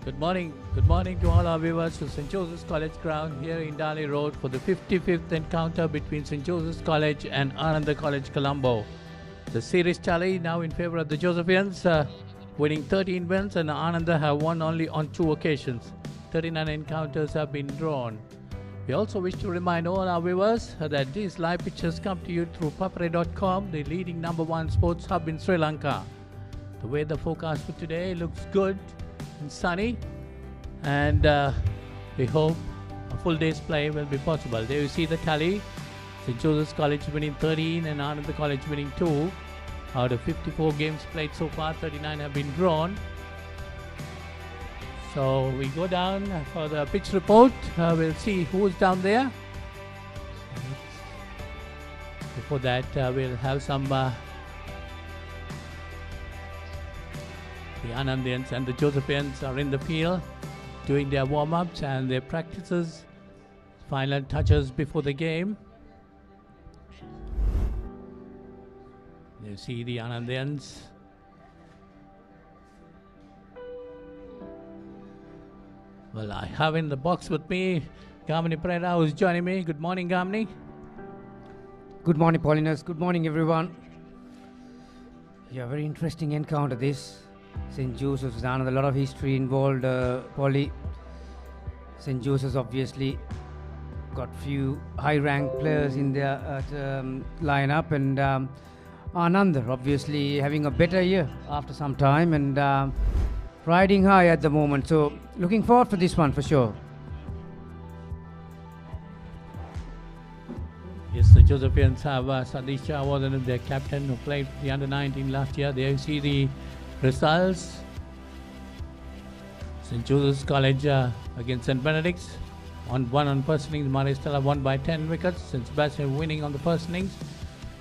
Good morning to all our viewers to St. Joseph's College ground here in Dali Road for the 55th encounter between St. Joseph's College and Ananda College, Colombo. The series tally now in favor of the Josephians, winning 13 wins, and Ananda have won only on 2 occasions. 39 encounters have been drawn. We also wish to remind all our viewers that these live pictures come to you through Papare.com, the leading #1 sports hub in Sri Lanka. The weather forecast for today looks good and sunny, and we hope a full day's play will be possible. There you see the tally. St. Joseph's College winning 13 and Ananda College winning 2. Out of 54 games played so far, 39 have been drawn. So we go down for the pitch report. We'll see who's down there. Before that, we'll have some the Anandians and the Josephians are in the field doing their warm-ups and their practices, final touches before the game. You see the Anandians. Well, I have in the box with me Gamini Pereira, who's joining me. Good morning, Gamini. Good morning, Paulinus. Good morning, everyone. Yeah, very interesting encounter this. St. Joseph's, Ananda, a lot of history involved, Paulie. St. Joseph's obviously got few high-ranked players in their lineup, and Ananda obviously having a better year after some time and riding high at the moment. So looking forward to this one for sure. Yes, the Josephians have Sadish Chawadhan, their captain, who played the under-19 last year. There you see the results. St. Joseph's College against St. Benedict's. One on first innings. Maristella won by 10 wickets. St. Sebastian winning on the first innings.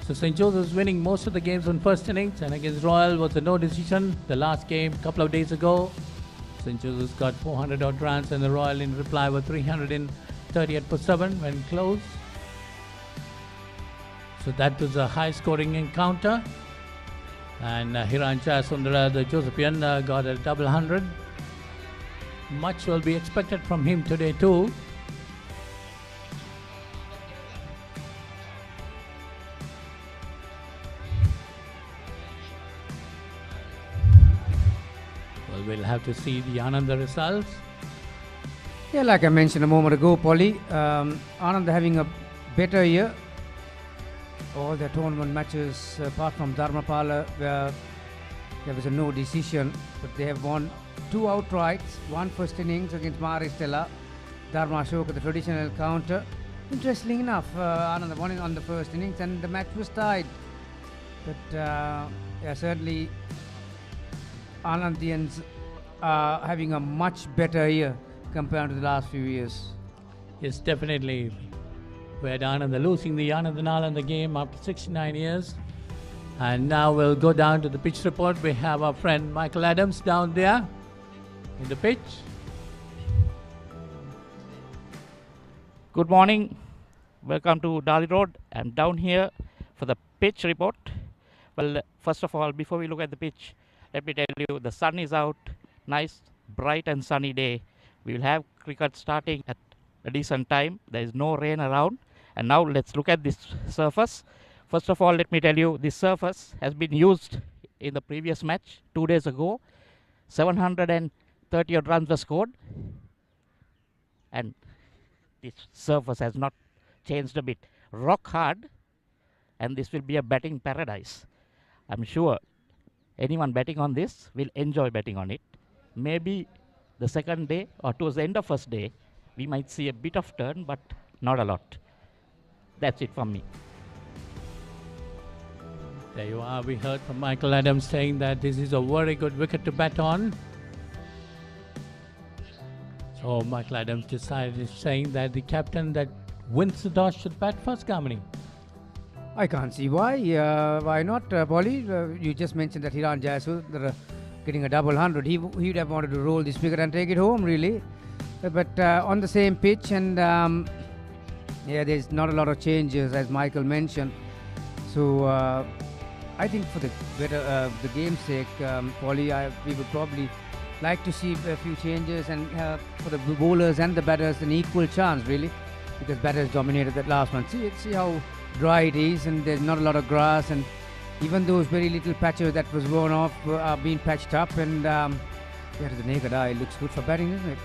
So St. Joseph's winning most of the games on first innings, and against Royal was a no decision. The last game a couple of days ago, St. Joseph's got 400 odd runs, and the Royal in reply were 330 for 7 when closed. So that was a high scoring encounter. And Hirancha Sundara, the Josephian, got a double 100. Much will be expected from him today too. Well, we'll have to see the Ananda results. Yeah, like I mentioned a moment ago, Polly, Ananda having a better year. All their tournament matches, apart from Dharmapala, where there was a no decision, but they have won 2 outrights, 1 first innings against Maristella, Dharma Ashoka, the traditional counter. Interestingly enough, Ananda won on the first innings and the match was tied. But yeah, certainly Anandians are having a much better year compared to the last few years. Yes, definitely. We had Ananda losing the Ananda in the game after 69 years. And now we'll go down to the pitch report. We have our friend Michael Adams down there in the pitch. Good morning. Welcome to Dali Road. I'm down here for the pitch report. Well, first of all, before we look at the pitch, let me tell you the sun is out. Nice, bright and sunny day. We will have cricket starting at a decent time. There is no rain around. And now let's look at this surface. First of all, let me tell you this surface has been used in the previous match 2 days ago. 730 odd runs were scored. And this surface has not changed a bit. Rock hard, and this will be a batting paradise. I'm sure anyone betting on this will enjoy betting on it. Maybe the second day or towards the end of first day, we might see a bit of turn, but not a lot. That's it from me. There you are. We heard from Michael Adams saying that this is a very good wicket to bat on. So Michael Adams decided saying that the captain that wins the toss should bat first, Gamini. I can't see why. Why not, Polly? You just mentioned that Hiran Jayasu getting a double 100. He would have wanted to roll this wicket and take it home, really. But on the same pitch, and yeah, there's not a lot of changes, as Michael mentioned. So I think for the game's sake, Polly, we would probably like to see a few changes and for the bowlers and the batters an equal chance really, because batters dominated that last one. See how dry it is, and there's not a lot of grass, and even those very little patches that was worn off are being patched up, and to the naked eye it looks good for batting, isn't it?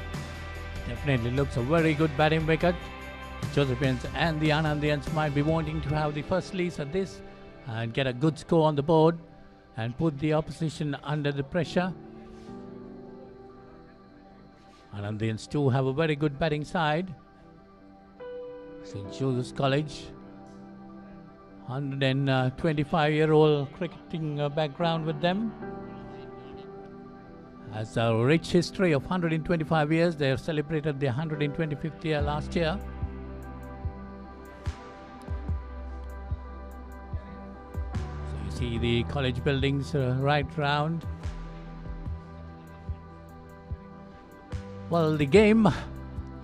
Definitely looks a very good batting wicket. Josephians and the Anandians might be wanting to have the first lease at this and get a good score on the board and put the opposition under the pressure. Anandians too have a very good batting side. St. Joseph's College, 125-year-old cricketing background with them. Has a rich history of 125 years. They have celebrated their 125th year last year. So you see the college buildings right round. Well, the game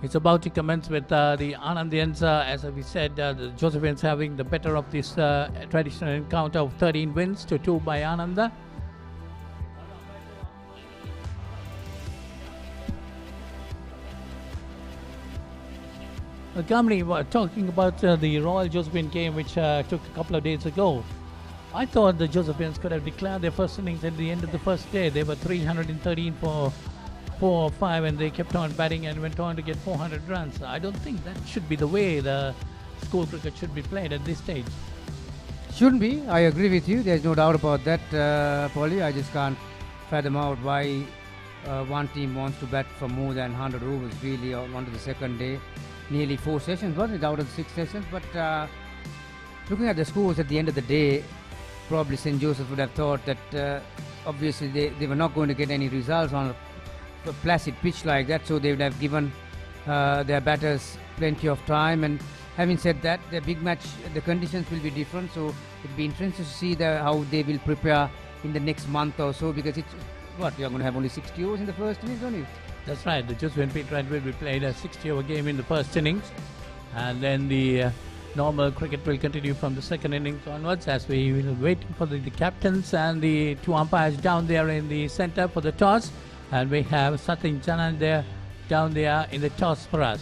is about to commence with the Anandians, as we said, the Josephians having the better of this traditional encounter of 13 wins to 2 by Ananda. Gamli, talking about the Royal Josephian game which took a couple of days ago, I thought the Josephians could have declared their first innings at the end of the first day. They were 313 for 4 or 5, and they kept on batting and went on to get 400 runs. I don't think that should be the way the school cricket should be played at this stage. Shouldn't be. I agree with you. There's no doubt about that, Polly. I just can't fathom out why one team wants to bat for more than 100 overs really onto the second day. Nearly 4 sessions, wasn't it, out of the 6 sessions? But looking at the scores at the end of the day, probably St. Joseph would have thought that obviously they were not going to get any results on a placid pitch like that, so they would have given their batters plenty of time. And having said that, the big match, the conditions will be different, so it'll be interesting to see how they will prepare in the next month or so, because it's what, you're going to have only 60 overs in the first innings, don't you? That's right. The Josephian Pitred will be played a 60-over game in the first innings, and then the normal cricket will continue from the second innings onwards, as we will wait for the captains and the 2 umpires down there in the center for the toss, and we have Satin Janan there down there in the toss for us.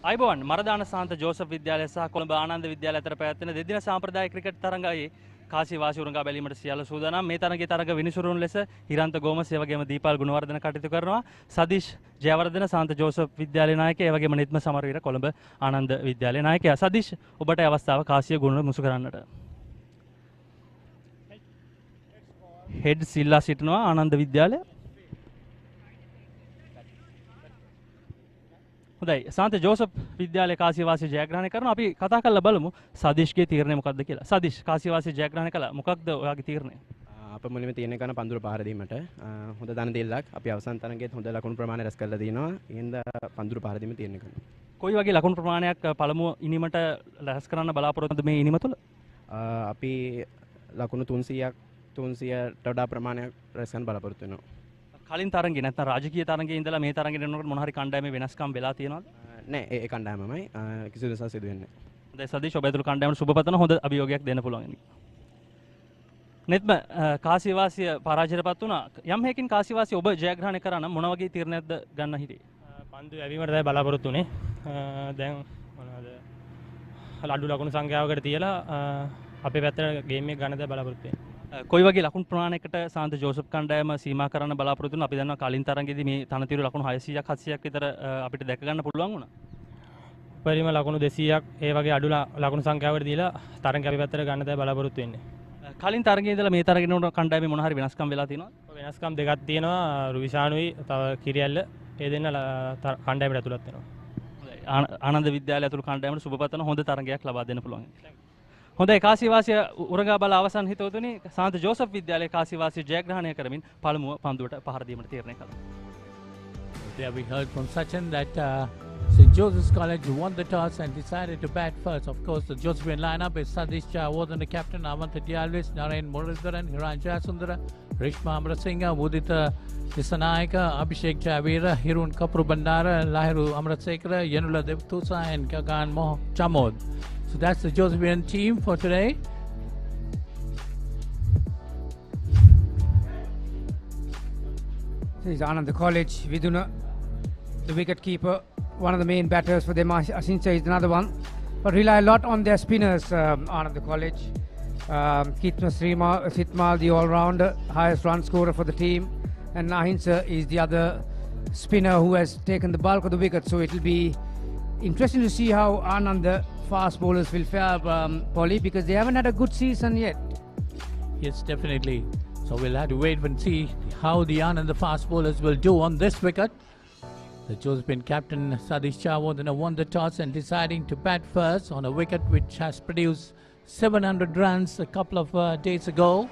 අයිබෝන් මරදාන සාන්ත Joseph විද්‍යාලය සහ කොළඹ ආනන්ද විද්‍යාලය අතර පැවැත්වෙන දෙදින සාම්ප්‍රදායික cricket තරඟයේ කාසිවාසී උරංගා බැලීමට සියල්ල සූදානම්. මේ තරඟයේ තරඟ විනිසුරුන් ලෙස හිරන්ත ගෝමස් ඒ වගේම දීපාල් ගුණවර්ධන කටයුතු කරනවා. සදීෂ් ජයවර්ධන සාන්ත ජෝසප් විද්‍යාලයේ නායකයා, ඒ වගේම නිත්ම සමරවීර කොළඹ ආනන්ද විද්‍යාලයේ නායකයා. සදීෂ්, ඔබට අවස්ථාව කාසිය ගුණ මුසු කරන්නට. හෙඩ් සිල්ලා සිටිනවා ආනන්ද විද්‍යාලය. හොඳයි, සාන්ත ජෝසප් විද්‍යාලය කාසිවාසී ජයග්‍රහණය කරනවා. අපි කතා කරලා බලමු සදීෂ්ගේ තීරණය මොකක්ද කියලා. සදීෂ්, කාසිවාසී ජයග්‍රහණය කළා. මොකක්ද ඔයාගේ තීරණය? අප මුලින්ම තීරණය කරන පන්දුර පහර දීමට හොඳ දන දෙල්ලක් අපි අවසන් තරඟයේත් හොඳ ලකුණු ප්‍රමාණය රැස් කරලා දිනවා. එහෙනම් පන්දුර පහර දීම තීරණය කරනවා. කොයි වගේ ලකුණු ප්‍රමාණයක් පළමුව ඉනිමට රැස් කරන්න බලාපොරොත්තු වෙනවද මේ ඉනිම තුළ? අපි ලකුණු 300ට වඩා ප්‍රමාණයක් රැස් කරන්න බලාපොරොත්තු වෙනවා. කලින් තරඟේ නැත්නම් රාජකීය තරඟේ ඉඳලා මේ තරඟෙට එනකොට මොන හරි කණ්ඩායමේ වෙනස්කම් වෙලා තියෙනවද? නෑ, ඒ කණ්ඩායමමයි කිසිදු දෙයක් සිදු වෙන්නේ නැහැ. හොඳයි සදීෂ්, ඔබ ඇතුළු කණ්ඩායමට සුබපතන හොඳ අභියෝගයක් දෙන්න පුළුවන්. නෙත්ම කාසිවාසිය පරාජයටපත් වුණා. යම් හේකින් කාසිවාසිය ඔබ ජයග්‍රහණය කරා නම් මොන වගේ තීරණයක්ද ගන්න හිටියේ? පන්දු යැවීමට තමයි බලාපොරොත්තු වෙන්නේ. දැන් මොනවද ලඩු ලකුණු සංඛ්‍යාවකට තියලා අපේ පැත්තට ගේම් එක ගන්න දා බලාපොරොත්තු වෙන්නේ. කොයි වගේ ලකුණු ප්‍රමාණයකට සාන්ත ජෝසප් කණ්ඩායම සීමා කරන්න බලාපොරොත්තු වෙනවා? අපි දන්නවා කලින් තරඟෙදී මේ තනතිරු ලකුණු 600ක් 700ක් විතර අපිට දැක ගන්න පුළුවන් වුණා. උපරිම ලකුණු 200ක් ඒ වගේ අඩු ලකුණු සංඛ්‍යාවකට දීලා තරඟ අපි පැත්තට ගන්න දා බලාපොරොත්තු වෙන්නේ. කලින් තරඟේ ඉඳලා මේ තරඟේට කණ්ඩායමේ මොන හරි වෙනස්කම් වෙලා තියෙනවද? වෙනස්කම් දෙකක් තියෙනවා. රුවිෂානුයි තව කිරියල්ල ඒ දෙන්න කණ්ඩායමට ඇතුළත් වෙනවා. ආනන්ද විද්‍යාලය ඇතුළු කණ්ඩායමට සුබපතන හොඳ තරඟයක් ලබා දෙන්න පුළුවන්. හොඳයි, කාසිවාසිය උරගා බල අවසන් හිතවතුනි සාන්ත ජෝසප් විද්‍යාලයේ කාසිවාසිය ජයග්‍රහණය කරමින් පළමුව පන්දුවට පහර දීමට තීරණය කළා. There we heard from Sachin that St. Joseph's College won the toss and decided to bat first. Of course, the Josephian lineup is Sadish Jayawardene, the captain, Avantha Dialvis, Narayan Muralidharan, Hiran Jayasundara, Rishma Amrasinghe, Mudita Disanayaka, Abhishek Javira, Hirun Kapru Bandara, Lahiru Amrasekara, Yanula Devtusa, and Gagan Chamod. So that's the Josephian team for today. is Ananda College. Viduna, the wicket keeper, one of the main batters for them. Asincha is another one. But rely a lot on their spinners, Ananda College. Kitna Sitmal, the all-rounder, highest run scorer for the team. And Ahinsa is the other spinner who has taken the bulk of the wicket. So it will be interesting to see how Ananda fast bowlers will fare, Polly, because they haven't had a good season yet. Yes, definitely. So we'll have to wait and see how the Ananda fast bowlers will do on this wicket. The Josephine captain Sadish Chawadana won the toss and deciding to bat first on a wicket which has produced 700 runs a couple of days ago.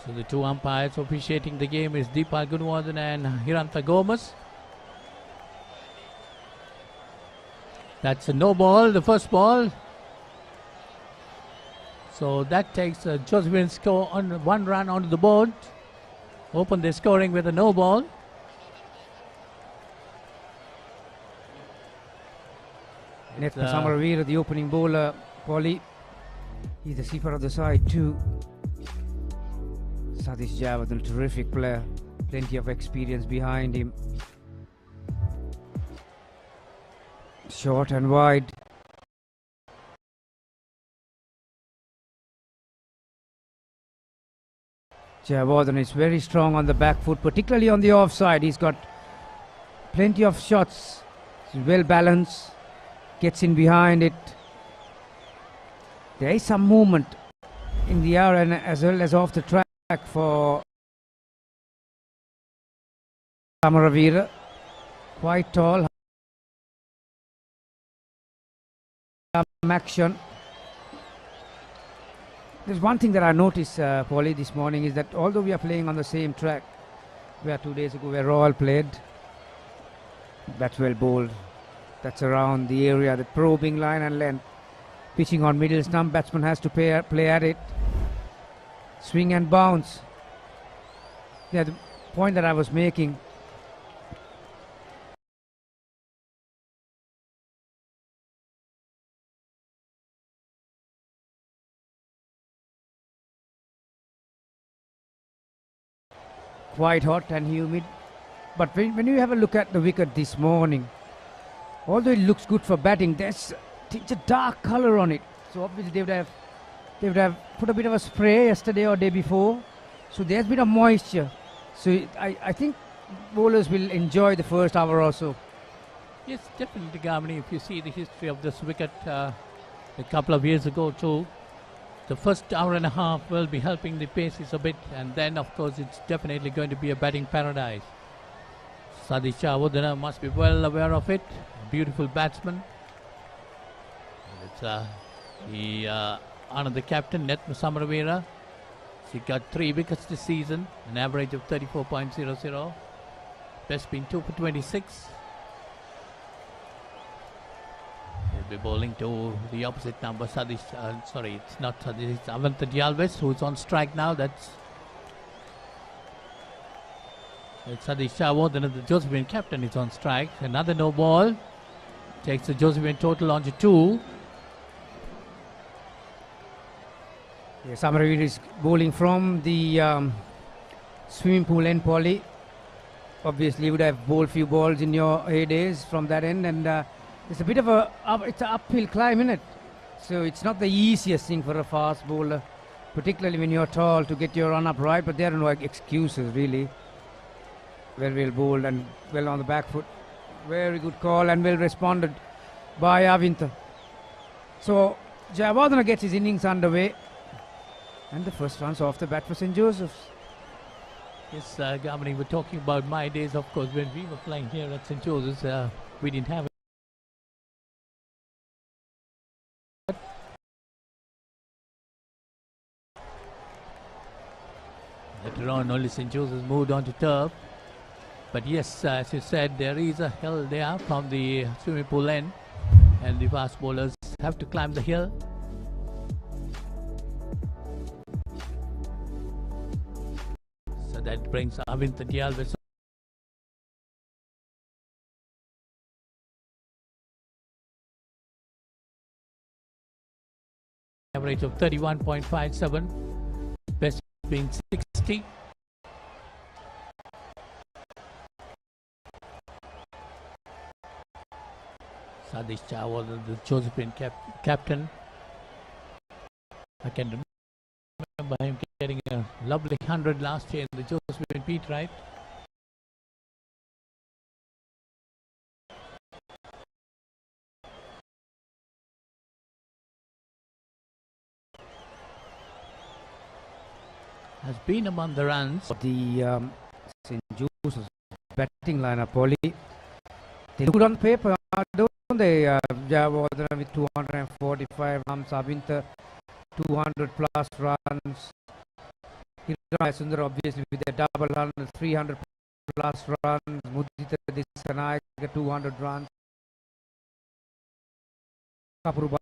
So the two umpires officiating the game is Deepal Gunwardhan and Hiranta Gomes. That's a no ball, the first ball. So that takes Josephine score on 1 run onto the board. Open the scoring with a no ball. Netma Samaravira, the opening bowler, Polly. He's the keeper of the side too. Sadish Javadhan, terrific player. Plenty of experience behind him. Short and wide. Javadhan is very strong on the back foot, particularly on the offside. He's got plenty of shots. He's well balanced. Gets in behind it. There is some movement in the air and as well as off the track for Samaravira. Quite tall. Action. There's one thing that I noticed, Paulie, this morning is that although we are playing on the same track where 2 days ago where Royal played, that's well bowled. That's around the area, the probing line and length. Pitching on middle stump, batsman has to play at it. Swing and bounce. Yeah, the point that I was making. Quite hot and humid. But when you have a look at the wicket this morning, although it looks good for batting, there's a dark color on it. So obviously they would have put a bit of a spray yesterday or day before. So there's a bit of moisture. So I think bowlers will enjoy the first hour or so. Yes, definitely, Gamini. If you see the history of this wicket a couple of years ago too, the first hour and a half will be helping the paces a bit, and then of course it's definitely going to be a batting paradise. Sadish Chawadana must be well aware of it. Beautiful batsman. It's the Ananda captain, Netma Samaravira. She got 3 wickets this season, an average of 34.00. Best been 2 for 26. He'll be bowling to the opposite number, Sadish. Sorry, it's not Sadish, it's Avantha Dialves who's on strike now. It's Sadish Chawadana, the Josephine captain, is on strike. Another no ball. Takes the Josephine total onto 2. Yeah, Samaravira is bowling from the swimming pool end, Polly. Obviously, you would have bowled few balls in your heydays from that end, and it's a bit of it's an uphill climb, isn't it? So it's not the easiest thing for a fast bowler, particularly when you're tall, to get your run up right. But there are no excuses really. Very well bowled and well on the back foot. Very good call and well responded by Avintha. So Jayawardena gets his innings underway. And the first runs off the bat for St. Joseph's. Yes, Gamini, we're talking about my days, of course, when we were playing here at St. Joseph's. We didn't have it. Later on, only St. Joseph's moved on to turf. But yes, as you said, there is a hill there from the swimming pool end, and the fast bowlers have to climb the hill. So that brings Avintha Dialves average of 31.57. Best been 60. Sadish Cha was the Josephine captain. I can remember him getting a lovely 100 last year in the Josephine Pete, right? Has been among the runs. The St. Joseph's batting lineup, Polly. They look on paper, don't they? Jayawardena with 245 runs, Abhinta 200 plus runs. Hirana Sundar obviously with a double 100, 300 plus runs. Mudita Dissanayake 200 runs. Kapuru.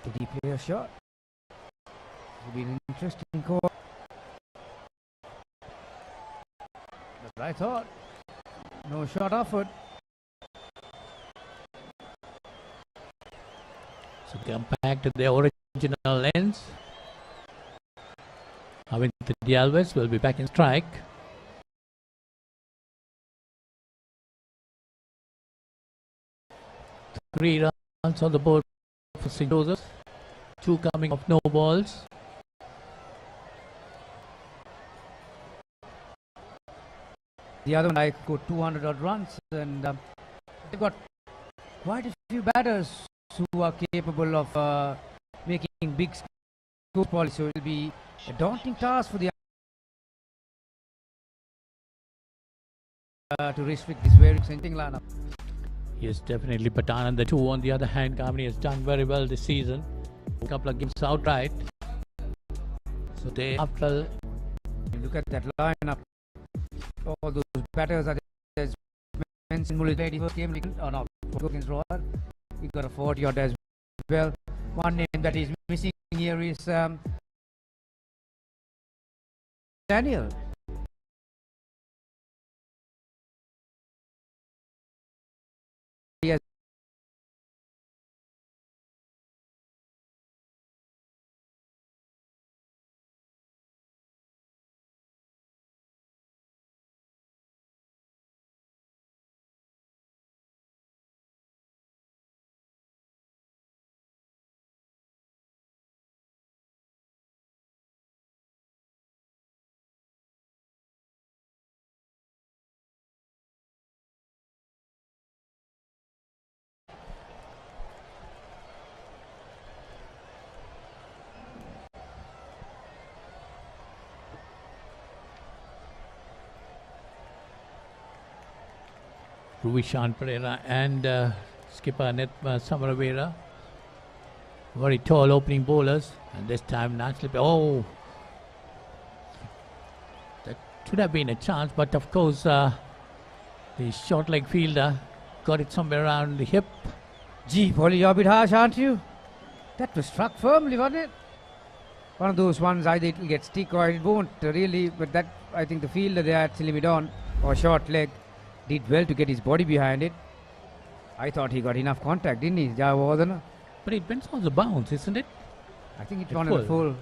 Did he play a shot? It will be an interesting call. But I thought no shot offered. So come back to the original lens. Avinta Dialves will be back in strike. Three runs on the board for St. Joseph's. Two coming off no balls. The other one I got 200 odd runs, and they've got quite a few batters who are capable of making big scores. So it will be a daunting task for the to restrict this very exciting lineup. Yes, definitely. But Ananda too, on the other hand, Kamini has done very well this season. A couple of games outright. So they, after look at that lineup, all those batters are as mentioned. Mully played his first game against Roar. He got a 40 odd as well. One name that is missing here is Daniel. He has Ruvishan Pereira and skipper Netma Samaravera. Very tall opening bowlers. And this time nicely. Oh! That should have been a chance, but of course the short leg fielder got it somewhere around the hip. Gee, Polly, you're a bit harsh, aren't you? That was struck firmly, wasn't it? One of those ones, either it will get stick or it won't really. But that, I think the fielder there at Silimidon, or short leg, did well to get his body behind it. I thought he got enough contact, didn't he, Jayawardena? But it went on the bounce, isn't it? I think it went on the full.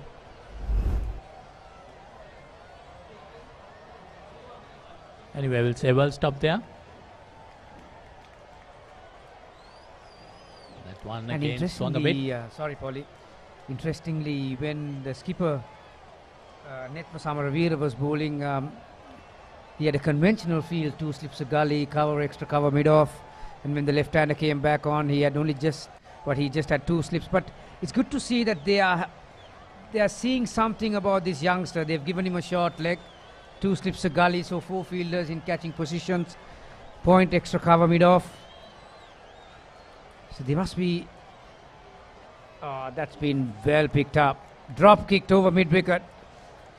Anyway, we'll say well stop there. That one And again swung a bit. interestingly, sorry Polly, interestingly when the skipper Netma Samaravera was bowling, he had a conventional field, 2 slips of gully, cover, extra cover mid-off, and when the left-hander came back on, he had only just, he just had 2 slips. But it's good to see that they are seeing something about this youngster. They've given him a short leg, 2 slips of gully, so 4 fielders in catching positions, point, extra cover mid-off. So they must be, that's been well picked up. Drop kicked over mid-wicket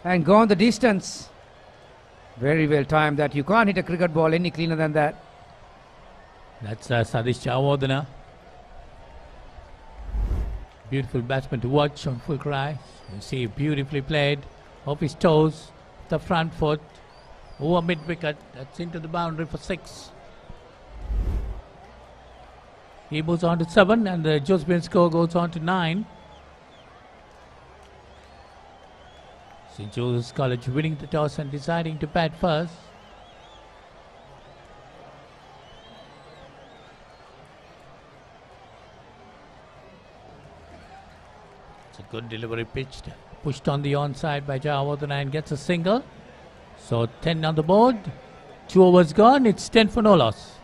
and gone the distance. Very well timed that. You can't hit a cricket ball any cleaner than that. That's Sadish Jayawardena. Beautiful batsman to watch on full cry. You see, beautifully played. Off his toes, the front foot, over mid wicket. That's into the boundary for 6. He moves on to 7 and the Josephian score goes on to 9. St. Joseph's College winning the toss and deciding to bat first. It's a good delivery pitched. Pushed on the onside by Jawardena and gets a single. So 10 on the board. 2 overs gone. It's 10 for no loss.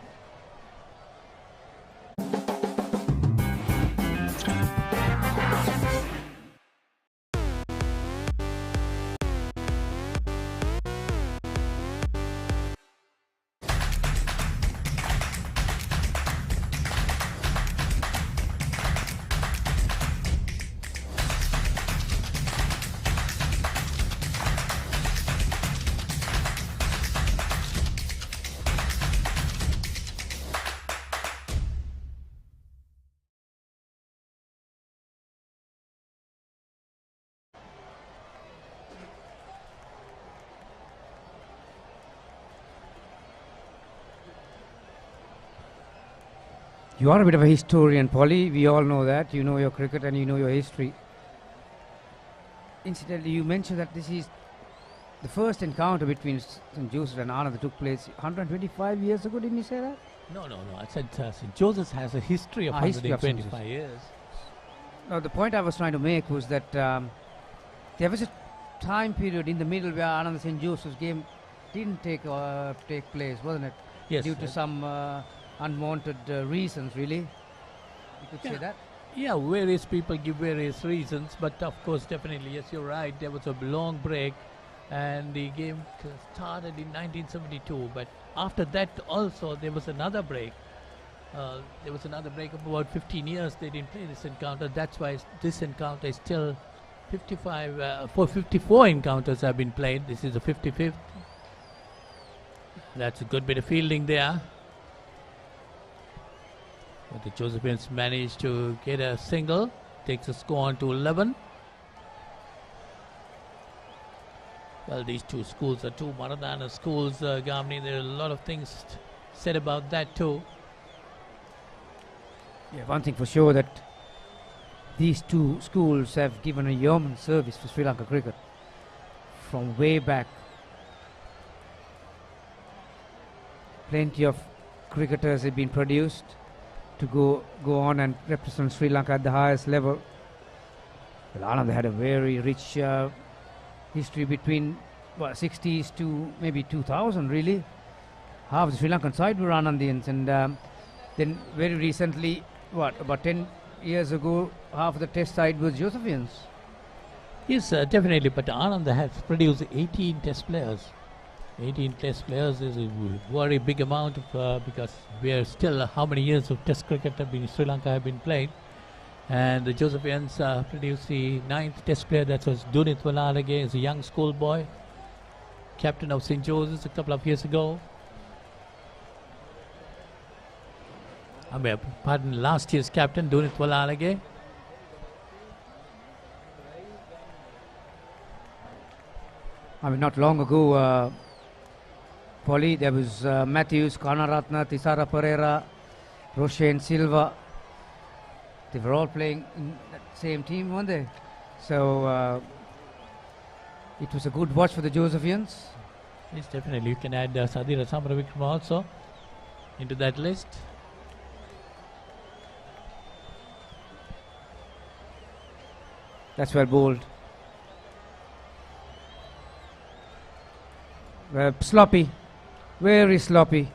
You are a bit of a historian, Polly. We all know that. You know your cricket and you know your history. Incidentally, you mentioned that this is the first encounter between St. Joseph and Anand that took place 125 years ago. Didn't you say that? No. I said St. Joseph's has a history of History of St. 125 years. No, the point I was trying to make was that there was a time period in the middle where Anand and St. Joseph's game didn't take place, wasn't it? Yes. Due to some unwanted reasons, really. You could say that. Yeah, various people give various reasons, but of course, definitely, yes, you're right. There was a long break, and the game started in 1972. But after that, also there was another break. There was another break of about 15 years. They didn't play this encounter. That's why this encounter is still 54 encounters have been played. This is the 55th. That's a good bit of fielding there. But the Josephians managed to get a single, takes the score on to 11. Well, these two schools are two Maradana schools, Gamni. There are a lot of things said about that too. Yeah, one thing for sure that these two schools have given a yeoman service for Sri Lanka cricket from way back. Plenty of cricketers have been produced to go on and represent Sri Lanka at the highest level. Well, Anand had a very rich history between 60s to maybe 2000, really. Half the Sri Lankan side were Anandians, and then very recently, about 10 years ago, half of the test side was Josephians. Yes, definitely, but Anand has produced 18 test players. 18 test players is a very big amount of, because we are still how many years of test cricket in Sri Lanka have been played, and the Josephians produced the 9th test player. That was Dunith Walalage, is a young schoolboy, captain of St. Joseph's a couple of years ago. Pardon, last year's captain Dunith Walalage. I mean, not long ago, Polly, there was Matthews, Kanaratna, Tisara Pereira, Roshan Silva. They were all playing in that same team, weren't they? So it was a good watch for the Josephians. Yes, definitely. You can add Sadira Samaravikram also into that list. That's well bowled. Sloppy. Very sloppy.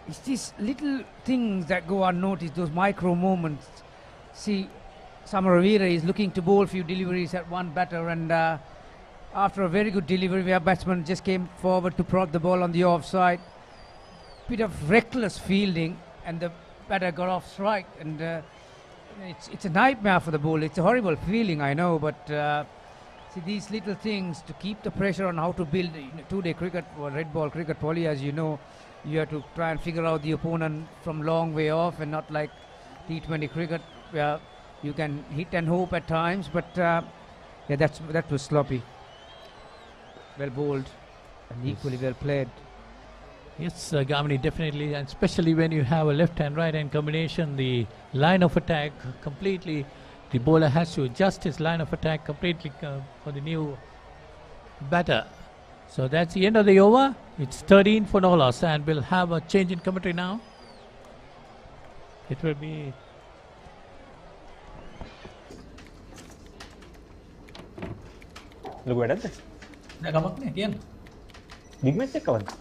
It's these little things that go unnoticed, those micro moments. See, Samaravira is looking to bowl a few deliveries at one batter, and after a very good delivery, where batsman just came forward to prod the ball on the offside. Bit of reckless fielding, and the batter got off strike, and it's a nightmare for the bowler. It's a horrible feeling, I know, but see, these little things to keep the pressure on how to build two-day cricket or red ball cricket, Polly, as you know, you have to try and figure out the opponent from long way off, and not like T20 cricket where you can hit and hope at times. But yeah, that was sloppy. Well bowled and equally well played. Yes, Gamini, definitely, and especially when you have a left and right hand combination, the line of attack completely, the bowler has to adjust his line of attack completely for the new batter. So that's the end of the over. It's 13 for no loss, and we'll have a change in commentary now. It will be ලොකු වැඩක්ද? නෑ කමක් නෑ කියන්න. Big match එකක් කවද්ද?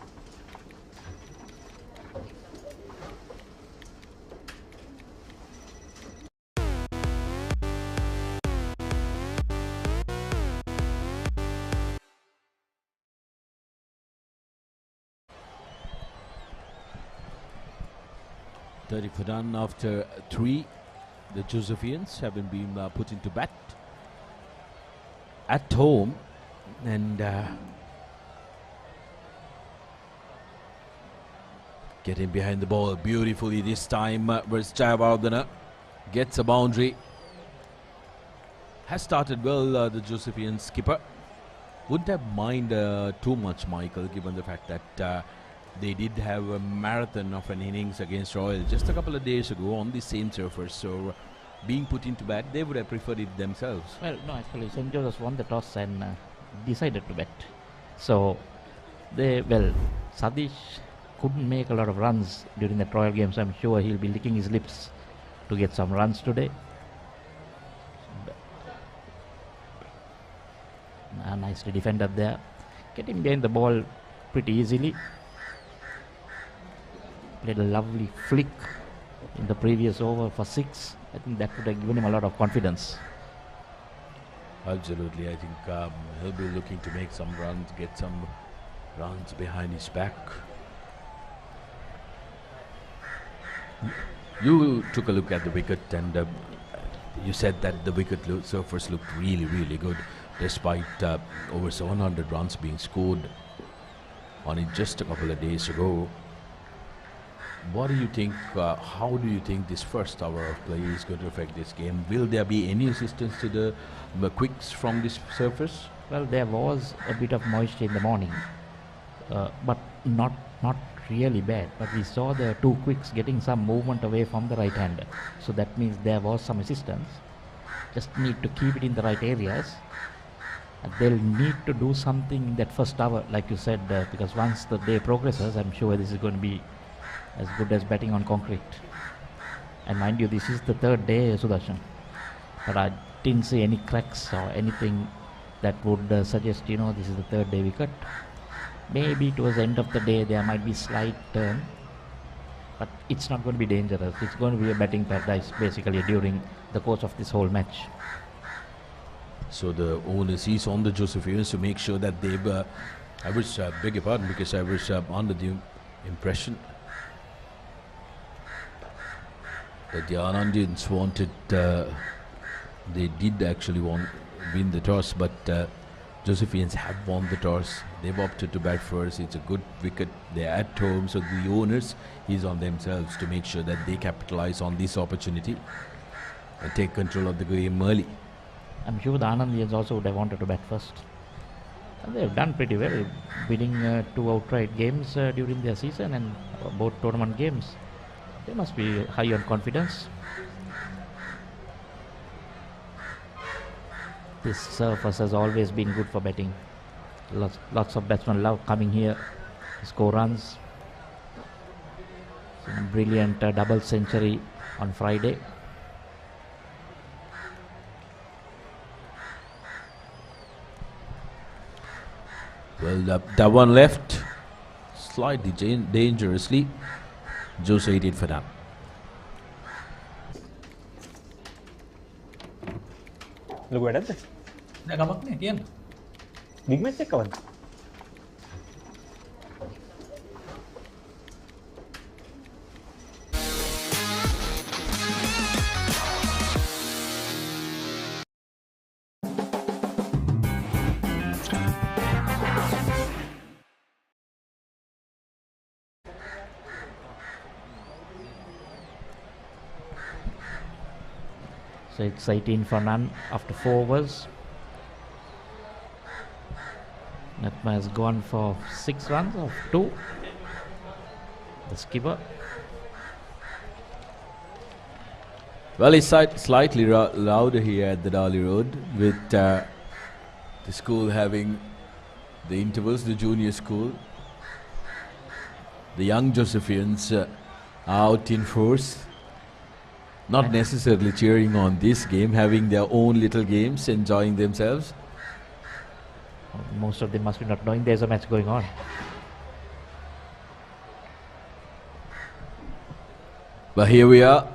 For done after 3. The Josephians haven't been put into bat at home, and getting behind the ball beautifully this time. Whereas Jayawardena gets a boundary. Has started well, the Josephian skipper. Wouldn't have mind too much, Michael, given the fact that they did have a marathon of an innings against Royal just a couple of days ago on the same surface. So being put into bat, they would have preferred it themselves. Well, no, actually, St. Joseph's won the toss and decided to bat. So, Sadish couldn't make a lot of runs during the trial game, so I'm sure he'll be licking his lips to get some runs today. Nicely defended there. Getting behind the ball pretty easily. Played a lovely flick in the previous over for 6. I think that would have given him a lot of confidence. Absolutely. I think he'll be looking to make some runs, get some runs behind his back. You took a look at the wicket, and you said that the wicket surfers looked really, really good, despite over 700 runs being scored on it just a couple of days ago. What do you think, how do you think this first hour of play is going to affect this game? Will there be any assistance to the quicks from this surface? Well, there was a bit of moisture in the morning, but not really bad. But we saw the 2 quicks getting some movement away from the right hander. So that means there was some assistance. Just need to keep it in the right areas. And they'll need to do something in that first hour, like you said, because once the day progresses, I'm sure this is going to be as good as batting on concrete. And mind you, this is the 3rd day, Sudarshan. But I didn't see any cracks or anything that would suggest, this is the 3rd day wicket. Maybe towards the end of the day there might be slight turn, but it's not going to be dangerous. It's going to be a batting paradise basically during the course of this whole match. So the onus is on the Josephians to make sure that they've I was beg your pardon, because I was under the impression that the Anandians wanted, they did actually win the toss, but Josephians have won the toss. They've opted to bat first. It's a good wicket. They're at home, so the onus is on themselves to make sure that they capitalize on this opportunity and take control of the game early. I'm sure the Anandians also would have wanted to bat first. And they've done pretty well, winning 2 outright games during their season and both tournament games. They must be high on confidence. This surface has always been good for batting. Lots of batsmen love coming here to score runs. Some brilliant double century on Friday. Well, that one left slightly dangerously. Jose hit it for that. ලොකු වැඩක්ද? නෑ කමක් නෑ කියන්න. Big match එකක් කවද්ද? So it's 18 for none after 4 overs. Natma has gone for 6 runs of 2. the skipper. Well, it's slightly louder here at the Dali Road, with the school having the intervals, the junior school. The young Josephians out in force, not necessarily cheering on this game, having their own little games, enjoying themselves. Most of them must be not knowing there's a match going on. But here we are,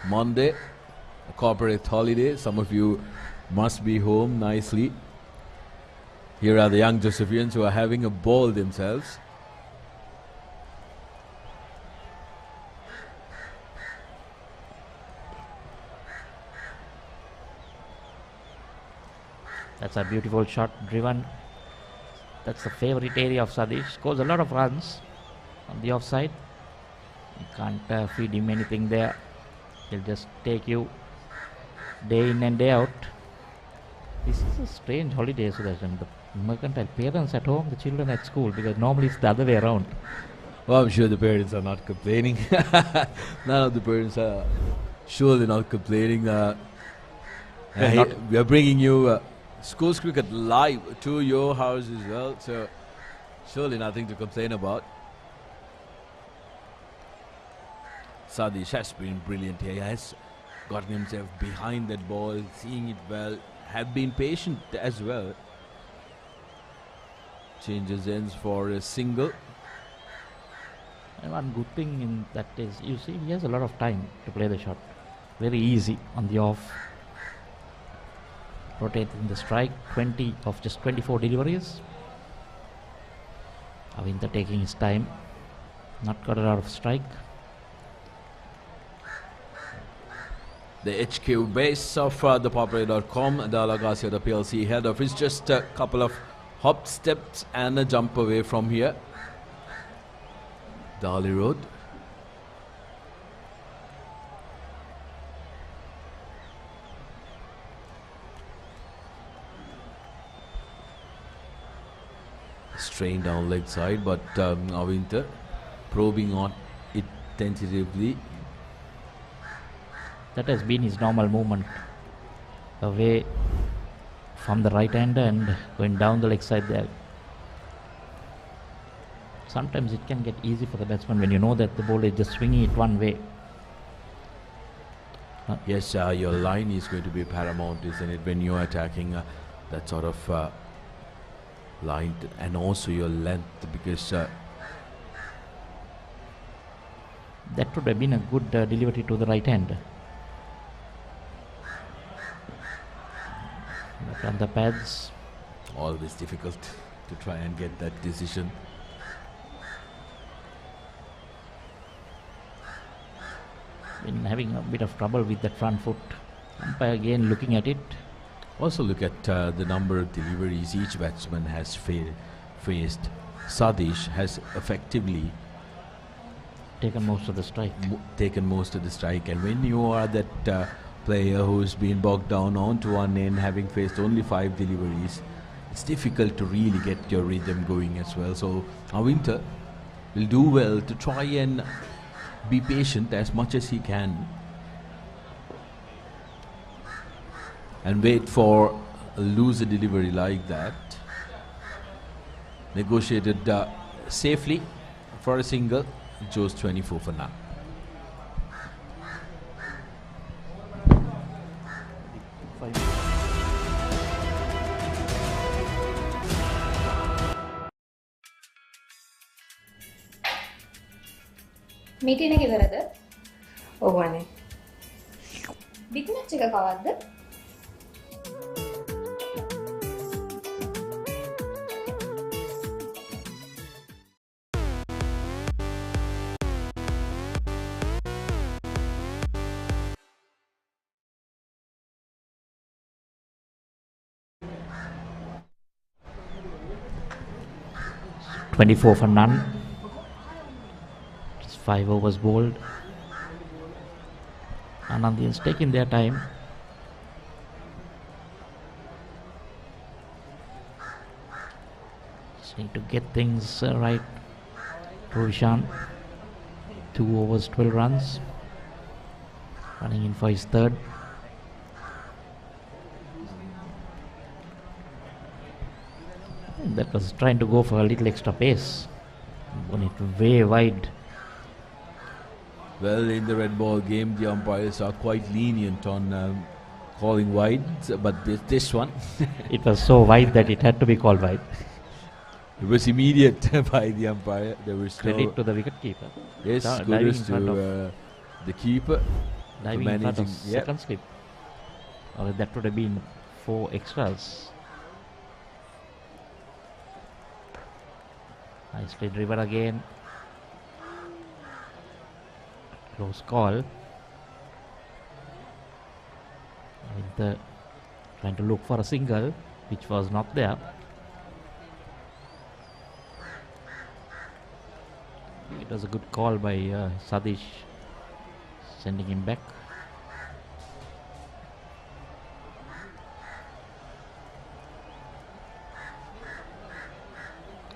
Monday, a corporate holiday. Some of you must be home nicely. Here are the young Josephians who are having a ball themselves. That's a beautiful shot driven. That's the favorite area of Sadish. Scores a lot of runs on the offside. You can't feed him anything there. He'll just take you day in and day out. This is a strange holiday, Sudarshan. The mercantile parents at home, the children at school, because normally it's the other way around. Well, I'm sure the parents are not complaining. None of the parents are surely not complaining. We are bringing you schools cricket live to your house as well, so surely nothing to complain about. Sadish has been brilliant here. He has gotten himself behind that ball, seeing it well, have been patient as well. Changes ends for a single. And one good thing in that is, you see, he has a lot of time to play the shot. Very easy on the off. Rotating the strike, 20 of just 24 deliveries. Avinta taking his time, not got a lot of strike. The HQ base of the Papare.com, the Lagasia, the PLC head office, just a couple of hop steps and a jump away from here. Dali Road. Strain down leg side, but Avinta probing on it tentatively. That has been his normal movement, away from the right hander and going down the leg side there. Sometimes it can get easy for the batsman when you know that the ball is just swinging it one way. Yes, your line is going to be paramount, isn't it, when you're attacking that sort of line, and also your length, because that would have been a good delivery to the right hand. But on the pads, always difficult to try and get that decision. Been having a bit of trouble with that front foot. Umpire again looking at it. Also look at the number of deliveries each batsman has faced. Sadish has effectively taken most of the strike. And when you are that player who's been bogged down onto one end, having faced only 5 deliveries, it's difficult to really get your rhythm going as well. So Avinta will do well to try and be patient as much as he can and wait for a loser delivery like that. Negotiated safely for a single. It chose 24 for now. Meeting එක ඉවරද? ඔව් අනේ. Big match එක කවද්ද? .24 for none. Just 5 overs bowled. Anandians taking their time. Just need to get things right. Rovishan 2 overs, 12 runs. Running in for his third. That was trying to go for a little extra pace. Won it way wide. Well, in the red ball game, the umpires are quite lenient on calling wide, but this one, It was so wide that it had to be called wide. it was immediate by the umpire. There was Credit to the wicket keeper. yes, Diving kudos in front to the keeper for Diving in front of managing. Yep. second slip. Or that would have been 4 extras. Nicely driven again. Close call. With trying to look for a single, which was not there. It was a good call by Sadish, sending him back.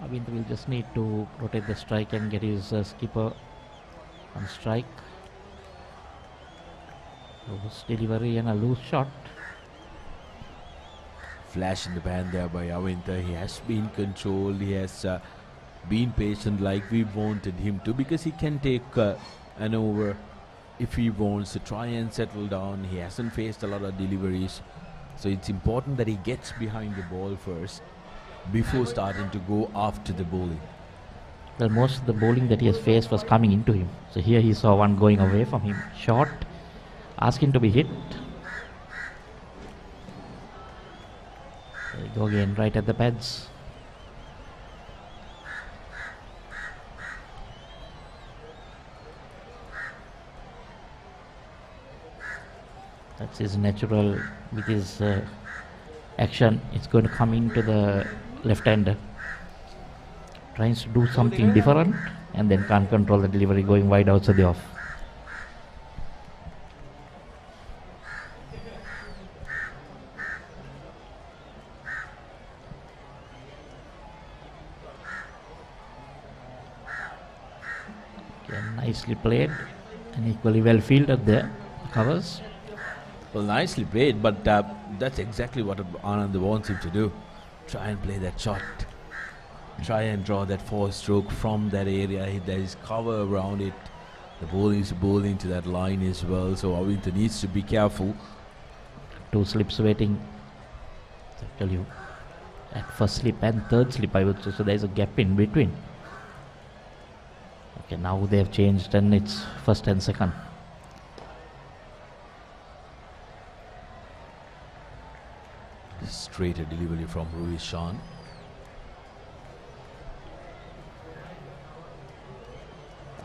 Abhinda will just need to rotate the strike and get his skipper on strike. Loose delivery and a loose shot. Flash in the pan there by Avinta. He has been controlled. He has been patient like we wanted him to, because he can take an over if he wants to try and settle down. He hasn't faced a lot of deliveries, so it's important that he gets behind the ball first before starting to go after the bowling. Well, most of the bowling that he has faced was coming into him. So here he saw one going away from him. Short, asking to be hit. There we go again, right at the pads. That's his natural, with his action. It's going to come into the left-hander. Tries to do something different and then can't control the delivery, going wide outside the off. Okay, nicely played and equally well fielded there. Covers. Well, nicely played, but that's exactly what Anand wants him to do. Try and play that shot. Try and draw that 4-stroke from that area. There is cover around it. The bowling is bowling to that line as well, so Avinta needs to be careful. 2 slips waiting. I tell you, at first slip and third slip, I would say, so there is a gap in between. Okay, now they have changed and it's first and second. Straighter delivery from Ruiz Shan.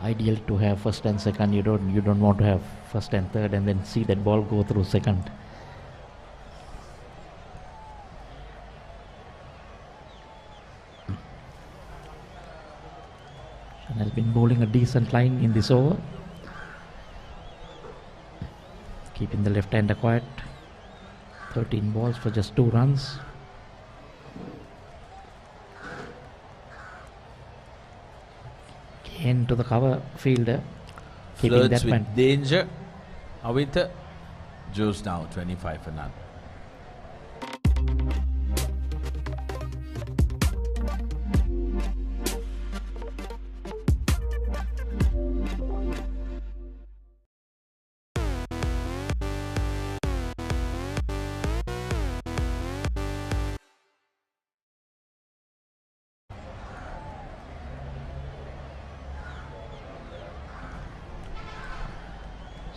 Ideal to have first and second. You don't want to have first and third and then see that ball go through second. Shan has been bowling a decent line in this over, keeping the left-hander quiet. 13 balls for just 2 runs. Into the cover fielder, keeping Flirts that with man. danger. Avinta Joes now 25 for none.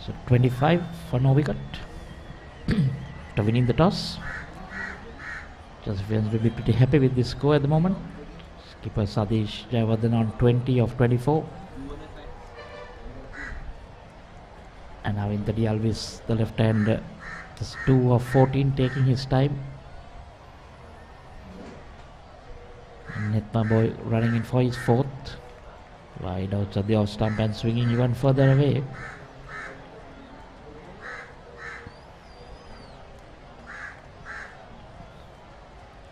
So 25 for no wicket. After winning the toss, Josephines will be pretty happy with this score at the moment. Skipper Sadish Jayawardene on 20 of 24. And now in the Alvis, the left hand, just 2 of 14, taking his time. And Netma Boy running in for his 4th. Wide outside the off stump and swinging even further away.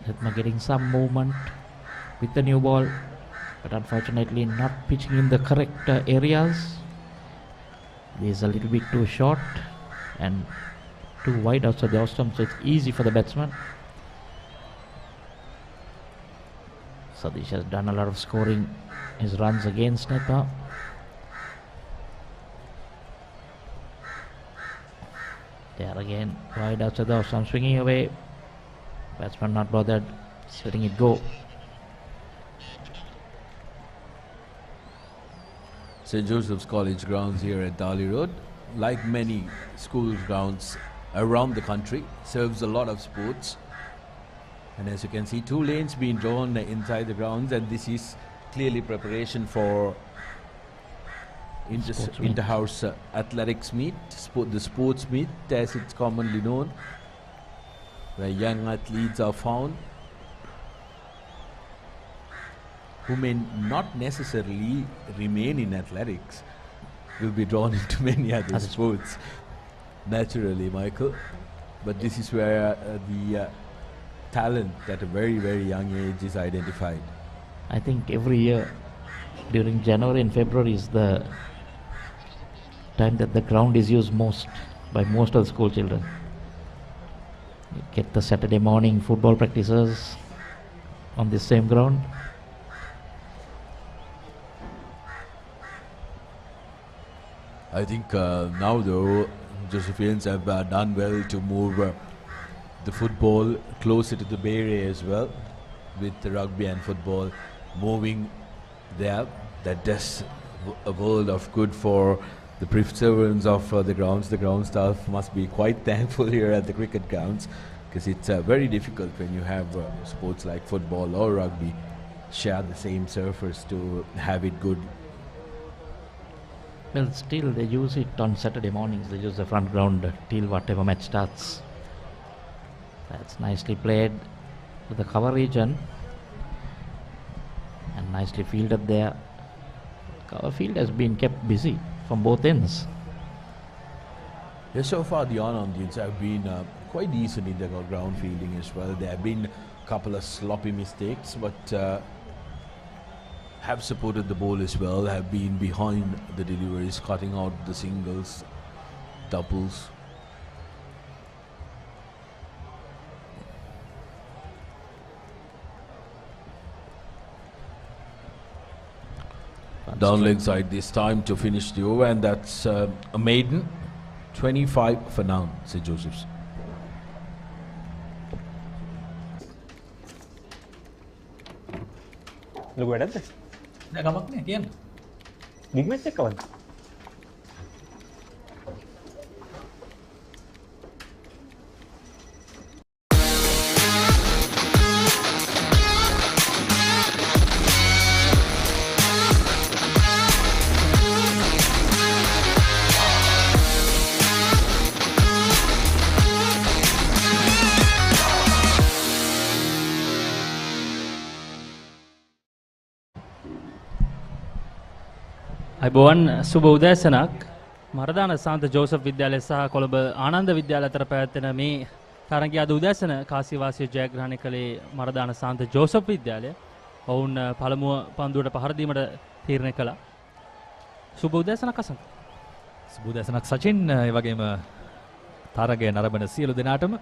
Netma getting some movement with the new ball, but unfortunately not pitching in the correct areas. This is a little bit too short and too wide outside the off stump, so it's easy for the batsman. Sadish has done a lot of scoring his runs against Nepal. There again, wide outside the off stump, swinging away. Batsman not bothered, just letting it go. St. Joseph's College grounds here at Dali Road, like many school grounds around the country, serves a lot of sports. And as you can see, 2 lanes being drawn inside the grounds, and this is clearly preparation for inter-house athletics meet, the sports meet as it's commonly known, where young athletes are found who may not necessarily remain in athletics, will be drawn into many other sports naturally, Michael. But this is where the talent at a very, very young age is identified. I think every year during January and February is the time that the ground is used most by most of the school children. You get the Saturday morning football practices on this same ground. I think now though, Josephians have done well to move the football closer to the Bay Area as well, with the rugby and football moving there. That does a world of good for the preservance of the grounds. The ground staff must be quite thankful here at the cricket grounds, because it's very difficult when you have sports like football or rugby share the same surface to have it good. Well, still they use it on Saturday mornings. They use the front ground till whatever match starts. That's nicely played to the cover region and nicely fielded there. Cover field has been kept busy from both ends. Yeah, so far the Anandians have been quite decent in their ground fielding as well. There have been a couple of sloppy mistakes, but have supported the ball as well, have been behind the deliveries, cutting out the singles, doubles. Down leg side this time to finish the over, and that's a maiden. 25 for now, St. Joseph's. ලොකු වැඩක්ද? නෑ ගමක් නෑ කියන්න. Big match එකක් කවද්ද? අයිබෝවන් සුබ උදෑසනක්. මරදාන සාන්ත Joseph විද්‍යාලය සහ කොළඹ ආනන්ද විද්‍යාලය අතර පැවැත්වෙන මේ තරගය අද උදෑසන කාසිවාසිය ජයග්‍රහණය කළේ මරදාන සාන්ත ජෝසප් විද්‍යාලය. ඔවුන් පළමුව පන්දුවට පහර දීමට තීරණය කළා. සුබ උදෑසනක් අසන්. සුබ උදෑසනක් සචින්, ඒ වගේම තරගය නරඹන සියලු දෙනාටම.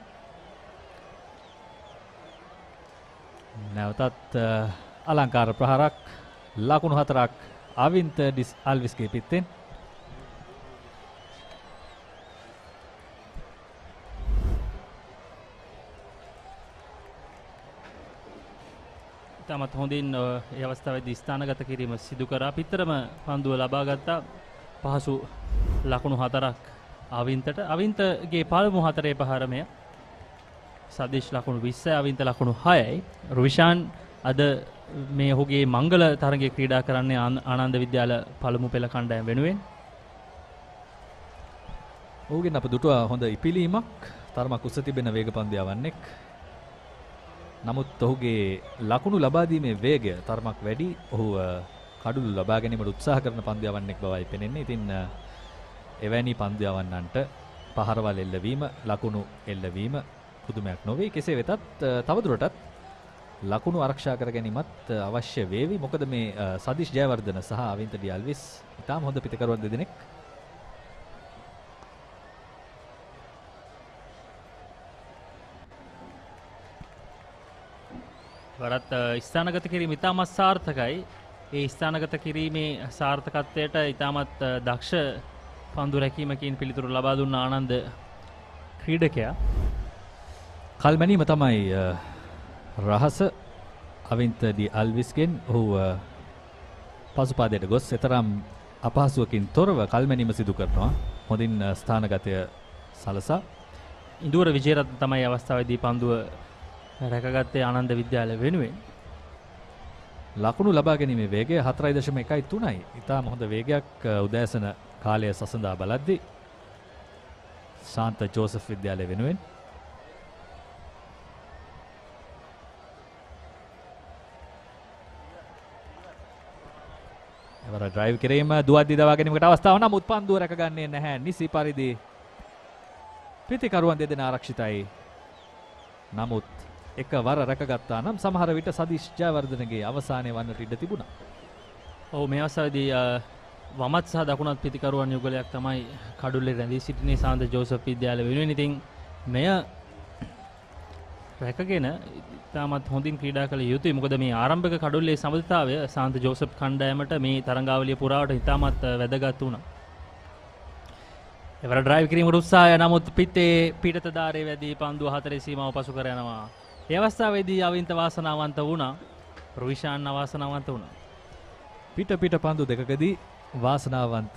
නැවතත් අලංකාර ප්‍රහාරක්, ලකුණු 4ක් අවින්ත ඩිස් අල්විස්ගේ පිත්තෙන්. තමත් හොඳින් ඒ අවස්ථාවේදී ස්ථානගත කිරීම සිදු කරා. පිටරම පන්දුව ලබා ගත්තා. පහසු ලකුණු 4ක් අවින්තට. අවින්තගේ පළමු 4 පහරමය. සදීෂ් ලකුණු 20යි, අවින්ත ලකුණු 6යි. රුවිෂාන් අද මේ ඔහුගේ මංගල තරගයේ ක්‍රීඩා කරන්නේ ආනන්ද විද්‍යාල පළමු පෙළ කණ්ඩායම වෙනුවෙන්. ඔහුගෙන් අප දුටුවා හොඳ ඉපිලීමක්, තරමක් උස තිබෙන වේග පන්දියාවන්නෙක්. නමුත් ඔහුගේ ලකුණු ලබා දීමේ වේගය තරමක් වැඩි. ඔහු කඩුළු ලබා ගැනීමට උත්සාහ කරන පන්දියාවන්නෙක් බවයි පෙනෙන්නේ. ඉතින් එවැනි පන්දියාවන්නන්ට පහරවල් එල්ලවීම, ලකුණු එල්ලවීම පුදුමයක් නොවේ. කෙසේ වෙතත් තවදුරටත් ලකුණු ආරක්ෂා කර ගැනීමත් අවශ්‍ය වේවි. මොකද මේ සදීෂ් ජයවර්ධන සහ අවින්ත ඩි අල්විස් ඉතාම හොඳ පිටකරුවන් දෙදෙනෙක්. වරත් ස්ථානගත කිරීම ඉතාමත් සාර්ථකයි. ඒ ස්ථානගත කිරීමේ සාර්ථකත්වයට ඉතාමත් දක්ෂ පන්දු රැකීමකින් පිළිතුරු ලබා දුන්න ආනන්ද ක්‍රීඩකයා. කල්මැනීම තමයි රහස අවින්ත ඩි අල්විස්ගෙන් ඔහු පසුපාදයට ගොස් එතරම් අපහසුවකින් තොරව කල්මැනීම සිදු කරනවා. හොඳින් ස්ථානගතය සලසා ඉන්දුවර විජේරත්න තමයි අවස්ථාවේදී පන්දුව රැකගත්තේ ආනන්ද විද්‍යාලය වෙනුවෙන්. ලකුණු ලබා ගැනීමේ වේගය 4.13යි. ඉතාම හොඳ වේගයක් උදෑසන කාලය සසඳා බලද්දී ශාන්ත ජෝසප් විද්‍යාලය වෙනුවෙන්. එවර ඩ්‍රයිව් කිරීම දුවද්දී දවා ගැනීමකට අවස්ථාවක් නමුත් පන්දුව රැකගන්නේ නැහැ. නිසි පරිදි පිතිකරුවන් දෙදෙනා ආරක්ෂිතයි. නමුත් එකවර රැකගත්තා නම් සමහර විට සදීෂ් ජයවර්ධනගේ අවසානයේ වන්නට ඉඩ තිබුණා. ඔව් මේ අවස්ථාවේදී වමත් සහ දකුණත් පිතිකරුවන් යුගලයක් තමයි කඩුල්ලේ රැඳී සිටිනේ ශාන්ත ජෝසප් විද්‍යාලය වෙනුවෙන්. ඉතින් මෙය රැකගෙන ඉතාමත් හොඳින් ක්‍රීඩා කළ යුතුයි. මොකද මේ ආරම්භක කඩුල්ලේ සමබරතාවය ශාන්ත ජෝසප් කණ්ඩායමට මේ තරඟාවලිය පුරාවට ඉතාමත් වැදගත් වුණා. එවර ඩ්‍රයිව් කිරීමට උත්සාහය නමුත් පිටේ පිටත දාරේ වැදී පන්දුව හතරේ සීමාව පසු කර යනවා. ඒ අවස්ථාවේදී අවින්ත වාසනාවන්ත වුණා. රුවිෂාන් අවාසනාවන්ත වුණා. පිට පන්දු දෙකකදී වාසනාවන්ත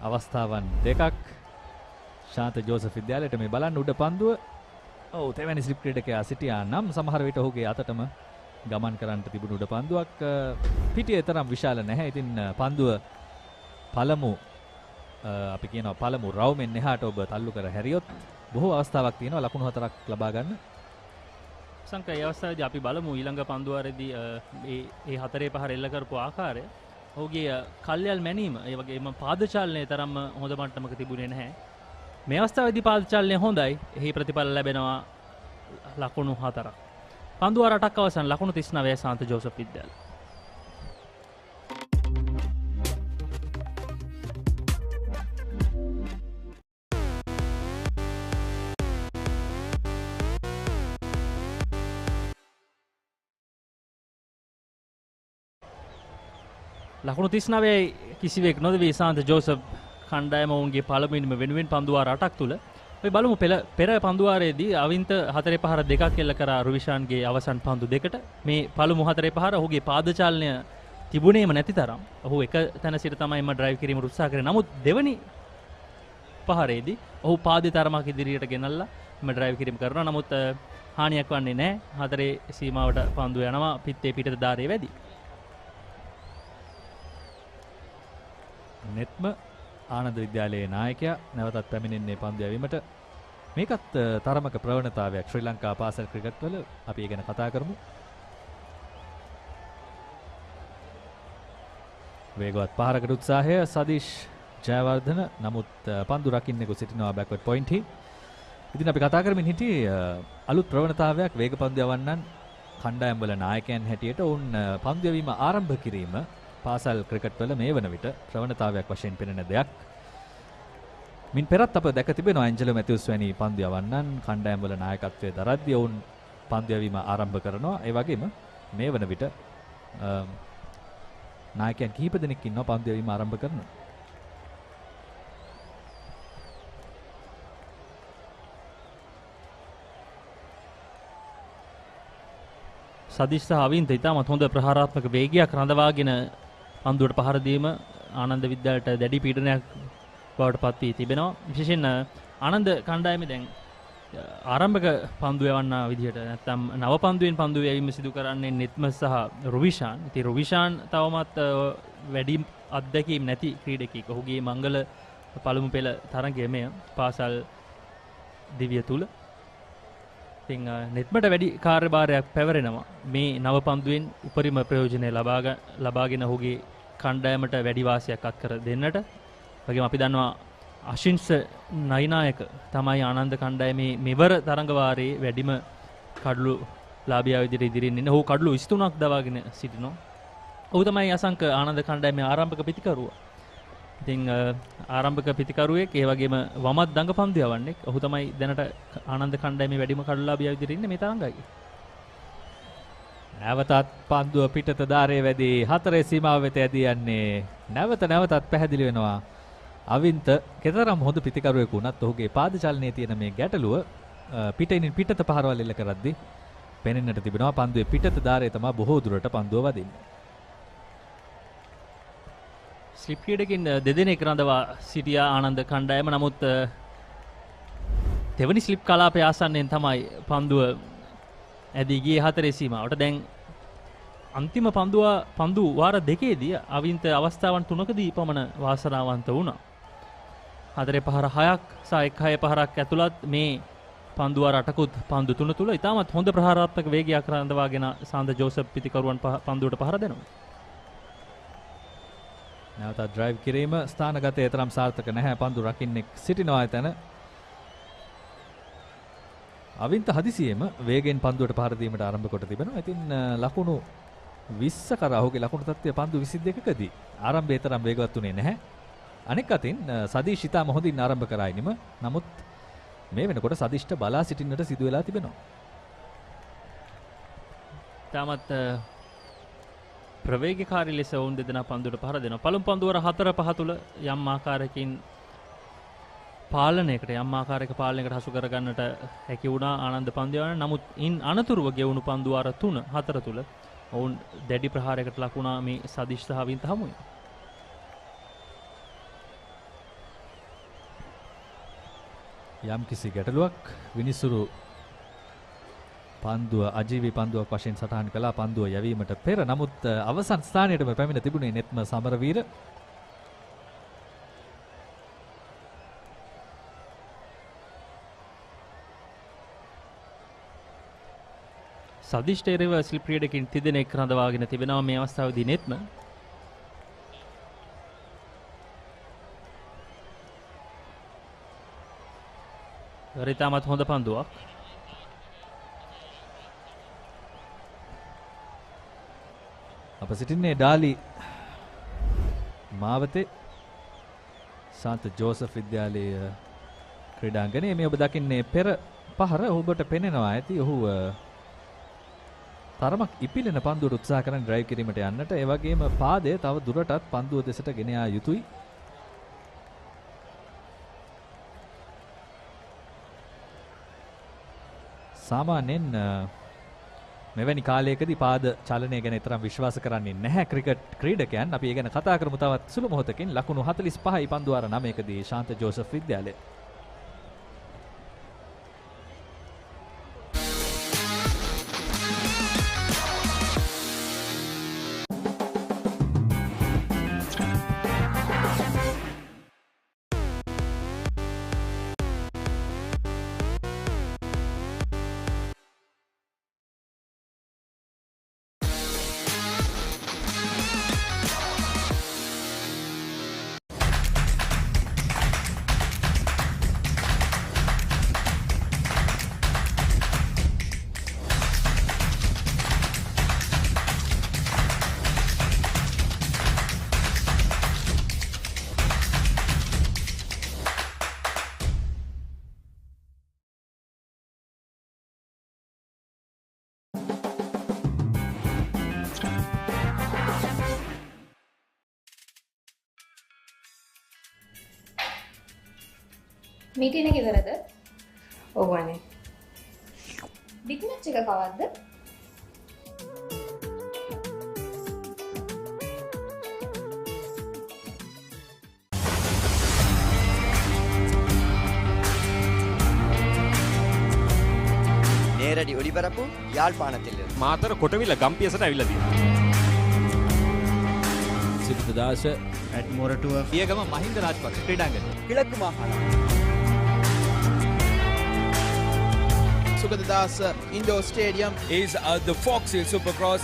අවස්ථාවන් දෙකක් ශාන්ත ජෝසප් විද්‍යාලයට මේ බලන්න උඩ පන්දුව. ඔව් තෙවැනි ස්ලිප් ක්‍රීඩකයා සිටියා නම් සමහර විට ඔහුගේ අතටම ගමන් කරන්නට තිබුණු උඩ පන්දුවක් පිටියේ තරම් විශාල නැහැ. ඉතින් පන්දුව පළමු අපි කියනවා පළමු රවුමෙන් එහාට ඔබ තල්ලු කර හැරියොත් බොහෝ අවස්ථාවක් තියෙනවා ලකුණු 4ක් ලබා ගන්න. සංකේ අවස්ථාවේදී අපි බලමු ඊළඟ පන්දුවාරේදී ඒ හතරේ පහර එල්ල කරපු ආකාරය. ඔහුගේ කල්යල් මැනීම ඒ වගේම පාදචාලනය තරම්ම හොඳ මට්ටමක තිබුණේ නැහැ. මේ අවස්ථාවේදී පාදචාලනය හොඳයි. එහි ප්‍රතිඵල ලැබෙනවා ලකුණු 4ක්. පන්දුවාර 8ක් අවසන් ලකුණු 39 ශාන්ත ජෝසප් විද්‍යාලය. ලකුණු 39 කිසිවෙක් නොදවී ශාන්ත ජෝසප් කණ්ඩායම ඔවුන්ගේ පළමුවෙනිම වෙනුවෙන් පන්දුවාර 8ක් තුල. අපි බලමු පෙර පන්දුවාරයේදී අවින්ත හතරේ පහර දෙකක් එල්ල කරා රුවිෂාන්ගේ අවසන් පන්දු දෙකට. මේ පළමු හතරේ පහර ඔහුගේ පාදචාලනය තිබුණේම නැති තරම්. ඔහු එක තැන සිට තමයි ඩ්‍රයිව් කිරීමට උත්සාහ කරේ. නමුත් දෙවනි පහරේදී ඔහු පාදේ තරමක් ඉදිරියට ගෙනල්ලා ඩ්‍රයිව් කිරීම කරනවා. නමුත් හානියක් වන්නේ නැහැ. හතරේ සීමාවට පන්දු යනවා පිටේ පිටත දාරේ වැඩි. නෙත්ම ආනන්ද විද්‍යාලයේ නායකයා නැවතත් පැමිණෙන්නේ පන්දු යැවීමට. මේකත් තරමක ප්‍රවණතාවයක් ශ්‍රී ලංකා පාසල් ක්‍රිකට් වල. අපි ඒ ගැන කතා කරමු. වේගවත් පහරකට උත්සාහය සදීෂ් ජයවර්ධන නමුත් පන්දු රකින්නෙකු සිටිනවා බෑක්වර්ඩ් පොයින්ට් හි. ඉතින් අපි කතා කරමින් හිටියේ අලුත් ප්‍රවණතාවයක් වේග පන්දු යවන්නන් කණ්ඩායම් වල නායකයන් හැටියට ඔවුන් පන්දු යැවීම ආරම්භ කිරීම පාසල් ක්‍රිකට් වල මේ වන විට ප්‍රවණතාවයක් වශයෙන් පෙනෙන දෙයක්. මින් පෙරත් අප දැක තිබෙනවා ඇන්ජලෝ මැතිව්ස් වැනි පන්දු යවන්නන් කණ්ඩායම් වල නායකත්වයේ දරද්දී ඔවුන් පන්දු යැවීම ආරම්භ කරනවා. ඒ වගේම මේ වන විට නායකයන් කිහිප දෙනෙක් ඉන්නවා පන්දු යැවීම ආරම්භ කරනවා. සදීෂ් සහ අවින්ත ඉතාමත් හොඳ ප්‍රහාරාත්මක වේගයක් රඳවාගෙන පන්දුවට පහර දීම ආනන්ද විද්‍යාලයට දැඩි පීඩනයක් බවට පත් වී තිබෙනවා. විශේෂයෙන් ආනන්ද කණ්ඩායමේ දැන් ආරම්භක පන්දු යවන්නා විදිහට නැත්නම් නව පන්දුවෙන් පන්දු යැවීම සිදු කරන්නේ නෙත්ම සහ රුවිෂාන්. ඉතින් රුවිෂාන් තවමත් වැඩි අත්දැකීම් නැති ක්‍රීඩකයෙක්. ඔහුගේ මංගල පළමු පෙළ තරගය මෙය පාසල් දිවිය තුල. ඉතින් නෙත්මට වැඩි කාර්යභාරයක් පැවරෙනවා මේ නව පන්දුවෙන් උපරිම ප්‍රයෝජනය ලබාගෙන ඔහුගේ කණ්ඩායමට වැඩි වාසියක් අත්කර දෙන්නට. වගේම අපි දන්නවා අශින්ස නයිනායක තමයි ආනන්ද කණ්ඩායමේ මෙවර තරඟ වාරයේ වැඩිම කඩළු ලාභියා විදිහට ඉදිරියෙන් ඉන්නේ. ඔහු කඩළු 23ක් දවාගෙන සිටිනවා. ඔහු තමයි අසංක ආනන්ද කණ්ඩායමේ ආරම්භක පිතිකරුවා. ඉතින් ආරම්භක පිතිකරුවෙක් ඒ වගේම වමත් දඟ පන්දු යවන්නේ. ඔහු තමයි දැනට ආනන්ද කණ්ඩායමේ වැඩිම කඩළු ලාභියා විදිහට ඉන්නේ මේ තරඟයි. නැවතත් පන්දුව පිටත දාරේ වැදී 4 සීමාව වෙත ඇදී යන්නේ. නැවතත් පැහැදිලි වෙනවා. අවින්ත කෙතරම් හොඳ පිතිකරුවෙකු වුණත් ඔහුගේ පාද චලනයේ තියෙන මේ ගැටලුව පිටින් පිටත පහරවල් එල්ල කරද්දී පෙනෙන්නට තිබෙනවා. පන්දුවේ පිටත දාරේ තමයි බොහෝ දුරට පන්දුව වදින්නේ. ස්ලිප් ක්‍රීඩකින් දෙදෙනෙක් රඳවා සිටියා ආනන්ද කණ්ඩායම. නමුත් දෙවනි ස්ලිප් කලාපය ආසන්නයෙන් තමයි පන්දුව ඇදී ගියේ 4 සීමාවට. දැන් අන්තිම පන්දු වාර දෙකේදී අවින්ත අවස්ථාවන් 3කදී පමණ වාසනාවන්ත වුණා. 4 පහර 6ක් සහ 1 පහරක් ඇතුළත් මේ පන්දු වාර 8කුත් පන්දු 3 තුල ඉතාමත් හොඳ ප්‍රහාරාත්මක වේගයක් රඳවාගෙන සාන්ද ජෝසප් පිතිකරුවන් පන්දුවට පහර දෙනවා. නැවතත් ඩ්‍රයිව් කිරීම ස්ථානගතයේ තරම් සාර්ථක නැහැ. පන්දු රකින්නෙක් සිටිනවා එතන. අවින්ත හදිසියෙම වේගෙන් පන්දුවට පහර දීමට ආරම්භ කොට තිබෙනවා. ඉතින් ලකුණු 20 කරා ඔහුගේ ලකුණු තත්ත්වය පන්දු 22කදී ආරම්භයේ තරම් වේගවත් උනේ නැහැ. අනෙක් අතින් සදීෂ් ඉතාම හොඳින් ආරම්භ කරා ඉනිම. නමුත් මේ වෙනකොට සදීෂ්ට බලා සිටින්නට සිදු වෙලා තිබෙනවා. තාමත් ප්‍රවේගකාරී ලෙස වුන් දෙදෙනා පන්දුවට පහර දෙනවා. පළමු පන්දුවර 4-5 තුල යම් ආකාරයකින් පාලනයකට හසු කරගන්නට හැකි වුණා ආනන්ද පන්දියාවන. නමුත් ඉන් අනතුරුව ගෙවුණු පන්දු වාර 3-4 තුල ඔවුන් දැඩි ප්‍රහාරයකට ලක් වුණා මේ සදීෂ් සහ අවින්ත හමුවේ. යම් කිසි ගැටලුවක් විනිසුරු පන්දුව අජීවී පන්දුවක් වශයෙන් සටහන් කළා පන්දුව යැවීමට පෙර. නමුත් අවසන් ස්ථානයටම පැමිණ තිබුණේ නෙත්ම සමරවීර. සදීෂ්ට එරෙහිව ස්ලිප් ක්‍රීඩකින් තිදෙනෙක් රඳවාගෙන තිබෙනවා මේ අවස්ථාවේදී නෙත්ම. රිතාමත් හොඳ පන්දුවක්. අප සිටින්නේ ඩාලි මාවතේ සාන්ත ජෝසප් විද්‍යාලයේ ක්‍රීඩාංගණයේ. මේ ඔබ දකින්නේ පෙර පහර ඔබට පෙනෙනවා ඇති. ඔහු තරමක් ඉපිලෙන පන්දුවට උත්සාහ කරන ඩ්‍රයිව් කිරීමට යන්නට. ඒ වගේම පාදය තව දුරටත් පන්දුව දෙසට ගෙන යා යුතුයි. සාමාන්‍යයෙන් මෙවැනි කාලයකදී පාද චලනය ගැන තරම් විශ්වාස කරන්නේ නැහැ ක්‍රිකට් ක්‍රීඩකයන්. අපි ඒ ගැන කතා කරමු තවත් සුළු මොහොතකින්. ලකුණු 45යි පන්දු වාර 9කදී ශාන්ත ජෝසප් විද්‍යාලය. මීටින් එක ඉවරද? ඔව් අනේ. බිග් මැච් එක කවද්ද? நேரடி ஒளிபரப்பு யாழ்ப்பாணத்தில் මාතර කොටවිල ගම්පියසට ඇවිල්ලා තියෙනවා. සිරිතදාස ඇඩ්මොරටුව පියගම මහින්ද රාජපක්ෂ ක්‍රීඩාංගණය கிழக்கு மாகாணம் Sugathadasa indoor stadium is the Fox Hill Supercross.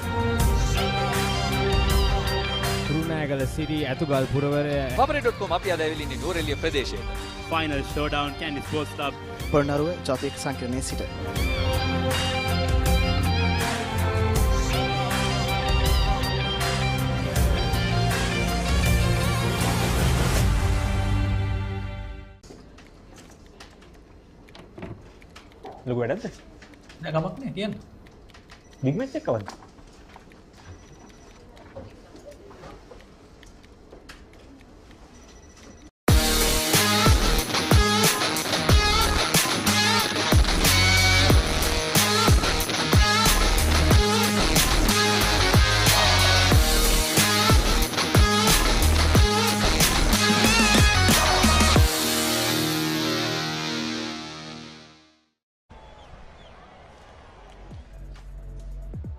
Kurunegala සිරි ඇතුගල් පුරවරය Papare.com අපි අද ඇවිල්ලා ඉන්නේ නෝරෙලිය ප්‍රදේශයේ. Final showdown Kandy sports club Polonnaruwa ජාතික සංකීර්ණයේ සිට ලොකු වැඩක්ද? නෑ ගමක් නෑ කියන්න. බිග් මැච් එක කවද්ද?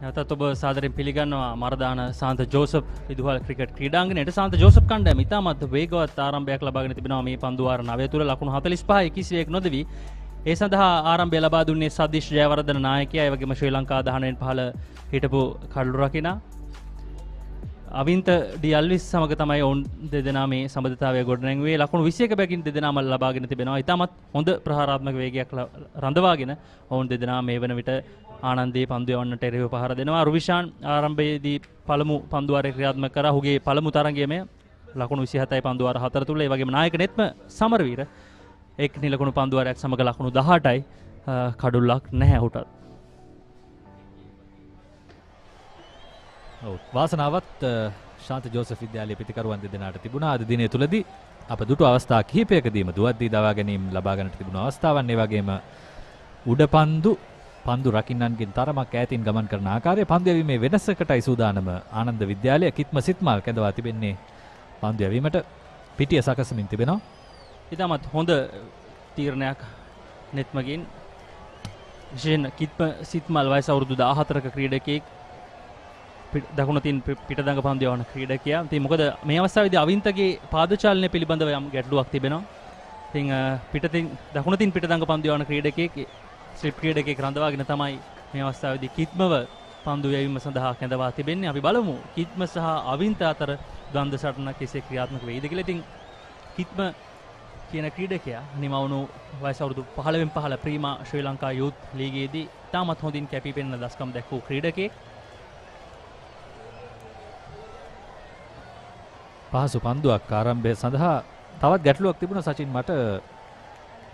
නැවතත් ඔබ සාදරයෙන් පිළිගන්නවා මරදාන සාන්ත ජෝසප් විදුහල් ක්‍රිකට් ක්‍රීඩාංගණයට. සාන්ත ජෝසප් කණ්ඩායම ඉතාමත් වේගවත් ආරම්භයක් ලබාගෙන තිබෙනවා මේ පන්දු වාර 9 තුල ලකුණු 45 කිසිවෙක් නොදවි. ඒ සඳහා ආරම්භය ලබා දුන්නේ සදීෂ් ජයවර්ධන නායකයා. ඒ වගේම ශ්‍රී ලංකා 19 පහළ හිටපු කඩළු රකිනා අවින්ත ඩියල්විස් සමග තමයි ඔවුන් දෙදෙනා මේ සම්බන්ධතාවය ගොඩනැංවුවේ. ලකුණු 21 බැගින් දෙදෙනාම ලබාගෙන තිබෙනවා. ඉතාමත් හොඳ ප්‍රහාරාත්මක වේගයක් රඳවාගෙන ඔවුන් දෙදෙනා මේ වන විට ආනන්දේ පන්දු යවන්නට එරෙහිව පහර දෙනවා. රුවිෂාන් ආරම්භයේදී පළමු පන්දු වාරය ක්‍රියාත්මක කරා. ඔහුගේ පළමු තරගයේම ලකුණු 27යි පන්දු වාර 4 තුල. ඒ වගේම නායක නෙත්ම සමරවීර එක් නිලකුණු පන්දු වාරයක් සමග ලකුණු 18යි කඩුල්ලක් නැහැ ඔහුටත්. වාසනාවත් ශාන්ත ජෝසප් විද්‍යාලයේ පිටිකරුවන් දෙදෙනාට තිබුණා. අද දිනය තුලදී අප දුටු අවස්ථා කිහිපයකදීම දුවද්දී දවා ගැනීම ලබා ගන්නට තිබුණු අවස්ථාවන්, ඒ වගේම උඩ පන්දු රකින්නන්ගෙන් තරමක් ඈතින් ගමන් කරන ආකාරය, පන්දු යැවීමේ වෙනසකටයි සූදානම ආනන්ද විද්‍යාලය. කිත්ම සිත්මල් කැඳවා තිබෙන්නේ පන්දු යැවීමට පිටිය සකසමින් තිබෙනවා. ඉතාමත් හොඳ තීරණයක් නෙත්මගින්. විශේෂයෙන් කිත්ම සිත්මල් වයස අවුරුදු 14ක ක්‍රීඩකයෙක්, දකුණතින් පිටදඟ පන්දු යවන ක්‍රීඩකයා. ඉතින් මොකද මේ අවස්ථාවේදී අවින්තගේ පාදචාලනය පිළිබඳව යම් ගැටලුවක් තිබෙනවා. ඉතින් පිටතින් දකුණතින් පිටදඟ පන්දු යවන ක්‍රීඩකයෙක් ස්ලිප් ක්‍රීඩකයෙක් රඳවාගෙන තමයි මේ අවස්ථාවේදී කිත්මව පන්දු යැවීම සඳහා කැඳවා තිබෙන්නේ. අපි බලමු කිත්ම සහ අවින්ත අතර ද්වන්ද්ව සටන කෙසේ ක්‍රියාත්මක වෙයිද කියලා. ඉතින් කිත්ම කියන ක්‍රීඩකයා නිමවුණු වයස අවුරුදු 15න් පහළ ප්‍රීමා ශ්‍රී ලංකා යූත් ලීගයේදී තාමත් හොඳින් කැපී පෙනෙන දස්කම් දැක්වූ ක්‍රීඩකයෙක්. පහසු පන්දුවක් ආරම්භය සඳහා තවත් ගැටලුවක් තිබුණා සචින් මට.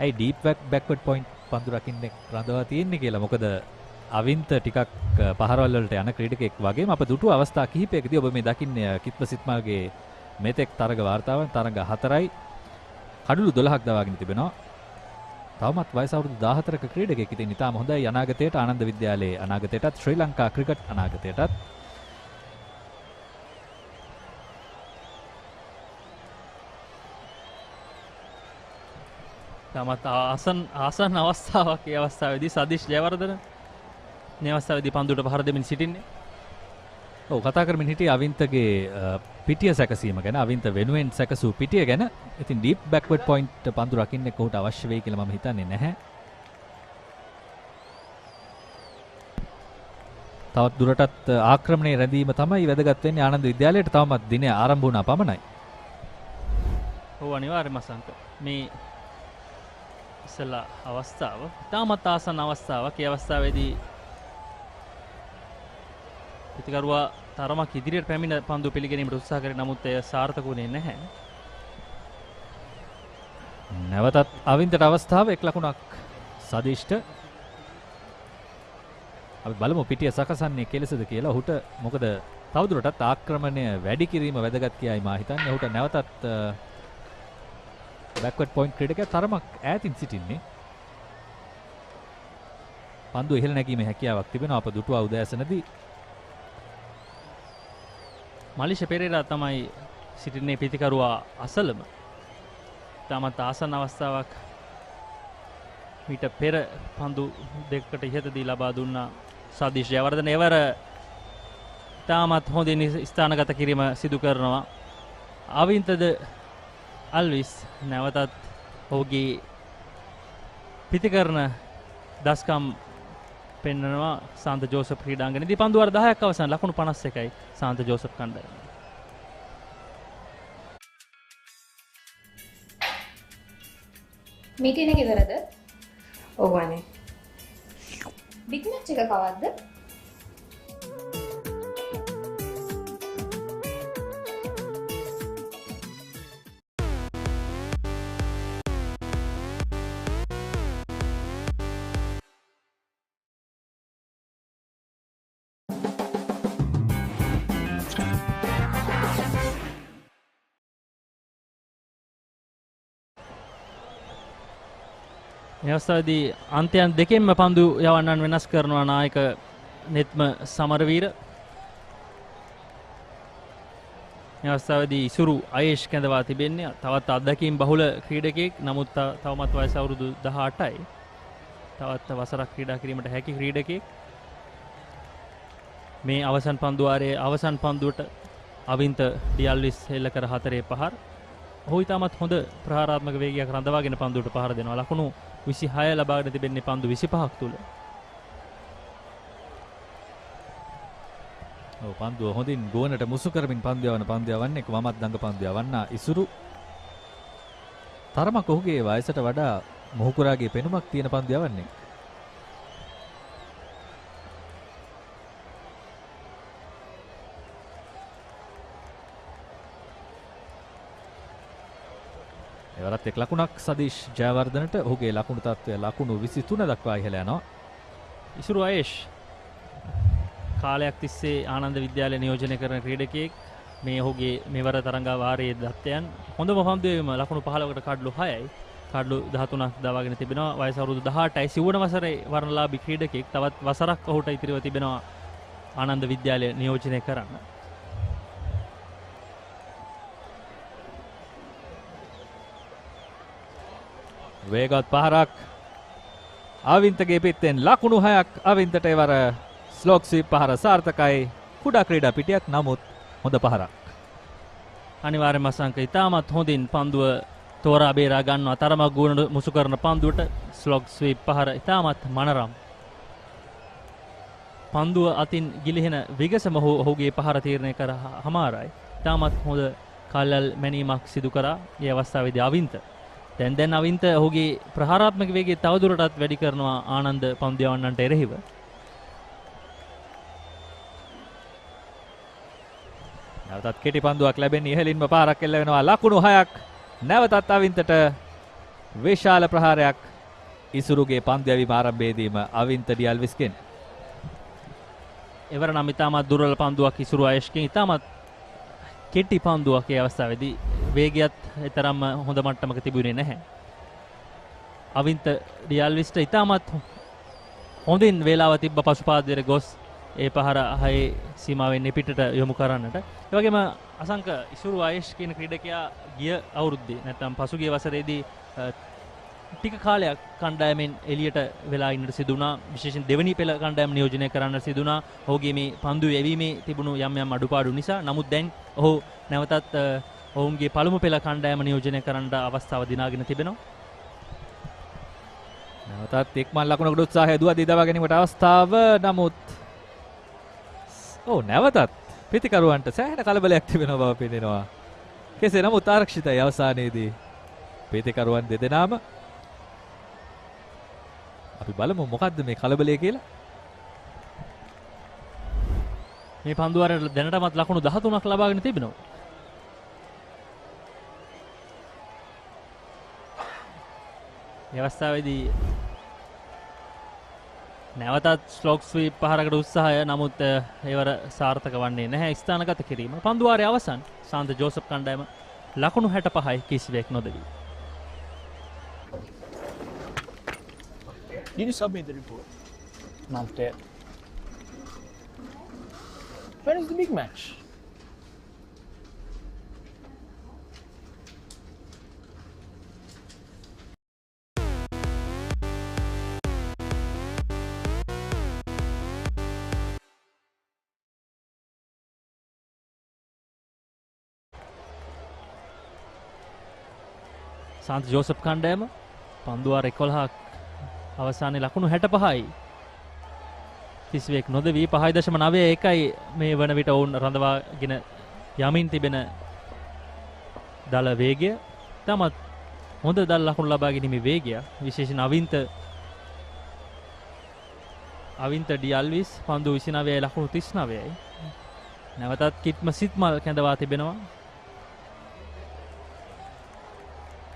ඇයි ඩීප් බෑක්වර්ඩ් පොයින්ට් පන්දු රකින්නේ රඳවා තියෙන්නේ කියලා. මොකද අවින්ත ටිකක් පහරවල් වලට යන ක්‍රීඩකෙක් වගේම අප දුටු අවස්ථා කිහිපයකදී ඔබ මේ දකින්නේ කිත්ම සිත්මල්ගේ මෙතෙක් තරග වාර්තාවන් තරග 4යි කඩළු 12ක් දවාගෙන තිබෙනවා. තවමත් වයස අවුරුදු 14ක ක්‍රීඩකයෙක්. ඉතින් ඉතාම හොඳයි අනාගතයට ආනන්ද විද්‍යාලයේ අනාගතයටත් ශ්‍රී ලංකා ක්‍රිකට් අනාගතයටත්. තමත් ආසන්න අවස්ථාවක්. ඒ අවස්ථාවේදී සදීෂ් ජයවර්ධන මේ අවස්ථාවේදී පන්දුවට පහර දෙමින් සිටින්නේ. ඔව්, කතා කරමින් හිටියේ අවින්තගේ පිටිය සැකසීම ගැන, අවින්ත වෙනුවෙන් සැකසූ පිටිය ගැන. ඉතින් ඩීප් බෑක්වර්ඩ් පොයින්ට් පන්දු රකින්නේ කොහොට අවශ්‍ය වෙයි කියලා මම හිතන්නේ නැහැ. තවත් දුරටත් ආක්‍රමණයේ රැඳීම තමයි වැදගත් වෙන්නේ ආනන්ද විද්‍යාලයට. තවමත් දිනය ආරම්භ වුණා පමණයි. ඔව්, අනිවාර්යයෙන්ම සංක මේ ඉස්සලා අවස්ථාව තාමත් ආසන්න අවස්ථාවක්. ඒ අවස්ථාවේදී පිටිකරුවා තරමක් ඉදිරියට පැමිණ පන්දු පිළිගැනීමට උත්සාහ කරේ. නමුත් එය සාර්ථක වුණේ නැහැ. නැවතත් අවින්තට අවස්ථාව. එක් ලකුණක් සදීෂ්ට. අපි බලමු පිටිය සකසන්නේ කෙලෙසද කියලා ඔහුට. මොකද තවදුරටත් ආක්‍රමණය වැඩි කිරීම වැදගත් කියයි මා හිතන්නේ. ඔහුට නැවතත් බෑක්වර්ඩ් පොයින්ට් ක්‍රීඩකයා තරමක් ඈතින් සිටින්නේ. පන්දු ඉහළ නැගීමේ හැකියාවක් තිබෙනවා අප දුටුවා උදෑසනදී. මලිෂ පෙරේරා තමයි සිටින්නේ පිටිකරුවා අසලම. තාමත් ආසන්න අවස්ථාවක් මීට පෙර පන්දු දෙකකට ඉහතදී ලබා දුන්නා සදීෂ් ජයවර්ධන. එවර තාමත් හොඳින් ස්ථානගත කිරීම සිදු කරනවා අවින්තද අල්විස්. නැවතත් ඔහුගේ පිතිකරන දස්කම් පෙන්වනවා සාන්ත ජෝසප් ක්‍රීඩාංගණයේදී. පන්දු වාර 10ක් අවසන් ලකුණු 51යි සාන්ත ජෝසප් කණ්ඩායම. මීටින් එක ඉවරද? ඔව් අනේ. බිග් මැච් එක කවද්ද? මේ අවස්ථාවේදී අන්තයන් දෙකෙන්ම පන්දු යවන්නන් වෙනස් කරනවා නායක නෙත්ම සමරවීර. මේ අවස්ථාවේදී ඉසුරු අයේෂ් කැඳවා තිබෙන්නේ. තවත් අත්දැකීම් බහුල ක්‍රීඩකයෙක්. නමුත් තවමත් වයස අවුරුදු 18යි. තවත් වසරක් ක්‍රීඩා කිරීමට හැකි ක්‍රීඩකයෙක්. මේ අවසන් පන්දුවාරයේ අවසන් පන්දුවට අවින්ත ඩියල්විස් හෙල්ල කර 4 පහර. ඔහු ඉතාමත් හොඳ ප්‍රහාරාත්මක වේගයක් රඳවාගෙන පන්දුවට පහර දෙනවා. ලකුණු 26 ලබාගෙන තිබෙන්නේ පන්දු 25ක් තුල. ඔව් පන්දුව හොඳින් ගෝනට මුසු කරමින් පන්දු යවන පන්දු යවන්නේ වමත් දඟ පන්දු යවන්නා ඉසුරු. තරමක් ඔහුගේ වයසට වඩා මොහුකුරාගේ පෙනුමක් තියෙන පන්දු යවන්නේ. එවරත් එක් ලකුණක් සදීෂ් ජයවර්ධනට. ඔහුගේ ලකුණු තත්ත්වය ලකුණු 23 දක්වා ඉහළ යනවා. ඉසුරු ආයේෂ් කාලයක් තිස්සේ ආනන්ද විද්‍යාලය නියෝජනය කරන ක්‍රීඩකයෙක්. මේ ඔහුගේ මෙවර තරඟා වාරයේ දත්තයන් හොඳම පන්දුවේම ලකුණු 15කට කඩලු 6යි. කඩලු 13ක් දවාගෙන තිබෙනවා. වයස අවුරුදු 18යි. සිවුවන වසරේ වර්ණලාභී ක්‍රීඩකයෙක්. තවත් වසරක් ඔහුට ඉතිරිව තිබෙනවා ආනන්ද විද්‍යාලය නියෝජනය කරන්න. වේගවත් පහරක් අවින්තගේ පිටෙන් ලකුණු 6ක් අවින්තට එවර ස්ලෝක් ස්වීප් පහර සාර්ථකයි. කුඩා ක්‍රීඩා පිටියක් නමුත් හොඳ පහරක්. අනිවාර්යයෙන්ම අසංක ඉතාමත් හොඳින් පන්දුව තෝරා බේරා ගන්නවා. තරමක් ගුණ මුසු කරන පන්දුවට ස්ලෝක් ස්වීප් පහර ඉතාමත් මනරම්. පන්දුව අතින් ගිලිහෙන විගසම ඔහුගේ පහර තීරණය කර හමාරයි. ඉතාමත් හොඳ කල්ලල් මැනීමක් සිදු කරා මේ අවස්ථාවේදී අවින්ත. දැන් අවින්ත ඔහුගේ ප්‍රහාරාත්මක වේගය තවදුරටත් වැඩි කරනවා ආනන්ද පන්දු යවන්නන්ට එරෙහිව. නැවතත් කෙටි පන්දුවක් ලැබෙන්නේ ඉහළින්ම පාරක් එල්ල වෙනවා. ලකුණු 6ක් නැවතත් අවින්තට විශාල ප්‍රහාරයක්. ඉසුරුගේ පන්දු යැවීම ආරම්භයේදීම අවින්ත ඩියල්විස්ගෙන්. එවර නම් ඉතාමත් දුර්වල පන්දුවක් ඉසුරු ආයේෂ්ගෙන්. ඉතාමත් කෙටි පන්දුවක් ඒ අවස්ථාවේදී වේගයත් තරම්ම හොඳ මට්ටමක තිබුණේ නැහැ. අවින්ත ඩියල්විස්ට ඉතාමත් හොඳින් වේලාව තිබ්බ පසුපාදයට ගොස් ඒ පහර හයේ සීමාවෙන් පිටට යොමු කරන්නට. ඒ වගේම අසංක ඉසුරු ආයේෂ් කියන ක්‍රීඩකයා ගිය අවුරුද්දේ නැත්නම් පසුගිය වසරේදී ටික කාලයක් කණ්ඩායමෙන් එළියට වෙලා ඉන්නට සිදු වුණා. විශේෂයෙන් දෙවනි පෙළ කණ්ඩායම නියෝජනය කරන්නට සිදු වුණා. ඔහුගේ මේ පන්දු යැවීමේ තිබුණු යම් අඩුපාඩු නිසා. නමුත් දැන් ඔහු නැවතත් ඔවුන්ගේ පළමු පෙළ කණ්ඩායම නියෝජනය කරන්නට අවස්ථාව දිනාගෙන තිබෙනවා. නැවතත් එක්මන් ලකුණකට උත්සාහය දුවදී දවා ගැනීමට අවස්ථාව. නමුත් නැවතත් පිතිකරුවන්ට සෑහෙන කලබලයක් තිබෙන බව පෙනෙනවා. කෙසේ නමුත් ආරක්ෂිතයි අවසානයේදී පිතිකරුවන් දෙදෙනාම. අපි බලමු මොකද්ද මේ කලබලය කියලා. මේ පන්දුවාරයට දැනටමත් ලකුණු 13ක් ලබාගෙන තිබෙනවා. මේ අවස්ථාවේදී නැවතත් ස්ලොක් ස්වීප් පහරකට උත්සාහය. නමුත් ඒවර සාර්ථක වන්නේ නැහැ. ස්ථානගත කිරීම. පන්දුවාරය අවසන්. සාන්ත ජෝසප් කණ්ඩායම ලකුණු 65යි කිසිවෙක් නොදවි. Did you submit the report? Not yet. When is the big match? සාන්ත ජෝසප් කණ්ඩායම පන්දුවාර 11ක් අවසානයේ ලකුණු 65යි. කිසිවෙක් නොදවි 5.91යි මේ වන විට ඔවුන් රඳවාගෙන යමින් තිබෙන දල වේගය. තමත් හොඳ දල ලකුණු ලබා ගැනීමේ වේගය. විශේෂයෙන් අවින්ත ඩියල්විස් පන්දු 29යි ලකුණු 39යි. නැවතත් කිත්ම සිත්මල් කැඳවා තිබෙනවා.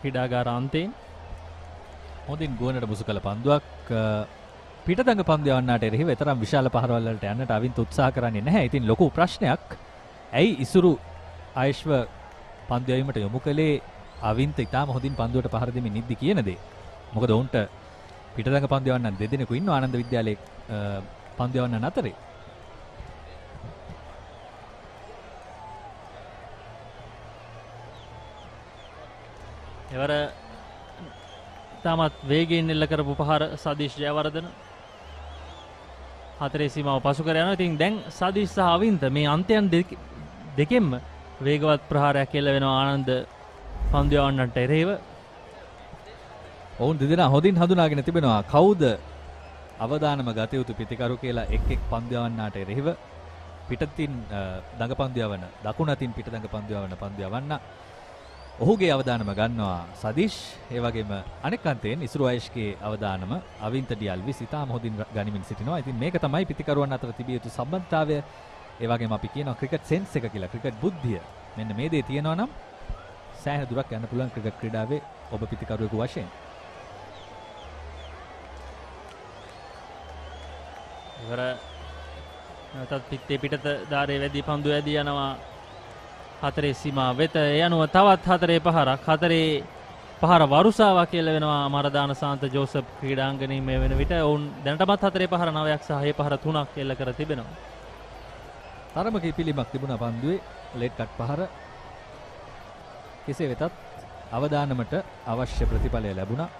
ක්‍රීඩාගාර අන්තයෙන් හොඳින් ගුවනට මුසු කළ පන්දුවක්. පිටතඟ පන්දු යවන්නට එරෙහිව තරම් විශාල පහරවල් වලට යන්නට අවින්ත උත්සාහ කරන්නේ නැහැ. ඉතින් ලොකු ප්‍රශ්නයක්. ඇයි ඉසුරු ආයශ්ව පන්දු යවීමට යොමු කළේ අවින්ත ඉතාම හොඳින් පන්දුවට පහර දෙමින් ඉද්දි කියන දේ. මොකද ඔවුන්ට පිටතඟ පන්දු යවන්නන් දෙදෙනෙකු ඉන්නවා ආනන්ද විද්‍යාලයේ පන්දු යවන්නන් අතරේ. එවර තාමත් වේගයෙන් එල්ල කරපු පහර සදීෂ් ජයවර්ධන 4 සීමාව පසු කර යනවා. ඉතින් දැන් සදීෂ් සහ අවින්ත මේ අන්තයන් දෙකෙන්ම වේගවත් ප්‍රහාරයක් එල්ල වෙනවා ආනන්ද පන්දු යවන්නට එරෙහිව. ඔවුන් දෙදෙනා හොඳින් හඳුනාගෙන තිබෙනවා කවුද අවදානම ගත යුතු පිතිකරු කියලා එක් පන්දු යවන්නාට එරෙහිව. පිටතින් දඟ පන්දු යවන දකුණ අතින් පිට දඟ පන්දු යවන පන්දු යවන්න ඔහුගේ අවදානම ගන්නවා සදීෂ්. ඒ වගේම අනෙක් අන්තයෙන් ඉසුරු ආයෂ්ගේ අවදානම අවින්ත ඩියල්විස් ඉතාම හොඳින් ගනිමින් සිටිනවා. ඉතින් මේක තමයි පිතිකරුවන් අතර තිබිය යුතු සම්බන්ධතාවය. ඒ වගේම අපි කියනවා ක්‍රිකට් සෙන්ස් එක කියලා, ක්‍රිකට් බුද්ධිය. මෙන්න මේ දේ තියෙනවා නම් සෑහෙන දුරක් යන්න පුළුවන් ක්‍රිකට් ක්‍රීඩාවේ ඔබ පිතිකරුවෙකු වශයෙන්. ඉවර නැවතත් පිටේ පිටත ධාරයේ වැඩි පන්දු ඇදී යනවා 4 සීමාව වෙත. ඒ අනුව තවත් 4 පහරක් 4 පහර වරුසාවක් කියලා වෙනවා මරදාන සාන්ත ජෝසප් ක්‍රීඩාංගණයේ මේ වෙන විට. ඔවුන් දැනටමත් 4 පහර 9ක් සහ 6 පහර 3ක් එල්ල කර තිබෙනවා. තරමක පිළිමක් තිබුණා පන්දුවේ ලේට් කට් පහර. කෙසේ වෙතත් අවදානමට අවශ්‍ය ප්‍රතිඵලය ලැබුණා.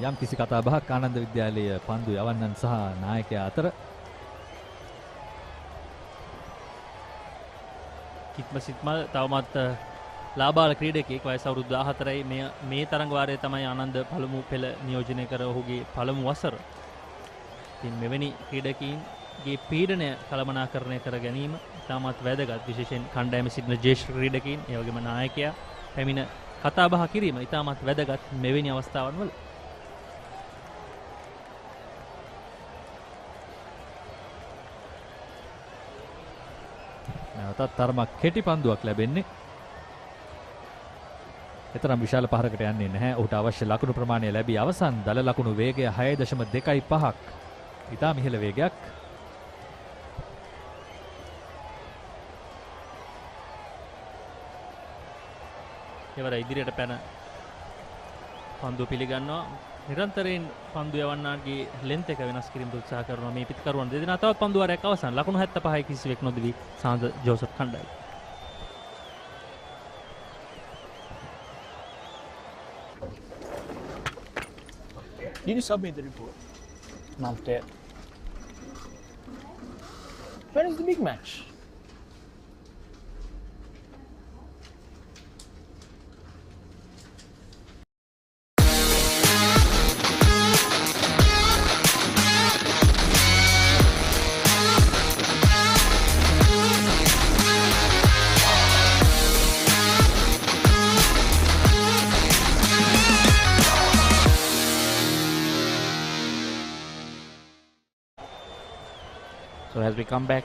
යම් කිසි කතා බහක් ආනන්ද විද්‍යාලයේ පන්දු යවන්නන් සහ නායකයා අතර. කිත්මසිත්මල් තවමත් ලාබාල ක්‍රීඩකයෙක්, වයස අවුරුදු 14යි. මේ තරඟ වාරයේ තමයි ආනන්ද පළමු පෙළ නියෝජනය කර ඔහුගේ පළමු වසර. ඉතින් මෙවැනි ක්‍රීඩකීන්ගේ පීඩනය කළමනාකරණය කර ගැනීම ඉතාමත් වැදගත්. විශේෂයෙන් කණ්ඩායමේ සිටින ජ්‍යෙෂ්ඨ ක්‍රීඩකීන්, ඒ වගේම නායකයා පැමිණ කතා බහ කිරීම ඉතාමත් වැදගත් මෙවැනි අවස්ථාවන් වල. නැවතත් තරමක් කෙටි පන්දුවක් ලැබෙන්නේ. එතරම් විශාල පහරකට යන්නේ නැහැ. ඔහුට අවශ්‍ය ලකුණු ප්‍රමාණය ලැබී අවසන් දල ලකුණු වේගය 6.25ක්. ඉතාම ඉහළ වේගයක්. එවර ඉදිරියට පැන පන්දු පිළිගන්නවා. නිරන්තරයෙන් පන්දු යවන්නාගේ ලෙන්ත් එක වෙනස් කිරීමට උත්සාහ කරනවා මේ පිතිකරුවන් දෙදෙනා. තවත් පන්දු වාරයක් අවසන්. ලකුණු 75යි කිසිවෙක් නොදිවි සාන්ත ජෝසප් කණ්ඩායම. Did you submit the report? Not yet. When is the big match? So as we come back,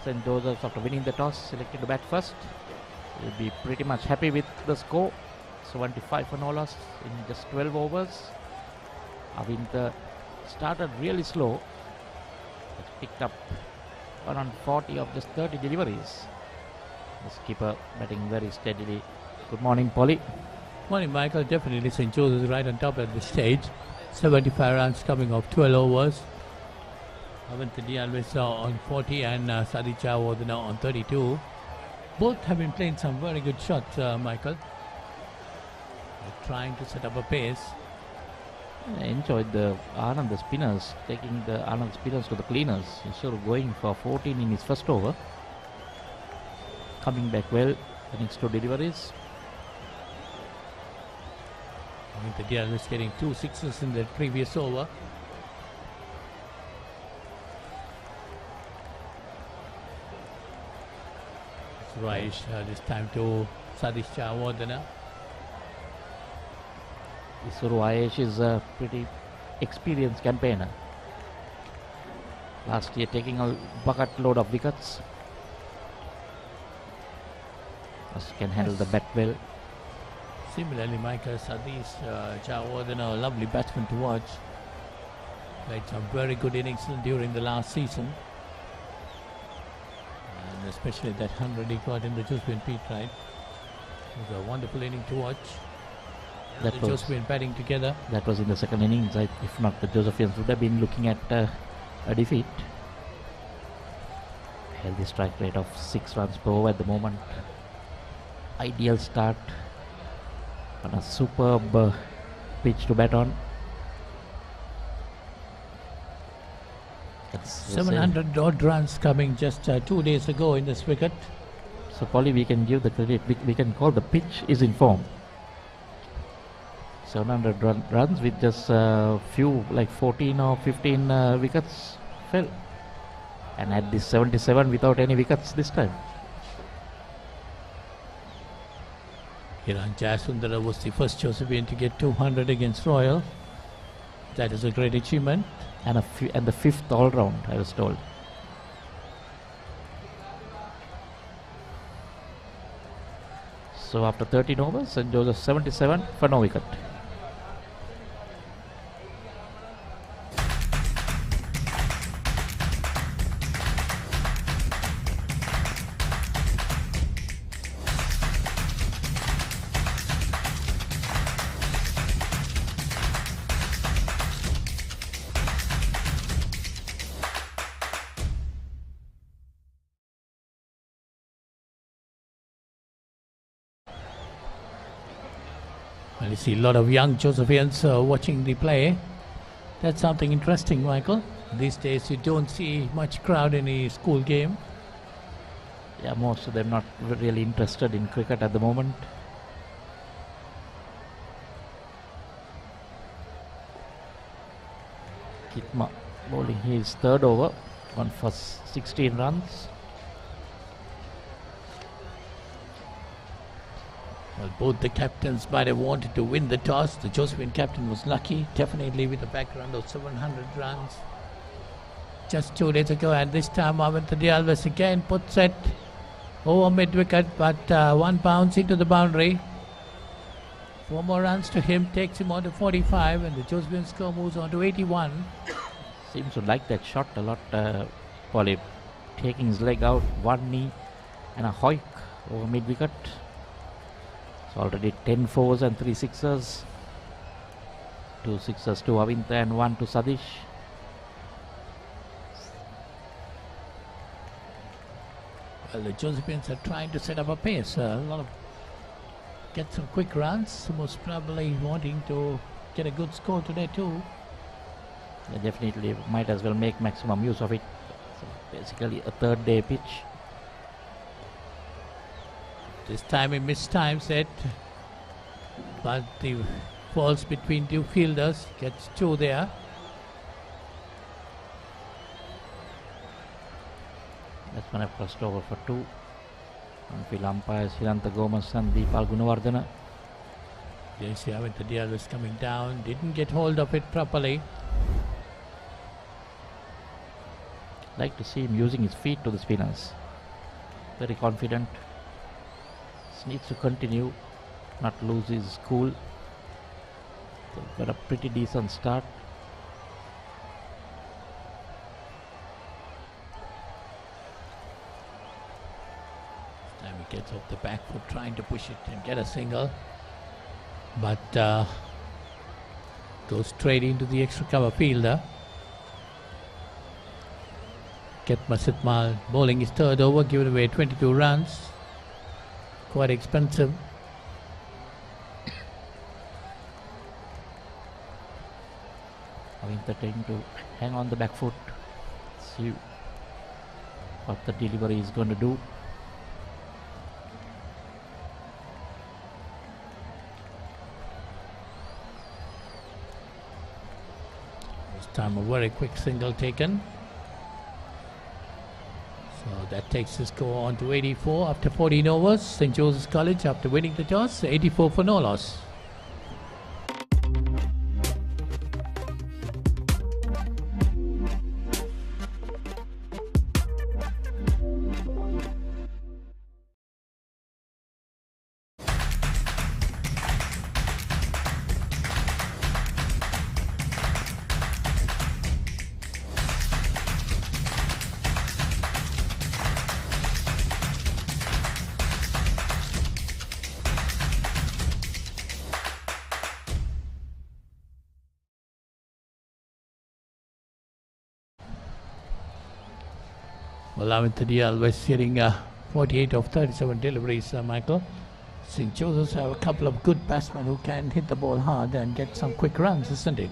St. Joseph's, after winning the toss, selected to bat first. Will be pretty much happy with the score. 75 for no loss in just 12 overs. Avinta started really slow. But picked up 140 of just 30 deliveries. The skipper batting very steadily. Good morning, Polly. Morning, Michael. Definitely St. Joseph's is right on top at this stage. 75 runs coming off 12 overs. Ananda College on 40 and Sadicha was now on 32. Both have been playing some very good shots, Michael. They're trying to set up a pace. I enjoyed the Anand spinners, taking the Anand spinners to the cleaners instead of going for 14 in his first over. Coming back well, the next two deliveries. Ananda College getting 2 sixes in the previous over. Right, this time to Sadish Chawadana. Isuru Ayesh is a pretty experienced campaigner. Last year taking a bucket load of wickets. Can handle the bat well. Similarly, Michael Sadish Chawadana, a lovely batsman to watch. Played some very good innings during the last season. Especially that 100 he got in the Josephine Pete, right? It was a wonderful inning to watch. That the was Josephine batting together. That was in the second innings. If not, the Josephians would have been looking at a defeat. Healthy strike rate of 6 runs per over at the moment. Ideal start on a superb pitch to bat on. That's 700 odd runs coming just 2 days ago in this wicket. So Polly, we can give the credit. We can call the pitch is in form. 700 runs with just few, like 14 or 15 wickets fell. And at this 77 without any wickets this time. Hiran Jayasundara was the first Josephian to get 200 against Royal. That is a great achievement. And the fifth all round, I was told. So after 13 overs, St. Joseph 77 for no wicket. Well, you see a lot of young Josephians watching the play. That's something interesting, Michael. These days you don't see much crowd in a school game. Yeah, most of them not really interested in cricket at the moment. Kitma bowling his third over, one for 16 runs. Well, both the captains might have wanted to win the toss. The Josephian captain was lucky, definitely with a background of 700 runs. Just 2 days ago, and this time Ananda College again puts it over mid-wicket, but one bounce into the boundary. 4 more runs to him, takes him on to 45, and the Josephian score moves on to 81. Seems to like that shot a lot, Polly. Taking his leg out, one knee and a hoik over mid-wicket. So already 10 fours and 3 sixers. 2 sixers to Avinta and 1 to Sadish. Well, the Josephians are trying to set up a pace. Get some quick runs. Most probably wanting to get a good score today too. They definitely might as well make maximum use of it. So basically a third day pitch. This time he missed time set, but the falls between 2 fielders, gets 2 there. That's when I first over for 2. On-field umpires Hiranta Gomas and Deepal Gunawardana. There you see Ananda College was coming down, didn't get hold of it properly. Like to see him using his feet to the spinners. Very confident. Just needs to continue, not lose his cool. So got a pretty decent start. Time he gets off the back foot, trying to push it and get a single, but goes straight into the extra cover fielder. Ketma Sitmal bowling his third over, giving away 22 runs. Quite expensive. Avinta trying to hang on the back foot. See what the delivery is going to do. This time a very quick single taken. So that takes the score on to 84 after 14 overs. St. Joseph's College, after winning the toss, 84 for no loss. Well, Ananda College was hitting 48 of 37 deliveries, Michael. St. Joseph's have a couple of good batsmen who can hit the ball hard and get some quick runs, isn't it?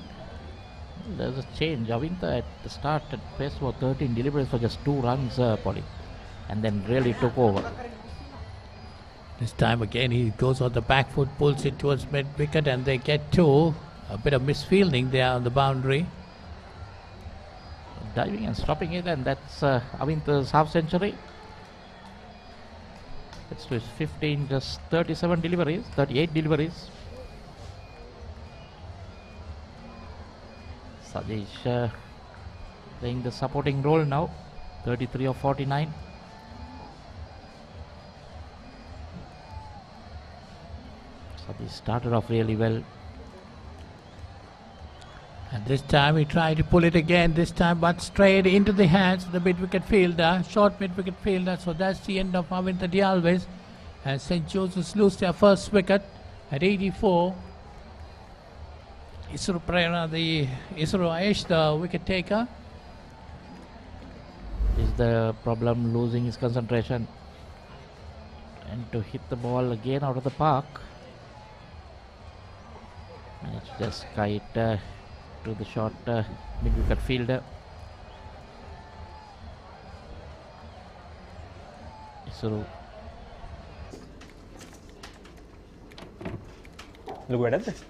There's a change. Avinta at the start at first for 13 deliveries for just 2 runs, Polly, and then really took over. This time again he goes on the back foot, pulls it towards mid wicket, and they get 2. A bit of misfielding there on the boundary. Diving and stopping it, and that's Avinta's half century. It's to his 15, just 38 deliveries. Sajesh playing the supporting role now, 33 of 49. Sajesh started off really well. And this time he tried to pull it again, this time but straight into the hands of the mid-wicket fielder, short mid-wicket fielder. So that's the end of Avinta de Alves. And St. Joseph's lose their first wicket at 84. Isru Ayesh, the wicket taker. Is the problem losing his concentration and to hit the ball again out of the park? Managed to just kite to the short mid-wicket fielder. Isru. Look at this.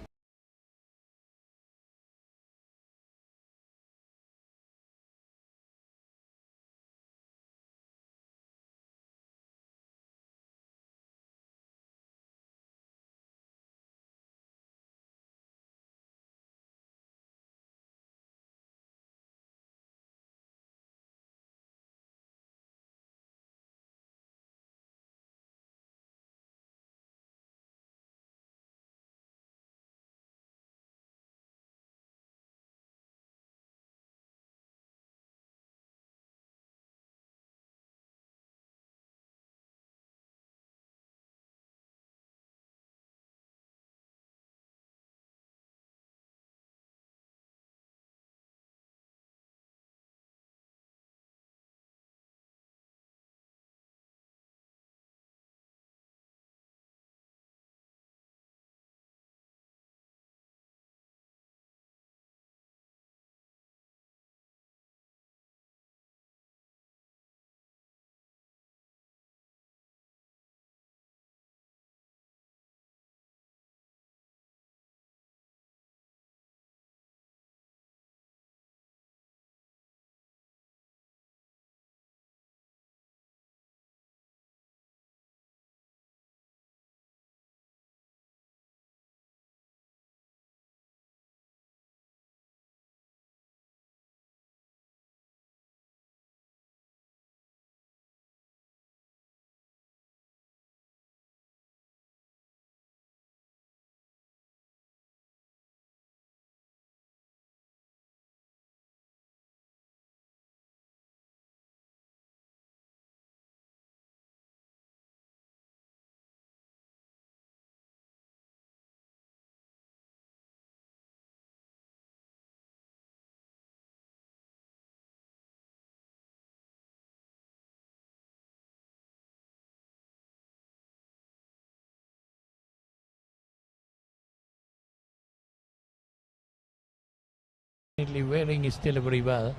Wearing his delivery well.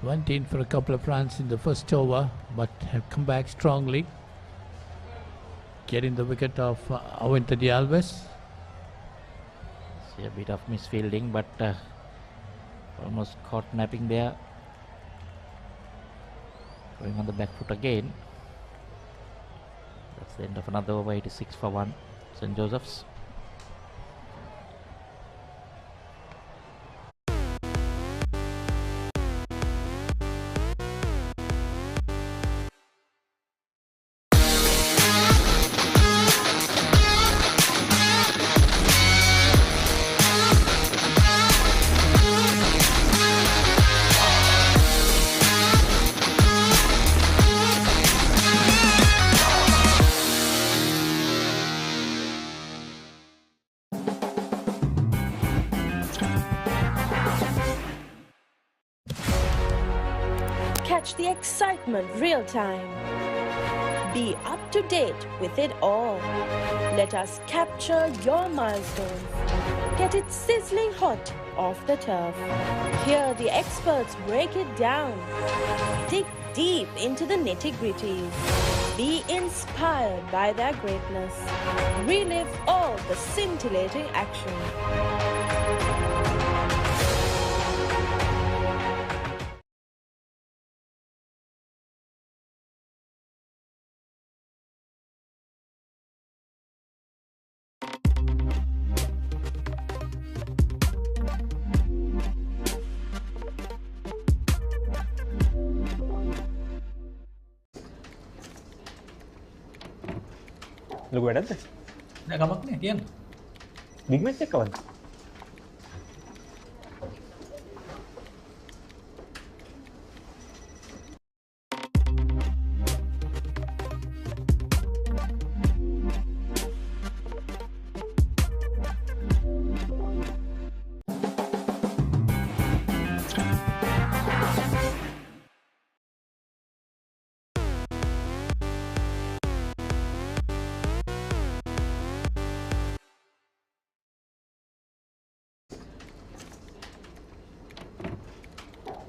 Went in for a couple of runs in the first over, but have come back strongly, getting the wicket of Avinta de Alves. See a bit of misfielding, but almost caught napping there. Going on the back foot again. That's the end of another over, 86 for 1. St. Joseph's. Catch the excitement real time. Be up to date with it all. Let us capture your milestones. Get it sizzling hot off the turf. Hear the experts break it down. Dig deep into the nitty-gritties. Be inspired by their greatness. Relive all the scintillating action. ලොකු වැඩක්ද? නෑ කමක් නෑ කියන්න. Big match එකක් කවද්ද?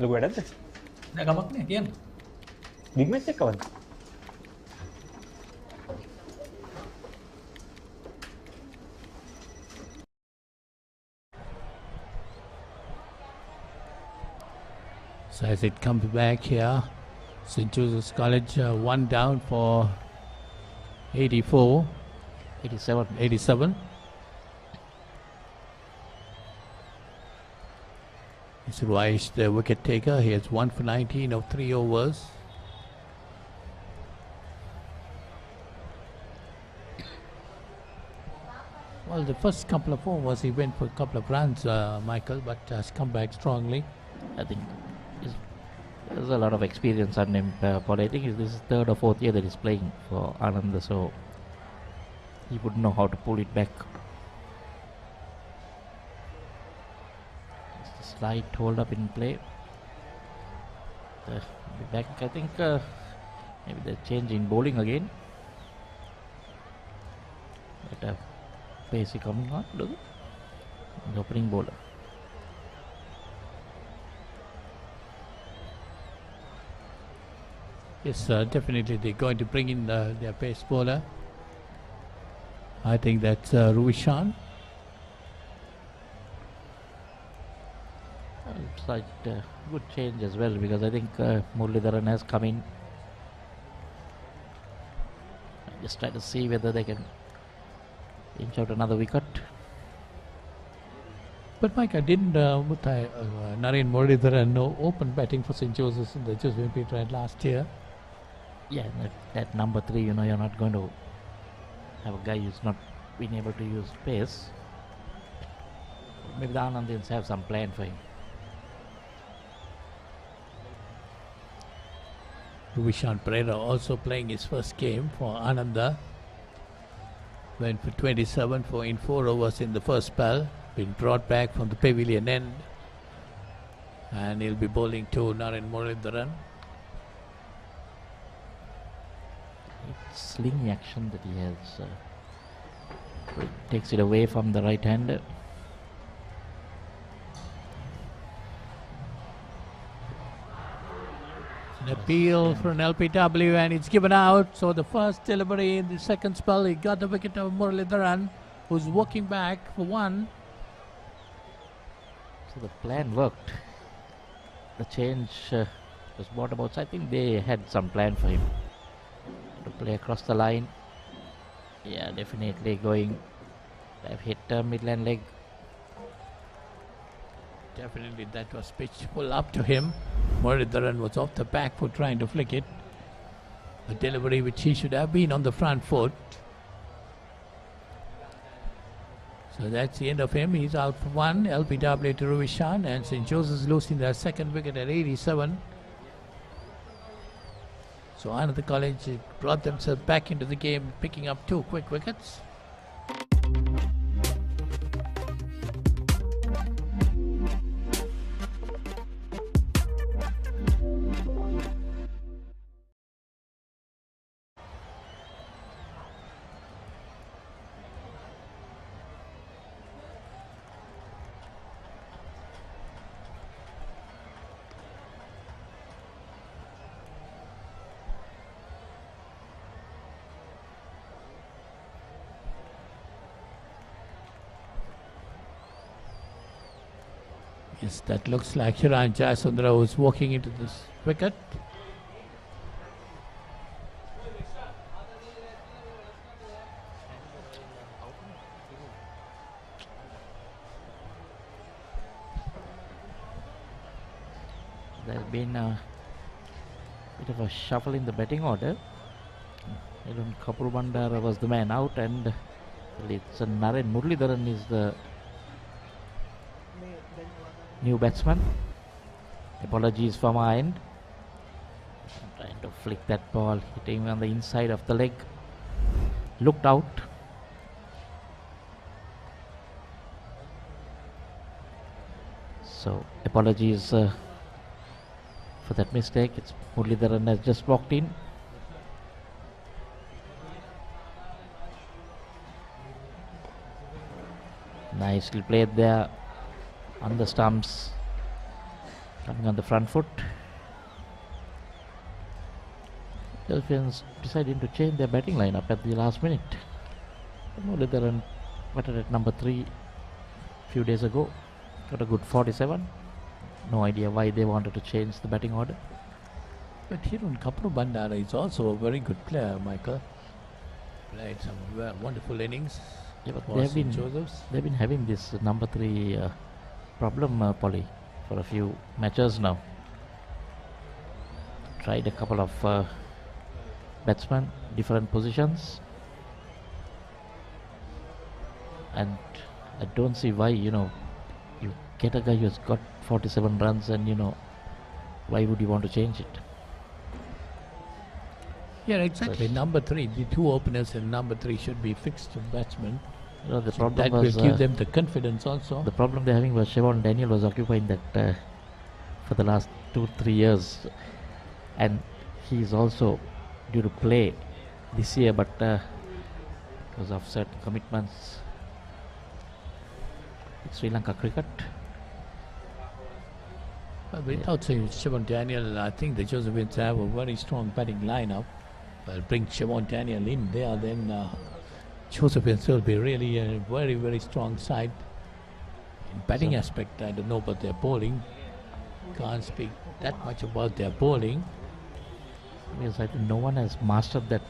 ලොකු වැඩක්ද? නෑ කමක් නෑ කියන්න. බිග් මැච් එකක් කවද්ද? So as it comes back here, St. Joseph's College one down for 87. It's Rice, the wicket taker. He has 1 for 19 of 3 overs. Well, the first couple of overs he went for a couple of runs, Michael, but has come back strongly. I think there's a lot of experience on him, Paul. I think this is third or fourth year that he's playing for Ananda, so he would know how to pull it back. Just a slight hold up in play. Back, I think maybe the change in bowling again. But pace coming on, look at the opening bowler. Yes, definitely they're going to bring in their pace bowler. I think that's Ruvishan. It's like good change as well, because I think Muralidharan has come in. Just try to see whether they can inch out another wicket. But Mike, didn't Naren Muralidharan no open batting for St. Joseph's in the Josephine Peter last year? Yeah, that number 3, you're not going to have a guy who's not been able to use pace. Maybe the Anandins have some plan for him. Ruvishan Pereira also playing his first game for Ananda. Went for 27 in 4 overs in the first spell. Been brought back from the pavilion end. And he'll be bowling to Naren Muralidharan. Sling action that he has. Takes it away from the right hander. An appeal for an LPW and it's given out. So the first delivery in the second spell, he got the wicket of Muralidharan, who's walking back for 1. So the plan worked. The change was brought about. So I think they had some plan for him to play across the line. Yeah, definitely going. They've hit midland leg. Definitely that was pitched full up to him. Muralidharan was off the back foot trying to flick it. A delivery which he should have been on the front foot. So that's the end of him. He's out for 1. LPW to Ruvishan, and St. Joseph's losing their second wicket at 87. So Ananda College brought themselves back into the game, picking up 2 quick wickets. Yes, that looks like Hiran Jayasundara who's walking into this wicket. There's been a bit of a shuffle in the batting order. Kapuru Bandara was the man out, and it's Naren Muralidharan is the new batsman. Apologies from our end. Trying to flick that ball, hitting on the inside of the leg. Looked out. So apologies for that mistake. It's Muralidharan has just walked in. Nicely played there on the stumps, coming on the front foot. Delphins deciding to change their batting lineup at the last minute. Muralidharan batted at number 3 a few days ago, got a good 47. No idea why they wanted to change the batting order. But Hirun Kapuru Bandara is also a very good player, Michael. Played some wonderful innings. Yeah, but Joseph's. they've been having this number 3 problem, Polly, for a few matches now. Tried a couple of batsmen, different positions, and I don't see why, you get a guy who's got 47 runs and, why would you want to change it? Yeah, exactly. Number 3, the 2 openers and number 3 should be fixed batsmen. The So problem that was, will give them the confidence also. The problem they're having was Siobhan Daniel was occupying that for the last 2-3 years, and he's also due to play this year, but because of certain commitments with Sri Lanka cricket. But without saying Siobhan Daniel, I think the Josephines have a very strong batting lineup. Well, bring Siobhan Daniel in there, then Josephines will be really a very, very strong side. In batting aspect, I don't know about their bowling. Can't speak that much about their bowling. Yes, I think no one has mastered that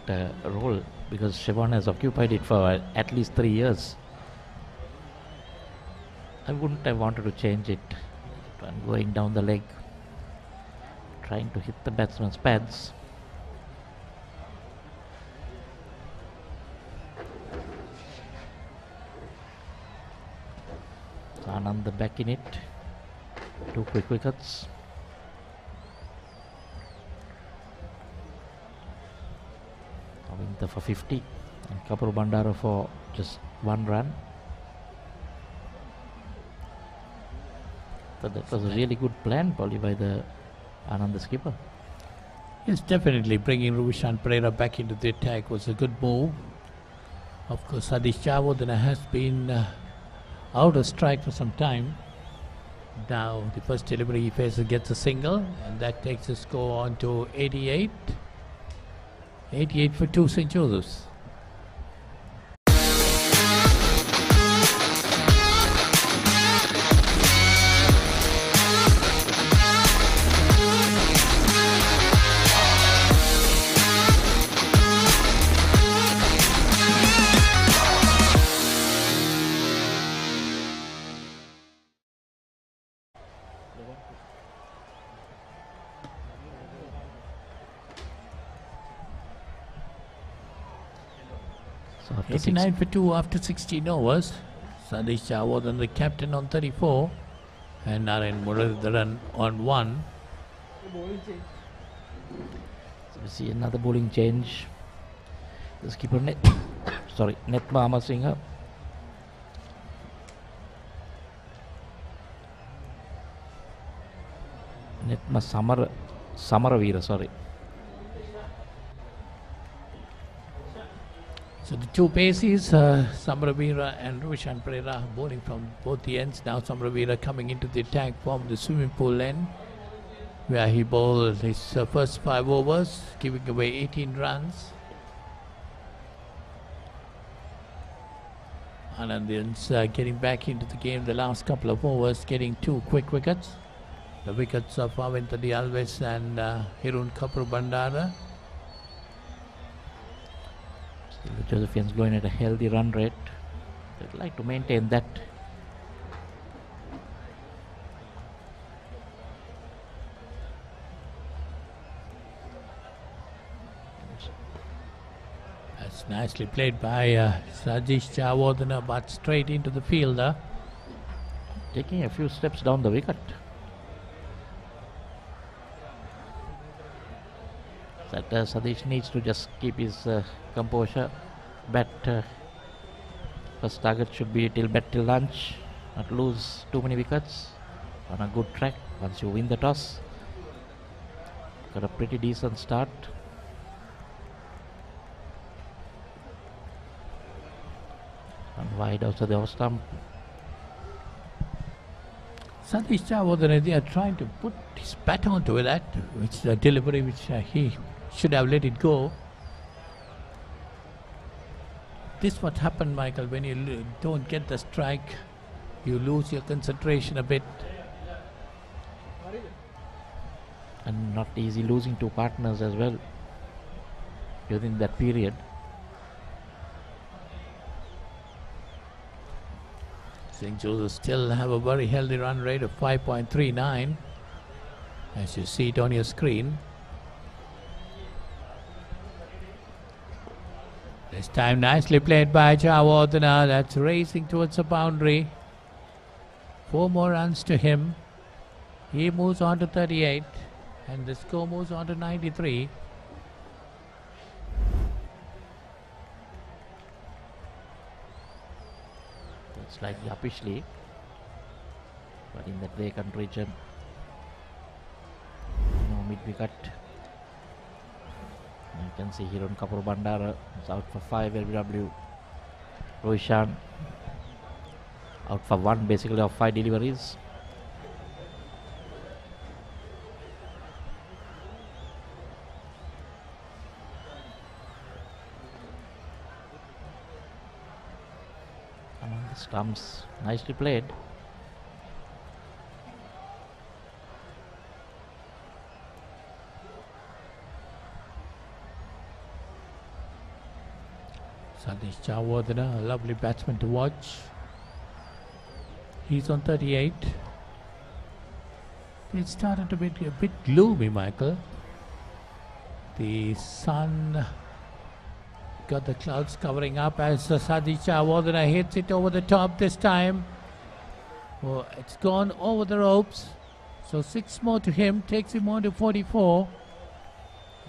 role, because Siobhan has occupied it for at least 3 years. I wouldn't have wanted to change it. And going down the leg, trying to hit the batsman's pads. Ananda back in it. 2 quick wickets. Avinta for 50 and Kapuru Bandara for just 1 run. So that was a really good plan, probably by the Ananda skipper. Yes, definitely bringing Ruvishan Pereira back into the attack was a good move. Of course, Sadish Chavodana has been out of strike for some time. Now the first delivery he faces gets a single, and that takes the score on to 88. 88 for 2 St. Joseph's. So after 89 for 2 after 16 overs. Sadish Chavodana the captain on 34 and Naren Muralidharan on 1. So we see another bowling change. The skipper Netma Amarasinghe. Netma Samaravira, sorry. So the 2 paces, Samaravira and Ruvishan Pereira bowling from both the ends. Now Samaravira coming into the attack from the swimming pool end, where he bowled his first 5 overs, giving away 18 runs. Anandians getting back into the game the last couple of overs, getting 2 quick wickets. The wickets of Avinta de Alves and Hirun Kapru Bandara. Still the Josephians going at a healthy run rate. They'd like to maintain that. That's nicely played by Sajish Chawadana, but straight into the fielder. Taking a few steps down the wicket. That Sadish needs to just keep his composure. Bat first target should be till bat till lunch, not lose too many wickets. On a good track once you win the toss. Got a pretty decent start. And wide out of the off stump. Satish Chawadana, they are trying to put his bat onto that, which is a delivery which he should have let it go. This is what happened, Michael, when you don't get the strike, you lose your concentration a bit. And not easy losing 2 partners as well within that period. St. Joseph still have a very healthy run rate of 5.39, as you see it on your screen. This time nicely played by Chawadana, that's racing towards the boundary. 4 more runs to him. He moves on to 38 and the score moves on to 93. Slightly uppishly, but in that vacant region, no mid wicket. You can see Hirun Kapur Bandara is out for 5 LBW. Rohishan out for 1 basically of 5 deliveries. Among the stumps, nicely played. Satish Chawadana, a lovely batsman to watch. He's on 38. It started to be a bit gloomy, Michael. The sun got the clouds covering up as Satish Chawadana hits it over the top this time. Oh, it's gone over the ropes. So 6 more to him, takes him on to 44.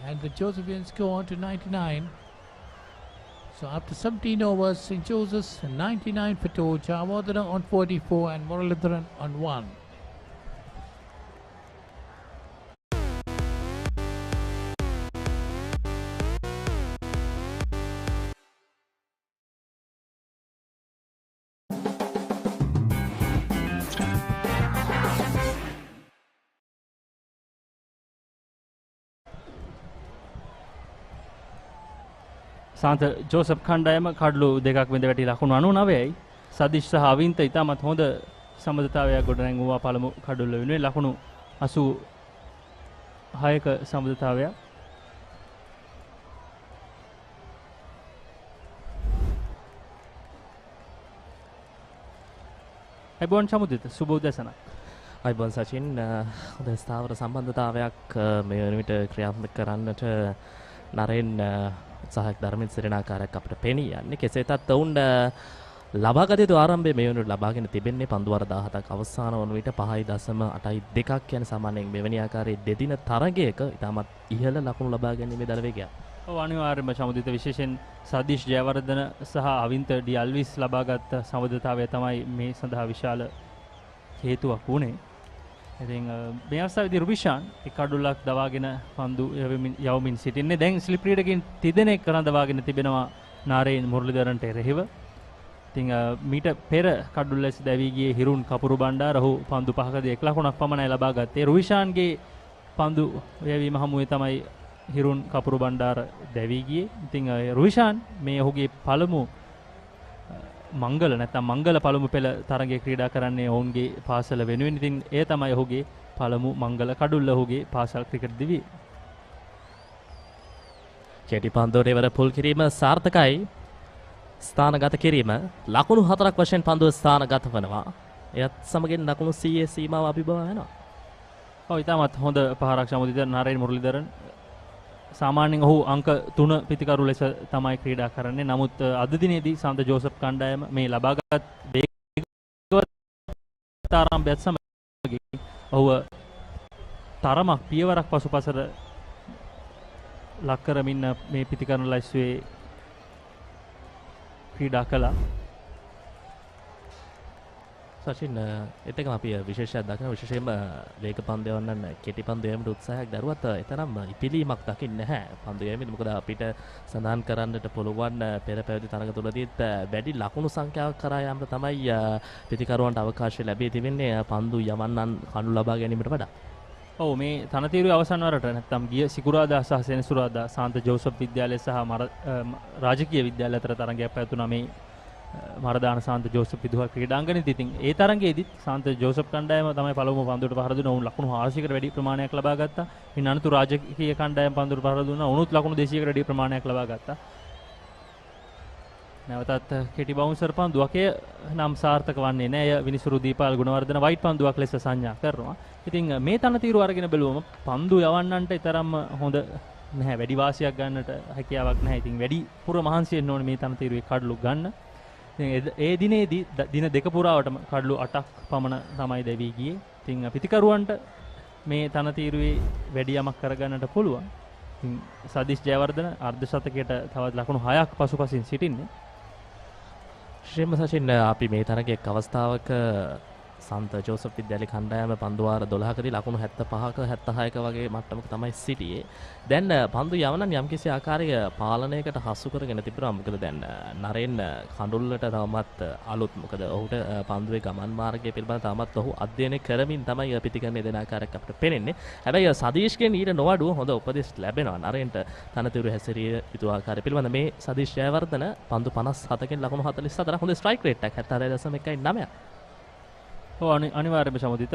And the Josephians go on to 99. So after 17 overs, St. Joseph's 99 for 2, Chawadana on 44 and Muralidharan on 1. සාන්ත Joseph කණ්ඩායම කඩලු දෙකක් වෙඳ වැටි ලකුණු 99යි. සදිෂ් සහ අවින්ත ඉතාමත් හොඳ සමබරතාවයක් ගොඩනැගුවා පළමු කඩුල්ල වෙනුවෙන් ලකුණු 86ක සමබරතාවයක්. අයිබෝන් සමුදිත සුබ උදැසනක්. අයිබෝන් සචින් හොඳ ස්ථාවර සම්බන්ධතාවයක් මේ වන විට ක්‍රියාත්මක කරන්නට නරෙන් උත්සාහයක් ධර්මයෙන් සිරණාකාරයක් අපිට පෙනී යන්නේ. කෙසේතත් ඔවුන් ලබාගත යුතු ආරම්භය මේ වෙනුවට ලබාගෙන තිබෙන්නේ පන්දු වර 17ක් අවසාන වන විට 5.82ක් කියන සාමාන්‍යයෙන් මෙවැනි ආකාරයේ දෙදින තරගයක ඉතාමත් ඉහළ ලකුණු ලබා ගැනීමේ දල වේගයක්. ඔව් අනිවාර්යයෙන්ම සමුදිත විශේෂයෙන් සදීෂ් ජයවර්ධන සහ අවින්ත ඩි අල්විස් ලබාගත් සමබරතාවය තමයි මේ සඳහා විශාල හේතුවක් වුණේ. ඉතින් මේ අවස්ථාවේදී රුබිෂාන් එක් කඩුල්ලක් දවාගෙන පන්දු යවමින් සිටින්නේ. දැන් ස්ලිප් රීඩකින් තිදෙනෙක් කරඳවාගෙන තිබෙනවා නාරේන් මුරලිදරන්ට එරෙහිව. ඉතින් මීට පෙර කඩුල්ල ලෙස දැවී ගියේ හිරුන් කපුරු බණ්ඩාර. ඔහු පන්දු 5කදී 1 ලකුණක් පමණයි ලබා ගත්තේ. රුවිෂාන්ගේ පන්දු යැවීම හමුවේ තමයි හිරුන් කපුරු බණ්ඩාර දැවී ගියේ. ඉතින් රුවිෂාන් මේ ඔහුගේ පළමු මංගල නැත්නම් මංගල පළමු පෙළ තරගයේ ක්‍රීඩා කරන්නේ ඔවුන්ගේ පාසල වෙනුවෙන්. ඉතින් ඒ තමයි ඔහුගේ පළමු මංගල කඩුල්ල ඔහුගේ පාසල් ක්‍රිකට් දිවියේ. කෙටි පන්දුවට ඉවර පුල් කිරීම සාර්ථකයි. ස්ථානගත කිරීම ලකුණු 4ක් වශයෙන් පන්දුව ස්ථානගත වෙනවා. එයත් සමගින් ලකුණු 100 සීමාව අභිභව වෙනවා. ඔව් ඉතාමත් හොඳ පහරක් සමුදිත නරේන් මුරලිදරන්. සාමාන්‍යයෙන් ඔහු අංක 3 පිතිකරු ලෙස තමයි ක්‍රීඩා කරන්නේ. නමුත් අද දිනේදී සන්ත ජෝසප් කණ්ඩායම මේ ලබාගත් වේගවත් ආරම්භයත් සමග ඔහුව තරමක් පියවරක් පසුපසට ලක් කරමින් මේ පිතිකරන ලයිස්තුවේ ක්‍රීඩා කළා. සචින් එතකම අපි විශේෂයක් දකින විශේෂයෙන්ම වේග පන්දු යවන්නන් කෙටි පන්දු යෑමට උත්සාහයක් දරුවත් එතරම් ඉපිලීමක් දකින්නේ නැහැ පන්දු යෑමේදී. මොකද අපිට සඳහන් කරන්නට පුළුවන් පෙර පැවති තරග තුලදීත් වැඩි ලකුණු සංඛ්‍යාවක් කරා යාමට තමයි පිතිකරුවන්ට අවකාශය ලැබී තිබෙන්නේ පන්දු යවන්නන් කණු ලබා ගැනීමට වඩා. ඔව් මේ තනතිරුවේ අවසන් වරට නැත්නම් ගිය සිකුරාදා සහ සෙනසුරාදා සාන්ත ජෝසප් විද්‍යාලය සහ රාජකීය විද්‍යාලය අතර තරගයක් පැවතුණා මේ මරදාන සාන්ත ජෝසප් විදුහල් ක්‍රීඩාංගණයේදී. ඉතින් ඒ තරගයේදී සාන්ත ජෝසප් කණ්ඩායම තමයි පළමුව පන්දුවට පහර දුන්නා. ඔවුන් ලකුණු 400කට වැඩි ප්‍රමාණයක් ලබා ගත්තා. ඉන් අනතුරු රාජකීය කණ්ඩායම පන්දුවට පහර දුන්නා. උනුත් ලකුණු 200කට වැඩි ප්‍රමාණයක් ලබා ගත්තා. නැවතත් කෙටි බවුන්සර් පන්දුවක් නම් සාර්ථක වන්නේ නැහැ. විනිසුරු දීපාල් ගුණවර්ධන වයිට් පන්දුවක් ලෙස සංඥා කරනවා. ඉතින් මේ තනතිරු අරගෙන බැලුවම පන්දු යවන්නන්ට තරම් හොඳ නැහැ. වැඩි වාසියක් ගන්නට හැකියාවක් නැහැ. ඉතින් වැඩි පුර මහන්සි වෙන්න ඕනේ මේ තනතිරුවේ කඩලු ගන්න. ඒ දිනේදී දින දෙක පුරාවටම කඩලු 8ක් පමණ තමයි දැවී ගියේ. ඉතින් පිතිකරුවන්ට මේ තනතිරුවේ වැඩි යමක් කරගන්නට පුළුවන්. ඉතින් සදීෂ් ජයවර්ධන අර්ධ ශතකයට තවත් ලකුණු 6ක් පසුපසින් සිටින්නේ. ශ්‍රීම සචින් අපි මේ තරගයේ අවස්ථාවක සන්ත ජෝසප් විද්‍යාලය කණ්ඩායම පන්දු වාර 12කදී ලකුණු 75ක 76ක වගේ මට්ටමක තමයි සිටියේ. දැන් පන්දු යවනන් යම්කිසි ආකාරයක පාලනයකට හසු කරගෙන තිබුණා. මොකද දැන් නරෙන් කඳුල්ලට තවමත් අලුත්. මොකද ඔහුට පන්දුවේ ගමන් මාර්ගය පිළිබඳව තවමත් ඔහු අධ්‍යයනය කරමින් තමයි පිටිකරණය දෙන ආකාරයක් අපිට පේන්නේ. හැබැයි සදීෂ්ගෙන් ඊට නොඅඩුව හොඳ උපදෙස් ලැබෙනවා නරෙන්ට තනතුරු හැසිරිය යුතු ආකාරය පිළිබඳ. මේ සදීෂ් ජයවර්ධන පන්දු 57කින් ලකුණු 44 හොඳ ස්ට්‍රයික් රේට් එකක් 76.19. අනිවාර්යයෙන්ම සමුදිත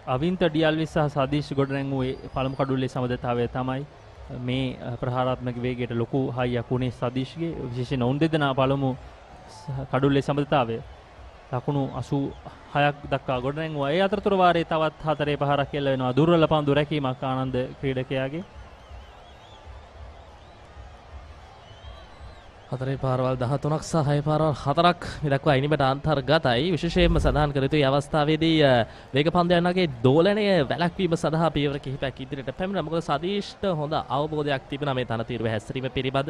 අවින්ත ඩියල්විස් සහ සදීෂ් ගොඩනැංගුවේ පළමු කඩුල්ලේ සමදතාවය තමයි මේ ප්‍රහාරාත්මක වේගයට ලොකු හයියක් උනේ සදීෂ්ගේ. විශේෂයෙන් ඔවුන් දෙදෙනා පළමු කඩුල්ලේ සමදතාවය ලකුණු 86ක් දක්වා ගොඩනැංගුවා. ඒ අතරතුර වාරයේ තවත් 4 පහරක් එල්ල වෙනවා. දුර්වල පන්දු රැකීමක් ආනන්ද ක්‍රීඩකයාගේ. 4 පාරවල් 13ක් සහ 6 පාරවල් 4ක් මේ දක්වා ඉනිමට අන්තර්ගතයි. විශේෂයෙන්ම සඳහන් කර යුතුයි අවස්ථාවේදී වේග පන්දයන්ගේ දෝලනය වැළැක්වීම සඳහා පියවර කිහිපයක් ඉදිරියට පැමිණුණා. මොකද සදීෂ්ට හොඳ අවබෝධයක් තිබුණා මේ තනතිරුවේ හැසිරීම පිළිබඳ.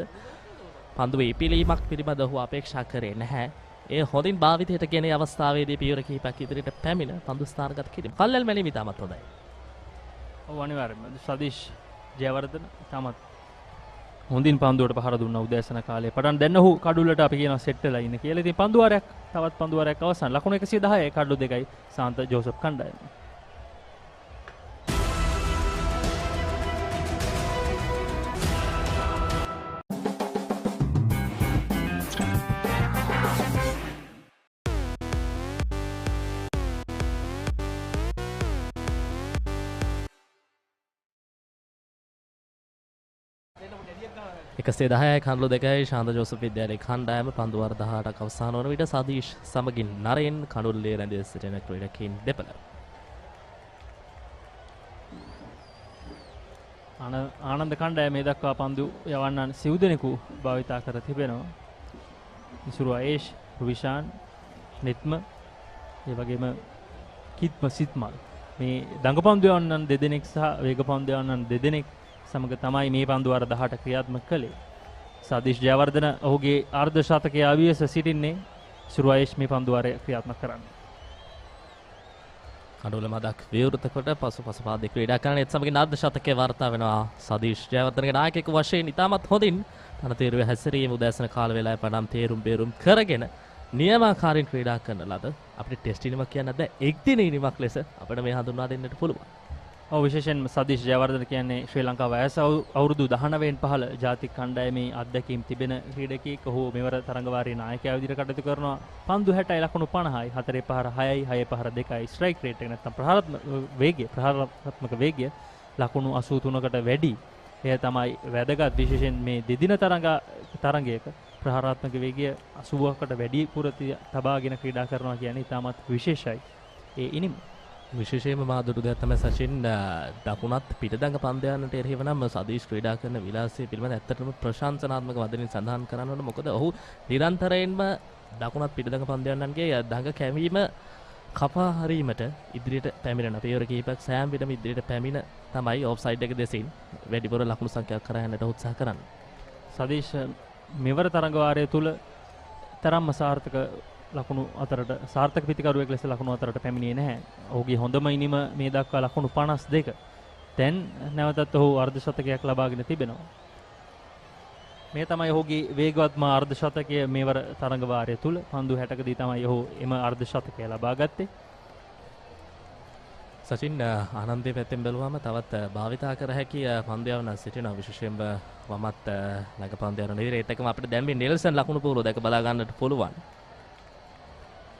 පන්දුවේ ඉපිලීමක් පිළිබඳ ඔහු අපේක්ෂා කරේ නැහැ. ඒ හොඳින් භාවිතයට ගෙන අවස්ථාවේදී පියවර කිහිපයක් ඉදිරියට පැමිණ පන්දු ස්ථානගත කිරීම. කල්යල් මැලීම ඉතාමත් හොඳයි. ඔව් අනිවාර්යයෙන්ම සදීෂ් ජයවර්ධන ඉතාමත් හොඳින් පන්දුවට පහර දුන්නා උදෑසන කාලේ. පටන් දැන් ඔහු කඩුල්ලට අපි කියනවා සෙට් වෙලා ඉන්න කියලා. ඉතින් පන්දු වාරයක් තවත් පන්දු වාරයක් අවසන්. ලකුණු 110 කඩලු 2යි සාන්ත ජෝසප් කණ්ඩායම. එකසේ 10යි කන්ලු 2යි ශාන්ත ජෝසප් විද්‍යාලයේ කණ්ඩායම පන්දු වාර 18ක් අවසන් වන විට සදීෂ් සමගින් නරෙන් කඩුල්ලේ රැඳී සිටින ක්‍රීඩකයින් දෙපළ. ආනන්ද කණ්ඩායම මේ දක්වා පන්දු යවන්නන් සිව් දෙනෙකු භාවිතා කර තිබෙනවා. ඉසුරු ආයේෂ්, රුවිෂාන්, නිත්ම, ඒ වගේම කිත්ම සිත්මල්. මේ දඟපන්දු යවන්නන් දෙදෙනෙක් සහ වේග පන්දු යවන්නන් දෙදෙනෙක් සමග තමයි මේ පන්දු වාර 18 ක්‍රියාත්මක කළේ. සදීෂ් ජයවර්ධන ඔහුගේ අර්ධ ශතකයේ අවියස සිටින්නේ ඉසුරු ආයේෂ් මේ පන්දු වාරය ක්‍රියාත්මක කරන්නේ. කඩුල මදක් විවෘත කොට පසුපස පාදේ ක්‍රීඩා කරන ඒත් සමගින් අර්ධ ශතකයේ වාර්තා වෙනවා. සදීෂ් ජයවර්ධනගේ නායකයෙකු වශයෙන් ඉතාමත් හොඳින් තනතිරුවේ හැසිරීම උදෑසන කාල වේලාවේ පඩම් තේරුම් බේරුම් කරගෙන නියමාකාරීන් ක්‍රීඩා කරන ලද අපිට ටෙස්ට් ඉනිමක් කියන්න බෑ. එක් දින ඉනිමක් ලෙස අපිට මේ හඳුන්වා දෙන්නට පුළුවන්. ඔව් විශේෂයෙන්ම සදීෂ් ජයවර්ධන කියන්නේ ශ්‍රී ලංකාව වයස අවුරුදු 19න් පහළ ජාතික කණ්ඩායමේ අත්දැකීම් තිබෙන ක්‍රීඩකයෙක්. ඔහු මෙවර තරඟවාරී නායකයා විදිහට කටයුතු කරනවා. පන්දු 60යි ලකුණු 50යි 4 පහර 6යි 6 පහර 2යි ස්ට්‍රයික් රේට් එක නැත්නම් ප්‍රහාරාත්මක වේගය ලකුණු 83කට වැඩි. එය තමයි වැදගත් විශේෂයෙන් මේ දෙදින තරඟයක ප්‍රහාරාත්මක වේගය 80කට වැඩි පුරති තබාගෙන ක්‍රීඩා කරනවා කියන්නේ ඉතාමත් විශේෂයි. ඒ ඉනිම විශේෂයෙන්ම මාදුරු දෙයක් තමයි සචින් දකුණත් පිටදඟ පන්දයන්ට එරෙහිව නම් සදීෂ් ක්‍රීඩා කරන විලාසය පිළිබඳ ඇත්තටම ප්‍රශංසනාත්මක වදනින් සඳහන් කරන්න ඕන. මොකද ඔහු නිරන්තරයෙන්ම දකුණත් පිටදඟ පන්දයන්ගේ දඟ කැවීම කපා හරීමට ඉදිරියට පැමිණෙන පියවර කිහිපයක් සෑම විටම ඉදිරියට පැමිණ තමයි ඔෆ්සයිඩ් එක දෙසින් වැඩිපුර ලකුණු සංඛ්‍යාවක් කරා යන්නට උත්සාහ කරන්නේ. සදීෂ් මෙවර තරඟවාරය තුල තරම්ම සාර්ථක ලකුණු අතරට සාර්ථක පිතිකරුවෙක් ලෙස ලකුණු අතරට පැමිණියේ නැහැ. ඔහුගේ හොඳම ඉනිම මේ දක්වා ලකුණු 52. දැන් නැවතත් ඔහු අර්ධ ශතකයක් ලබාගෙන තිබෙනවා. මේ තමයි ඔහුගේ වේගවත්ම අර්ධ ශතකය මේවර තරඟවාරය තුල. පන්දු 60කදී තමයි ඔහු එම අර්ධ ශතකය ලබා ගත්තේ. සචින් ආනන්දේ පැත්තෙන් බැලුවම තවත් භාවිතා කර හැකි පන්දයවන සිටිනවා. විශේෂයෙන්ම වමත් ළඟ පන්දයවන නෙවෙයි ඒත් එකම අපිට දැන් මේ නෙල්සන් ලකුණු පොළොව දැක බලා ගන්නට පුළුවන්.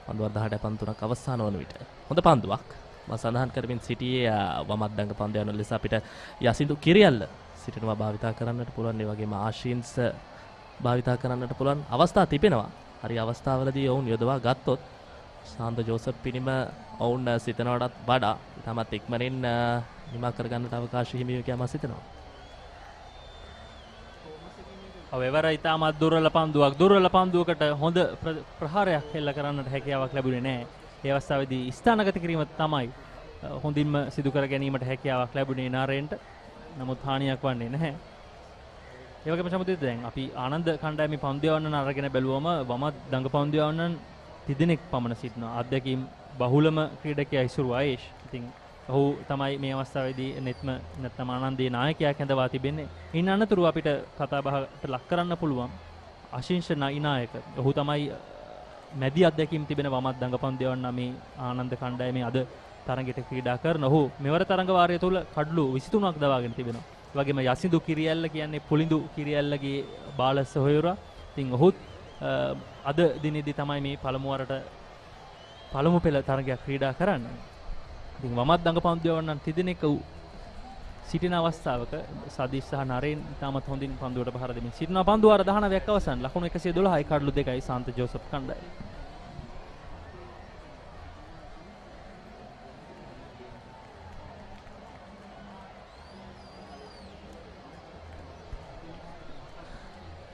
පන්දුවක් 18 පන්තුනක් අවසාන වන විට හොඳ පන්දුවක් මම සඳහන් කරමින් සිටියේ වමත් දඟ පන්දයවන ලෙස අපිට යසිඳු කිරියල්ල සිටිනවා භාවිතා කරන්නට පුළුවන්. ඒ වගේම ආශීන්ස් භාවිතා කරන්නට පුළුවන් අවස්ථා තිබෙනවා. හරි අවස්ථාවලදී ඔවුන් යොදවා ගත්තොත් සාන්ත ජෝසප් පිනිම ඔවුන් සිතනවටත් වඩා තමත් ඉක්මනින් නිමා කරගන්නට අවකාශ හිමි වේ කියලා මම සිතනවා. however ඉතාමත් දුර්වල පන්දුවකට හොඳ ප්‍රහාරයක් හෙල්ල කරන්නට හැකියාවක් ලැබුණේ නැහැ. ඒ අවස්ථාවේදී ස්ථානගත කිරීම තමයි හොඳින්ම සිදු කර ගැනීමට හැකියාවක් ලැබුණේ නාරෙන්ට. නමුත් හානියක් වන්නේ නැහැ. ඒ වගේම සමුදිත දැන් අපි ආනන්ද කණ්ඩායමේ පන්දුවවන්නන් අරගෙන බැලුවම වමත් දඟ පන්දුවවන්නන් තිදෙනෙක් පමණ සිටිනවා. අධ්‍යක්ීම් බහුලම ක්‍රීඩකයා ඉසුරු ආයේෂ්. ඉතින් ඔහු තමයි මේ අවස්ථාවේදී නෙත්ම නැත්නම් ආනන්දේ නායකයා කැඳවා තිබෙන්නේ. ඉන් අනතුරු අපිට කතා බහට ලක් කරන්න පුළුවන් ආශිංශ නායක. ඔහු තමයි මැදි අධ්‍යක්ීම් තිබෙන වමත් දඟ පන්දුවවන්න මේ ආනන්ද කණ්ඩායමේ අද තරඟයට ක්‍රීඩා කරන ඔහු මෙවර තරඟ වාරය තුල කඩලු 23ක් දවාගෙන තිබෙනවා. ඒ වගේම යසිඳු කිරියල්ල කියන්නේ පුලිඳු කිරියල්ලගේ බාල සොහොයුරා. ඉතින් ඔහුත් අද දිනේදී තමයි මේ පළමු පෙළ තරගයක් ක්‍රීඩා කරන්නේ. ඉතින් වමත් දඟ පන්දුවවන්නන් තිදෙනෙක් සිටින අවස්ථාවක සදීෂ් සහ නරේන් ඉතාමත් හොඳින් පන්දුවට පහර දෙමින් සිටිනවා. පන්දු වාර 19ක් අවසන් ලකුණු 112යි කඩලු 2යි සාන්ත ජෝසප් කණ්ඩායම.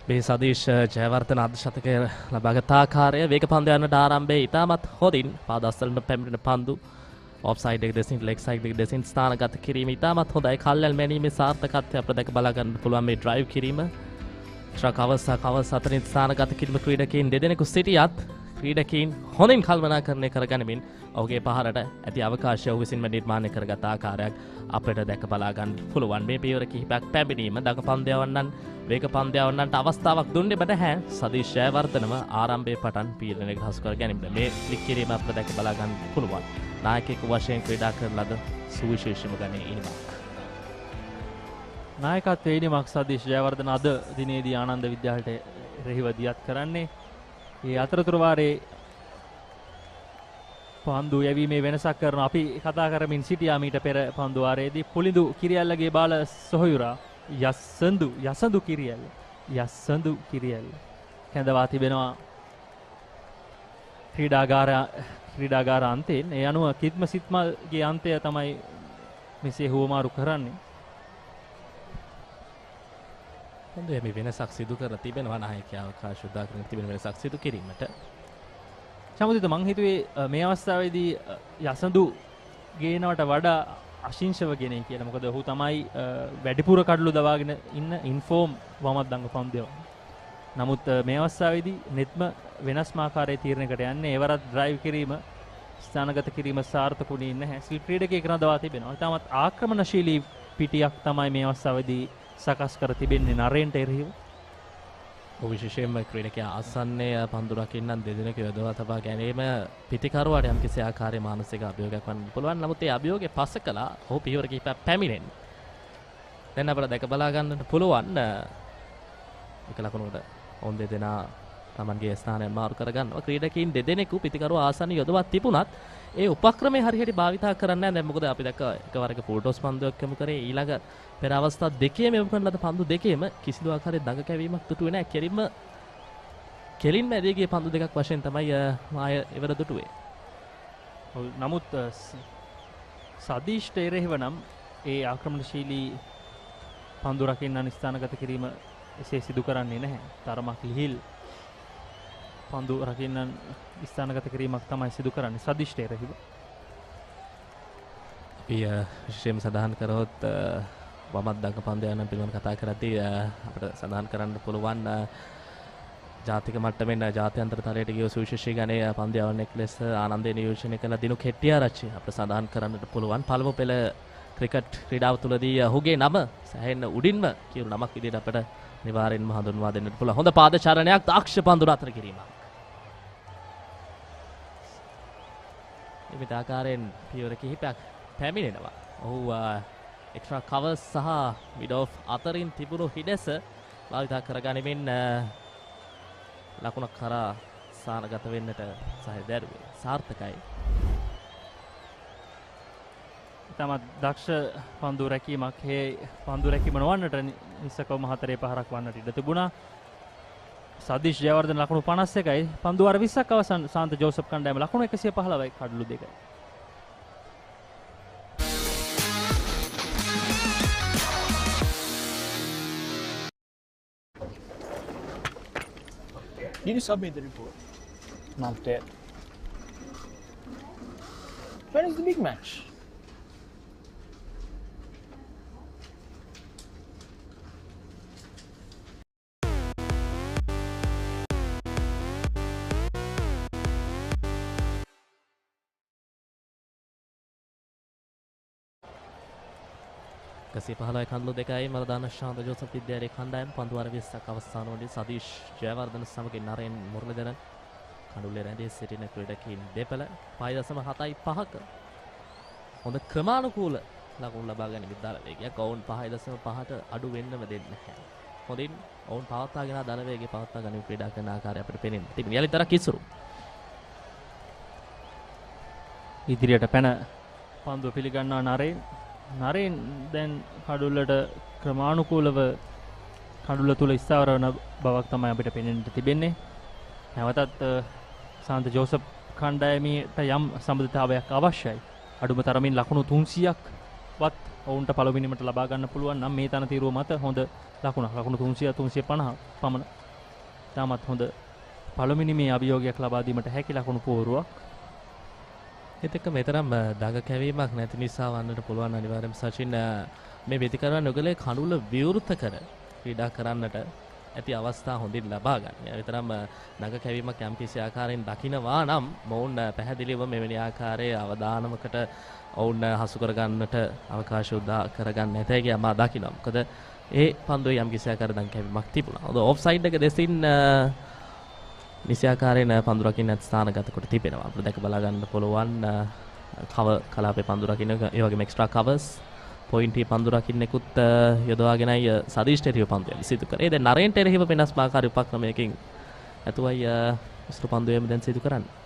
මේ සදීෂ් ජයවර්ධන අර්ධශතකය ලබාගත් ආකාරය වේග පන්දයන්ට ආරම්භයේ ඉතාමත් හොඳින් පාදස්සලට පැමිණෙන පන්දු ඔෆ්සයිඩ් එක දෙසින් ලෙග් සයිඩ් එක දෙසින් ස්ථානගත කිරීම ඉතාමත් හොඳයි. කල්යල් මැනීමේ සාර්ථකත්වය අපිට දැක බලා ගන්න පුළුවන්. මේ ඩ්‍රයිව් කිරීම කවස් අතරින් ස්ථානගත කිරීම ක්‍රීඩකයන් දෙදෙනෙකු සිටියත් ක්‍රීඩකයන් හොඳින් කල්පනාකරණය කරගනිමින් ඔහුගේ පහරට ඇති අවකාශය ඔහු විසින්ම නිර්මාණය කරගත් ආකාරයක් අපිට දැක බලා ගන්න පුළුවන්. මේ පියවර කිහිපයක් පැමිණීම දඟ පන්දයවන්නන් වේග පන්දයවන්නන්ට අවස්ථාවක් දුන්නේ නැහැ. සදීෂ් ජයවර්ධනම ආරම්භයේ පටන් පීඩනයකට හසු කර ගැනීමට මේ ක්ලික් කිරීම අපිට දැක බලා ගන්න පුළුවන්. නායකයෙකු වශයෙන් ක්‍රීඩා කරන ලද සුවිශේෂීම ගණයේ ඉනිමක්. නායකත්වයේ ඉනිමක් සදීෂ් ජයවර්ධන අද දිනේදී ආනන්ද විද්‍යාලයට එරෙහිව දියත් කරන්නේ. ඒ අතරතුර වාරේ පන්දු යැවීමේ වෙනසක් කරන අපි කතා කරමින් සිටියා මීට පෙර පන්දු වාරයේදී පුලිඳු කිරියල්ලගේ බාල සොහොයුරා යසඳු කිරියල්ල කැඳවා තිබෙනවා ක්‍රීඩාගාර අන්තයෙන්. ඒ අනුව කිත්ම සිත්මල්ගේ අන්තය තමයි මෙසේ හුවමාරු කරන්නේ. හොඳ මේ වෙනසක් සිදු කර තිබෙනවා නායකයා අවකාශ උදා කරන තිබෙන වෙනසක් සිදු කිරීමට. සමුදිත මං හිතුවේ මේ අවස්ථාවේදී යසඳු ගේනවට වඩා අශිංශව ගෙනේ කියලා. මොකද ඔහු තමයි වැඩිපුර කඩලු දවාගෙන ඉන්න ඉන්ෆෝම් වමත් දඟ පන්දුව. නමුත් මේ අවස්ථාවේදී නෙත්ම වෙනස්ම ආකාරයේ තීරණයකට යන්නේ. ඒවරත් ඩ්‍රයිව් කිරීම ස්ථානගත කිරීම සාර්ථකුනේ නැහැ. සිල් ක්‍රීඩකයෙක් නදවා තිබෙනවා. තාමත් ආක්‍රමණශීලී පිටියක් තමයි මේ අවස්ථාවේදී සකස් කර තිබෙන්නේ නරේන්ට එරෙහිව. විශේෂයෙන්ම ක්‍රීඩකයා ආසන්නයේ පන්දු රකින්නන් දෙදෙනෙකු යොදවා තබා ගැනීම පිටිකරුවාට යම්කිසි ආකාරයේ මානසික අභියෝගයක් වන්න පුළුවන්. නමුත් ඒ අභියෝගේ පස්ස කළා ඔහු පියවර කිහිපයක් පැමිණෙන්න. දැන් අපිට දැක බලා ගන්නට පුළුවන් එක ලකුණකට ඔවුන් දෙදෙනා තමන්ගේ ස්ථානයන් මාරු කරගන්නවා. ක්‍රීඩකයින් දෙදෙනෙකු පිටිකරුව ආසන්න යොදවා තිබුණත් ඒ උපක්‍රමයේ හරියට භාවිතා කරන්නේ නැහැ. දැන් මොකද අපි දැක්ක එකවරක ෆුල්ටොස් පන්දුවක් යොමු කරේ ඊළඟ පෙර අවස්ථා දෙකේම යොමු කරන ලද පන්දු දෙකේම කිසිදු ආකාරයක දඟ කැවීමක් දුටුවේ නැහැ. කෙලින්ම ඇදී ගිය පන්දු දෙකක් වශයෙන් තමයි මාය ඉවර දුටුවේ. නමුත් සදීෂ් ටේරේව නම් ඒ ආක්‍රමණශීලී පන්දු රකින්නන් ස්ථානගත කිරීම එසේ සිදු කරන්නේ නැහැ. තරමක් ලිහිල් පන්දු රකින්නන් ස්ථානගත කිරීමක් තමයි සිදු කරන්නේ සදීෂ් ටේරේව. අපි විශේෂයෙන්ම සඳහන් කරොත් වමත් දඟ පන්දු යන පිළිබඳව කතා කරද්දී අපිට සඳහන් කරන්න පුළුවන් ජාතික මට්ටමින් ජාත්‍යන්තර තලයට ගිය සුවිශේෂී ගණයේ පන්දු යවන්නෙක් ලෙස ආනන්දේ නියෝජනය කළ දිනු කෙට්ටිආරච්චි අපිට සඳහන් කරන්නට පුළුවන්. පළමු පෙළ ක්‍රිකට් ක්‍රීඩාව තුළදී ඔහුගේ නම සැහෙන්න උඩින්ම කියු නමක් විදිහට අපිට නිවාරයෙන්ම හඳුන්වා දෙන්නට පුළුවන්. හොඳ පාදචාරණයක් දාක්ෂ පන්දු අතර කිරීමක්. එවිට ආකාරයෙන් පියවර කිහිපයක් පැමිණෙනවා. ඔහු එක්ස්ට්‍රා කවර්ස් සහ මිඩ් ඔෆ් අතරින් තිබුණු හිඩැස භාවිතා කරගනිමින් ලකුණක් කරා සානගත වෙන්නට සහය දැරුවේ. සාර්ථකයි. තමත් දක්ෂ පන්දු රැකීමක් හේ පන්දු රැකීම නොවන්නට නිසකවම 4 පහරක් වන්නට ඉඩ තිබුණා. සදීෂ් ජයවර්ධන ලකුණු 51යි. පන්දු වාර 20ක් අවසන් සාන්ත ජෝසප් කණ්ඩායම ලකුණු 115යි කඩලු 2යි. Did you submit the report? Not yet. When is the big match? කසේ 15 කඳුළු 2යි මරදාන ශාන්ත ජෝසප් විද්‍යාලයේ කණ්ඩායම පන්දු වාර 20ක් අවස්ථානවලදී සදීෂ් ජයවර්ධන සමග නරේන් මුරලිදරන් කඳුල්ලේ රැඳී සිටින ක්‍රීඩකයින් දෙපළ 5.75ක හොඳ ක්‍රමානුකූල ලකුණු ලබා ගැනීම විද්‍යාල වේගයක් ඔවුන් 5.5ට අඩු වෙන්නම දෙන්නේ නැහැ. හොඳින් ඔවුන් පවත්වාගෙන දල වේගය පවත්වා ගැනීම ක්‍රීඩා කරන ආකාරය අපිට පේන්නේ. ඉතින් යලිතරක් ඉසුරු. ඉදිරියට පැන පන්දුව පිළිගන්නා නරේන් දැන් කඩුල්ලට ක්‍රමානුකූලව කඩුල්ල තුල ස්ථාවර වන බවක් තමයි අපිට පේනෙන්න තිබෙන්නේ. නැවතත් සාන්ත ජෝසප් කණ්ඩායමට යම් සම්බන්ධතාවයක් අවශ්‍යයි. අඩුම තරමින් ලකුණු 300ක් වත් ඔවුන්ට පළවෙනිමට ලබා ගන්න පුළුවන් නම් මේ තනතිරුව මත හොඳ ලකුණක්. ලකුණු 300 350 පමණ. තාමත් හොඳ පළවෙනි මේ අභියෝගයක් ලබා දීමට හැකි ලකුණු පෝරුවක්. ඒත් එක්ක මෙතරම් දඟ කැවීමක් නැති නිසා වන්නට පුළුවන් අනිවාර්යයෙන්ම සචින් මේ වෙතිකරුවන් නොගලේ කඳුල විවෘත කර ක්‍රීඩා කරන්නට ඇති අවස්ථා හොඳින් ලබා ගන්න. ඒ විතරම් දඟ කැවීමක් යම් කිසි ආකාරයෙන් දකිනවා නම් මොවුන් පැහැදිලිව මෙවැනි ආකාරයේ අවදානමකට ඔවුන් හසු කරගන්නට අවකාශ උදා කරගන්න නැතයි කියලා මා දකිනවා. මොකද ඒ පන්දුවේ යම් කිසි ආකාරයක දඟ කැවීමක් තිබුණා. හොඳ ඔෆ් සයිඩ් එක දෙසින් නිසි ආකාරයෙන් පන්දු රකින්න ස්ථානගත කොට තිබෙනවා. අපිට දැක බලා ගන්න පුළුවන් කවර් කලාපේ පන්දු රකින්න ඒ වගේම එක්ස්ට්‍රා කවර්ස් පොයින්ට් පන්දු රකින්නෙකුත් යොදවාගෙනයි සදීෂ් ටෙරිව පන්දුව සිදු කරේ. දැන් නරේන් ටෙරිව වෙනස් ආකාර උපක්‍රමයකින් ඇතුවයි ඉස්තු පන්දුවේම දැන් සිදු කරන්නේ.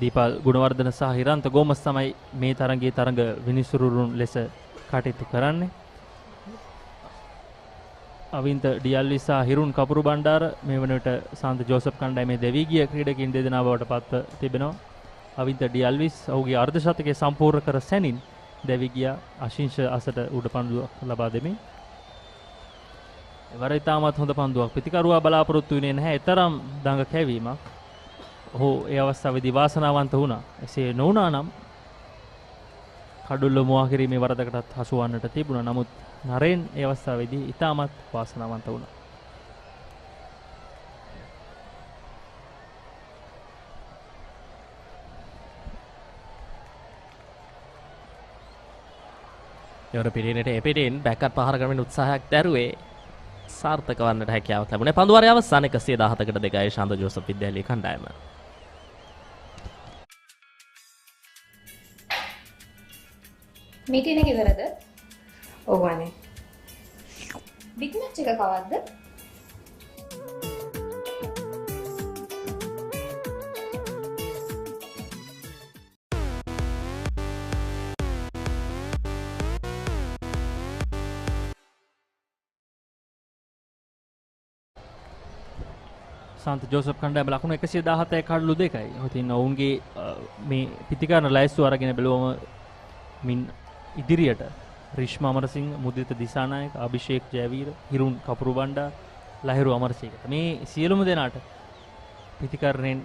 දීපල් ගුණවර්ධන සහ හිරන්ත ගෝමස් තමයි මේ තරඟයේ තරඟ විනිසුරුන් ලෙස කටයුතු කරන්නේ. අවින්ත ඩියල්ලි සහ හිරුන් කපුරු බණ්ඩාර මේ වන විට සාන්ත ජෝසප් කණ්ඩායමේ දෙවී ගිය ක්‍රීඩකින් දෙදෙනා බවට පත්ව තිබෙනවා. අවින්ත ඩියල්විස් ඔහුගේ අර්ධ ශතකයේ සම්පූර්ණ කර සැනින් දෙවී ගියා අශිංශ අසට උඩ පන්දුවක් ලබා දෙමින්. එවර ඉතාමත් හොඳ පන්දුවක් පිටිකරුවා බලාපොරොත්තු වෙන්නේ නැහැ. තරම් දඟ කැවීමක්. ඔහු ඒ අවස්ථාවේදී වාසනාවන්ත වුණා. එසේ නොවුණා නම් කඩුල්ල මුවා කිරීමේ වරදකටත් හසු වන්නට තිබුණා. නමුත් නරේන් ඒ අවස්ථාවේදී ඉතාමත් වාසනාවන්ත වුණා. යවන පිටිනට එපිටින් බැක්කට් පහර කරමින් උත්සාහයක් දැරුවේ සාර්ථක වන්නට හැකියාවක් ලැබුණේ. පන්දු වාරයේ අවසාන 117කට 2යි ශාන්ත ජෝසප් විද්‍යාලයේ කණ්ඩායම. මීටින් එක ඉවරද? ඔව් අනේ. බිග් මැච් එක කවද්ද? සාන්ත ජෝසප් කණ්ඩායම ලකුණු 117යි කඩලු 2යි. ඉතින් ඔවුන්ගේ මේ පිටිකාරන ලයිස්තු අරගෙන බැලුවම මින් ඉදිරියට රිෂ්මා අමරසිංහ, මුදිත දිසානායක, අභිෂේක් ජයවීර, හිරුන් කපුරු බණ්ඩා, ලහිරු අමරසේකර මේ සියලුම දෙනාට පිටිකාරණයෙන්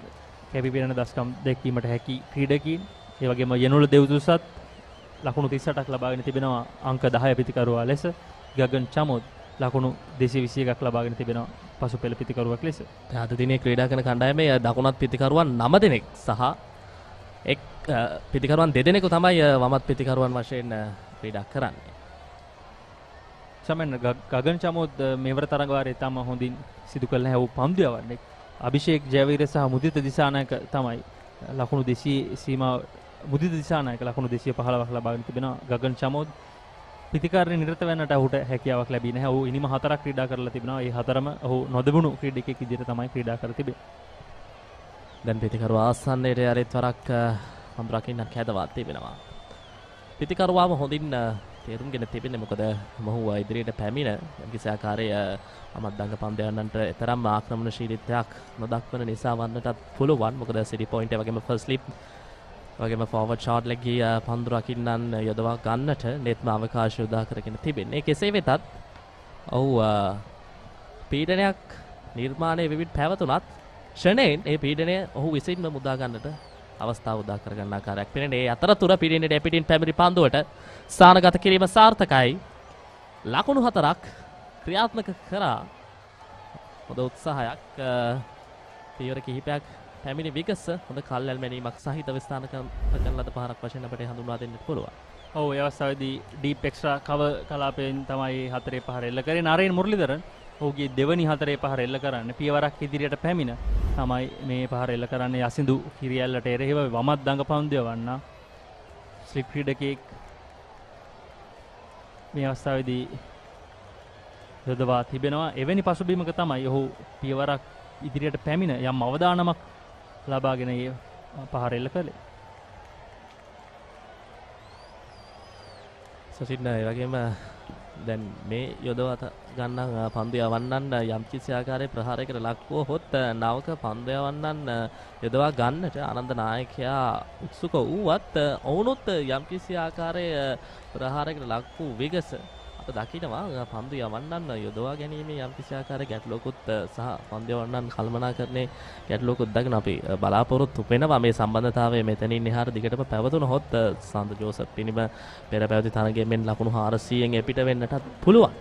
කැපී පෙනෙන දස්කම් දැක්වීමට හැකි ක්‍රීඩකීන්. ඒ වගේම යනුල දෙව්දුසත් ලකුණු 38ක් ලබාගෙන තිබෙනවා අංක 10 පිටිකරුවා ලෙස. ගගන් චමොත් ලකුණු 221ක් ලබාගෙන තිබෙනවා පසු පෙළ පිටිකරුවක් ලෙස. අද දිනේ ක්‍රීඩා කරන කණ්ඩායමේ දකුණත් පිටිකරුවන් 9 දෙනෙක් සහ එක් පිටිකරුවන් 2 දෙනෙකු තමයි වමත් පිටිකරුවන් වශයෙන් ක්‍රීඩා කරන්නේ. සමෙන් ගගන් චමොත් මෙවර තරඟ වාරයේ තම හොඳින් සිදු කළ හැවු පන්දු යවන්නේ. අභිෂේක් ජයවීර සහ මුදිත දිසානායක තමයි ලකුණු 200 සීමා මුදිත දිසානායක ලකුණු 215ක් ලබාගෙන තිබෙනවා. ගගන් චමොත් පිටිකාරණේ නිරත වෙන්නට ඔහුට හැකියාවක් ලැබී නැහැ. ඔහු ඉනිම 4ක් ක්‍රීඩා කරලා තිබෙනවා. ඒ 4ම ඔහු නොදෙබුණු ක්‍රීඩකයෙක් විදිහට තමයි ක්‍රීඩා කර තිබෙන්නේ. දැන් පිටිකරුවා ආසන්නයේ යාරිත් වරක් හඳ රකින්නක් හැදවා තිබෙනවා. පිටිකරුවාම හොඳින් තේරුම්ගෙන තිබෙන්නේ මොකද මොහු ඉදිරියට පැමිණ යම්කිසි ආකාරයේ අමද්දංග පන්දයන්න්ට තරම් ආක්‍රමණශීලීත්වයක් නොදක්වන නිසා වන්නටත් පුළුවන්. මොකද සිටි පොයින්ට් එක වගේම ෆස්ට් ස්ලිප් වගේම ෆෝවර්ඩ් ෂොට් ලැගී පන්දු රකින්නන් යොදවා ගන්නට නෙත්ම අවකාශය උදා කරගෙන තිබෙන්නේ. කෙසේ වෙතත් ඔහු පීඩනයක් නිර්මාණය වෙමින් පැවතුනත් ෂණයෙන් ඒ පීඩනය ඔහු විසින්ම මුදා ගන්නට අවස්ථාව උදා කර ගන්න ආකාරයක් පෙනෙන්නේ. ඒ අතරතුර පිටිනේ එපිටින් පැමිණි පන්දුවට ස්ථානගත කිරීම සාර්ථකයි. ලකුණු 4ක් ක්‍රියාත්මක කරා. හොඳ උත්සාහයක් පියවර කිහිපයක් පැමිණි විගස හොඳ කල්යල් මැනීමක් සහිතව ස්ථානගත කරන ලද පහරක් වශයෙන් අපිට හඳුන්වා දෙන්නත් පුළුවන්. ඔව් ඒ අවස්ථාවේදී ඩීප් එක්ස්ට්‍රා කවර් කලාපයෙන් තමයි හතරේ පහර එල්ල කරේ. නරේන් මුරලිදරන් ඔහුගේ දෙවනි හතරේ පහර එල්ල කරන්නේ. පියවරක් ඉදිරියට පැමිණ තමයි මේ පහර එල්ල කරන්නේ. යසිඳු කිරියල්ලට එරෙහිව වමත් දඟපන්දු යවන්න ස්ලිප් ක්‍රීඩකයෙක් මේ අවස්ථාවේදී යොදවා තිබෙනවා. එවැනි පසුබිමක තමයි ඔහු පියවරක් ඉදිරියට පැමිණ යම් අවදානමක් ලබාගෙන ඒ පහර එල්ල කළේ. සසින්න ඒ වගේම දැන් මේ යොදවා ගන්න පන්දු යවන්නන් යම් කිසි ආකාරයේ ප්‍රහාරයකට ලක් වුවහොත් නවක පන්දු යවන්නන් යොදවා ගන්නට ආනන්ද නායකයා උත්සුක වූවත් ඔවුනොත් යම් කිසි ආකාරයේ ප්‍රහාරයකට ලක් වූ විගස අප දකිනවා පන්දු යවන්නන් යොදවා ගැනීම යම් කිසි ආකාරයක ගැටලුවකුත් සහ පන්දු යවන්නන් කල්පනාකරණේ ගැටලුවකුත් දකින අපි බලාපොරොත්තු වෙනවා මේ සම්බන්ධතාවය මෙතනින් එහාට දිගටම පැවතුනහොත් සාන්ත ජෝසප් පිනිම පෙර පැවති තරගයෙන් මෙන් ලකුණු 400න් එපිට වෙන්නටත් පුළුවන්.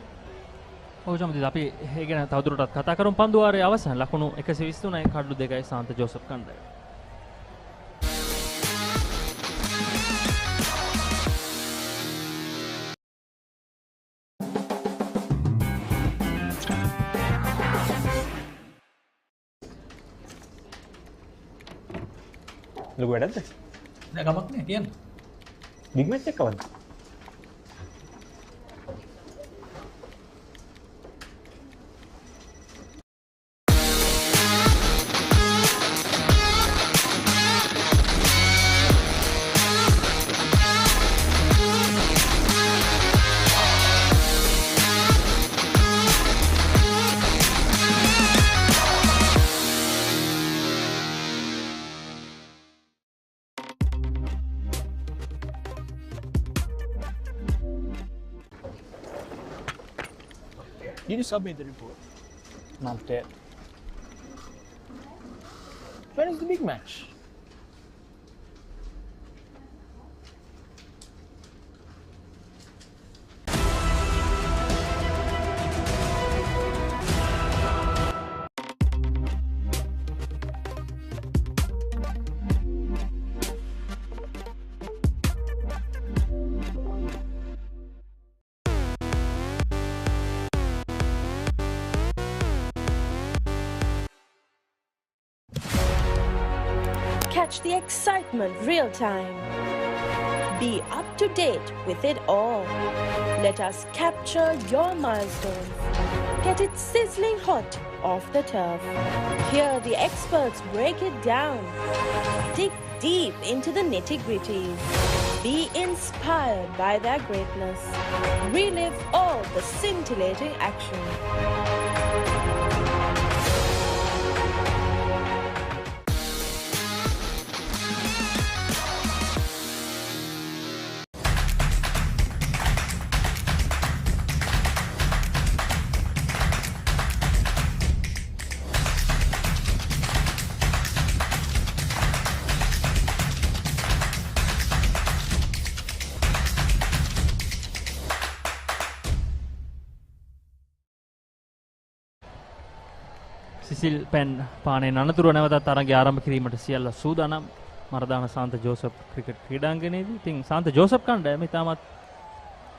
ඔව් ජමදිත් අපි ඒ ගැන තවදුරටත් කතා කරමු. පන්දු වාරයේ අවසන් ලකුණු 123යි කඩලු 2යි සාන්ත ජෝසප් කණ්ඩායම. ලොකු වැඩක්ද? නෑ කමක් නෑ කියන්න. බිග් මැච් එක කවද්ද? Did you submit the report? Not yet. When is the big match? catch the excitement real time. Be up to date with it all. Let us capture your milestones. Get it sizzling hot off the turf. Hear the experts break it down. Dig deep into the nitty-gritties. Be inspired by their greatness. Relive all the scintillating action. සිසිල් පැන් පානේ අනතුරුව නැවතත් තරගය ආරම්භ කිරීමට සියල්ල සූදානම් මරදාන සාන්ත Joseph cricket ක්‍රීඩාංගණයේදී. ඉතින් සාන්ත ජෝසප් කණ්ඩායම ඉතාමත්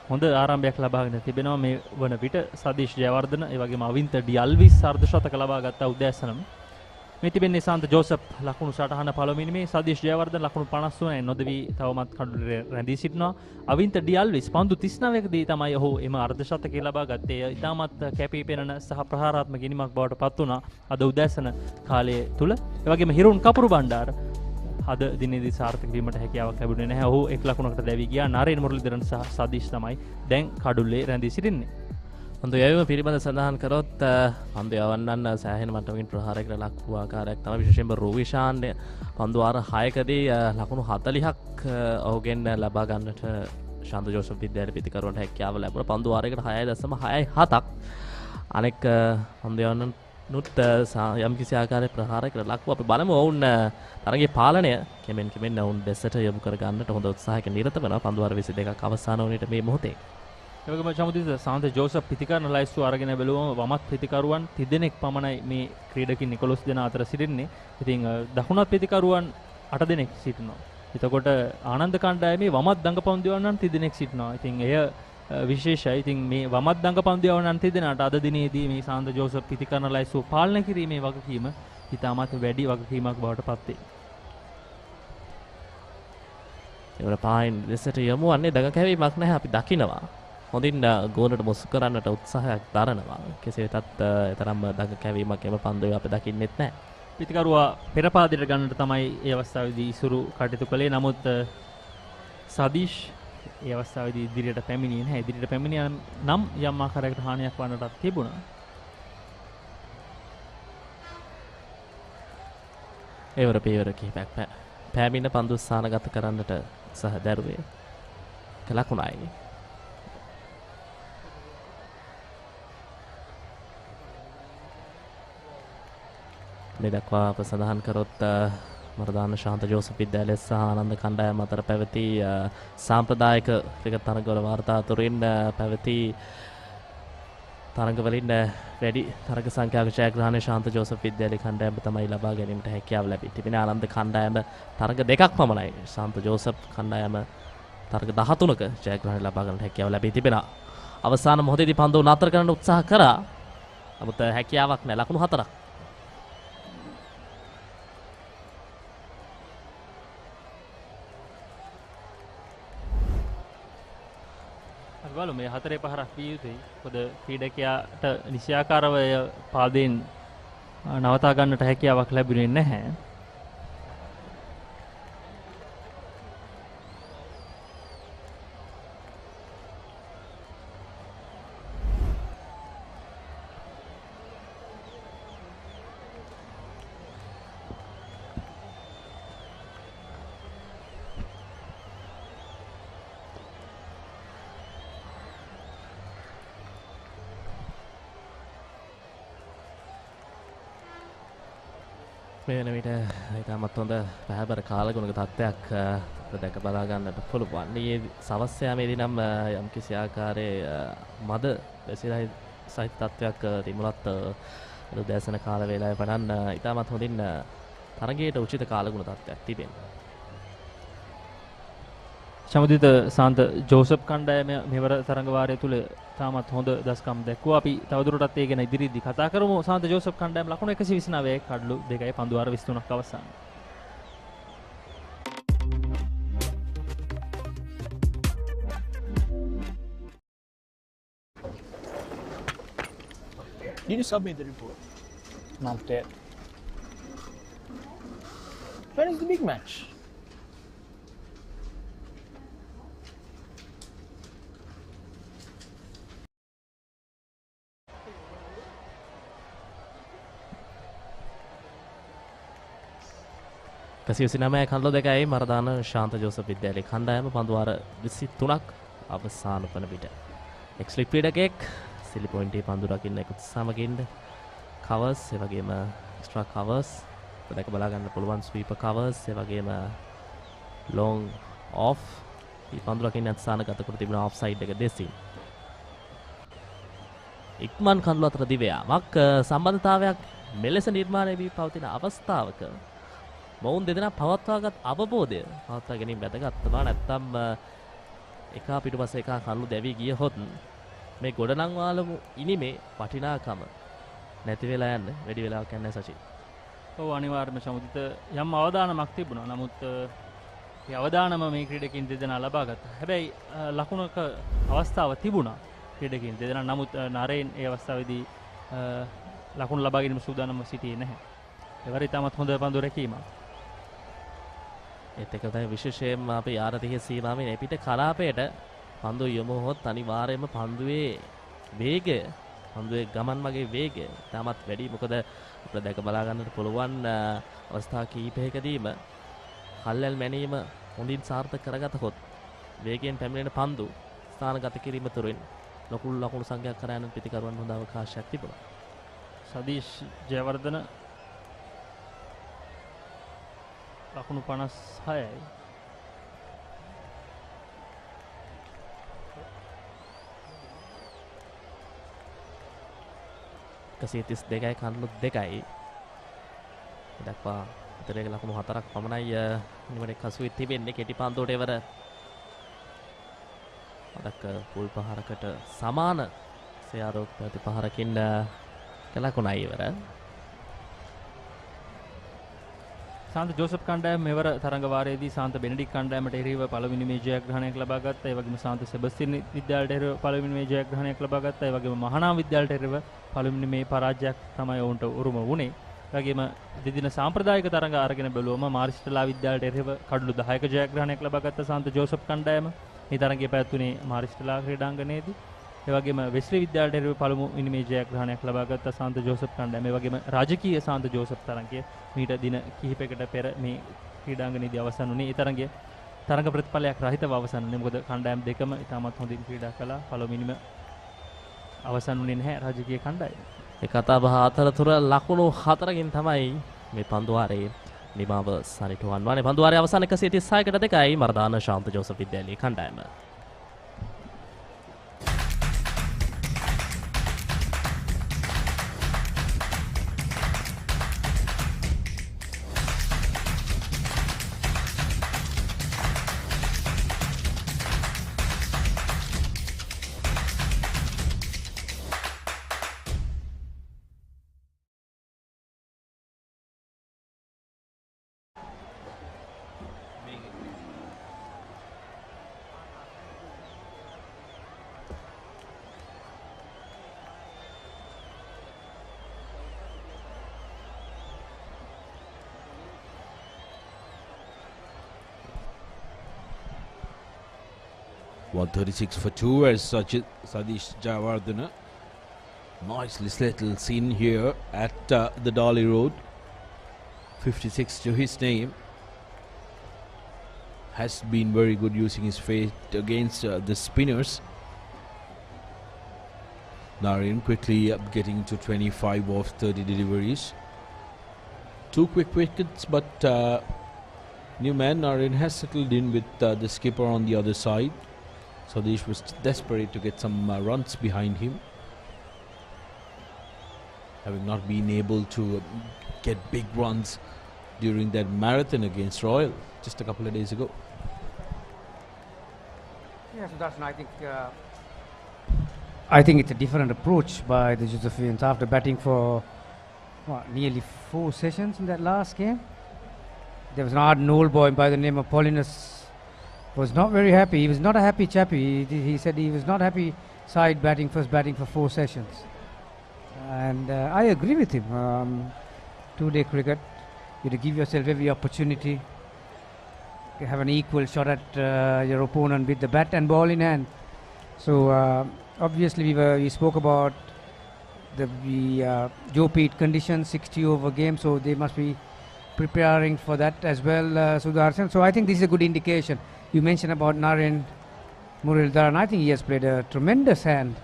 හොඳ ආරම්භයක් ලබාගෙන තිබෙනවා මේ වන විට. සදීෂ් ජයවර්ධන ඒ වගේම අවින්ත ඩියල්විස් අර්ධශතක ලබා ගත්තා උදෑසනම. මේ තිබෙන්නේ සාන්ත ජෝසප් ලකුණු සටහන පළමුවෙනි මේ. සදීෂ් ජයවර්ධන ලකුණු 53 නොදවි තවමත් කඩුලේ රැඳී සිටිනවා. අවින්ත ඩියල්විස් පන්දු 39කදී තමයි ඔහු එම අර්ධශතකය ලබා ගත්තේ. ඉතාමත් කැපී පෙනෙන සහ ප්‍රහාරාත්මක ගිණීමක් බවට පත් වුණා අද උදෑසන කාලයේ තුල. ඒ වගේම හිරුන් කපුරු බණ්ඩාර අද දිනේදී සාර්ථක වීමට හැකියාවක් ලැබුණේ නැහැ. ඔහු එක් ලකුණකට දැවි ගියා. නරේන් මුරලිදරන් සහ සදීෂ් තමයි දැන් කඩුල්ලේ රැඳී සිටින්නේ. පන්දු යැවීම පිළිබඳ සඳහන් කරොත් පන්දු යවන්නන් සෑහෙන මට්ටමකින් ප්‍රහාරයකට ලක් වූ ආකාරයක් තමයි විශේෂයෙන්ම රුවිෂාන් පන්දු වාර 6කදී ලකුණු 40ක් ඔහුගෙන් ලබා ගන්නට ශාන්ත ජෝසප් විද්‍යාලය පිතිකරුවන්ට හැකියාව ලැබුණා. පන්දු වාරයකට 6.67ක් අනෙක් පන්දු යවන්නන් නුත් යම් කිසි ආකාරයක ප්‍රහාරයකට ලක් වූ අපි බලමු ඔවුන් තරගයේ පාලනය කෙමෙන් ඔවුන් බෙස්සට යොමු කර ගන්නට හොඳ උත්සාහයක නිරත වෙනවා. පන්දු වාර 22ක් අවසන් වුණේට මේ මොහොතේ එවගේම චමුදිත සාන්ත ජෝසප් පිතිකරන ලයිස්තු අරගෙන බැලුවම වමත් පිතිකරුවන් 30 දෙනෙක් පමණයි මේ ක්‍රීඩකින් 11 දෙනා අතර සිටින්නේ. ඉතින් දකුණත් පිතිකරුවන් 8 දෙනෙක් සිටිනවා. එතකොට ආනන්ද කණ්ඩායමේ වමත් දඟපන්දු දියවන්නන් 30 දෙනෙක් සිටිනවා. ඉතින් එය විශේෂයි. ඉතින් මේ වමත් දඟපන්දු දියවන්නන් 30 දෙනාට අද දිනේදී මේ සාන්ත ජෝසප් පිතිකරන ලයිස්තු පාලනය කිරීමේ වගකීම ඉතාමත් වැඩි වගකීමක් බවට පත් වේ. ඒවල පායින් දෙසට යමු අන්නේ දඟ කැවීමක් නැහැ අපි දකිනවා. හොඳින් ගෝලට මුසු කරන්නට උත්සාහයක් දරනවා. කෙසේ වෙතත් තරම් දඟ කැවීමක් එම පන්දුවේ අපි දකින්නෙත් නැහැ. පිතිකරුවා පෙරපාදිට ගන්නට තමයි ඒ අවස්ථාවේදී ඉසුරු කටයුතු කළේ. නමුත් සදීෂ් ඒ අවස්ථාවේදී ඉදිරියට පැමිණියේ නැහැ. ඉදිරියට පැමිණියා නම් යම් ආකාරයකට හානියක් වන්නටත් තිබුණා. ඒවර පීවර කිහිපයක් පෑමින පන්දු ස්ථානගත කරන්නට සහ දැරුවේ කලකුණයි. මේ දක්වා අප සඳහන් කරොත් මරදාන ශාන්ත ජෝසප් විද්‍යාලය සහ ආනන්ද කණ්ඩායම අතර පැවති සාම්ප්‍රදායික ක්‍රිකට් තරගවල වාර්තා අතුරින් පැවති තරගවලින් වැඩි තරග සංඛ්‍යාවක ජයග්‍රහණය ශාන්ත ජෝසප් විද්‍යාලය කණ්ඩායම තමයි ලබා ගැනීමට හැකියාව ලැබී තිබෙන්නේ. ආනන්ද කණ්ඩායම තරග දෙකක් පමණයි. ශාන්ත ජෝසප් කණ්ඩායම තරග 13ක ජයග්‍රහණය ලබා ගන්නට හැකියාව ලැබී තිබෙනවා. අවසාන මොහොතේදී පන්දු නතර කරන්න උත්සාහ කරා. නමුත් හැකියාවක් නැහැ. ලකුණු 4ක්. බලමු මේ 4 පහරක් විය යුතුයි. මොකද ක්‍රීඩකයාට නිසියාකාරව පාදයෙන් නවතා ගන්නට හැකියාවක් ලැබුණේ නැහැ. මේ වෙන විට ඉතාමත් හොඳ පැහැබර කාලගුණක තත්ත්වයක් දැක බලා ගන්නට පුළුවන්. ඊයේ සවස් යාමේදී නම් යම්කිසි ආකාරයේ මද වැසිරයි සහිත තත්ත්වයක් තිබුණත් උදෑසන කාල වේලාවේ පටන් ඉතාමත් හොඳින් තරගයට උචිත කාලගුණ තත්ත්වයක් තිබෙනවා. සමුදිත සාන්ත ජෝසප් කණ්ඩායම මෙවර තරඟ වාරය තුල තාමත් හොඳ දස්කම් දැක්වුවා. අපි තවදුරටත් ඒ ගැන ඉදිරියේදී කතා කරමු. සාන්ත ජෝසප් කණ්ඩායම ලකුණු 129 කඩලු 2යි පන්දු වාර 23ක් අවසන්. Did you submit the report? Not yet. When is the big match? කසියසිනමය කන්ඩ දෙකයි මරදාන ශාන්ත ජෝසප් විද්‍යාලයේ කණ්ඩායම පන්දුවාර 23ක් අවසාන වන විට එක්ස්ලික් ක්‍රීඩකෙක් සිලි පොයින්ටේ පන්දු රකින්න එකත් සමගින්ද කවර්ස් ඒ වගේම එක්ස්ට්‍රා කවර්ස් දෙක බලා ගන්න පුළුවන් ස්වීපර් කවර්ස් ඒ වගේම ලොං ඔෆ් මේ පන්දු රකින්න ස්ථානගත කර තිබෙන ඔෆ් සයිඩ් එක දෙසින් ඉක්මන් කන්දු අතර දිවයාමක් සම්බන්ධතාවයක් මෙලෙස නිර්මාණය වී පවතින අවස්ථාවක මොවුන් දෙදෙනා පවත්වාගත් අවබෝධය පවත්වා ගැනීම වැදගත් වෙනවා. නැත්තම් එක පිටුපස්ස එක කන්නු දැවි ගියහොත් මේ ගොඩනංවාලමු ඉනිමේ වටිනාකම නැති වෙලා යන්න වැඩි වෙලාවක් යන්නේ නැහැ සචින්. ඔව් අනිවාර්යයෙන්ම සමුදිත යම් අවදානමක් තිබුණා. නමුත් ඒ අවදානම මේ ක්‍රීඩකින් දෙදෙනා ලබා ගත්තා. හැබැයි ලකුණක අවස්ථාව තිබුණා ක්‍රීඩකින් දෙදෙනා. නමුත් නරේන් ඒ අවස්ථාවේදී ලකුණු ලබා ගැනීම සූදානම්ව සිටියේ නැහැ. ඒ වරේ තමත් හොඳ පන්දු රැකීමක්. ඒත් එක තමයි විශේෂයෙන්ම අපේ ආරතිහේ සීමාවේ මේ පිට කලාපයට පන්දු යොමු වුවොත් අනිවාර්යයෙන්ම පන්දුවේ වේගය පන්දුවේ ගමන් මගේ වේගය තාමත් වැඩි. මොකද අපිට දැක බලා ගන්නට පුළුවන් අවස්ථා කිහිපයකදීම කල්ැල් මැනීම හොඳින් සාර්ථක කරගතහොත් වේගයෙන් පැමිණෙන පන්දු ස්ථානගත කිරීම තුළින් ලොකු ලකුණු සංඛ්‍යාවක් කරා යන පිටිකරුවන් හොඳ අවකාශයක් තිබුණා. සදීෂ් ජයවර්ධන ලකුණු 56යි. කසියතිස් දෙකයි කන්ලු දෙකයි දක්වා උතරේ ලකුණු 4ක් පමණයි නිවරේ කසුවේ තිබෙන්නේ. කෙටි පන්දුවට එවර අදක් පුල් පහරකට සමාන සයාරෝක් ප්‍රතිපහරකින් කලකුණයි ඉවර. සාන්ත ජෝසප් කණ්ඩායම මෙවර තරඟ වාරයේදී සාන්ත බෙනඩික් කණ්ඩායමට එරෙහිව පළවෙනි මේ ජයග්‍රහණයක් ලබා ගත්තා. ඒ වගේම සාන්ත සෙබස්තියන් විද්‍යාලයට එරෙහිව පළවෙනි මේ ජයග්‍රහණයක් ලබා ගත්තා. ඒ වගේම මහානාම විද්‍යාලයට එරෙහිව පළවෙනි මේ පරාජයක් තමයි ඔවුන්ට උරුම වුණේ. ඒ වගේම දෙදින සාම්ප්‍රදායික තරඟ අරගෙන බැලුවම මාරිස්ටලා විද්‍යාලයට එරෙහිව කඩලු 10ක ජයග්‍රහණයක් ලබා ගත්ත සාන්ත ජෝසප් කණ්ඩායම මේ තරඟයේ පැවැත්වුණේ මාරිස්ටලා ක්‍රීඩාංගණයේදී. ඒ වගේම වෙස්ලි විද්‍යාලයට එරෙහිව පළමුවෙනි මේ ජයග්‍රහණයක් ලබා ගත්ත සාන්ත ජෝසප් කණ්ඩායම. ඒ වගේම රාජකීය සාන්ත ජෝසප් තරඟය මීට දින කිහිපයකට පෙර මේ ක්‍රීඩාංගණයේදී අවසන් වුණේ. ඒ තරඟය තරඟ ප්‍රතිඵලයක් රහිතව අවසන් වුණේ. මොකද කණ්ඩායම් දෙකම ඉතාමත් හොඳින් ක්‍රීඩා කළා. පළවෙනිම අවසන් වුණේ නැහැ රාජකීය කණ්ඩායම. ඒ කතා බහ අතරතුර ලකුණු 4කින් තමයි මේ පන්දුවාරයේ නිමාව සනිටුවන් වන්නේ. පන්දුවාරයේ අවසාන 136කට 2යි මර්දාන ශාන්ත ජෝසප් විද්‍යාලයේ කණ්ඩායම. .136 for 2 as Sadish Jayawardena. Nice little scene here at the Dolly Road. 56 to his name. Has been very good using his feet against the spinners. Naren quickly getting to 25 of 30 deliveries. 2 quick wickets, but new man Naren has settled in with the skipper on the other side. Sadish was desperate to get some runs behind him, having not been able to get big runs during that marathon against Royal just a couple of days ago. Yeah, so that's, I think it's a different approach by the Josephians after batting for nearly 4 sessions in that last game. There was an Arden old boy by the name of Paulinus was not very happy. He was not a happy chappy. He said he was not happy first batting for 4 sessions. And I agree with him. Two-day cricket, you have to give yourself every opportunity to have an equal shot at your opponent with the bat and ball in hand. So obviously we spoke about the Joe Pete conditions, 60 over game, so they must be preparing for that as well, Sudarshan. So I think this is a good indication. You mentioned about Naren Muralidharan. I think he has played a tremendous hand.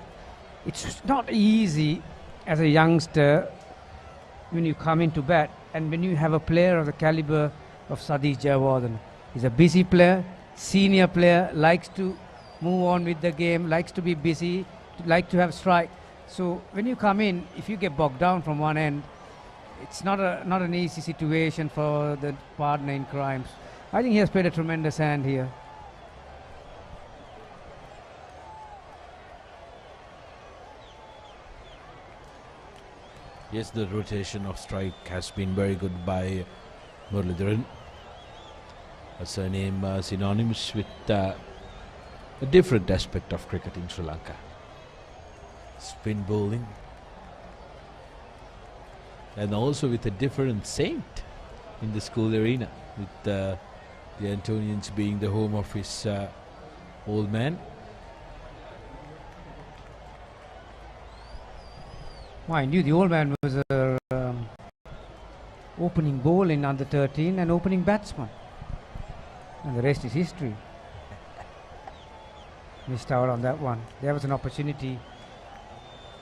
It's not easy as a youngster when you come into bat and when you have a player of the caliber of Sadish Jayawardene. He's a busy player, senior player, likes to move on with the game, likes to be busy, like to have strike. So when you come in, if you get bogged down from one end, it's not an easy situation for the partner in crimes. I think he has played a tremendous hand here. Yes, the rotation of strike has been very good by Muralidharan. A surname synonymous with a different aspect of cricket in Sri Lanka. Spin bowling. And also with a different saint in the school arena, with the Antonians being the home of his old man. Mind you, the old man was a opening bowler in under 13 and opening batsman. And the rest is history. Missed out on that one. There was an opportunity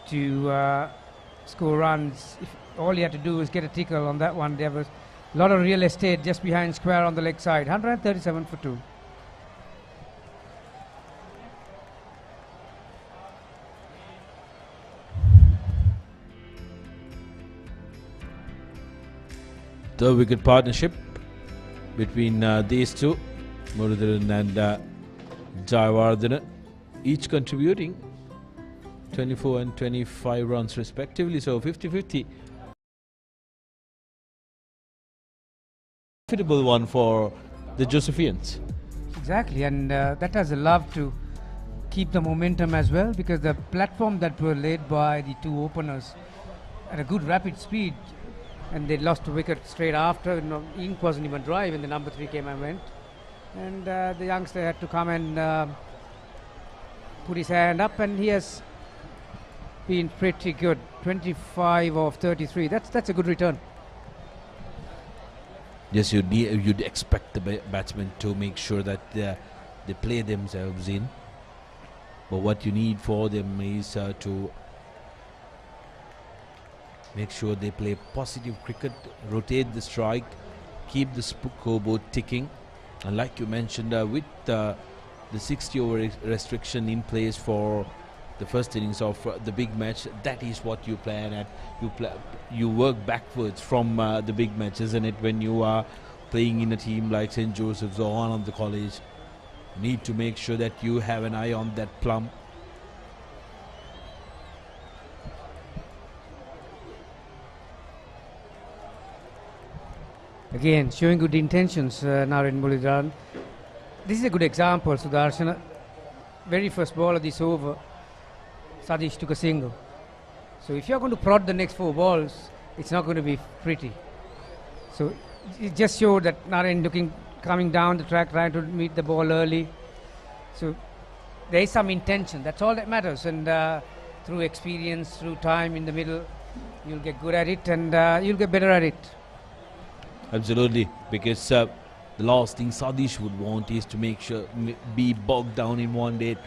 to score runs. If all he had to do was get a tickle on that one. There was a lot of real estate just behind square on the leg side. 137 for 2. The wicket partnership between these two, Muralidharan and Jayawardene, each contributing 24 and 25 runs respectively, so 50-50. Profitable one for the Josephians. Exactly, and that has a love to keep the momentum as well, because the platform that were laid by the two openers at a good rapid speed, and they lost a wicket straight after. Ink wasn't even dry when the number 3 came and went, and the youngster had to come and put his hand up, and he has been pretty good. 25 of 33. That's a good return. Yes, you'd expect the batsmen to make sure that they play themselves in, but what you need for them is to make sure they play positive cricket, rotate the strike, keep the scoreboard ticking, and like you mentioned, with the 60 over restriction in place for the first innings of the big match, that is what you plan at. You work backwards from the big match, isn't it? When you are playing in a team like St. Joseph's or Ananda College, you need to make sure that you have an eye on that plum. Again, showing good intentions, Naren Muralidharan. This is a good example, Sudarshan. Very first ball of this over, Sadish took a single. So if you're going to prod the next 4 balls, it's not going to be pretty. So it just showed that Naren coming down the track, trying to meet the ball early. So there is some intention. That's all that matters. And through experience, through time in the middle, you'll get good at it, and you'll get better at it. Absolutely, because the last thing Sadish would want is to make sure be bogged down in one day,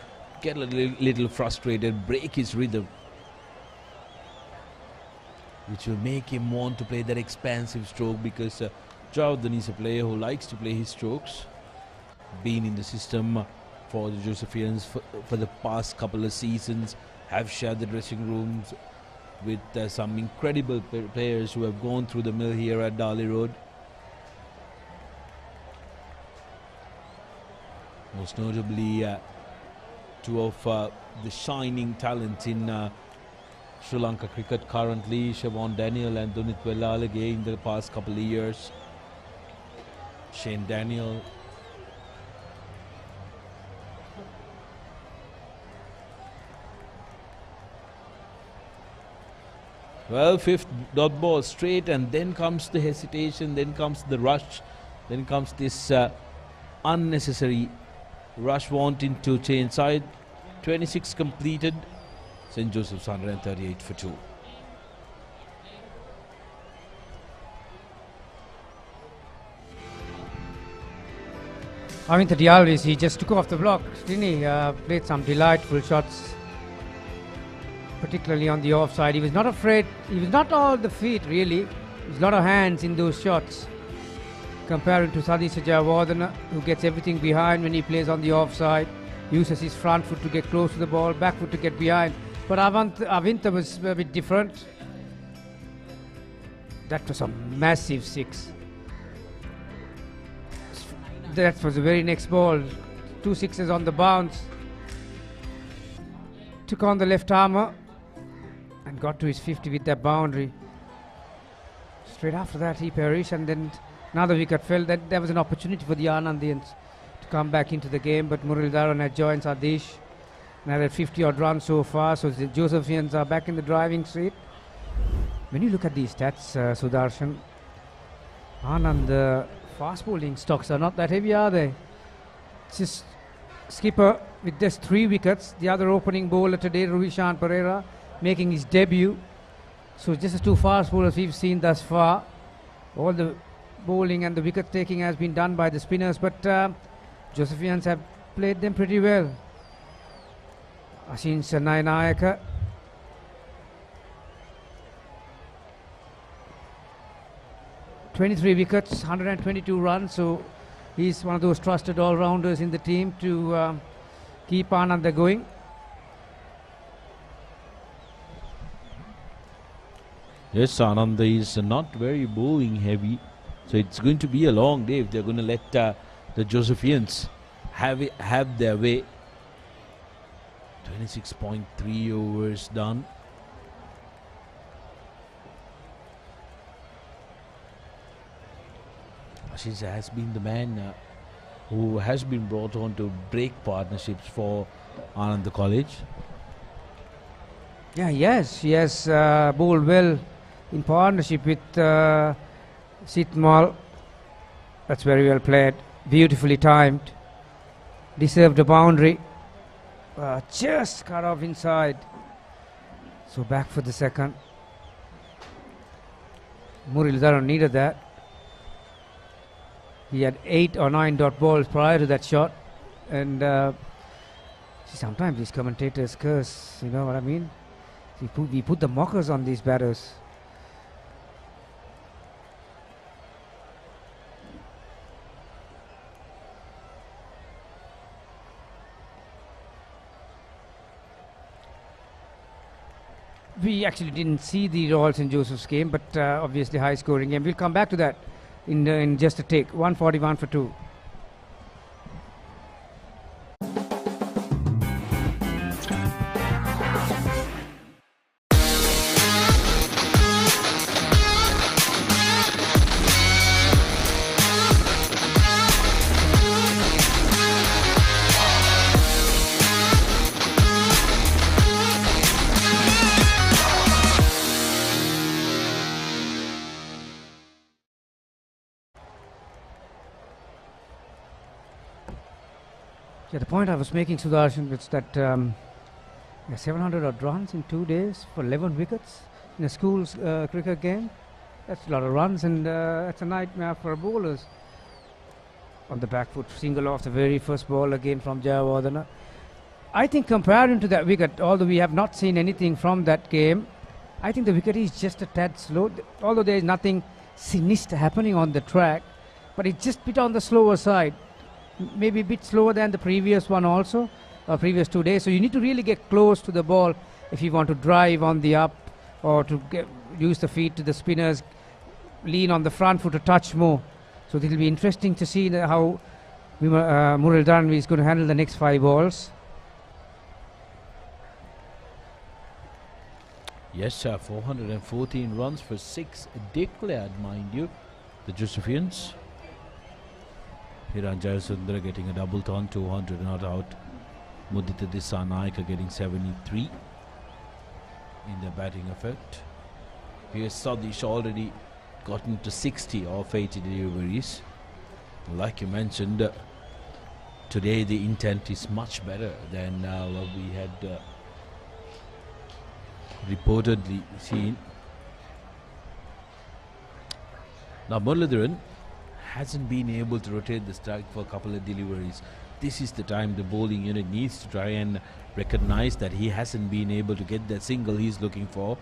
get a little frustrated, break his rhythm, which will make him want to play that expansive stroke, because Jayawardene is a player who likes to play his strokes, been in the system for the Josephians for the past couple of seasons, have shared the dressing rooms with some incredible players who have gone through the mill here at Dali Road. Most notably, 2 of the shining talents in Sri Lanka cricket currently, Siobhan Daniel and Dunit Wellalage in the past couple of years. Shane Daniel, Well, fifth dot ball straight, and then comes the hesitation, then comes the rush, then comes this unnecessary rush wanting to change side. 26 completed. St. Joseph's 138 for 2. Avinta Dialvis, he just took off the block, didn't he? Played some delightful shots, particularly on the offside. He was not afraid. He was not all the feet, really. There was a lot of hands in those shots. Comparing to Sadisha Jayawardena, who gets everything behind when he plays on the offside, uses his front foot to get close to the ball, back foot to get behind. But Avinta was a bit different. That was a massive 6. That was the very next ball. 2 6s on the bounce. Took on the left armour and got to his 50 with that boundary. Straight after that he perished, and then another wicket fell. That there was an opportunity for the Anandians to come back into the game, but Muralidharan had joined Sadish and had 50 odd runs so far, so the Josephians are back in the driving seat. When you look at these stats, Sudarshan, Anand, fast bowling stocks are not that heavy, are they? Just skipper with just 3 wickets. The other opening bowler today, Ravishan Pereira, making his debut. So just the 2 fast bowlers we've seen thus far. All the bowling and the wicket taking has been done by the spinners, but Josephians have played them pretty well. Ashin Sanayaka, .23 wickets, 122 runs, so he's one of those trusted all-rounders in the team to keep Ananda going. Yes, Ananda is not very bowling heavy, so it's going to be a long day if they're going to let the Josephians have their way. 26.3 overs done. Ashish has been the man who has been brought on to break partnerships for Ananda College. Yeah, yes, he has bowled well in partnership with Sitmal. That's very well played, beautifully timed. Deserved a boundary. Just cut off inside. So back for the second. Muralidharan needed that. He had 8 or 9 dot balls prior to that shot, and sometimes these commentators curse, you know what I mean? We put the mockers on these batters. We actually didn't see the Royal St. Joseph's game, but obviously high scoring game. We'll come back to that in just a take. 141 for 2. Yeah, the point I was making, Sudarshan, was that 700 odd runs in 2 days for 11 wickets in a school's cricket game. That's a lot of runs, and that's a nightmare for bowlers. On the back foot, single off the very first ball again from Jayawardena. I think comparing to that wicket, although we have not seen anything from that game, I think the wicket is just a tad slow. Although there is nothing sinister happening on the track, but it's just a bit on the slower side. Maybe a bit slower than the previous one also, previous 2 days. So you need to really get close to the ball if you want to drive on the up, or to use the feet to the spinners, lean on the front foot to touch more. So it will be interesting to see how Muralidharan is going to handle the next 5 balls. Yes, 414 runs for 6 declared, mind you, the Josephians. Hiran Jayasundara getting a double ton, 200 not out. Mudita Dissanayaka getting 73 in their batting effort. Here's Sadish already gotten to 60 of 80 deliveries. Like you mentioned, today the intent is much better than what we had reportedly seen. Now Muralidharan hasn't been able to rotate the strike for a couple of deliveries. This is the time the bowling unit needs to try and recognize that he hasn't been able to get that single he's looking for.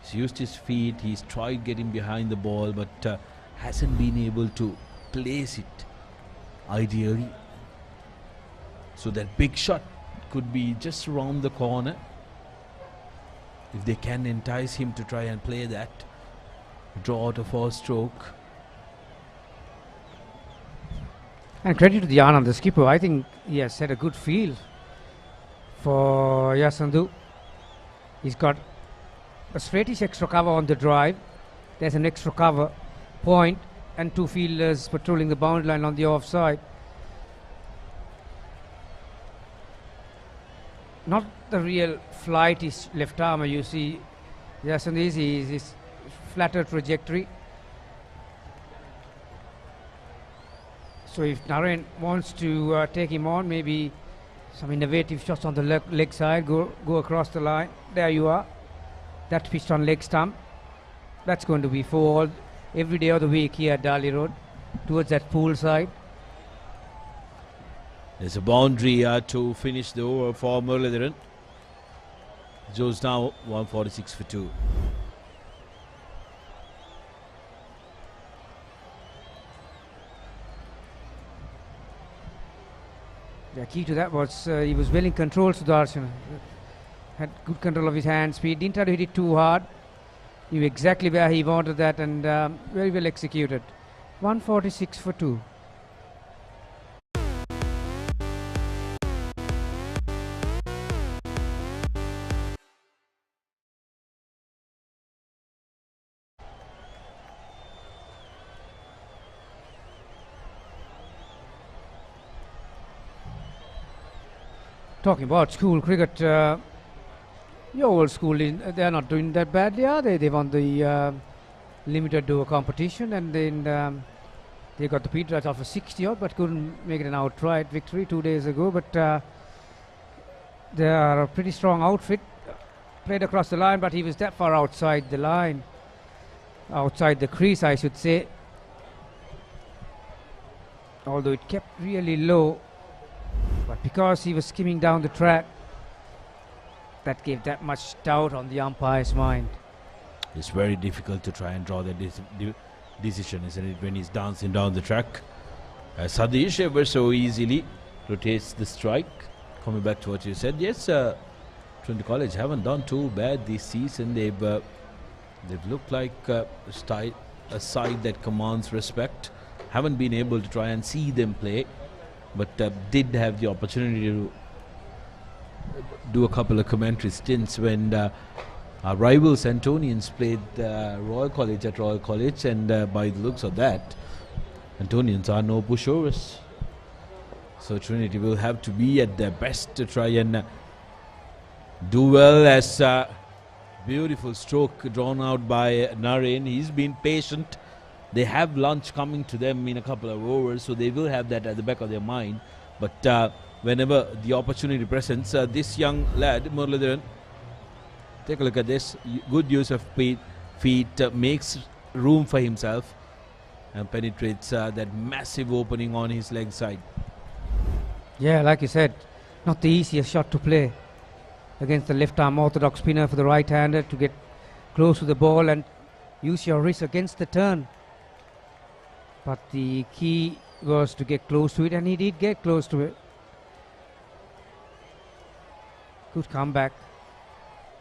He's used his feet, he's tried getting behind the ball, but hasn't been able to place it ideally. So that big shot could be just around the corner. If they can entice him to try and play that, draw out a 4-stroke. And credit to the Anand, the skipper. I think he has set a good field for Yasandu. He's got a straightish extra cover on the drive. There's an extra cover point and 2 fielders patrolling the boundary line on the offside. Not the real flightish left armer you see. Yasandu is flatter trajectory. So if Naren wants to take him on, maybe some innovative shots on the leg side, go across the line. There you are. That pitched on leg stump. That's going to be 4 every day of the week here at Dali Road, towards that pool side. There's a boundary to finish the over for Muralidharan. Joe's now 146 for 2. The key to that was he was well in control, Sudarshan. Had good control of his hand speed, didn't try to hit it too hard. He knew exactly where he wanted that, and very well executed. 146 for 2. Talking about school cricket, your old school, they are not doing that badly, are they? They won the limited over competition, and then they got the Peter off a 60 odd, but couldn't make it an outright victory 2 days ago. But they are a pretty strong outfit. Played across the line, but he was that far outside the line, outside the crease, I should say. Although it kept really low. But because he was skimming down the track, that gave that much doubt on the umpire's mind. It's very difficult to try and draw that decision, isn't it, when he's dancing down the track. Sadish ever so easily rotates the strike. Coming back to what you said, yes, Trinity College haven't done too bad this season. They've looked like a side that commands respect. Haven't been able to try and see them play, but did have the opportunity to do a couple of commentary stints when our rivals Antonians played Royal College at Royal College, and by the looks of that, Antonians are no pushovers. So Trinity will have to be at their best to try and do well. As beautiful stroke drawn out by Naren. He's been patient. They have lunch coming to them in a couple of overs, so they will have that at the back of their mind. But whenever the opportunity presents, this young lad, Muralidharan, take a look at this. Good use of feet, makes room for himself and penetrates that massive opening on his leg side. Yeah, like you said, not the easiest shot to play against the left-arm orthodox spinner for the right-hander, to get close to the ball and use your wrist against the turn. But the key was to get close to it, and he did get close to it. Good comeback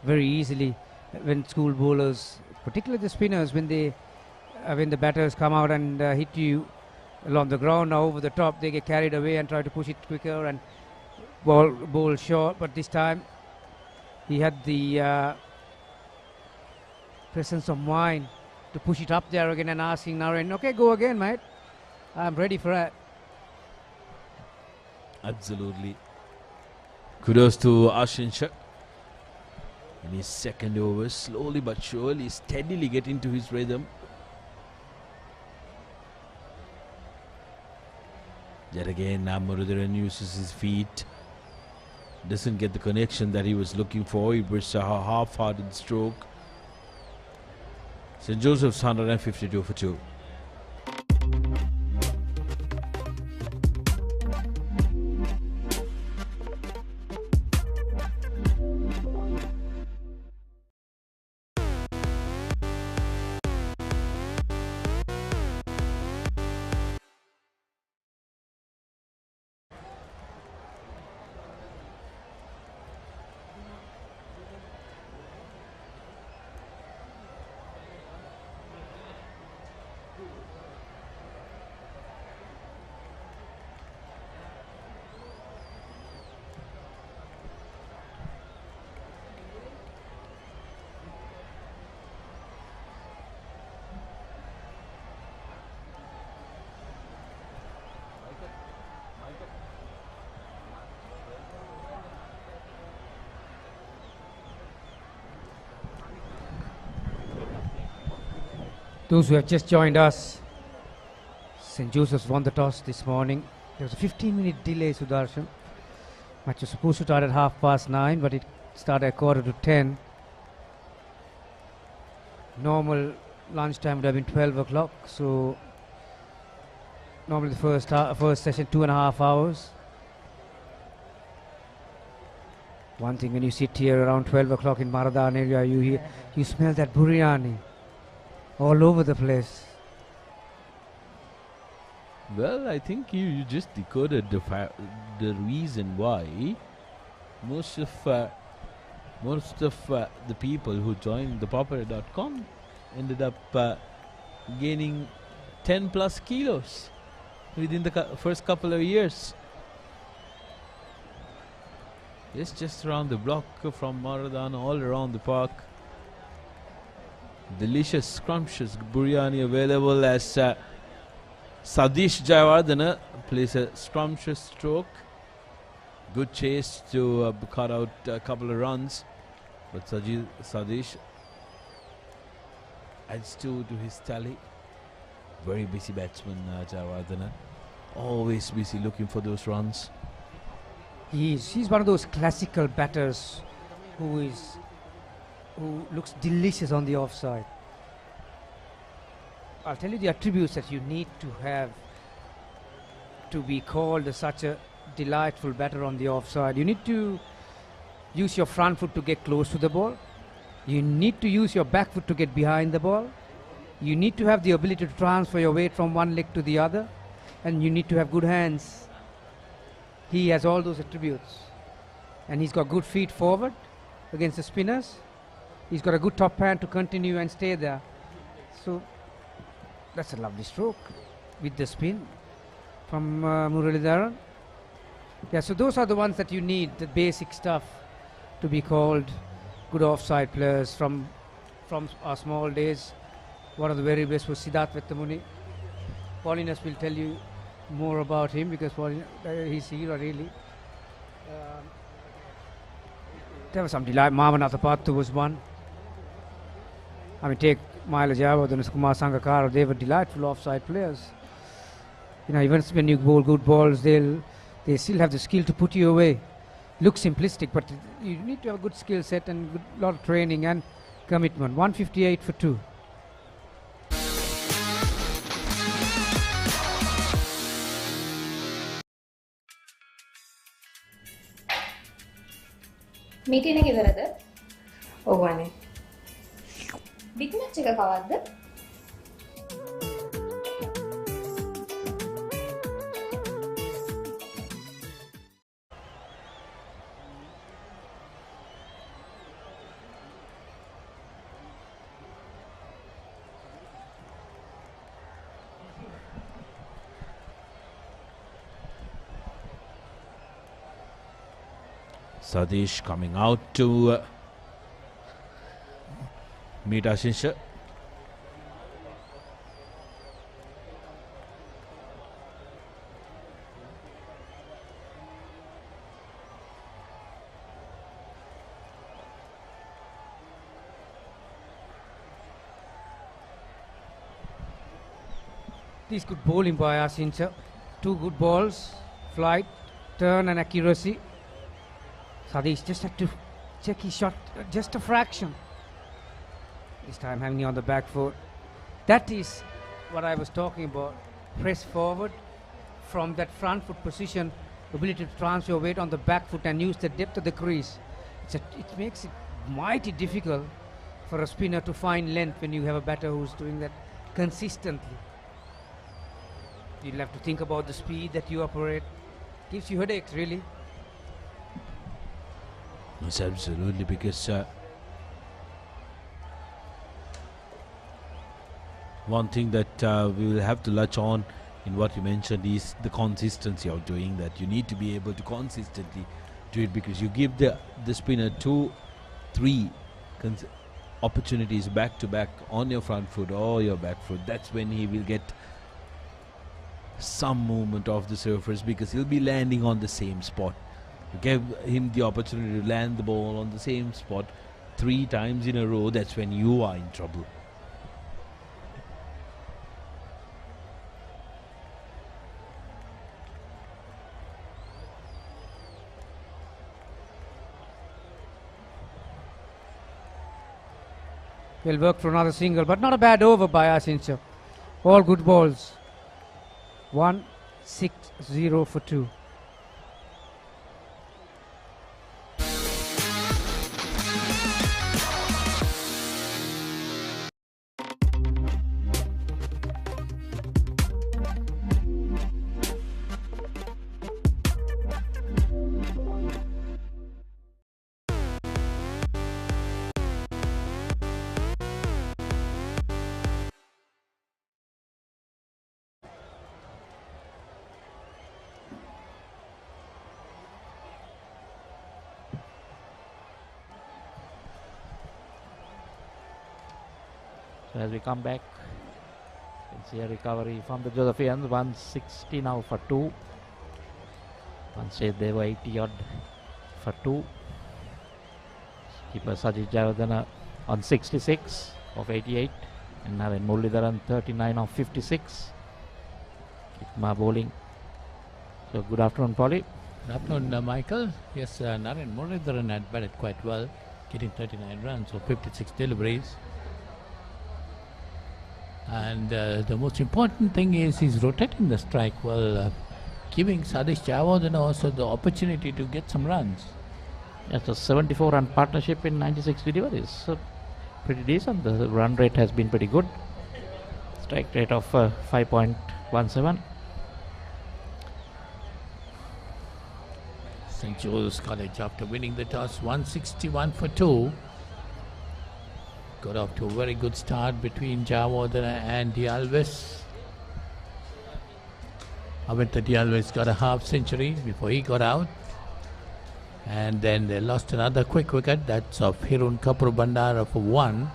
very easily when school bowlers, particularly the spinners, when the batters come out and hit you along the ground or over the top, they get carried away and try to push it quicker and bowl short. But this time he had the presence of mind to push it up there again and asking Naren, okay, go again, mate. I'm ready for that. Absolutely. Kudos to Ashin Shah. in his second over, slowly but surely, steadily get into his rhythm. Yet again, Murudaran uses his feet. Doesn't get the connection that he was looking for. He was a half-hearted stroke. St. Joseph's 152 for 2. Those who have just joined us, St. Joseph's won the toss this morning. There was a 15-minute delay, Sudarshan. Match was supposed to start at 9:30, but it started at 9:45. Normal lunchtime would have been 12 o'clock, so normally the first session 2.5 hours. One thing, when you sit here around 12 o'clock in Maradan area, you smell that biryani all over the place. Well, I think you just decoded the reason why most of the people who joined the Papare.com ended up gaining 10 plus kilos within the first couple of years. It's just around the block from Maradan, all around the park. Delicious, scrumptious biryani available as Sadish Jayawardena plays a scrumptious stroke. Good chase to cut out a couple of runs, but Sadish adds two to his tally. Very busy batsman, Jayawardena. Always busy looking for those runs. He's one of those classical batters who looks delicious on the offside. I'll tell you the attributes that you need to have to be called such a delightful batter on the offside. You need to use your front foot to get close to the ball. You need to use your back foot to get behind the ball. You need to have the ability to transfer your weight from one leg to the other. And you need to have good hands. He has all those attributes. And he's got good feet forward against the spinners. He's got a good top hand to continue and stay there. So that's a lovely stroke with the spin from Muralidharan. Yeah, so those are the ones that you need, the basic stuff to be called good offside players from our small days. One of the very best was Siddharth Vettamuni. Paulinus will tell you more about him because he's hero really. There was some delight. Mamanatha Pattu was one. I mean, take Maila Jayawardena, Kumar Sangakkara, they were delightful offside players. You know, even when you bowl good balls, they still have the skill to put you away. Looks simplistic, but you need to have a good skill set and a lot of training and commitment. 158 for 2. Meeting එක ඉවරද? ඔව් අනේ. Big match එක කවද්ද? Sadish coming out to meet Ashinsha. This good bowling by Asincha. 2 good balls, flight, turn and accuracy. Sadish just had to check his shot just a fraction. This time having it on the back foot. That is what I was talking about. Press forward from that front foot position, ability to transfer your weight on the back foot and use the depth of the crease. It makes it mighty difficult for a spinner to find length when you have a batter who's doing that consistently. You'll have to think about the speed that you operate. Gives you headaches, really. Yes, absolutely, because one thing that we will have to latch on in what you mentioned is the consistency of doing that. You need to be able to consistently do it, because you give the spinner 2-3 opportunities back to back on your front foot or your back foot. That's when he will get some movement of the surface, because he'll be landing on the same spot. You give him the opportunity to land the ball on the same spot 3 times in a row, that's when you are in trouble. He'll work for another single, but not a bad over by Asincha. All good balls. 1-6-0 for 2. So as we come back, you can see a recovery from the Josephians. 160 now for 2. One stage they were 80 odd for 2. Keeper Sajid Javadana on 66 of 88, and Naren Muralidharan 39 of 56. Ikma bowling. So good afternoon, Polly. Good afternoon, Michael. Yes, Naren Muralidharan had batted quite well, getting 39 runs or 56 deliveries. And the most important thing is he's rotating the strike while giving Sadish Javadana also the opportunity to get some runs. Yes, a 74 run partnership in 96 deliveries. So pretty decent. The run rate has been pretty good. Strike rate of 5.17. St. Joseph's College, after winning the toss, 161 for 2. Got off to a very good start between Javadana and D'Alves. Avinta D'Alves got a half century before he got out. And then they lost another quick wicket. That's of Hirun Kapur Bandara for 1.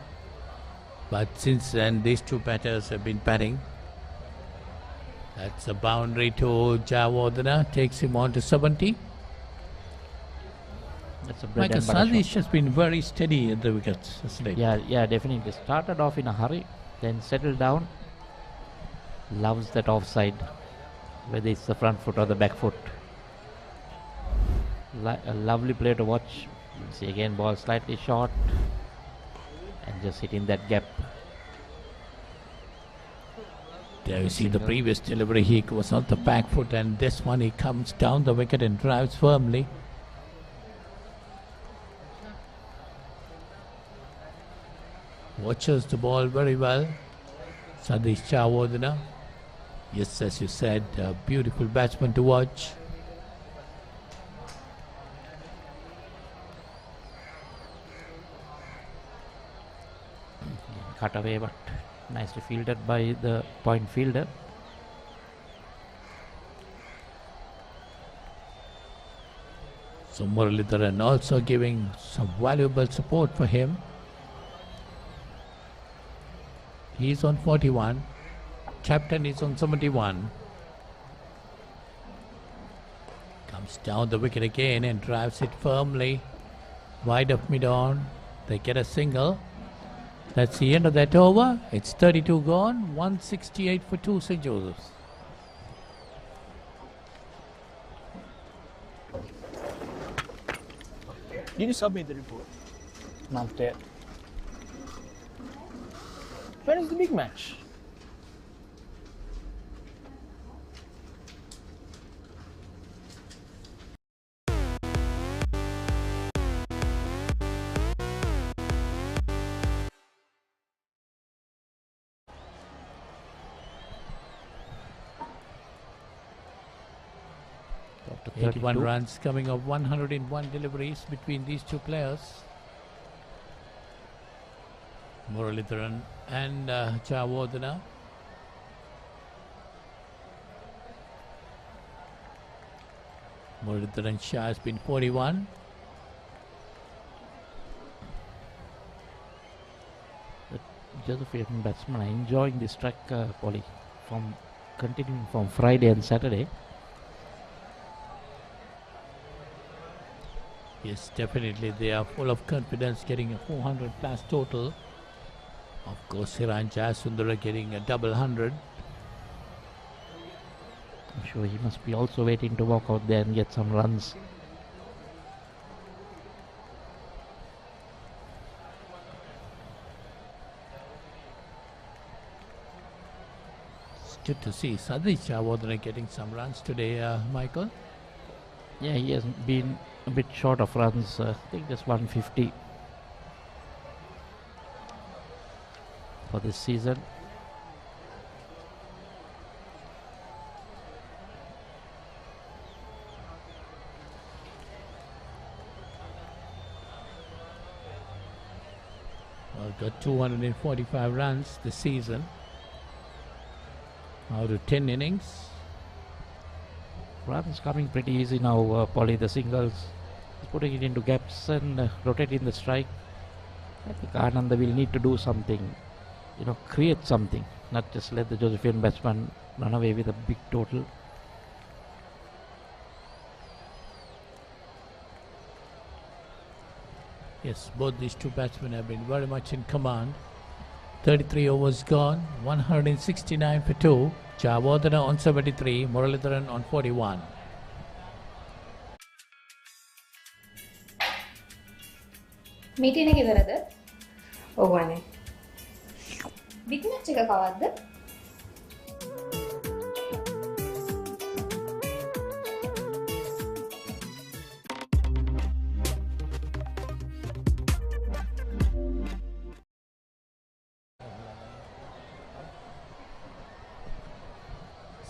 But since then, these two batters have been batting. That's a boundary to Javadana. Takes him on to 70. That's a bread Michael and butter Sadish shot. has been very steady at the wickets yesterday. Yeah, definitely. Started off in a hurry, then settled down. Loves that offside, whether it's the front foot or the back foot. A lovely play to watch. See again, ball slightly short and just hitting that gap. There you see the previous delivery, he was on the back foot, and this one he comes down the wicket and drives firmly. Watches the ball very well. Sadish Javadana. Yes, as you said, a beautiful batsman to watch. Cut away, but nicely fielded by the point fielder. So Muralidharan also giving some valuable support for him. He's on 41. Captain is on 71. Comes down the wicket again and drives it firmly. Wide of mid-on. They get a single. That's the end of that over. It's 32 gone, 168 for 2 St. Joseph's. Did you submit the report? Not yet. When is the big match? After 81 32. runs coming of 101 deliveries between these two players. Muralidharan and Jayawardena. Muralidharan Shah has been 41. Josephian batsmen are enjoying this track, Polly, from continuing from Friday and Saturday. Yes, definitely they are full of confidence, getting a 400 plus total. Of course, Hiran Jayasundara getting a double 100. I'm sure he must be also waiting to walk out there and get some runs. It's good to see Sadiq Jayawardena getting some runs today, Michael. Yeah, he has been a bit short of runs. I think just 150 for this season. Well, got 245 runs this season out of 10 innings. Runs coming pretty easy now, Polly. The singles, he's putting it into gaps and rotating the strike. I think Ananda will need to do something, create something, not just let the Josephian batsman run away with a big total. Yes, both these two batsmen have been very much in command. 33 overs gone, 169 for 2. Jayawardena on 73, Muralidharan on 41. Meeting එක ඉවරද? ඔව් අනේ. Big match එක කවද්ද?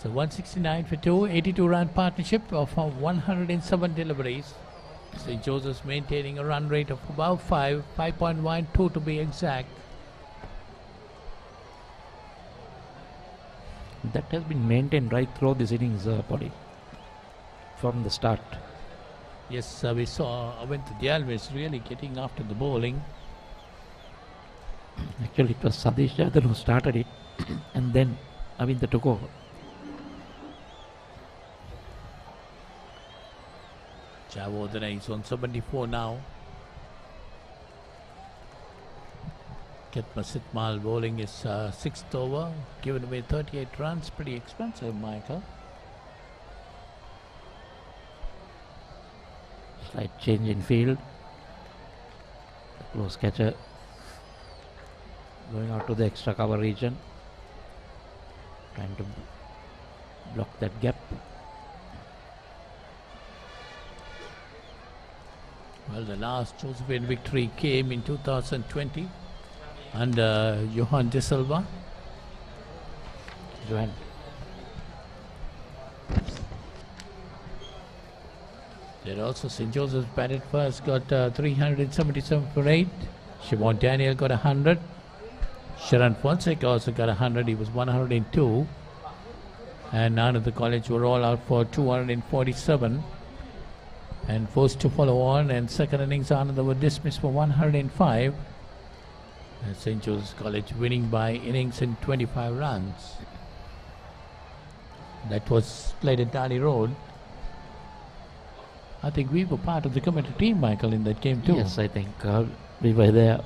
So 169 for 2, 82 run partnership of 107 deliveries. St. Joseph's maintaining a run rate of about 5.12 to be exact. That has been maintained right through this innings, Polly, from the start. Yes, we saw Aventa Dialves really getting after the bowling. Actually, it was Sadish Jadal who started it, and then Avinta took over. Jayawardena is on 74 now. Ketma Sitmal bowling is 6th over, given away 38 runs. Pretty expensive, Michael. Slight change in field. The close catcher going out to the extra cover region, trying to block that gap. Well, the last Josephian victory came in 2020 under Johan De Silva. Johan. Then also St. Joseph's batted first, got 377 for 8. Siobhan Daniel got 100. Sharan Fonseca also got 100. He was 102. And Ananda College were all out for 247. And forced to follow on, and second innings Ananda were dismissed for 105. And St. Joseph's College winning by innings in 25 runs. That was played at Dali Road. I think we were part of the committee team, Michael, in that game too. Yes, I think we were there.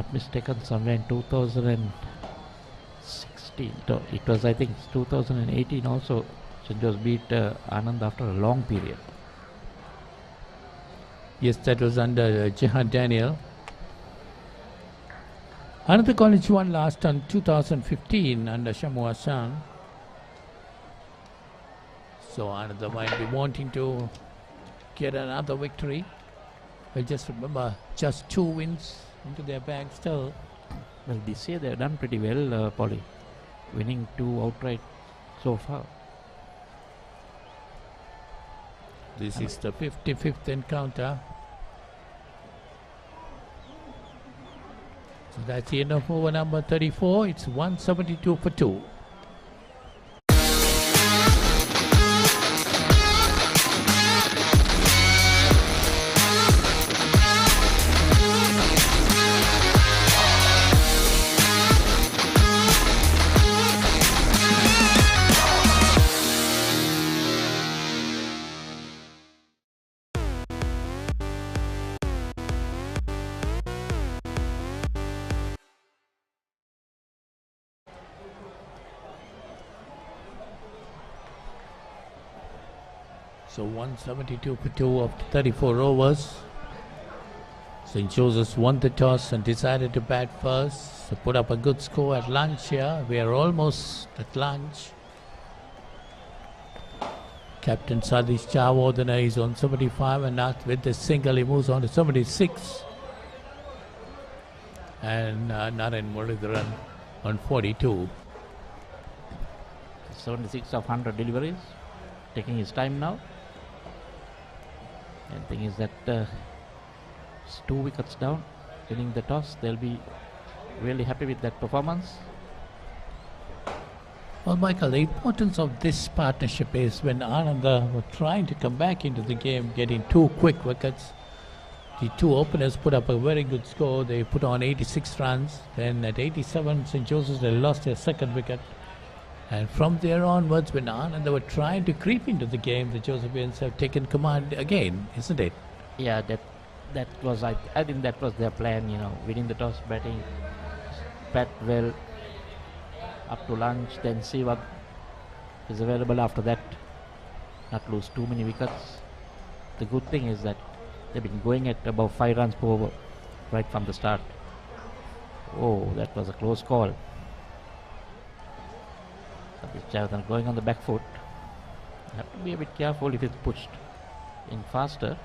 not mistaken, somewhere in 2016. It was, I think, 2018 also. St. Joe's beat Anand after a long period. Yes, that was under Jihad Daniel. Ananda College won last on 2015 under Shamu Hassan. So Ananda might be wanting to get another victory. Well, just remember, just 2 wins into their bag still. Well, this year they've done pretty well, Polly. Winning 2 outright so far. This is the 55th encounter. So that's the end of over number 34. It's 172 for 2. So 172 for 2 of 34 overs. St. Joseph's won the toss and decided to bat first. So put up a good score at lunch here. We are almost at lunch. Captain Sadish Chavodana is on 75 and not with the single he moves on to 76. And Naren Muridharan on 42. 76 of 100 deliveries. Taking his time now. And the thing is that it's 2 wickets down, winning the toss. They'll be really happy with that performance. Well, Michael, the importance of this partnership is when Ananda were trying to come back into the game, getting 2 quick wickets. The 2 openers put up a very good score. They put on 86 runs. Then at 87, St. Joseph's, they lost their second wicket. And from there onwards, when Ananda were trying to creep into the game, the Josephians have taken command again, isn't it? Yeah, that was, I think that was their plan, winning the toss, batting, bat well up to lunch, then see what is available after that, not lose too many wickets. The good thing is that they've been going at about 5 runs per over right from the start. Oh, that was a close call. Jonathan going on the back foot. You have to be a bit careful if it's pushed in faster.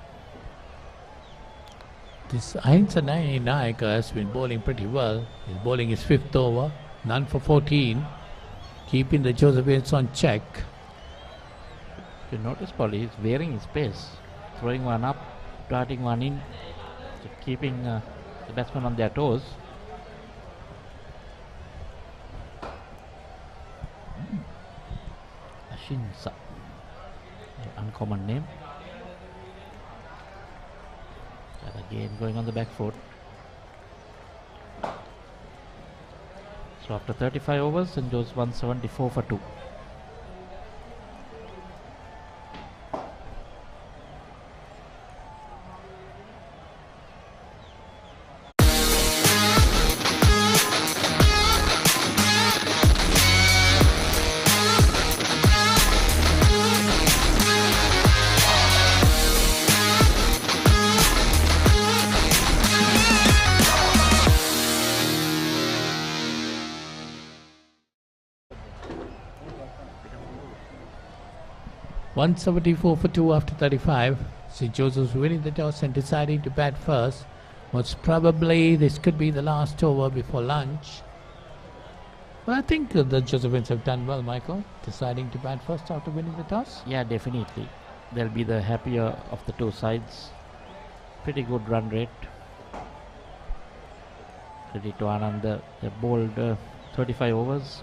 This Ainsa Naik has been bowling pretty well. He's bowling his 5th over, none for 14, keeping the Josephians on check. If you notice, Polly, he's varying his pace, throwing one up, darting one in, so keeping the batsmen on their toes. Ashinsa, an uncommon name. And again going on the back foot. So after 35 overs, St. Joe's 174 for 2. .174 for 2 after 35. St. Joseph's winning the toss and deciding to bat first. Most probably this could be the last over before lunch. But I think the Josephines have done well, Michael, deciding to bat first after winning the toss. Yeah, definitely. They'll be the happier of the two sides. Pretty good run rate. Credit to Ananda. They bowled 35 overs.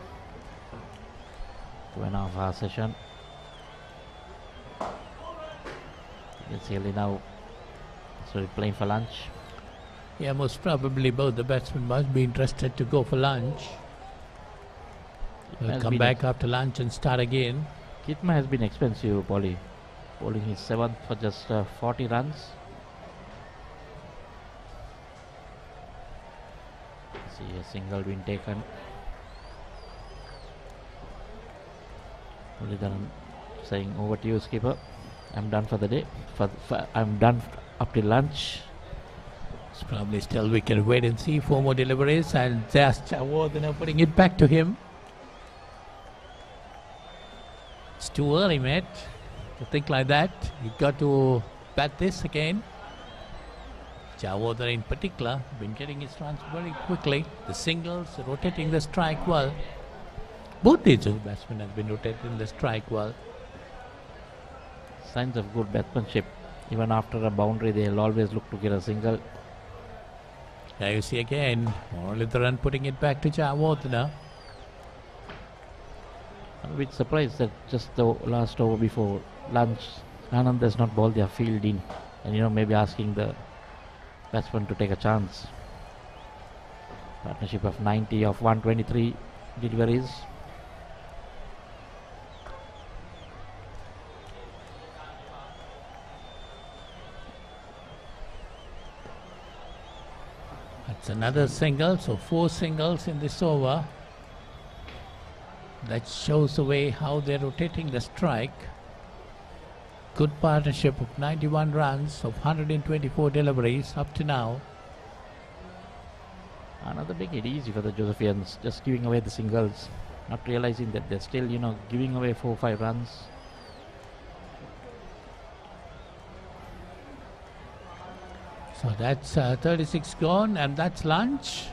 2.5 hour session. Basically now, so playing for lunch. Yeah, most probably both the batsmen must be interested to go for lunch. We'll come back after lunch and start again. Kitma has been expensive, Polly. Bowling his 7th for just 40 runs. See a single win taken. Mulidaran saying, over to you, skipper. I'm done for the day. I'm done up till lunch. It's probably still we can wait and see 4 more deliveries, and just Chawardana putting it back to him. It's too early, mate, to think like that. You got to bat this again. Chawardana in particular been getting his runs very quickly. The singles, rotating the strike well. Both these batsmen have been rotating the strike well. Signs of good batsmanship. Even after a boundary, they'll always look to get a single. There you see again, Murugaran putting it back to Chawardana. I'm a bit surprised that just the last over before lunch, Anand has not bowled their field in. And maybe asking the batsman to take a chance. Partnership of 90 of 123 deliveries. That's another single, so 4 singles in this over. That shows the way how they're rotating the strike. Good partnership of 91 runs of 124 deliveries up to now. Another making it easy for the Josephians, just giving away the singles, not realizing that they're still, giving away 4 or 5 runs. So that's 36 gone, and that's lunch.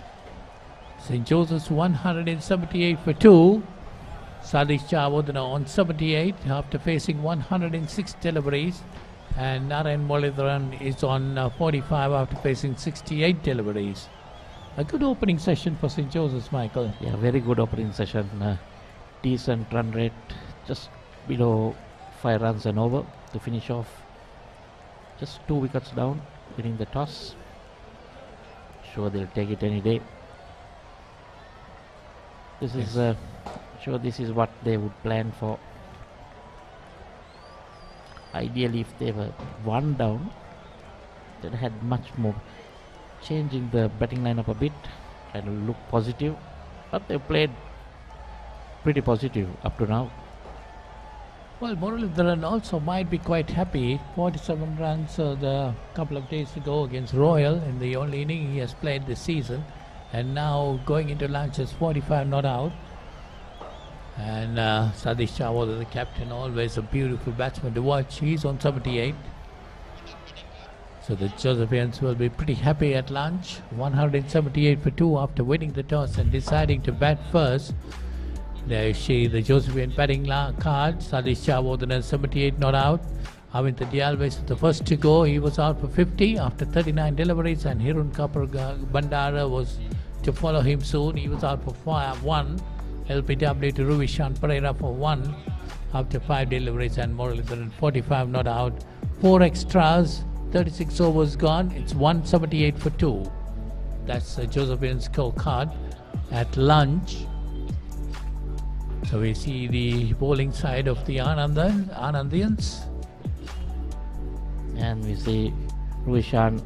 St. Joseph's 178 for 2. Sadiq Chawardana on 78 after facing 106 deliveries, and Narayan Murugaran is on 45 after facing 68 deliveries. A good opening session for St. Joseph's, Michael. Yeah, very good opening session. Decent run rate, just below 5 runs and over to finish off. Just 2 wickets down, winning the toss. Sure, they'll take it any day. This is sure this is what they would plan for. Ideally, if they were 1 down, they'd had much more. Changing the batting lineup a bit, trying to look positive, but they've played pretty positive up to now. Well, Murugaran also might be quite happy. 47 runs the couple of days ago against Royal in the only inning he has played this season, and now going into lunch is 45 not out. And Sadiq Chawardana, the captain, always a beautiful batsman to watch. He's on 78. So the Josephians will be pretty happy at lunch. 178 for 2 after winning the toss and deciding to bat first. There you see the Josephian batting card. Sadiq Chawardana 78 not out. Ananda College the first to go. He was out for 50 after 39 deliveries, and Hirun Kapur Bandara was to follow him soon. He was out for 1. LPW to Ruvishan Pereira for 1 after 5 deliveries, and Murugaran 45 not out. 4 extras, 36 overs gone. It's 178 for 2. That's the Josephian scorecard at lunch. So we see the bowling side of the Anandians. And we see Ruvishan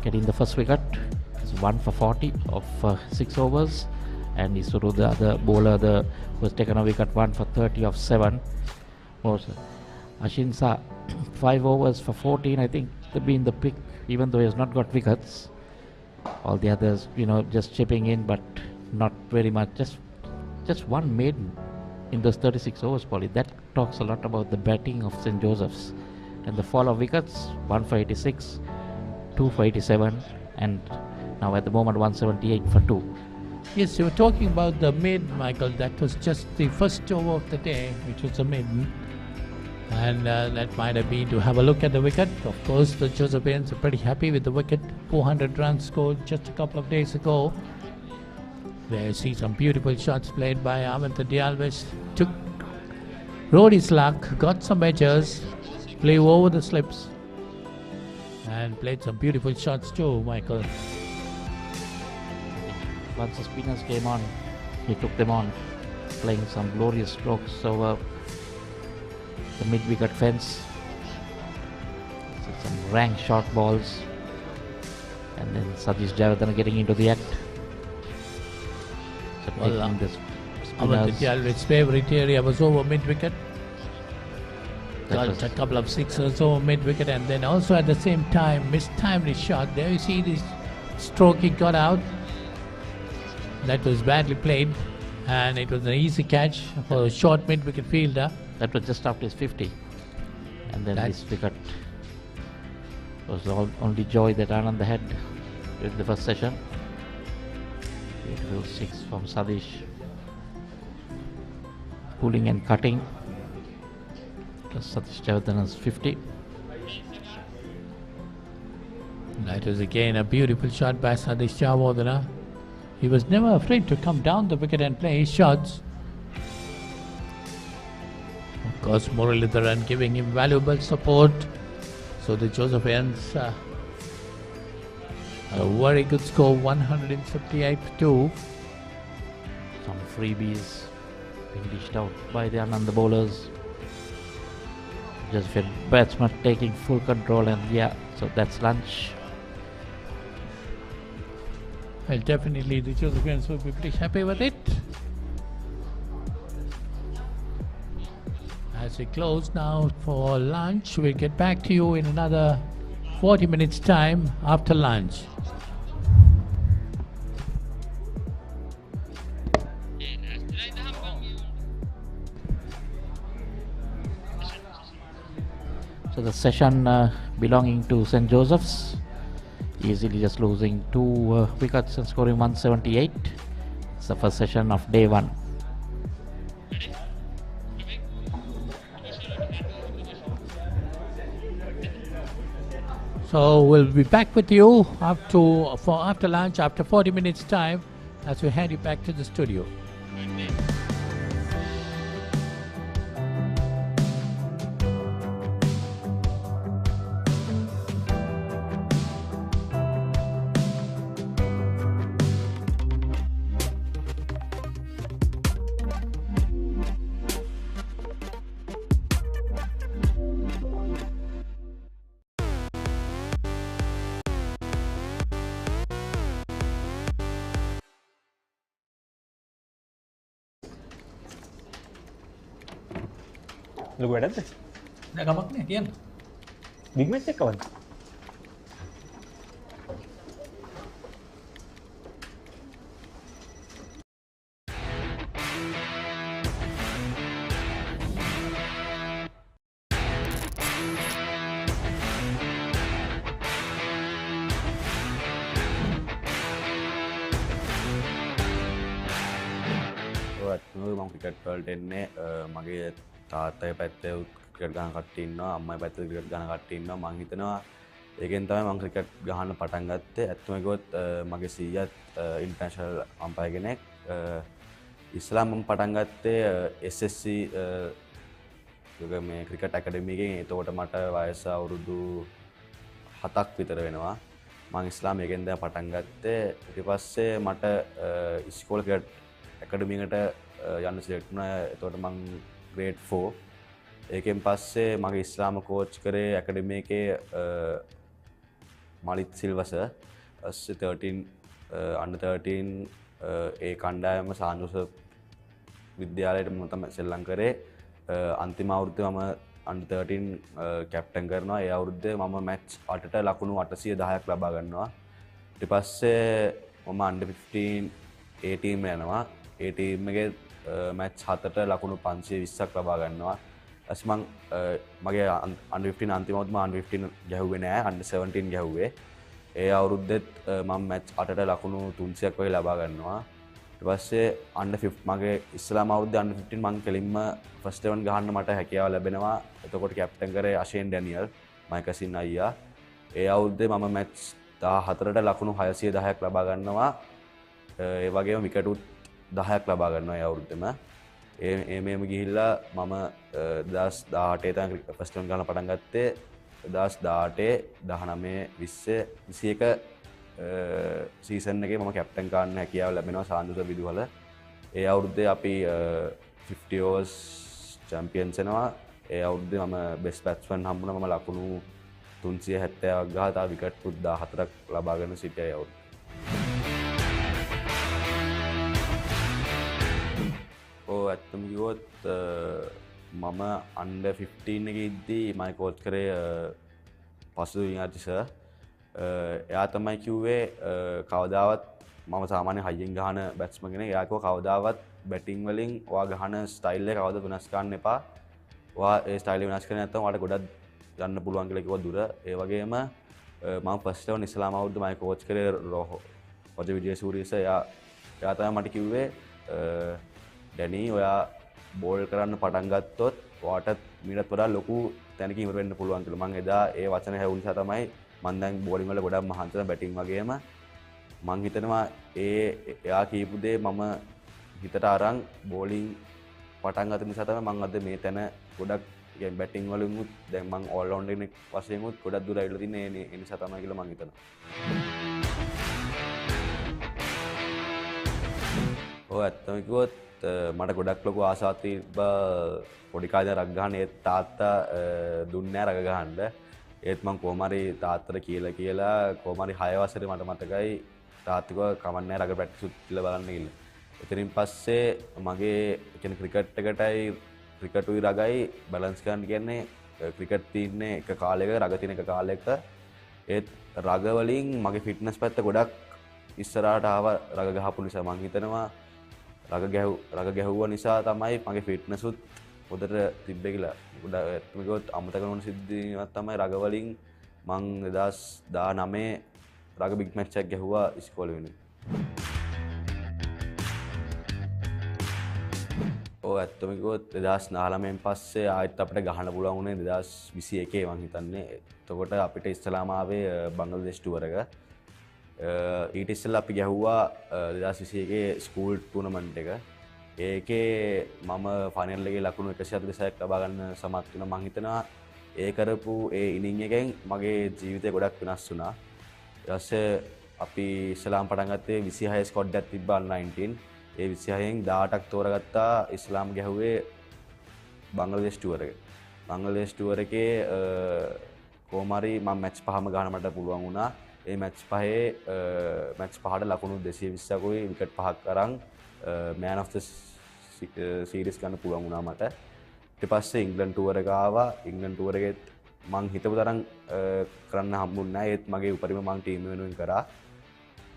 getting the first wicket. It's 1 for 40 of 6 overs. And Isuru, the other bowler, was taken a wicket, 1 for 30 of 7. Ashinsa, 5 overs for 14. I think they've been the pick, even though he has not got wickets. All the others, just chipping in, but not very much. Just 1 maiden in those 36 overs, Polly. That talks a lot about the batting of St. Joseph's. And the fall of wickets, 1 for 86, 2 for 87, and now at the moment 178 for 2. Yes, you were talking about the maiden, Michael. That was just the first over of the day, which was a maiden. And that might have been to have a look at the wicket. Of course, the Josephians are pretty happy with the wicket. 400 runs scored just a couple of days ago. There you see some beautiful shots played by Ananda College. Rode his luck, got some edges, flew over the slips, and played some beautiful shots too, Michael. Once the spinners came on, he took them on, playing some glorious strokes over the mid-wicket fence. Some rank short balls, and then Sadiq Chawardana getting into the act. Well, making this Amartya Jalwit's favourite area was over mid-wicket. That Got was- a couple of sixers over mid-wicket, and then also at the same time missed timely shot. There you see this stroke he got out. That was badly played, and it was an easy catch for a short mid-wicket fielder. That was just after his 50. And then That's- this wicket was the only joy that Ananda had during the first session. Beautiful six from Sadish. Pulling and cutting. Plus Satish Javadana's 50. That was again a beautiful shot by Sadish Javadana. He was never afraid to come down the wicket and play his shots. Of course, Muralidharan giving him valuable support. So the Josephians a very good score, 158 for 2. Some freebies being dished out by the Ananda bowlers. Just a batsman taking full control, and yeah, so that's lunch. Well, definitely the Josephians will be pretty happy with it. As we close now for lunch, we'll get back to you in another 40 minutes time after lunch. So the session belonging to St. Joseph's, easily just losing 2 wickets and scoring 178. It's the first session of day 1. So we'll be back with you after lunch, after 40 minutes time, as we hand you back to the studio. ලොකු වැඩක්ද? නෑ කමක් නෑ කියන්න. Big match එක කවද්ද? මම cricket වලට එන්නේ මගේ තාත්තගේ පැත්තේ ක්‍රිකට් ගහන කට්ටිය ඉන්නවා අම්මගේ පැත්තේ ක්‍රිකට් ගහන කට්ටිය ඉන්නවා මම හිතනවා ඒකෙන් තමයි මම ක්‍රිකට් ගහන්න පටන් ගත්තේ ඇත්තම කිව්වොත් මගේ සීයාත් ඉන්ටර්නැෂනල් අම්පයර් කෙනෙක් ඉස්ලාම් මම පටන් ගත්තේ SSC මේ ක්‍රිකට් ඇකඩමි එකෙන් එතකොට මට වයස අවුරුදු 7ක් විතර වෙනවා මම ඉස්ලාම් එකෙන් දැන් පටන් ගත්තේ ඊට පස්සේ මට ඉස්කෝලේ ක්‍රිකට් ඇකඩමි එකට යන්න සිලෙක්ට් වුණා එතකොට මම grade 4 ඒකෙන් පස්සේ මගේ ඉස්ලාම කෝච් කරේ ඇකඩමි එකේ මලිත් සිල්වස පස්සේ 13 under 13 ඒ කණ්ඩායම සාන්ජෝස විද්‍යාලයට මම තමයි සෙල්ලම් කරේ අන්තිම අවුරුද්දේ මම under 13 කැප්ටන් කරනවා ඒ අවුරුද්දේ මම මැච් 8ට ලකුණු 810ක් ලබා ගන්නවා ඊට පස්සේ මම under 15 ඒ ටීම් යනවා ඒ ටීම් එකේ මැච් 7ට ලකුණු 520ක් ලබා ගන්නවා ඊට මං මගේ under 15 අන්තිම අවුරුද්දේ මම under 15 ගැහුවේ නෑ under 17 ගැහුවේ ඒ අවුරුද්දෙත් මම මැච් 8ට ලකුණු 300ක් වගේ ලබා ගන්නවා ඊට පස්සේ under 15 මගේ ඉස්ලාම අවුරුද්දේ under 15 මං කෙලින්ම ෆස්ට් 11 ගහන්න මට හැකියාව ලැබෙනවා එතකොට කැප්ටන් කරේ අෂේන් ඩැනියල් මයිකසින් අයියා ඒ අවුරුද්දේ මම මැච් 14ට ලකුණු 610ක් ලබා ගන්නවා ඒ වගේම විකටුත් 10ක් ලබා ගන්නවා ඒ අවුරුද්දෙම මේම ගිහිල්ලා මම 2018 තමයි ෆස්ට් 11 ගන්න පටන් ගත්තේ 2018 19 20 21 සීසන් එකේ මම කැප්ටන් ගන්න හැකියාව ලැබෙනවා සාන්දුස විදුහල ඒ අවුරුද්දේ අපි 50 overs චැම්පියන්ස් වෙනවා ඒ අවුරුද්දේ මම බෙස්ට් බැට්ස්මන් හම්බුණා මම ලකුණු 370ක් ගහලා තා විකට් 14ක් ලබාගෙන සිටියා ඒ අවුරුද්දේ ඇත්තම කිව්වොත් මම under 15 එකේ ඉද්දී මම කෝච් කරේ පසු විනාඩි සර්. එයා තමයි කිව්වේ කවදාවත් මම සාමාන්‍ය හයියෙන් ගහන බැට්ස්මන් කෙනෙක්. එයා කිව්වා කවදාවත් බැටිං වලින් ඔයා ගහන ස්ටයිල් එක කවදාවත් වෙනස් කරන්න එපා. ඔයා ඒ ස්ටයිල් එක වෙනස් කරන්නේ නැත්නම් ඔයාලට ගොඩක් යන්න පුළුවන් කියලා කිව්වා දුර. ඒ වගේම මම ෆස්ට් ලෙවල් ඉස්ලාම අවුරුද්ද මම කෝච් කරේ රොජ විජේසූරිය සර්. එයා තමයි මට කිව්වේ ඩැනි ඔයා බෝල් කරන්න පටන් ගත්තොත් ඔයාට මීටත් වඩා ලොකු තැනක ඉවර වෙන්න පුළුවන් කියලා. මම එදා ඒ වචන හැවුව නිසා තමයි මම දැන් බෝලින් වල ගොඩක් මහන්සි වෙන බැටිං වගේම මං හිතනවා එයා කියපු දේ මම හිතට අරන් බෝලිං පටන් ගත්ත නිසා තමයි මම අද මේ තැන ගොඩක් يعني බැටිං වලින් උත් දැන් මං ඕල් රවුන්ඩර් කෙනෙක් වශයෙන් උත් ගොඩක් දුර ඇවිල්ලා තින්නේ ඒ නිසා තමයි කියලා මං හිතනවා. ඔව් ඇත්තම කිව්වොත් මට ගොඩක් ලොකු ආසාවක් තිබ්බා පොඩි කාලේ රග් ගහන්න. ඒත් තාත්තා දුන්නේ නැහැ රග ගහන්න. ඒත් මං කොහොම හරි තාත්තට කියලා කොහොම හරි 6 වසරේ මට මතකයි තාත්තිකව කමන්නේ රග ප්‍රැක්ටිස් උත් කියලා බලන්න ගිහලා. එතනින් පස්සේ මගේ කියන්නේ ක්‍රිකට් එකටයි ක්‍රිකටුයි රගයි බැලන්ස් කරන්න කියන්නේ ක්‍රිකට් තියන්නේ එක කාලයක රග තියෙන එක කාලයක. ඒත් රග වලින් මගේ ෆිට්නස් පැත්ත ගොඩක් ඉස්සරහට ආව රග ගහපු නිසා. මං හිතනවා රග ගැහුවා නිසා තමයි මගේ ෆිට්නස් උත් හොඳට තිබ්බේ කියලා. ගොඩක් මේකත් අමතක නොවන සිද්ධියක් තමයි රග වලින් මං 2019 රග බිග් මැච් එකක් ගැහුවා ඉස්කෝලේ වෙනුවෙන්. ඔව් ඇත්තම කිව්වොත් 2019න් පස්සේ ආයෙත් අපිට ගහන්න පුළුවන් වුණේ 2021 මං හිතන්නේ. එතකොට අපිට ඉස්ලාම ආවේ බංග්ලාදේශ ටුවර් එක. ඊට ඉස්සෙල්ලා අපි ගැහුවා 2021 ස්කූල් ටූර්නමන්ට් එක. ඒකේ මම ෆයිනල් එකේ ලකුණු 146ක් ලබා ගන්න සමත් වුණා. මං හිතනවා ඒ කරපු ඒ ඉනිං එකෙන් මගේ ජීවිතය ගොඩක් වෙනස් වුණා. ඊට පස්සේ අපි ඉස්ලාම් පටන් ගත්තේ 26 ස්කොඩ් එකක් තිබ්බා 19. ඒ 26න් 18ක් තෝරගත්තා. ඉස්ලාම් ගැහුවේ බංග්ලාදේශ ටුවර් එක. බංග්ලාදේශ ටුවර් එකේ කොහොම හරි මම මැච් පහම ගන්න මට පුළුවන් වුණා. ඒ මැච් පහට ලකුණු 220කුයි විකට් 5ක් අරන් මෑන් ඔෆ් ද සීරීස් ගන්න පුළුවන් වුණා මට. ඊට පස්සේ ඉංග්ලන්ඩ් ටුවර් එක ආවා. ඉංග්ලන්ඩ් ටුවර් එකෙත් මං හිතපු තරම් කරන්න හම්බුනේ නැහැ. ඒත් මගේ උපරිම මං ටීම් වෙනුවෙන් කරා.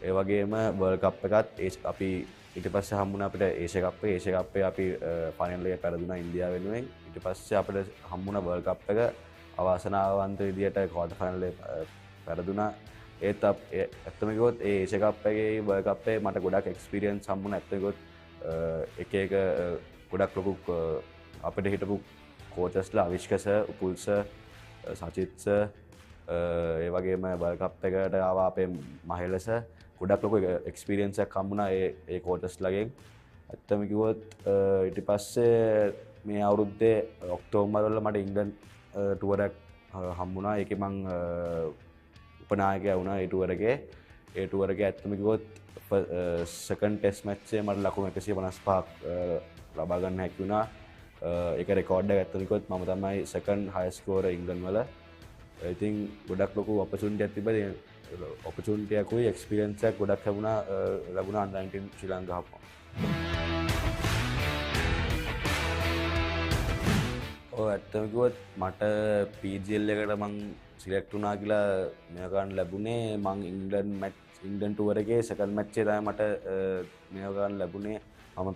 ඒ වගේම වර්ල්ඩ් කප් එකත් අපි ඊට පස්සේ හම්බුණා අපිට ඒෂියා කප් එකේ අපි ෆයිනල් එකේ පෙරදුනා ඉන්දියාව වෙනුවෙන්. ඊට පස්සේ අපිට හම්බුණා වර්ල්ඩ් කප් එක අවාසනාවන්ත විදියට ක්වාටර් ෆයිනල් එකේ පෙරදුනා. ඒත් ඇත්තම කිව්වොත් ඒ ඒෂියා කප් එකේ වර්ල්ඩ් කප් එකේ මට ගොඩක් එක්ස්පීරියන්ස් හම්බුණා. ඇත්තම කිව්වොත් එක ගොඩක් ලොකු අපිට හිටපු කෝචස්ලා Avishka sir, Upul sir, Sachith sir, ඒ වගේම වර්ල්ඩ් කප් එකට ආවා අපේ මහේල සර්. ගොඩක් ලොකු එක්ස්පීරියන්ස් එකක් හම්බුණා ඒ කෝචස්ලාගෙන්. ඇත්තම කිව්වොත් ඊට පස්සේ මේ අවුරුද්දේ ඔක්තෝබර් වල මට ඉංග්ලන්ඩ් ටුවර් එකක් හම්බුණා. ඒකේ මං උපනායකයා වුණා ඒ ටුවර් එකේ. ඒ ටුවර් එකේ ඇත්තම කිව්වොත් සෙකන්ඩ් ටෙස්ට් මැච් එකේ මට ලකුණු 155ක් ලබා ගන්න හැකි වුණා. ඒක රෙකෝඩ් එකක් ඇත්තම කිව්වොත් මම තමයි සෙකන්ඩ් හයියස්ට් ස්කෝරර් ඉංග්ලන්ඩ් වල. ඉතින් ගොඩක් ලොකු ඔපචුනිටි එකක් තිබ්බා. ඔපචුනිටි එකකුයි එක්ස්පීරියන්ස් එකක් ගොඩක් ලැබුණා under 19 ශ්‍රී ලංකාව. ඔව් ඇත්තම කිව්වොත් මට PGL එකට මං සිලෙක්ට් වුණා කියලා මේක ගන්න ලැබුණේ මං ඉංග්ලන්ඩ් ටුවර් එකේ සෙකන්ඩ් මැච් එකේ තමයි මට මේක ගන්න ලැබුණේ. මම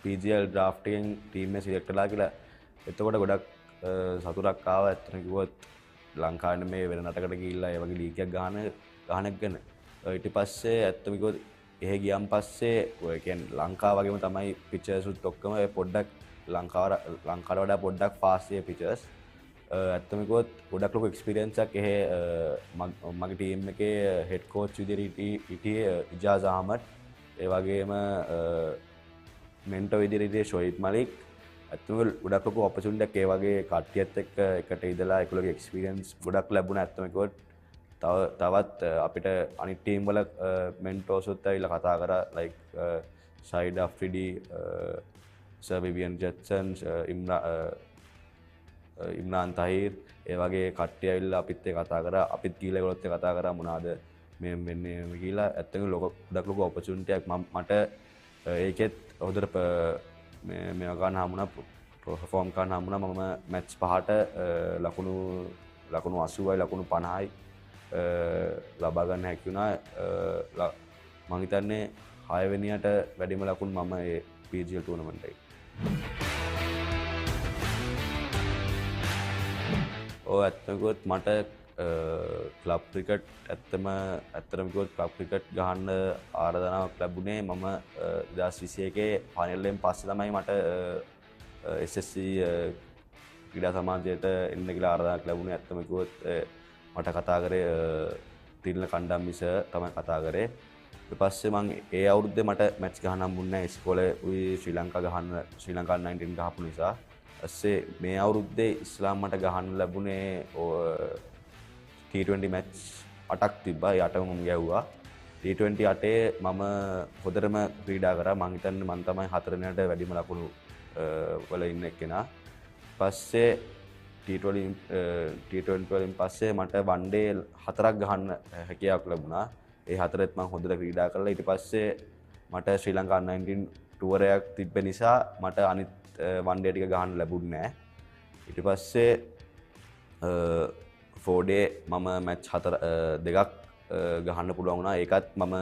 PGL ඩ්‍රාෆ්ට් එකෙන් ටීම් එකේ සිලෙක්ට් වෙලා කියලා. එතකොට ගොඩක් සතුටක් ආවා. ඇත්තම කිව්වොත් ලංකාවේ මේ වෙන රටකට ගිහිල්ලා ඒ වගේ ලීග් එකක් ගහන එක ගැන. ඊට පස්සේ ඇත්තම කිව්වොත් එහෙ ගියන් පස්සේ ඔය කියන්නේ ලංකාව වගේම තමයි පිචර්ස් උත් ඔක්කොම පොඩ්ඩක් ලංකාවට වඩා පොඩ්ඩක් ෆාස්ට් ඒ පිචර්ස්. ඇත්තම කිව්වොත් ගොඩක් ලොකු එක්ස්පීරියන්ස් එකක්. එහෙ මගේ ටීම් එකේ හෙඩ් කෝච් විදිහට හිටියේ ඉජාස් අහමඩ්. ඒ වගේම මෙන්ටර් විදිහට ෂොයිබ් මලික්. ඇත්තම ගොඩක් ලොකු ඔපචුනිටි එකක්. ඒ වගේ කට්ටියත් එක්ක එකට ඉඳලා ඒගොල්ලෝගේ එක්ස්පීරියන්ස් ගොඩක් ලැබුණා. ඇත්තම කිව්වොත් තවත් අපිට අනිත් ටීම් වල මෙන්ටර්ස් උත් ඇවිල්ලා කතා කරා like Shahid Afridi, sir Vivian ජෙට්සන්, ඉම්රාන් තහීර්, ඒ වගේ කට්ටිය ඇවිල්ලා අපිත් එක්ක කතා කරා. අපිත් ගිහලා ඒගොල්ලොත් එක්ක කතා කරා මොනවාද මේ වෙන්නේ කියලා. ඇත්තම ගොඩක් ලොකු ඔපචුනිටි එකක්. මට ඒකෙත් හොඳට මේ ගන්න හමුණා පර්ෆෝම් කරන්න හමුණා මම මැච් 5ට ලකුණු 80යි ලකුණු 50යි ලබා ගන්න හැකි වුණා. මම හිතන්නේ 6 වෙනියට වැඩිම ලකුණු මම ඒ PGL ටූර්නමන්ට් එකේ. ඇත්තම කිව්වොත් මට ක්ලබ් ක්‍රිකට් ඇත්තටම කිව්වොත් ක්ලබ් ක්‍රිකට් ගහන්න ආරාධනාවක් ලැබුණේ මම 2021 ෆයිනල් එකෙන් පස්සේ තමයි මට SSC ක්‍රීඩා සමාජයට එන්න කියලා ආරාධනාවක් ලැබුණේ. ඇත්තම කිව්වොත් මට කතා කරේ තිරින කණ්ඩායම් තමයි කතා කරේ. ඊට පස්සේ මම ඒ අවුරුද්දේ මට මැච් ගහන්න හම්බුනේ නැහැ. ඉස්කෝලේ උයි ශ්‍රී ලංකා 19 ගහපු නිසා. ඊස්සේ මේ අවුරුද්දේ ඉස්ලාම් මට ගහන්න ලැබුණේ T20 මැච් 8ක් තිබ්බා. ඒ 8ම මම ගැහුවා. T20 8 මම හොඳටම ක්‍රීඩා කරා. මම හිතන්නේ මම තමයි 4 වෙනියට වැඩිම ලකුණු වල ඉන්න එක්කෙනා. පස්සේ T20 වලින් පස්සේ මට වන් ඩේ 4ක් ගහන්න හැකියාවක් ලැබුණා. ඒ 4ෙත් මම හොඳට ක්‍රීඩා කරලා ඊට පස්සේ මට ශ්‍රී ලංකා 19 ටුවර් එකක් තිබ්බ නිසා මට අනිත් වන් ඩේ ටික ගහන්න ලැබුණේ නැහැ. ඊට පස්සේ 4 ඩේ මම මැච් 2ක් ගහන්න පුළුවන් වුණා. ඒකත් මම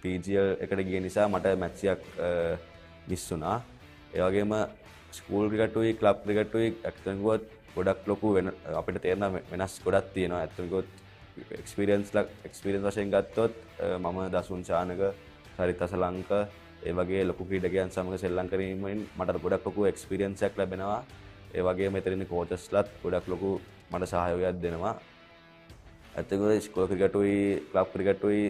PGL එකට ගිය නිසා මට මැච් එකක් මිස් වුණා. ඒ වගේම ස්කූල් ක්‍රිකට්ුයි ක්ලබ් ක්‍රිකට්ුයි ඇත්තටම කිව්වොත් ගොඩක් ලොකු අපිට තේරෙන වෙනස් ගොඩක් තියෙනවා. ඇත්තටම කිව්වොත් එක්ස්පීරියන්ස් වශයෙන් ගත්තොත් මම දසුන් චානක සරිත් අසලංක ඒ වගේ ලොකු ක්‍රීඩකයන් සමග සෙල්ලම් කිරීමෙන් මට ගොඩක් ලොකු එක්ස්පීරියන්ස් එකක් ලැබෙනවා. ඒ වගේම මෙතන ඉන්න කෝචස්ලාත් ගොඩක් ලොකු මට සහයෝගයක් දෙනවා. ඇත්තටම ස්කූල් ක්‍රිකට්ුයි ක්ලබ් ක්‍රිකට්ුයි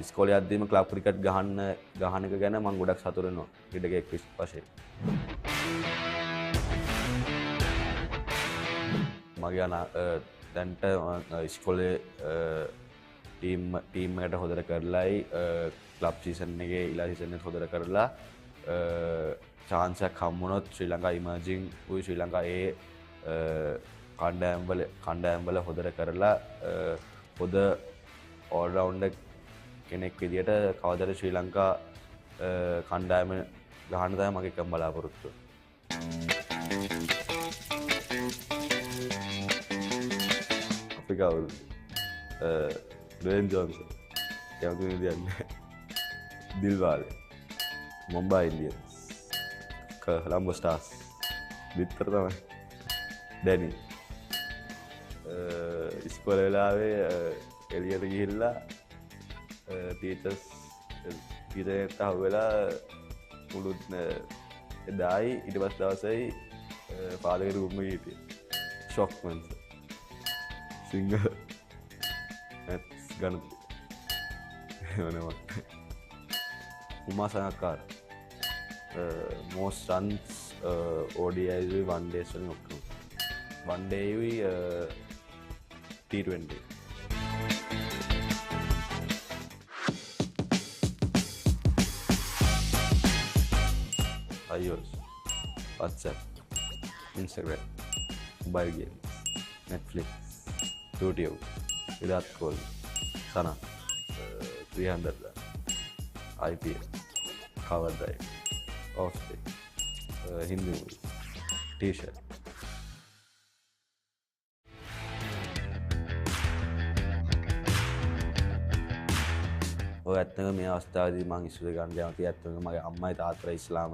ඉස්කෝලේ යද්දීම ක්ලබ් ක්‍රිකට් ගහන එක ගැන මම ගොඩක් සතුටු වෙනවා ක්‍රීඩකයෙක් වශයෙන්. මගේ දැන්ට ඉස්කෝලේ ටීම් එකට හොඳට කරලායි ක්ලබ් සීසන් එකේ ඉලා සීසන් එක හොඳට කරලා chance එකක් හම්බුනොත් ශ්‍රී ලංකා ඉමර්ජින් උයි ශ්‍රී ලංකා ඒ කණ්ඩායම් වල හොඳට කරලා හොඳ all rounder කෙනෙක් විදියට කවදාද ශ්‍රී ලංකා කණ්ඩායම ගහන්න තමයි මගේ එකම බලාපොරොත්තුව. අප්‍රිකාවල ඩ්වේන් ජොන්සන් කැමති විදියන්නේ දිල්වාල මුම්බයි ඉන්ඩියන්ස් කොලම්බෝ ස්ටාර්ස් විතර තමයි ඩැනි ඉස්කෝලේ වෙලාවේ එළියට ගිහිල්ලා ටීචර්ස් අහුවෙලා මුළුත් එදායි ඊට පස් දවසයි පාදක රූම හිටිය ෂොක්මන්ස් සිංහ ඇත්ස් ගණප වනවට උමා සනක්කාර මෝස් රන්ස් ඕඩියයි වන්ඩේස්වලින් ඔක්කම වන්ඩේවි T20 iOS, WhatsApp, Instagram, mobile games, Netflix, YouTube, Virat Kohli, Sana, 300 run, IPL, cover drive, off stick, Hindi movie, T-shirt. ඔය ඇත්තම මේ අවස්ථාවේදී මම ඉස්සුවේ ගන්න කැමතියි. ඇත්තම මගේ අම්මයි තාත්තයි ඉස්ලාම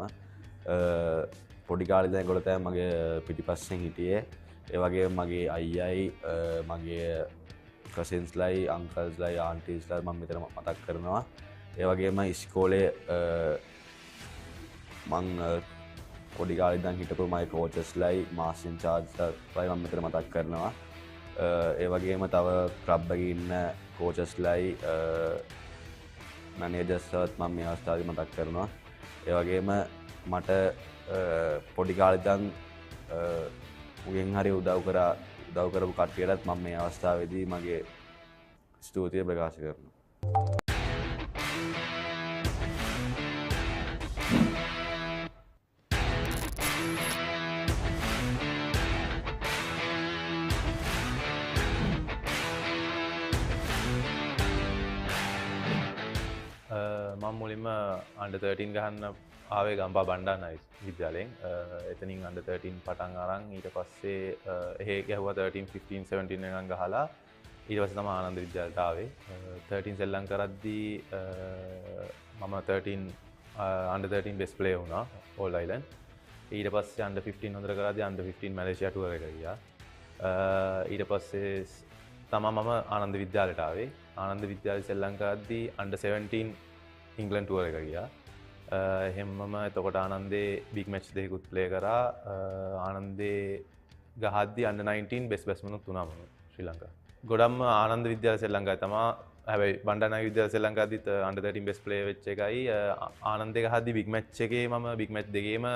පොඩි කාලේ ඉඳන් ඒගොල්ලෝ තමයි මගේ පිටිපස්සෙන් හිටියේ. ඒ වගේම මගේ අයියයි මගේ කසින්ස්ලයි අංකල්ස්ලයි ආන්ටිස්ලා මම මෙතන මතක් කරනවා. ඒ වගේම ඉස්කෝලේ මං පොඩි කාලේ ඉඳන් හිටපු මගේ කෝචස්ලයි මාස්ටර් ඉන්චාර්ජ්ස්ලා මම මෙතන මතක් කරනවා. ඒ වගේම තව ක්ලබ් එකේ ඉන්න කෝචස්ලයි මැනේජර්ස්ලාත් මම මේ අවස්ථාවේදී මතක් කරනවා. ඒ වගේම මට පොඩි කාලේ ඉඳන් මුගෙන් හරි උදව් කරපු කට්ටියටත් මම මේ අවස්ථාවේදී මගේ ස්තුතිය ප්‍රකාශ කරනවා. මම මම මුලින්ම under 13 ගහන්න ආවේ ගම්පා බණ්ඩාරනායක විද්‍යාලයෙන්. එතනින් under 13 පටන් අරන් ඊට පස්සේ එහෙ ගැහුවා 13 15 17 වෙනකන් ගහලා ඊට පස්සේ තමයි ආනන්ද විද්‍යාලයට ආවේ. 13 සෙල්ලම් කරද්දී මම 13 under 13 best player වුණා all island. ඊට පස්සේ under 15 හොඳට කරද්දී under 15 මැලේසියා ටුවර් එක ගියා. ඊට පස්සේ තමයි මම ආනන්ද විද්‍යාලයට ආවේ. ආනන්ද විද්‍යාලය සෙල්ලම් කරද්දී under 17 ඉංග්ලන්ඩ් ටුවර් එක ගියා. එහෙමම එතකොට ආනන්දේ බිග් මැච් දෙකකුත් ප්ලේ කරා. ආනන්දේ ගහද්දී under 19 බෙස්ට් බැට්ස්මන් උත් වුණා මම ශ්‍රී ලංකාව. ගොඩක්ම ආනන්ද විද්‍යාලය සෙල්ලම් කරා තමයි. හැබැයි බණ්ඩාරනායක විද්‍යාලය සෙල්ලම් කරද්දිත් under 13 බෙස්ට් ප්ලේයර් වෙච්ච එකයි. ආනන්දේ ගහද්දී බිග් මැච් එකේ මම බිග් මැච් දෙකේම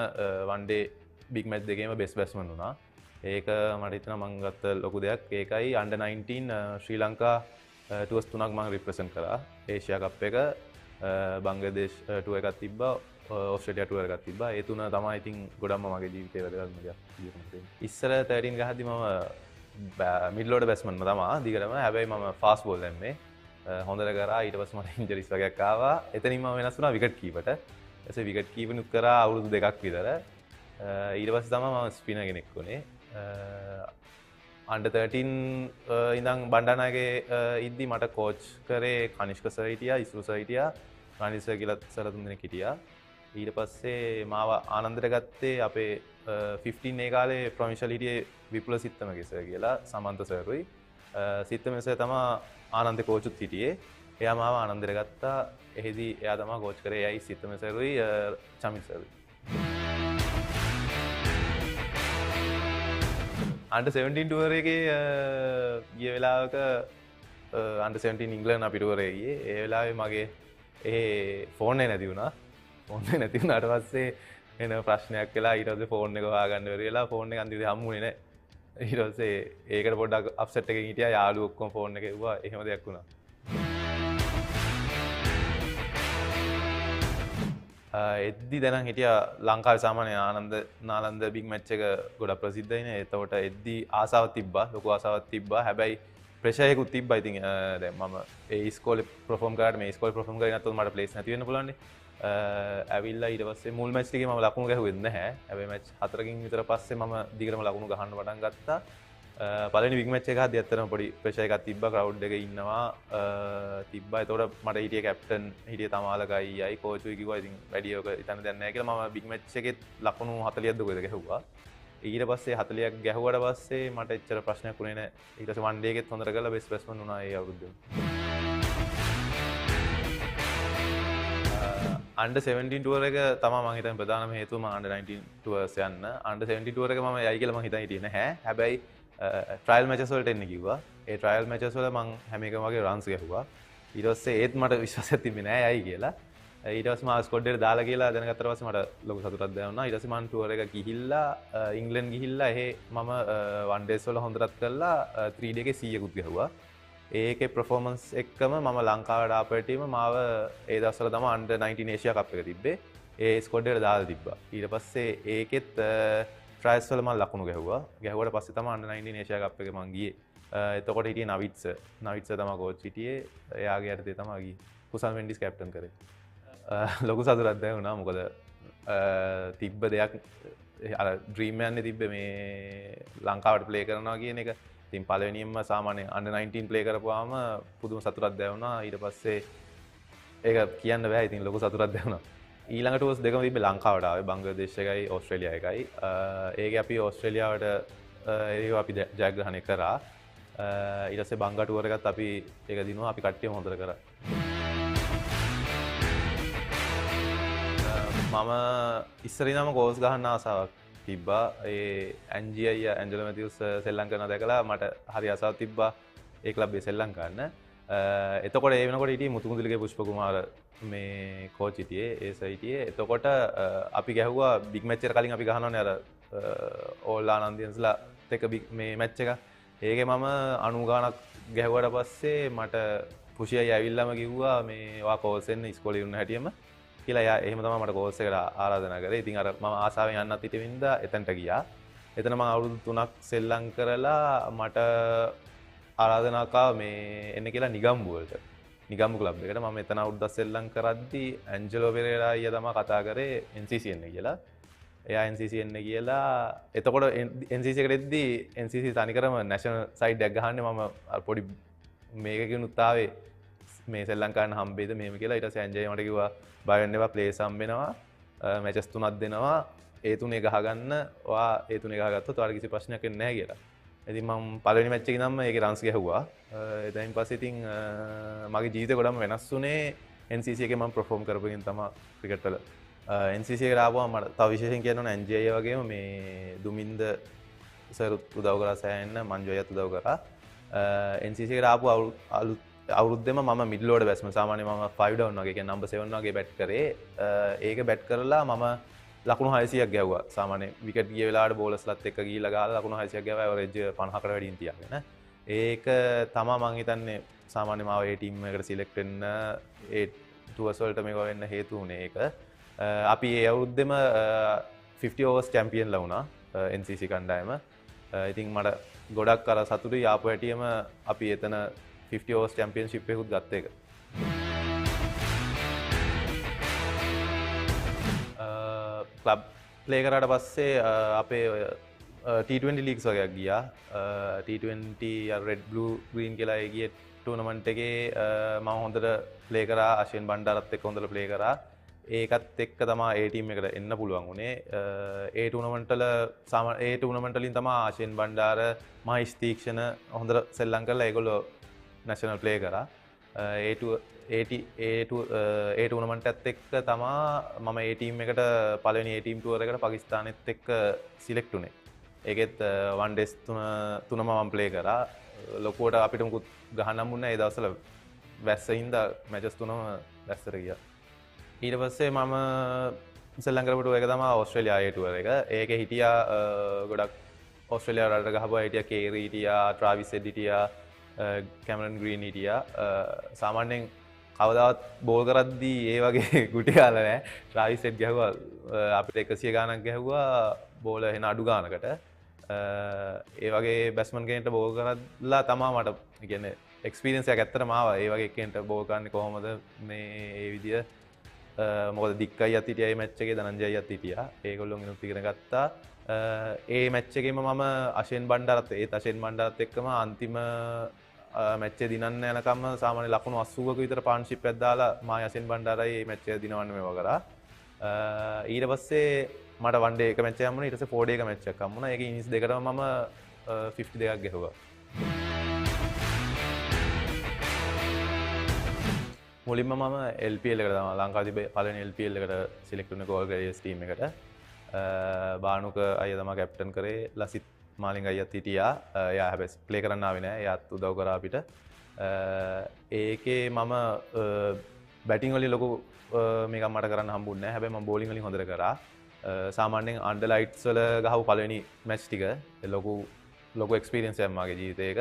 වන් ඩේ බිග් මැච් දෙකේම බෙස්ට් බැට්ස්මන් වුණා. ඒක මට හිතෙනවා මම ගත්ත ලොකු දෙයක්. ඒකයි under 19 ශ්‍රී ලංකා ටුවර්ස් 3ක් මම රිප්‍රසන්ට් කරා. ඒෂියා කප් එක, බංග්ලාදේශ ටුවර් එකක් තිබ්බා, ඕස්ට්‍රේලියා ටුවර් එකක් තිබ්බා. ඒ තුන තමයි ඉතින් ගොඩක්ම මගේ ජීවිතේ වැදගත්ම දෙයක්. ඉස්සර 13 ගහද්දි මම මිඩ්ල් ඕඩර් බැට්ස්මන් තමයි දිගටම. හැබැයි මම ෆාස්ට් බෝල් දැම්මේ. හොඳට කරා. ඊට පස්සේ මට ඉන්ජරිස් වගේක් ආවා. එතනින් මම වෙනස් වුණා විකට් කීපරට. ඊපස්සේ විකට් කීපනුත් කරා අවුරුදු 2ක් විතර. ඊට පස්සේ තමයි මම ස්පිනර් කෙනෙක් වුණේ. under 13 ඉඳන් බණ්ඩාරනායකේ ඉද්දි මට කෝච් කරේ කනිෂ්ක සර් හිටියා, ඉස්රු සර් හිටියා, රනිල් සර් කියලා සර් තුන් දෙනෙක් හිටියා. ඊට පස්සේ මාව ආනන්දට ගත්තේ අපේ 15 ඒ කාලේ ප්‍රොවින්ෂල් හිටියේ විපුල සිත්තමගේ සර් කියලා සමන්ත සර්රුයි. සිත්තම සර් තමයි ආනන්දේ කෝචුත් හිටියේ. එයා මාව ආනන්දට ගත්තා. එහෙදි එයා තමයි කෝච් කරේ. එයයි සිත්තම සර්රුයි චමිත් සර්රුයි. under 17 ටුවර් එකේ ගිය වෙලාවක under 17 ඉංග්ලන්ඩ් අපි ටුවර් එකේ ගියේ. ඒ වෙලාවේ මගේ ෆෝන් එක නැති වුණා. ෆෝන් එක නැති වුණාට පස්සේ එන ප්‍රශ්නයක් වෙලා ඊට පස්සේ ෆෝන් එක හොයාගන්න බැරි වෙලා ෆෝන් එක අන්තිමට හම්බුනේ නැහැ. ඊට පස්සේ ඒකට පොඩ්ඩක් අප්සෙට් එකකින් හිටියා. යාළුවෝ ඔක්කොම ෆෝන් එක එව්වා. එහෙම දෙයක් වුණා. එද්දි දැනන් හිටියා ලංකාවේ සාමාන්‍ය ආනන්ද නාලන්ද බිග් මැච් එක ගොඩක් ප්‍රසිද්ධයිනේ. එතකොට එද්දි ආසාවක් තිබ්බා, ලොකු ආසාවක් තිබ්බා. හැබැයි ප්‍රෙෂර් එකකුත් තිබ්බා. ඉතින් දැන් මම ඒ ඉස්කෝලේ පර්ෆෝම් කරාට මේ ඉස්කෝලේ පර්ෆෝම් කරේ නැත්නම් මට ප්ලේස් නැති වෙන්න පුළුවන් නේ. ඇවිල්ලා ඊට පස්සේ මුල් මැච් එකේ මම ලකුණු ගැහුවෙත් නැහැ. හැබැයි මැච් 4කින් විතර පස්සේ මම දිගටම ලකුණු ගහන්න පටන් ගත්තා. පළවෙනි බිග් මැච් එක හද්දි ඇත්තටම පොඩි ප්‍රෙෂර් එකක් තිබ්බා. ක්‍රවුඩ් එකේ ඉන්නවා තිබ්බා. ඒතකොට මට හිටියේ කැප්ටන් හිටියේ තමාලක අයියයි කෝචුයි කිව්වා ඉතින් වැඩි ඔක හිතන්න දෙයක් නැහැ කියලා. මම බිග් මැච් එකෙත් ලකුණු 40ක් දුකද ගැහුවා. ඊට පස්සේ 40ක් ගැහුවට පස්සේ මට එච්චර ප්‍රශ්නයක් වුණේ නැහැ. ඊට පස්සේ වන් ඩේ එකෙත් හොඳට කරලා බෙස්ට් බැට්ස්මන් වුණා ඒ අවුරුද්දේ. under 17 ටුවර් එක තමයි මම හිතන්නේ ප්‍රධානම හේතුව මම under 19 ටුවර්ස් යන්න. under 17 ටුවර් එක මම යයි කියලා මම හිතන් හිටියේ නැහැ. හැබැයි ට්‍රයිල් මැචස් වලට එන්න කිව්වා. ඒ ට්‍රයිල් මැචස් වල මම හැම එකම වගේ රන්ස් ගැහුවා. ඊට පස්සේ ඒත් මට විශ්වාසයක් තිබ්බේ නෑ යයි කියලා. ඊට පස්සේ මම ස්කොඩ් එකට දාලා කියලා දැනගත්තට පස්සේ මට ලොකු සතුටක් දැනුණා. ඊට පස්සේ මම ටුවර් එක ගිහිල්ලා ඉංග්ලන්ඩ් ගිහිල්ලා එහෙ මම වන් ඩේස් වල හොඳටත් කරලා 3 ඩේ එකේ 100කුත් ගැහුවා. ඒකේ පර්ෆෝමන්ස් එක්කම මම ලංකාවට ආපු ටීම මාව ඒ දවස්වල තමයි under 19 ඒෂියා කප් එක තිබ්බේ. ඒ ස්කොඩ් එකට දාලා තිබ්බා. ඊට පස්සේ ඒකෙත් ට්‍රයිල්ස් වල මම ලකුණු ගැහුවා. ගැහුවට පස්සේ තමයි under 19 ඒෂියා කප් එකේ මම ගියේ. එතකොට හිටියේ නවිත්ස. නවිත්ස තමයි කෝච් හිටියේ. එයාගේ යටතේ තමයි ගියේ. කුසල් මෙන්ඩිස් කැප්ටන් කරේ. ලොකු සතුටක් දැනුණා. මොකද තිබ්බ දෙයක් අර ඩ්‍රීම් එකන්නේ තිබ්බේ මේ ලංකාවට ප්ලේ කරනවා කියන එක. ඉතින් පළවෙනියෙන්ම සාමාන්‍ය under 19 ප්ලේ කරපුවාම පුදුම සතුටක් දැනුණා. ඊට පස්සේ ඒක කියන්න බෑ. ඉතින් ලොකු සතුටක් දැනුණා. ඊළඟ ටුවර්ස් දෙකම තිබ්බේ ලංකාවට ආවේ. බංග්ලාදේශ එකයි ඕස්ට්‍රේලියා එකයි. ඒකේ අපි ඕස්ට්‍රේලියාවට ඒව අපි ජයග්‍රහණය කරා. ඊට පස්සේ බංගා ටුවර් එකත් අපි ඒක දිනුවා. අපි කට්ටියම හොඳට කරා. මම ඉස්සර ඉඳන්ම කෝස් ගහන්න ආසාවක් තිබ්බා. ඒ ඇන්ජි අයියා ඇන්ජලෝ මැතිව්ස් සෙල්ලම් කරනවා දැකලා මට හරි ආසාවක් තිබ්බා ඒ ක්ලබ් එකේ සෙල්ලම් කරන්න. එතකොට ඒ වෙනකොට හිටියේ මුතුමුදුලිගේ පුෂ්ප කුමාර මේ කෝච් හිටියේ ඒ සර් හිටියේ. එතකොට අපි ගැහුවා බිග් මැච් එකට කලින් අපි ගහනවානේ අර ඕල් ආනන්දියන්ස්ලා එක මේ මැච් එක. ඒකේ මම 90 ගානක් ගැහුවට පස්සේ මට පුෂියයි ඇවිල්ලාම කිව්වා මේ ඔයා කෝස් එන්න ඉස්කෝලේ ඉන්න හැටියෙම කියලා. එයා එහෙම තමයි මට කෝස් එකට ආරාධනා කරේ. ඉතින් අර මම ආසාවෙන් යන්නත් හිටින්න එතනට ගියා. එතන මම අවුරුදු 3ක් සෙල්ලම් කරලා මට ආරාධනාවක් ආවා මේ එන්න කියලා නිගම්බු වලට. නිගම්බු ක්ලබ් එකට. මම එතන අවුරුද්දක් සෙල්ලම් කරද්දී ඇන්ජලෝ පෙරේරා අයියා තමයි කතා කරේ NCC එන්න කියලා. එයා NCC එන්න කියලා එතකොට NCC එකට එද්දී NCC තනිකරම නැෂනල් සයිඩ් එකක් ගහන්නේ මම පොඩි මේකකිනුත් ආවේ මේ සෙල්ලම් කරන්න හම්බෙයිද මෙහෙම කියලා. ඊට පස්සේ ඇන්ජයි මට කිව්වා බය වෙන්න එපා ප්ලේස් හම්බෙනවා මැචස් 3ක් දෙනවා ඒ තුනේ ගහගන්න ඔයා ඒ තුනේ ගහගත්තොත් ඔයාලට කිසි ප්‍රශ්නයක් වෙන්නේ නැහැ කියලා. ඉතින් මම පළවෙනි මැච් එකේ නම් ඒකේ රන්ස් ගැහුවා. එතනින් පස්සේ ඉතින් මගේ ජීවිතේ ගොඩම වෙනස් වුණේ NCC එකේ මම perform කරපු එකෙන් තමයි ක්‍රිකට් වල. NCC එකට ආවම මට තව විශේෂයෙන් කියන්න ඕන NJ වගේම මේ දුමින්ද සර් උදව් කරා සෑහෙන්න මංජු අයත් උදව් කරා. NCC එකට ආපු අවුරුද්දෙම මම මිඩල් ඕඩර් බැට්ස්මන් සාමාන්‍යයෙන් මම 5 ඩවුන් වගේ කියන්නේ නම්බර් 7 වගේ බැට් කරේ. ඒක බැට් කරලා මම ලකුණු 600ක් ගැහුවා. සාමාන්‍යයෙන් විකට් ගිය වෙලාවට බෝලර්ස්ලත් එක්ක ගිහිල්ලා ගහලා ලකුණු 600ක් ගැහුවා ඇවරේජ් 50කට වැඩියෙන් තියාගෙන. ඒක තමයි මම හිතන්නේ සාමාන්‍යයෙන් මාව ඒ ටීම් එකකට සිලෙක්ට් වෙන්න ඒ ටුවර්ස් වලට මේක වෙන්න හේතු වුණේ ඒක. අපි ඒ අවුරුද්දෙම 50 overs චැම්පියන්ලා වුණා NCC කණ්ඩායම. ඉතින් මට ගොඩක් අර සතුටුයි ආපු හැටියෙම අපි එතන 50 overs championship එකකුත් ගත්ත එක. ක්ලබ් ප්ලේ කරාට පස්සේ අපේ T20 ලීග්ස් වගේක් ගියා. T20 රෙඩ් බ්ලූ ග්‍රීන් කියලා ඒ ගියේ ටූර්නමන්ට් එකේ මම හොඳට ප්ලේ කරා. අශ්වින් බණ්ඩාරත් එක්ක හොඳට ප්ලේ කරා. ඒකත් එක්ක තමයි ඒ ටීම් එකට එන්න පුළුවන් වුණේ. ඒ ටූර්නමන්ට් වලින් තමයි අශ්වින් බණ්ඩාර මහේෂ් තීක්ෂණ හොඳට සෙල්ලම් කරලා ඒගොල්ලෝ නැෂනල් ප්ලේ කරා. ඒ ටූර්නමන්ට් එකත් එක්ක තමයි මම ඒ ටීම් එකට පළවෙනි ඒ ටීම් ටුවර් එකට පාකිස්තානෙත් එක්ක සිලෙක්ට් වුණේ. ඒකෙත් වන් ඩේස් තුනම මම ප්ලේ කරා. ලොකුවට අපිට මුකුත් ගහන්න හම්බුන්නේ නැහැ. ඒ දවස්වල වැස්සින් හින්දා මැචස් තුනම වැස්සට ගියා. ඊට පස්සේ මම සෙල්ලම් කරපු ටුවර් එක තමයි ඕස්ට්‍රේලියා ඒ ටුවර් එක. ඒකේ හිටියා ගොඩක් ඕස්ට්‍රේලියා රටට ගහපුවා හිටියා කේරි හිටියා ට්‍රාවිස් හෙඩ් හිටියා කැමරන් ග්‍රීන් හිටියා. සාමාන්‍යයෙන් කවදාවත් බෝල් කරද්දී ඒ වගේ ගුටි කාලා නැහැ. ට්‍රාවිස් හෙඩ් ගැහුවා අපිට 100 ගාණක් ගැහුවා බෝල එන අඩු ගානකට. ඒ වගේ බැට්ස්මන් කෙනෙක්ට බෝල් කරලා තමයි මට කියන්නේ එක්ස්පීරියන්ස් එකක් ඇත්තටම ආවා. ඒ වගේ කෙනෙක්ට බෝල් කරන්නේ කොහොමද මේ ඒ විදිය මොකද දික්කයි අත් හිටියා මේ මැච් එකේ ධනංජයයි අත් හිටියා. ඒගොල්ලොන් ඉනුත් ඉගෙන ගත්තා. ඒ මැච් එකේම මම අශෙන් බණ්ඩාරත් එක්කම අන්තිම මැච් එක දිනන්න යනකම් සාමාන්‍ය ලකුණු 80ක විතර පාර්ට්නර්ෂිප් එකක් දාලා මායි අශෙන් බණ්ඩාරයි මේ මැච් එක දිනවන්න මේවා කරා. ඊට පස්සේ මට වන් ඩේ එක මැච් එකක් හම්බුණා. ඊට පස්සේ 4 ඩේ එක මැච් එකක් හම්බුණා. ඒකේ ඉනිස් දෙකටම මම 52ක් ගැහුවා. මුලින්ම මම LPL එකට තමයි ලංකාවේ පළවෙනි LPL එකට සිලෙක්ට් වුණේ ගෝල් ග්‍රේඩියස් ටීම් එකට. බානුක අයියා තමයි කැප්ටන් කරේ. ලසිත් මාලිංග අයියාත් හිටියා. එයා හැබැයි ප්ලේ කරන්න ආවේ නෑ. එයාත් උදව් කරා අපිට. ඒකේ මම බැටිං වලින් ලොකු මේකක් මට කරන්න හම්බුන්නේ නෑ. හැබැයි මම බෝලිං වලින් හොඳට කරා. සාමාන්‍යයෙන් අන්ඩර් ලයිට්ස් වල ගහපු පළවෙනි මැච් ටික ලොකු එක්ස්පීරියන්ස් එකක් මගේ ජීවිතේක.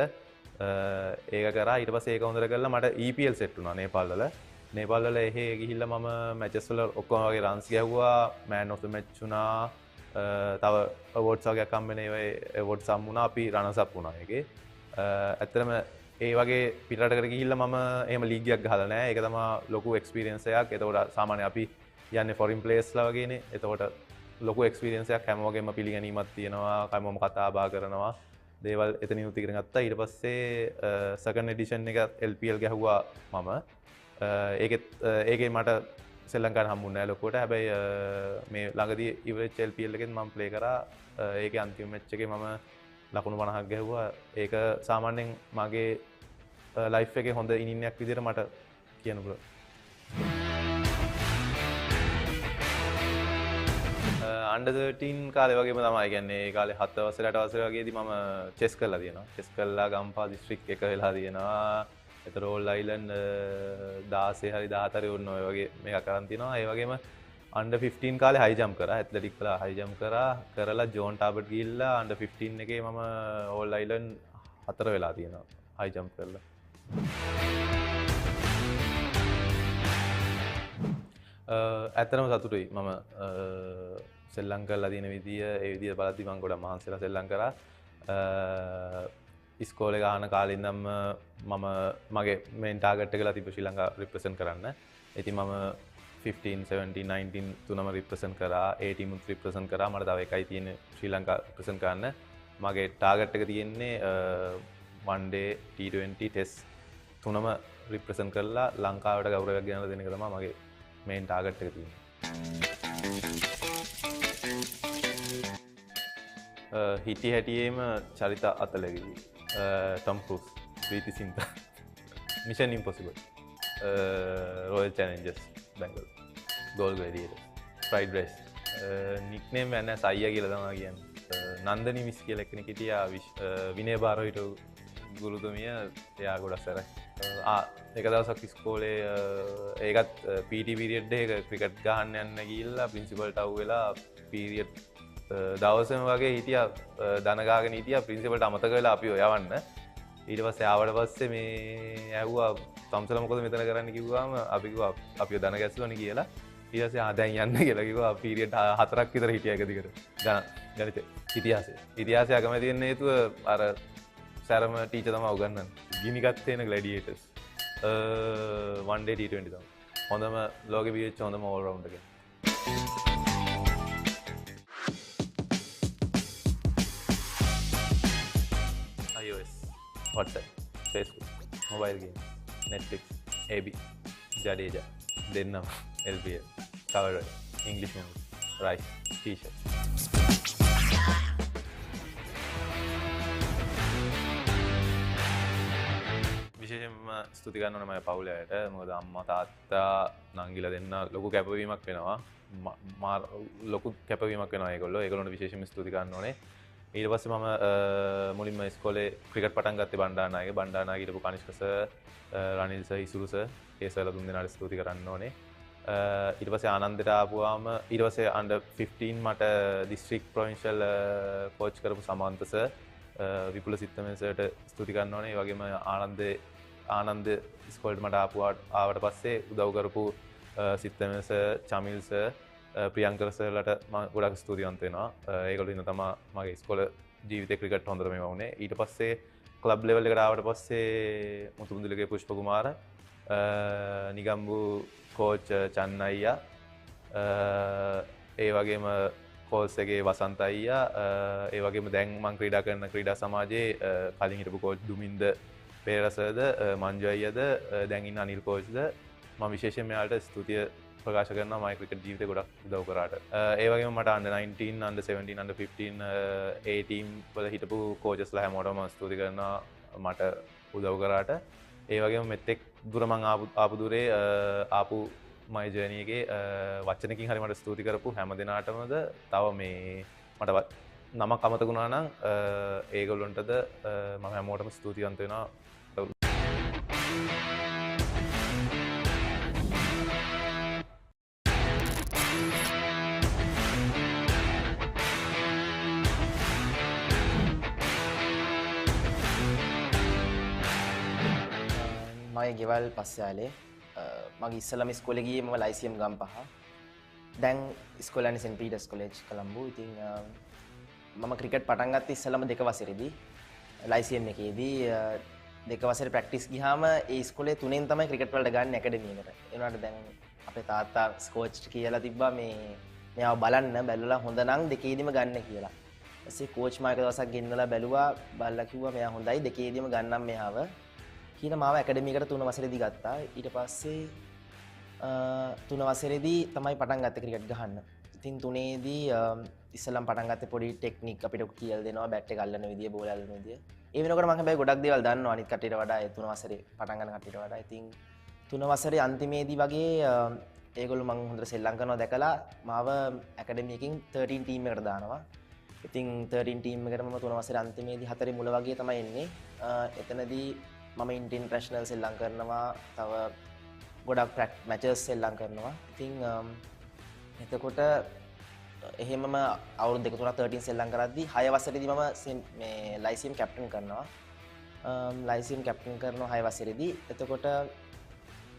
ඒක කරා. ඊට පස්සේ ඒක හොඳට කරලා මට EPL සෙට් වුණා නේපාල් වල. නේපාල් වල එහෙ ගිහිල්ලා මම මැචස් වල ඔක්කොම වගේ රන්ස් ගැහුවා. මෑන් ඔෆ් ද මැච් වුණා. තව අවෝඩ්ස් වගේක් හම්බෙන්නේ ඒ අවෝඩ්ස් හම් වුණා. අපි රනර්ස් අප් වුණා ඒකේ. ඇත්තටම ඒ වගේ පිටරටකට ගිහිල්ලා මම එහෙම ලීග් එකක් ගහලා නැහැ. ඒක තමයි ලොකු එක්ස්පීරියන්ස් එකක්. එතකොට සාමාන්‍ය අපි යන්නේ ෆොරින් ප්ලේයර්ස්ලා වගේනේ. එතකොට ලොකු එක්ස්පීරියන්ස් එකක් හැම වගේම පිළිගැනීමක් තියෙනවා. කමම කතා බහ කරනවා. දේවල් එතනිනුත් ඉගෙන ගත්තා. ඊට පස්සේ සෙකන්ඩ් එඩිෂන් එක LPL ගැහුවා මම. ඒකේ මට සෙල්ලම් කරන්න හම්බුනේ නැහැ ලොකුවට. හැබැයි මේ ළඟදී ඉවරෙච්ච LPL එකෙන් මම ප්ලේ කරා. ඒකේ අන්තිම මැච් එකේ මම ලකුණු 50ක් ගැහුවා. ඒක සාමාන්‍යයෙන් මගේ ලයිෆ් එකේ හොඳ ඉනින්නයක් විදිහට මට කියන්න පුළුවන්. අන්ඩර් 13 කාලේ වගේම තමයි. කියන්නේ ඒ කාලේ 7 වසරේ 8 වසරේ වගේදී මම චෙස් කරලා තියෙනවා. චෙස් කරලා ගම්පා දිස්ත්‍රික් එක වෙලා තියෙනවා. ඒතර ඕල් අයිලන්ඩ් 16 හරි 14 වුණ ඔය වගේ මේක කරන් තියෙනවා. ඒ වගේම අන්ඩර් 15 කාලේ හයි ජම්ප් කරා. ඇත්ලටික් වල හයි ජම්ප් කරලා ජෝන් ටාබට් ගිහිල්ලා අන්ඩර් 15 එකේ මම ඕල් අයිලන්ඩ් 4 වෙලා තියෙනවා. හයි ජම්ප් කරලා. ඇත්තටම සතුටුයි. මම සෙල්ලම් කරලා තියෙන විදිය ඒ විදිය බලද්දි මම ගොඩක් මහන්සිලා සෙල්ලම් කරා. ඉස්කෝලේ ගහන කාලේ ඉඳන්ම මම මගේ මේන් ටාගට් එක ලා තිබ්බ ශ්‍රී ලංකාව රිප්‍රසන්ට් කරන්න. ඉතින් මම 15, 17, 19 තුනම රිප්‍රසන්ට් කරා. 18 මුත් රිප්‍රසන්ට් කරා. මට තව එකයි තියෙන්නේ ශ්‍රී ලංකාව රිප්‍රසන්ට් කරන්න. මගේ ටාගට් එක තියෙන්නේ one day T20 ටෙස්ට් තුනම රිප්‍රසන්ට් කරලා ලංකාවට ගෞරවයක් ගෙනලා දෙන එක තමයි මගේ මේන් ටාගට් එක තියෙන්නේ. හිටි හැටියේම චරිත අතලගිලි Tom Cruise, Preity Zinta, Mission Impossible, Royal Challengers Bangalore, Galle Gladiators, fried rice, nickname යන්නේ සයියා කියලා තමයි කියන්නේ. නන්දනි මිස් කියලා කෙනෙක් හිටියා විනය බාරෝ හිටු ගුරුතුමිය, එයා ගොඩක් සැරයි. එක දවසක් ඉස්කෝලේ ඒකත් PT පීරියඩ් එක ක්‍රිකට් ගහන්න යන්න ගිහිල්ලා ප්‍රින්සිපල්ට අහුවෙලා පීරියඩ් දවසම වගේ හිටියා දනගාගෙන හිටියා ප්‍රින්සිපල්ට අමතක වෙලා අපිව යවන්න. ඊට පස්සේ ආවට පස්සේ මේ ඇහුවා තම්සල මොකද මෙතන කරන්න කිව්වම අපි කිව්වා අපිව දන ගැස්සුවනේ කියලා. ඊට පස්සේ දැන් යන්න කියලා කිව්වා. පීරියඩ් 4ක් විතර හිටියා එක දිගට. ගණිත ඉතිහාසය අකමැති වෙන්න හේතුව අර සැරම ටීචර් තමයි උගන්වන්නේ. ගිනි ගත්තේන ග්ලැඩියේටර්ස්. one day T20 තමයි. හොඳම ලෝකෙ පියච්ච හොඳම ඕල් රවුන්ඩර් කෙනෙක්. iOS, WhatsApp, Facebook, mobile game, Netflix, AB, Jadeja, Dennam, LPL, Cover, English movies, Rice, T-shirt. විශේෂයෙන්ම ස්තුති කරන්න ඕනේ මගේ පවුලේ අයට. මොකද අම්මා තාත්තා නංගිලා දෙන්න ලොකු කැපවීමක් වෙනවා. ලොකු කැපවීමක් වෙනවා ඒගොල්ලෝ. ඒගොල්ලන්ට විශේෂයෙන්ම ස්තුති කරන්න ඕනේ. ඊට පස්සේ මම මුලින්ම ඉස්කෝලේ ක්‍රිකට් පටන් ගත්තේ බණ්ඩාරනායකගේ. බණ්ඩාරනායක හිටපු කනිෂ්ක සර්, රනිල් සර්, ඉසුරු සර්, ඒ සර්ලා තුන් දෙනාට ස්තුති කරන්න ඕනේ. ඊට පස්සේ ආනන්දට ආපුවාම ඊට පස්සේ under 15 මට district provincial coach කරපු සමන්ත සර්, විපුල සිත්තමේ සර්ට ස්තුති කරන්න ඕනේ. ඒ වගේම ආනන්ද ඉස්කෝලේට මට ආවට පස්සේ උදව් කරපු සිත්තමේ සර්, චමිල් සර්, ප්‍රියංකර සර්ලට මම ගොඩක් ස්තුතිවන්ත වෙනවා. ඒගොල්ලෝ ඉන්න තමයි මගේ ඉස්කෝල ජීවිතේ ක්‍රිකට් හොඳට මේවා වුණේ. ඊට පස්සේ ක්ලබ් ලෙවල් එකට ආවට පස්සේ මුතුමුදුලගේ පුෂ්ප කුමාර, නිගම්බු කෝච් චන්න අයියා, ඒ වගේම කෝල්ස් එකේ වසන්ත අයියා, ඒ වගේම දැන් මම ක්‍රීඩා කරන ක්‍රීඩා සමාජයේ කලින් හිටපු කෝච් දුමින්ද පේරසද, මංජු අයියාද, දැන් ඉන්න අනිල් කෝච්ද මම විශේෂයෙන් මෙයාලට ස්තුතිය ප්‍රකාශ කරනවා. මගේ ක්‍රිකට් ජීවිතේ ගොඩක් උදව් කරාට. ඒ වගේම මට under 19, under 17, under 15 A team වල හිටපු කෝචස්ලා හැමෝටම ස්තුති කරනවා මට උදව් කරාට. ඒ වගේම මෙතෙක් දුර මං ආපු දුරේ ආපු my journey එකේ වචනකින් හරි මට ස්තුති කරපු හැම දිනාටමද තව මේ මට නමක් අමතක වුණා නම් ඒගොල්ලන්ටද මම හැමෝටම ස්තුතිවන්ත වෙනවා. මගේ ගෙවල් පස්යාලේ මගේ ඉස්සලම ඉස්කෝලේ ගියේ මම ලයිසියම් ගම්පහ. දැන් ඉස්කෝලේ යන්නේ සෙන්ට් පීටර්ස් කොලෙජ් කොළඹ. ඉතින් මම ක්‍රිකට් පටන් ගත්තේ ඉස්සලම 2 වසරේදී ලයිසියම් එකේදී 2 වසරේ ප්‍රැක්ටිස් ගියාම ඒ ඉස්කෝලේ 3න් තමයි ක්‍රිකට් වලට ගන්න ඇකඩමි එකට. ඒ වුණාට දැන් අපේ තාත්තා කෝච්ට කියලා තිබ්බා මෙයාව බලන්න බැලුවා හොඳ නම් 2ේදීම ගන්න කියලා. ඊපස්සේ කෝච් මාක දවසක් ගෙන්නලා බැලුවා බලලා කිව්වා මෙයා හොඳයි 2ේදීම ගන්නම් මෙයාව. කියලා මාව ඇකඩමි එකට 3 වසරේදී ගත්තා. ඊට පස්සේ 3 වසරේදී තමයි පටන් ගත්තේ ක්‍රිකට් ගහන්න. ඉතින් 3ේදී ඉස්සලම් පටන් ගත්තේ පොඩි ටෙක්නික් අපිට කියලා දෙනවා බැට් එක අල්ලන විදිය, බෝල අල්ලන විදිය. ඒ වෙනකොට මම හැබැයි ගොඩක් දේවල් දන්නවා අනිත් කට්ටියට වඩා. ඒ 3 වසරේ පටන් ගන්න කට්ටියට වඩා. ඉතින් 3 වසරේ අන්තිමේදී වගේ ඒගොල්ලෝ මම හොඳට සෙල්ලම් කරනවා දැකලා මාව ඇකඩමි එකකින් 13 ටීම් එකට දානවා. ඉතින් 13 ටීම් එකට මම 3 වසරේ අන්තිමේදී 4 මුල වගේ තමයි එන්නේ. එතනදී මම ඉන්ටර්නැෂනල් සෙල්ලම් කරනවා, තව ගොඩක් මැචස් සෙල්ලම් කරනවා. ඉතින් එතකොට එහෙමම අවුරුදු 2-3 13 සෙල්ලම් කරද්දී 6 වසරේදී මම මේ ලයිසියම් කැප්ටන් කරනවා. ලයිසියම් කැප්ටන් කරනවා 6 වසරේදී. එතකොට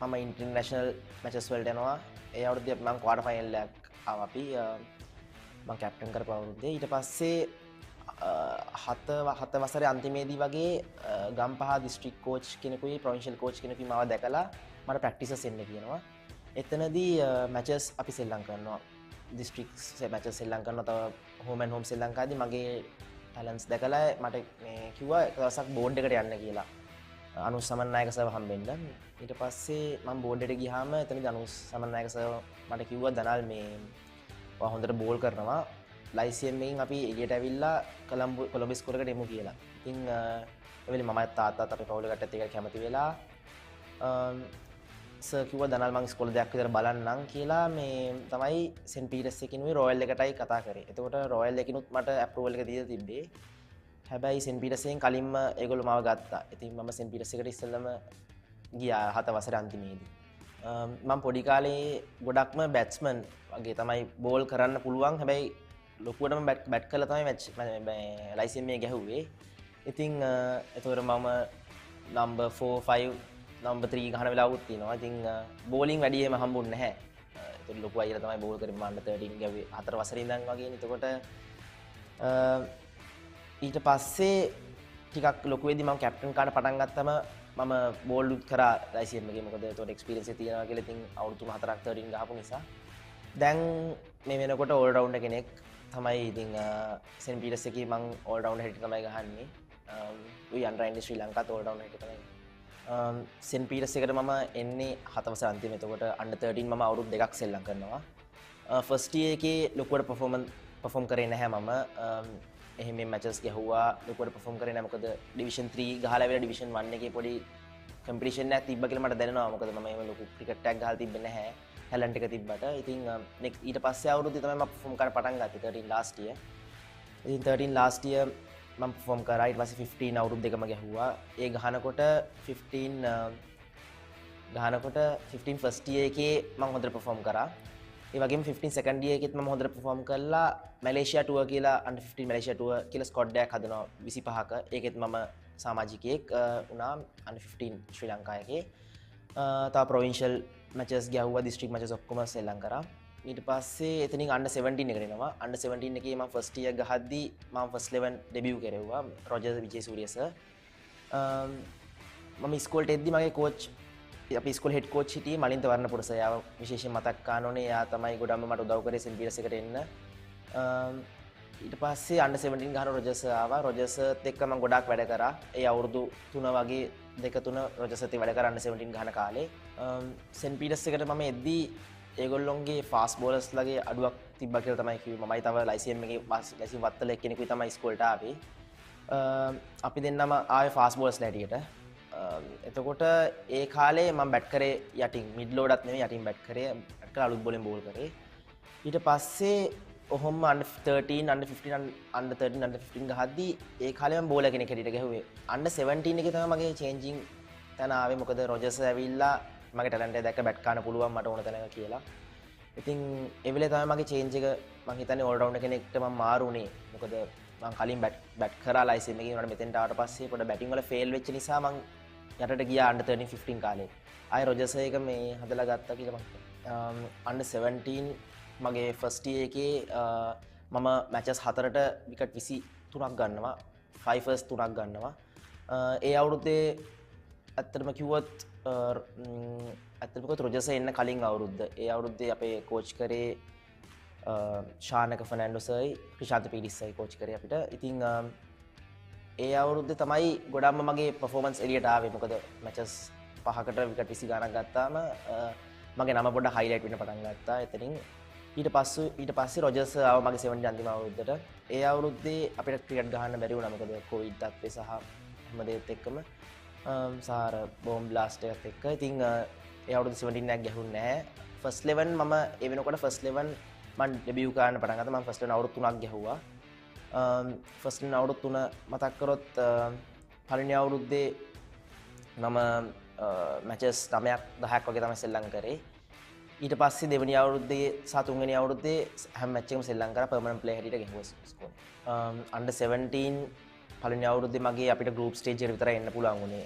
මම ඉන්ටර්නැෂනල් මැචස් වලට යනවා. ඒ අවුරුද්දේ මම ක්වාටර් ෆයිනල් එකක් ආවා අපි. මම කැප්ටන් කරපු අවුරුද්දේ. ඊට පස්සේ හත වසරේ අන්තිමේදී වගේ Gampaha district coach කෙනෙකුයි provincial coach කෙනෙකුයි මාව දැකලා මට ප්‍රැක්ටිසස් එන්න කියනවා. එතනදී මැචස් අපි සෙල්ලම් කරනවා. දිස්ත්‍රික් මැචස් සෙල්ලම් කරනවා. තව හෝම් ඇන්ඩ් හෝම් ශ්‍රී ලංකාවේදී මගේ ටැලන්ට්ස් දැකලා මට මේ කිව්වා එක දවසක් බෝඩ් එකට යන්න කියලා. අනුස් සමන්නායක සර්ව හම්බෙන්න. ඊට පස්සේ මම බෝඩ් එකට ගියාම එතනදී අනුස් සමන්නායක සර්ව මට කිව්වා දනල් මේ ඔයා හොඳට බෝල් කරනවා. ලයිසියම් එකෙන් අපි එළියට ඇවිල්ලා කොළඹ ස්කෝර් එකට එමු කියලා. ඉතින් ඒ වෙලේ මමත් තාත්තත් අපේ පවුල කට්ටියත් ඒක කැමති වෙලා සර් කිව්වා දනල් මං ඉස්කෝලේ දෙයක් විතර බලන්නම් කියලා මේ තමයි සෙන්ට් පීටර්ස් එකකිනුයි රොයල් එකටයි කතා කරේ. එතකොට රොයල් එකකිනුත් මට ඇප්‍රූවල් එක දීලා තිබ්බේ. හැබැයි සෙන්ට් පීටර්ස් එකෙන් කලින්ම ඒගොල්ලෝ මාව ගත්තා. ඉතින් මම සෙන්ට් පීටර්ස් එකට ඉස්සෙල්ලම ගියා 7 වසරේ අන්තිමේදී. මම පොඩි කාලේ ගොඩක්ම බැට්ස්මන් වගේ තමයි බෝල් කරන්න පුළුවන්. හැබැයි ලොකුවටම බැට් කරලා තමයි මැච් ලයිසියම් එක ගැහුවේ. ඉතින් එතකොට මම නම්බර් 4 5 නම්බර් 3 ගහන වෙලාවුත් තියෙනවා. ඉතින් බෝලින් වැඩි එහෙම හම්බුන්නේ නැහැ. එතකොට ලොකු අයියලා තමයි බෝල් කරේ. මම අnder 13 ගැව්වේ 4 වසරේ ඉඳන් වගේනේ. එතකොට ඊට පස්සේ ටිකක් ලොකු වෙද්දි මම කැප්ටන් කාට පටන් ගත්තම මම බෝල් උත් කරා ලයිසියම් එකේ. මොකද එතකොට එක්ස්පීරියන්ස් එක තියෙනවා කියලා. ඉතින් අවුරුදු 4ක් 13 ගහපු නිසා දැන් මේ වෙනකොට ඕල් රවුන්ඩර් කෙනෙක් තමයි. ඉතින් සෙන්ට් පීටර්ස් එකේ මම ඕල් රවුන්ඩර් හැටියට තමයි ගහන්නේ. උයි අnder 19 ශ්‍රී ලංකාවත් ඕල් රවුන්ඩර් හැටියට තමයි. සෙන්ට් පීටර්ස් එකට මම එන්නේ 7 වසර අන්තිම. එතකොට අnder 13 මම අවුරුදු 2ක් සෙල්ලම් කරනවා. ෆස්ට් ඉයර් එකේ ලොකුවට පර්ෆෝම් කරේ නැහැ මම. එහෙම මැචස් ගැහුවා. ලොකුවට පර්ෆෝම් කරේ නැහැ. මොකද ඩිවිෂන් 3 ගහලා වෙලා ඩිවිෂන් 1 එකේ පොඩි කම්පිටිෂන් එකක් තිබ්බ කියලා මට දැනෙනවා. මොකද මම එහෙම ලොකු ක්‍රිකට් එකක් ගහලා තිබ්බේ නැහැ. ටැලන්ට් එක තිබ්බට. ඉතින් ඊට පස්සේ අවුරුද්දේ තමයි මම පර්ෆෝම් කරන්න පටන් ගත්තේ 13 last year. ඉතින් 13 last year මම පර්ෆෝම් කරා. ඊට පස්සේ 15 අවුරුදු දෙකම ගැහුවා. ඒ ගහනකොට 15 first year එකේ මම හොඳට පර්ෆෝම් කරා. ඒ වගේම 15 second year එකෙත් මම හොඳට පර්ෆෝම් කළා. මැලේසියා ටුවර් කියලා under 15 මැලේසියා ටුවර් කියලා ස්ක්වොඩ් එකක් හදනවා 25ක. ඒකෙත් මම සමාජිකයෙක් වුණා under 15 ශ්‍රී ලංකා එකේ. තව ප්‍රොවින්ෂල් මැචස් ගැහුවා. දිස්ත්‍රික් මැචස් ඔක්කොම සෙල්ලම් කරා. ඊට පස්සේ එතනින් under 17 එකට එනවා. under 17 එකේ මම ෆස්ට් ඉයර් ගහද්දි මම ෆස්ට් 11 ඩෙබියු කෙරෙව්වා රොජර් විජේසූරිය සර්. මම ඉස්කෝලේට එද්දි මගේ කෝච් අපි ඉස්කෝලේ හෙඩ් කෝච් හිටියේ මලින්ත වර්ණපුර සර්. යාව විශේෂයෙන් මතක් කරන්න ඕනේ. එයා තමයි ගොඩක්ම මට උදව් කරේ සෙන්ට් පීටර්ස් එකට එන්න. ඊට පස්සේ under 17 ගහන රොජර් සර් ආවා. රොජර් සර්ත් එක්ක මම ගොඩාක් වැඩ කරා. ඒ අවුරුදු 3 වගේ 2-3 රොජර් සර්ත් වැඩ කරා under 17 ගහන කාලේ. සෙන්ට් පීටර්ස් එකට මම එද්දී ඒගොල්ලොන්ගේ ෆාස්ට් බෝලර්ස් ලගේ අඩුවක් තිබ්බා කියලා තමයි කිව්වේ. මමයි තව ලයිසියම් එකේ ලයිසියම් වත්තල එක්කෙනෙකුයි තමයි ඉස්කෝලේට ආවේ. අපි දෙන්නම ආවේ ෆාස්ට් බෝලර්ස්ලා හැටියට. එතකොට ඒ කාලේ මම බැට් කරේ යටින් මිඩ් ලෝඩත් නෙමෙයි යටින් බැට් කරේ. බැට් කරලා අලුත් බෝලෙන් බෝල් කරේ. ඊට පස්සේ ඔහොම under 13 under 15 under 13 under 15 ගහද්දි ඒ කාලේ මම බෝලර් කෙනෙක් හැටියට ගැහුවේ. under 17 එකේ තමයි මගේ චේන්ජින් තැන ආවේ. මොකද රොජර්ස් ඇවිල්ලා මගේ ටැලන්ට් එක දැක්ක බැට් කරන්න පුළුවන් මට ඕන තැනක කියලා. ඉතින් ඒ වෙලේ තමයි මගේ චේන්ජ් එක මම හිතන්නේ ඕල් රවුන්ඩර් කෙනෙක්ට මම මාරු වුණේ. මොකද මම කලින් බැට් කරා ලයිසන් එකේ උනට මෙතෙන්ට ආවට පස්සේ පොඩ බැටිං වල ෆේල් වෙච්ච නිසා මම යටට ගියා under 13 15 කාලේ. ආයෙ රොජර්ස් එක මේ හදලා ගත්තා කියලා මම under 17 මගේ ෆස්ට් ඉයර් එකේ මම මැචස් 4ට විකට් 23ක් ගන්නවා. 5 ෆර්ස්ට් 3ක් ගන්නවා. ඒ අවුරුද්දේ ඇත්තටම කිව්වොත් ඇත්තටම රොජර්ස් එන්න කලින් අවුරුද්ද. ඒ අවුරුද්දේ අපේ කෝච් කරේ ශානක ෆර්නැන්ඩෝ සර්යි ක්‍රිෂාන්ත පීඩිස්සයි කෝච් කරේ අපිට. ඉතින් ඒ අවුරුද්දේ තමයි ගොඩක්ම මගේ පර්ෆෝමන්ස් එළියට ආවේ. මොකද මැචස් 5කට විකට් 20 ගණන් ගත්තාම මගේ නම පොඩ්ඩක් හයිලයිට් වෙන්න පටන් ගත්තා. එතනින් ඊට පස්සේ රොජර්ස් ආව මගේ 70 අන්තිම අවුරුද්දට. ඒ අවුරුද්දේ අපිට ක්‍රිකට් ගහන්න බැරි වුණා. මොකද කොවිඩ් තත්ත්වය සහ හැම දෙයත් එක්කම සාර බෝම් බ්ලාස්ට් එකත් එක්ක. ඉතින් ඒ අවුරුදු 17 එකක් ගැහුන්නේ නැහැ. ෆස්ට් 11 මම ඒ වෙනකොට ෆස්ට් 11 මම ඩෙබියු කරන්න පටන් ගත්තා. මම ෆස්ට් 11 අවුරුදු 3ක් ගැහුවා. ෆස්ට් 11 අවුරුදු 3 මතක් කරොත් පළවෙනි අවුරුද්දේ මම මැචස් 9ක් 10ක් වගේ තමයි සෙල්ලම් කරේ. ඊට පස්සේ දෙවෙනි අවුරුද්දේ සහ තුන්වෙනි අවුරුද්දේ හැම මැච් එකම සෙල්ලම් කරා පර්මනන්ට් ප්ලේයර් හැටියට ගැහුවා ස්කෝර්. under 17 පළවෙනි අවුරුද්දේ මගේ අපිට ගෲප් ස්ටේජ් එකට විතරයි එන්න පුළුවන් වුණේ.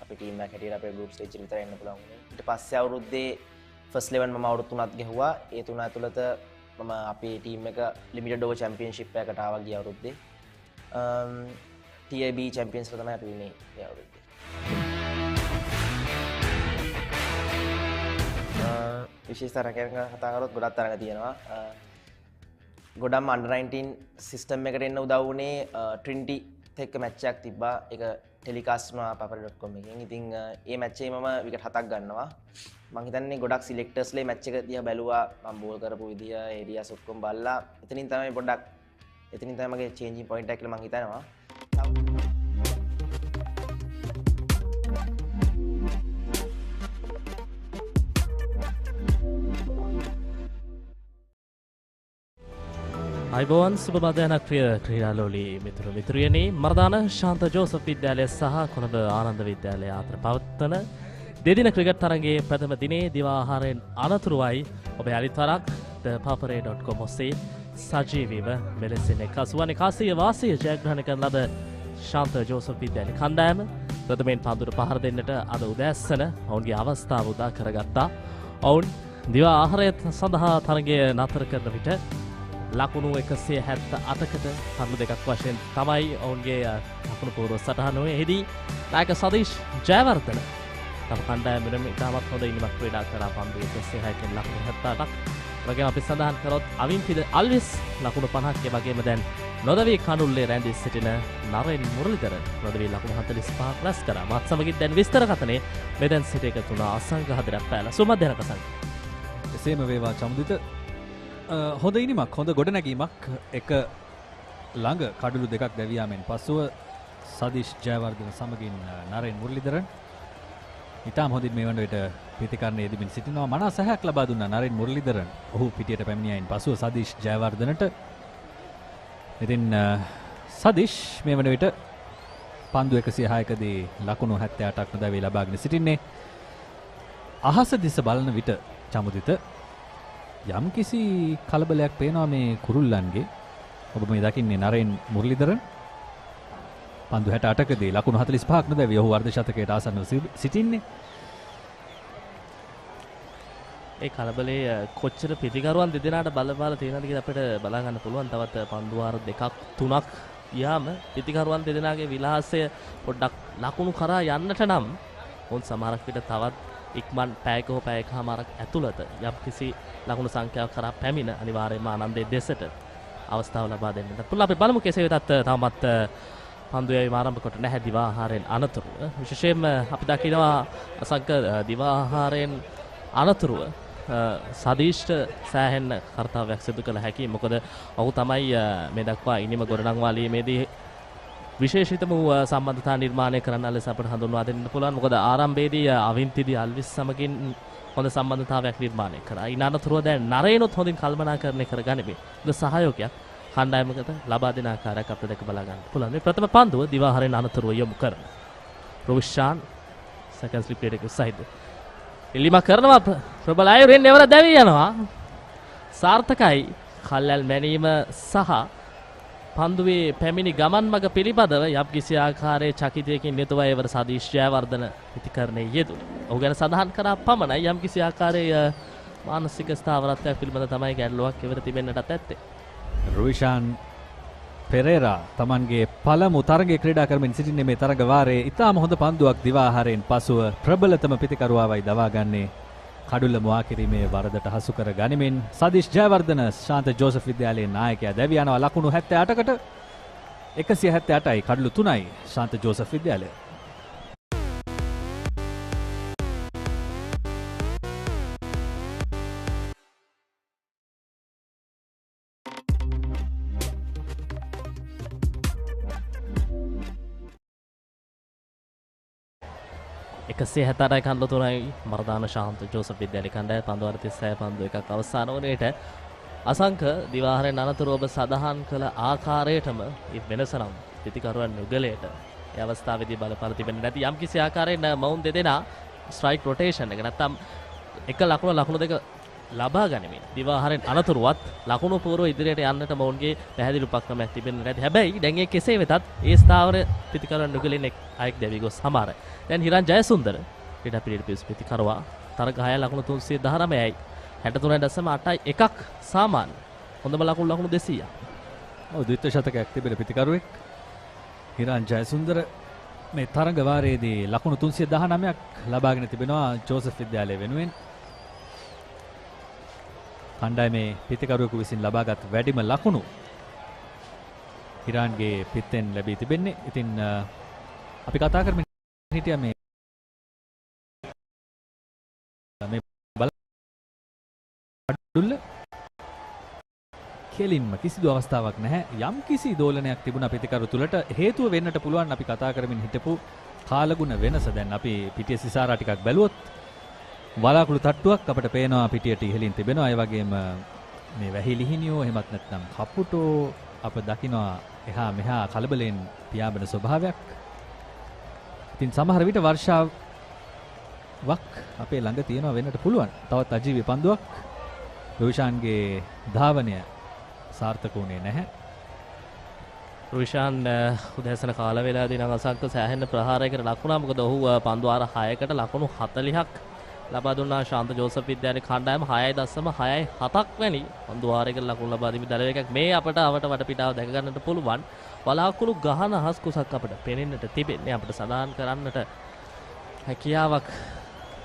අපේ ටීම් එකක් හැටියට අපේ ගෲප් ස්ටේජ් එකට විතරයි එන්න පුළුවන් වුණේ. ඊට පස්සේ අවුරුද්දේ ෆස්ට් 11 මම අවුරුදු 3ක් ගැහුවා. ඒ 3 ඇතුළත මම අපේ ටීම් එක ලිමිටඩ් ඕවර් චැම්පියන්ෂිප් එකකට ආවා ගිය අවුරුද්දේ. TAB චැම්පියන්ස් එක තමයි අපි ඉන්නේ ඒ අවුරුද්දේ. විශේෂ තරගයක කතා කරොත් ගොඩක් තරග තියෙනවා. ගොඩක්ම under 19 සිස්ටම් එකට එන්න උදව් වුණේ Trinity එක්ක මැච් එකක් තිබ්බා. ඒක ටෙලිකාස්ට් වුණා papare.com එකෙන්. ඉතින් ඒ මැච් එකේ මම විකට් 7ක් ගන්නවා. මම හිතන්නේ ගොඩක් සිලෙක්ටර්ස්ලා මැච් එක දිහා බැලුවා. මම බෝල් කරපු විදිය, ඒරියාස් ඔක්කොම බලලා එතනින් තමයි මගේ චේන්ජින් පොයින්ට් එක කියලා මම හිතනවා. අයිබෝවන් සුබ මධ්‍යහනක් ප්‍රිය ක්‍රීඩාලෝලී මිතුරු මිතුරියනි මර්දාන ශාන්ත ජෝසප් විද්‍යාලය සහ කොළඹ ආනන්ද විද්‍යාලය අතර පවත්වන දෙදින ක්‍රිකට් තරගයේ ප්‍රථම දිනේ දිවාහාරයෙන් අනතුරුවයි ඔබ යළිත් වරක් papare.com ඔස්සේ සජීවීව මෙලෙසින් එක්කසුවන 100 වාසිය ජයග්‍රහණය කරන ලද ශාන්ත ජෝසප් විද්‍යාලය කණ්ඩායම ප්‍රථමයෙන් පන්දුර පහර දෙන්නට අද උදෑසන ඔවුන්ගේ අවස්ථාව උදා කරගත්තා. ඔවුන් දිවාහාරය සඳහා තරගය නතර කරන විට ලකුණු 178කට පන්දු දෙකක් වශයෙන් තමයි ඔවුන්ගේ ලකුණු පූර්ව සටහන වුණේ. එහිදී නායක සදීෂ් ජයවර්ධන තම කණ්ඩායමෙම ඉතාමත් හොඳ ඉනිමක් ක්‍රීඩා කරා. පන්දු 106කින් ලකුණු 78ක්. වගේම අපි සඳහන් කරොත් අවින්තිද අල්විස් ලකුණු 50ක්. ඒ වගේම දැන් නොදවී කඳුල්ලේ රැඳී සිටින නරෙන් මුරලිදර නොදවී ලකුණු 45ක් රැස් කරා. මාත් සමගින් දැන් විස්තර කතනේ මෙතෙන් සිට එකතු වුණ අසංග හදරක් පෑලා සුමධ්‍යනක සංග. එසේම වේවා චමුදිත. හොඳ ඉනිමක්, හොඳ ගොඩනැගීමක්. එක ළඟ කඩුළු දෙකක් දැවියාමෙන් පසුව සදීෂ් ජයවර්ධන සමගින් නරෙන් මුරලිදරන් ඉතාම හොඳින් මේ වන විට ප්‍රතිකරණයේ යෙදමින් සිටිනවා. මනා සහයක් ලබා දුන්නා නරෙන් මුරලිදරන්. ඔහු පිටියට පැමිණියයින් පසුව සදීෂ් ජයවර්ධනට. ඉතින් සදීෂ් මේ වන විට පන්දු 106කදී ලකුණු 78ක් නොදැවී ලබාගෙන සිටින්නේ. අහස දිස බලන විට චමුදිත යම් කිසි කලබලයක් පේනවා මේ කුරුල්ලන්ගේ. ඔබ මේ දකින්නේ නරෙන් මුරලිදරන් පන්දු 68කදී ලකුණු 45ක් නොදැවී ඔහු අර්ධ ශතකයට ආසන්නව සිටින්නේ. ඒ කලබලයේ කොච්චර පිටිකරුවන් දෙදෙනාට බල තියෙනවද කියලා අපිට බලා ගන්න පුළුවන්. තවත් පන්දු වාර දෙකක් තුනක් යාම පිටිකරුවන් දෙදෙනාගේ විලාසය පොඩ්ඩක් ලකුණු කරා යන්නට නම් උන් සමහරක් විට තවත් ඉක්මන් පැයක හෝ පැයකමාරක් ඇතුළත යම්කිසි ලකුණු සංඛ්‍යාවක් කරා පැමිණ අනිවාර්යයෙන්ම ආනන්දයේ දෙසට අවස්ථාව ලබා දෙන්නට පුළුවන්. අපි බලමු කෙසේ වෙතත් තාමත් පන්දුවේ ආරම්භ කොට නැහැ දිවාහාරයෙන් අනතුරුව. විශේෂයෙන්ම අපි දකිනවා අසංක දිවාහාරයෙන් අනතුරුව සදීෂ්ට සෑහෙන කර්තව්‍යයක් සිදු කළ හැකියි. මොකද ඔහු තමයි මේ දක්වා ඉනිම ගොඩනංවාලීමේදී විශේෂිතම සම්බන්ධතා නිර්මාණය කරන්න ලෙස අපට හඳුන්වා දෙන්න පුළුවන්. මොකද ආරම්භයේදී අවින්තිදි අල්විස් සමගින් හොඳ සම්බන්ධතාවයක් නිර්මාණය කරා. ඊන අනතුරුව දැන් නරේනොත් හොඳින් කල්පනාකරණය කරගනිමින් හොඳ සහයෝගයක් කණ්ඩායමකට ලබා දෙන ආකාරයක් අපිට දැක බලා ගන්න පුළුවන්. මේ ප්‍රථම පන්දුව දිවාහාරයෙන් අනතුරුව යොමු කරන රොවිෂාන් සෙකන්ඩ් ස්ලිප් එක උසයිද එලිම කරනවා. ප්‍රබල අයුරින් එවර දැවී යනවා. සාර්ථකයි කල්යල් මැනීම සහ පන්දුවේ පැමිණි ගමන් මඟ පිළිබඳව යම්කිසි ආකාරයේ චකිතයකින් යුතුව එවර සදීෂ් ජයවර්ධන පිටිකරණයේ යෙදුණා. ඔහු ගැන සඳහන් කරා පමණයි යම්කිසි ආකාරයේ මානසික ස්ථාවරත්වයක් පිළිබඳ තමයි ගැටලුවක් එවර තිබෙන්නටත් ඇත්තේ. රුවිෂාන් පෙරේරා තමන්ගේ පළමු තරගයේ ක්‍රීඩා කරමින් සිටින්නේ මේ තරග වාරයේ. ඉතාම හොඳ පන්දුවක් දිවාහාරයෙන් පසුව ප්‍රබලතම පිතිකරුවාවයි දවාගන්නේ. කඩුල්ල මුවා කිරීමේ වරදට හසු කර ගනිමින් සදීෂ් ජයවර්ධන ශාන්ත ජෝසප් විද්‍යාලයේ නායකයා දැවී යනවා ලකුණු 78කට. 178යි කඩුළු 3යි ශාන්ත ජෝසප් විද්‍යාලය. එකසේ 78යි කන්ද 3යි මර්දාන ශාන්ත ජෝසප් විද්‍යාලය කණ්ඩායම පන්දු 36 පන්දු එකක් අවසන් වුණේට අසංක දිවාහාරයෙන් අනතුරු ඔබ සඳහන් කළ ආකාරයටම මේ වෙනස නම් පිටිකරුවන් යුගලයට ඒ අවස්ථාවේදී බලපාලා තිබෙන්නේ නැති යම්කිසි ආකාරයෙන් මවුන් දෙදෙනා ස්ට්‍රයික් රොටේෂන් එක නැත්තම් එක ලකුණු දෙක ලබා ගනිමින් දිවාහාරයෙන් අනතුරුවත් ලකුණු පූර්ව ඉදිරියට යන්නට මවුන්ගේ පැහැදිලි උපක්‍රමයක් තිබෙන්නේ නැති. හැබැයි දැන් ඒ කෙසේ වෙතත් ඒ ස්ථාවර පිටිකරුවන් යුගලෙන් අයෙක් දැවි ගොස් සමහරයි. දැන් හිරන් ජයසුන්දර ක්‍රීඩා පිළිවෙල පිටිකරුවා තරග 6 ලකුණු 319යි 63.8යි එකක් සාමාන්‍ය. හොඳම ලකුණු 200ක්. ඔව් ද්විත්ව ශතකයක් තිබෙන පිටිකරුවෙක්. හිරාන් ජයසුන්දර මේ තරඟ වාරයේදී ලකුණු 319ක් ලබාගෙන තිබෙනවා ජෝසප් විද්‍යාලය වෙනුවෙන්. කණ්ඩායමේ පිතිකරුවෙකු විසින් ලබාගත් වැඩිම ලකුණු හිරාන්ගේ පිත්තෙන් ලැබී තිබෙන්නේ. ඉතින් අපි කතා කරමින් හිටියා මේ බලඩුල්ල කෙලින්ම කිසිදු අවස්ථාවක් නැහැ. යම් කිසි දෝලනයක් තිබුණා පිතිකරු තුලට හේතුව වෙන්නට පුළුවන්. අපි කතා කරමින් හිටපු කාලගුණ වෙනස දැන් අපි පිටිය සිසාරා ටිකක් බැලුවොත් වලාකුළු තට්ටුවක් අපිට පේනවා පිටියට ඉහළින් තිබෙනවා. ඒ වගේම මේ වැහි ලිහිනියෝ එහෙමත් නැත්නම් කපුටෝ අප දකිනවා එහා මෙහා කලබලෙන් පියාඹන ස්වභාවයක්. ඉතින් සමහර විට වර්ෂාවක් අපේ ළඟ තියෙනවා වෙන්නට පුළුවන්. තවත් අජීවී පන්දුවක් රොයිෂාන්ගේ ධාවනය සාර්ථක වුණේ නැහැ. රුෂාන් උදෑසන කාල වේලාවේදී නම් අසංක සෑහෙන ප්‍රහාරයකට ලකුණා. මොකද ඔහු පන්දු වාර 6කට ලකුණු 40ක් ලබා දුන්නා. ශාන්ත ජෝසප් විද්‍යාලයේ කණ්ඩායම 6.67ක් වැනි පන්දු වාරයකට ලකුණු ලබා දීමේ දලවේගයක් මේ අපට වටපිටාව දැක ගන්නට පුළුවන්. වලාකුළු ගහන අහස් කුසක් අපිට පෙනෙන්නට තිබෙන්නේ. අපිට සඳහන් කරන්නට හැකියාවක්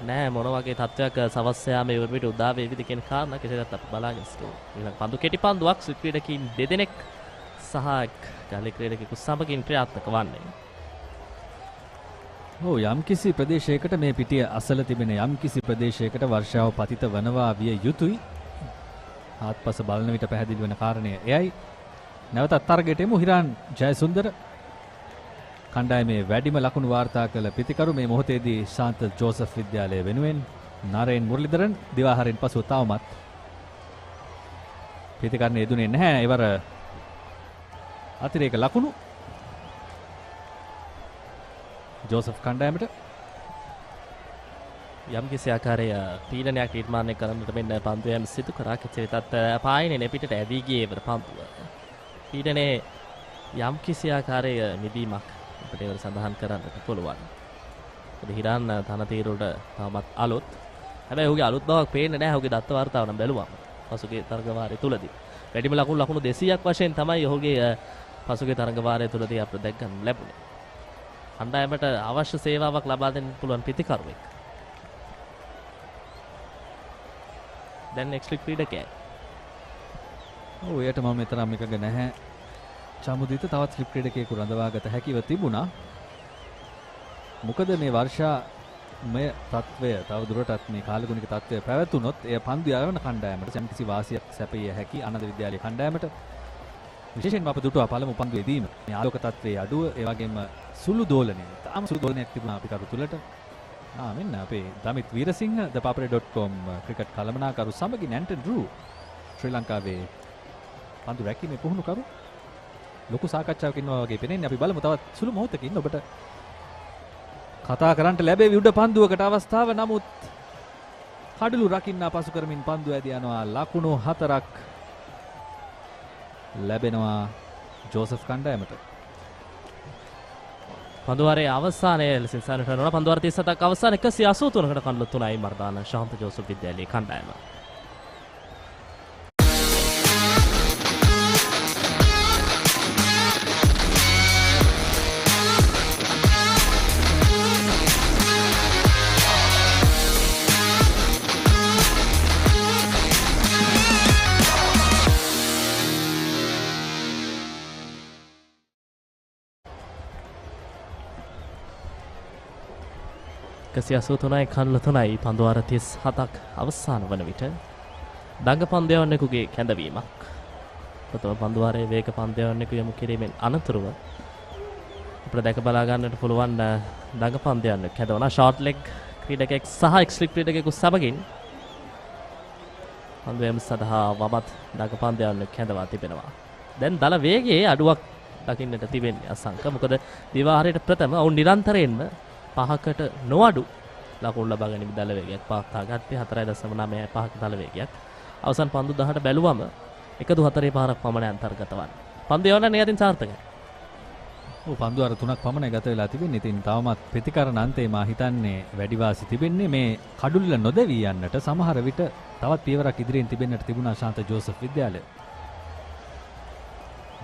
නෑ මොන වගේ තත්ත්වයක් සවස් යාමේ ඉවරවිට උදා වේවිද කියන කාරණා කෙසේවත් අපි බලාගෙන සිටිමු. ඊළඟ පන්දු කෙටි පන්දුවක් ක්‍රීඩකයින් දෙදෙනෙක් සහ ගලේ ක්‍රීඩකෙකු සමගින් ක්‍රියාත්මක වන්නේ. ඔව් යම්කිසි ප්‍රදේශයකට මේ පිටිය අසල තිබෙන යම්කිසි ප්‍රදේශයකට වර්ෂාව පතිත වනවා විය යුතුයි. ආත්පස බලන විට පැහැදිලි වෙන කාරණය එයයි. නැවතත් තරගයට එමු. හිරාන් ජයසුන්දර කණ්ඩායමේ වැඩිම ලකුණු වාර්තා කළ පිතිකරු මේ මොහොතේදී ශාන්ත ජෝසප් විද්‍යාලය වෙනුවෙන් නරේන් මුරලිදරන් දිවාහාරයෙන් පසුව තවමත් පිතිකරණ යෙදුනේ නැහැ. ඒවර අතිරේක ලකුණු ජෝසප් කණ්ඩායමට යම් කිසි ආකාරයේ පීඩනයක් නිර්මාණය කරන්නට මෙන්න පන්දුවම සිදු කරා. කෙසේ වෙතත් පායනේ නෙපිටට ඇදී ගියේ ඉවර පන්දුව. පීඩනේ යම් කිසි ආකාරයේ නිදීමක් අපිට ඒවල සඳහන් කරන්නට පුළුවන්. මොකද හිරාන් තනතිරුට තාමත් අලුත්. හැබැයි ඔහුගේ අලුත් බවක් පේන්නේ නැහැ. ඔහුගේ දත්ත වර්තාව නම් බැලුවම පසුගිය තරග වාරය තුලදී වැඩිම ලකුණු 200ක් වශයෙන් තමයි ඔහුගේ පසුගිය තරග වාරය තුලදී අපිට දැක් ගන්න ලැබුණේ. කණ්ඩායමට අවශ්‍ය සේවාවක් ලබා දෙන්න පුළුවන් පිතිකරුවෙක්. දැන් එක්ස්ලික් ක්‍රීඩකයෙක්. ඔව් එයට මම මෙතරම් එකක නැහැ. චමුදිත තවත් ස්ලිප් ක්‍රීඩකයෙකු රඳවාගත හැකිව තිබුණා. මොකද මේ වර්ෂාමය තත්වය තව දුරටත් මේ කාලගුණික තත්වය පැවතුනොත් එය පන්දු යවන කණ්ඩායමට යම්කිසි වාසියක් සැපිය හැකි ආනන්ද විද්‍යාලයේ කණ්ඩායමට විශේෂයෙන්ම අප දුටුවා පළමු පන්දුවේදීම මේ ආලෝක තත්වයේ අඩුව ඒ වගේම සුළු දෝලනය තාම සුළු දෝලනයක් තිබුණා අපි කරු තුලට. මෙන්න අපේ Damith Weerasinghe the papare.com cricket කළමනාකරු සමගින් ඇන්ටන් ඩ්‍රූ ශ්‍රී ලංකාවේ පන්දු රැකීමේ පුහුණුකරු ලොකු සාකච්ඡාවක් ඉන්නවා වගේ පෙනෙන්නේ. අපි බලමු තවත් සුළු මොහොතකින් ඔබට කතා කරන්නට ලැබෙවි උඩ පන්දුවකට අවස්ථාව. නමුත් කඩළු රකින්න පසු කරමින් පන්දුව ඇදී යනවා. ලකුණු 4ක් ලැබෙනවා ජෝසප් කණ්ඩායමට. පන්දුවාරයේ අවසානයේ ලෙසින් සානට කරනවා. පන්දුවාර 37ක් අවසාන 183කට කඩළු 3යි මර්දාන ශාන්ත ජෝසප් විද්‍යාලයේ කණ්ඩායම. කසියසු 3යි කඩළු 3යි පන්දුවාර 37ක් අවසාන වන විට දඟ පන්දයවන්නෙකුගේ කැඳවීමක්. ප්‍රථම පන්දුවාරයේ වේග පන්දයවන්නෙකු යමු කිරීමෙන් අනතුරුව අපිට දැක බලා ගන්නට පුළුවන් දඟ පන්දයවන්නෙක් කැඳවන ෂෝට් ලෙග් ක්‍රීඩකයෙක් සහ එක්ස්ලික් ක්‍රීඩකයෙකු සමගින් පන්දුවම සඳහා වමත් දඟ පන්දයවන්නෙක් කැඳවා තිබෙනවා. දැන් දල වේගයේ අඩුවක් දකින්නට තිබෙන්නේ අසංක. මොකද දිවාහාරයට ප්‍රථම ඔවුන් නිරන්තරයෙන්ම 5කට නොඅඩු ලකුණු ලබා ගැනීම දල වේගයක් පාක්තා ගත්තේ 4.95 5ක දල වේගයක්. අවසන් පන්දු 10ට බැලුවම 1-4 පාරක් පමණ අන්තර්ගත වන්නේ. පන්දු යවන්න නියතින් සාර්ථකයි. ඔව් පන්දු අර 3ක් පමණයි ගත වෙලා තිබෙන්නේ. ඉතින් තවමත් ප්‍රතිකරණ අන්තේ මා හිතන්නේ වැඩි වාසි තිබෙන්නේ මේ කඩුල්ල නොදෙවී යන්නට. සමහර විට තවත් පියවරක් ඉදිරියෙන් තිබෙන්නට තිබුණා ශාන්ත ජෝසප් විද්‍යාලය.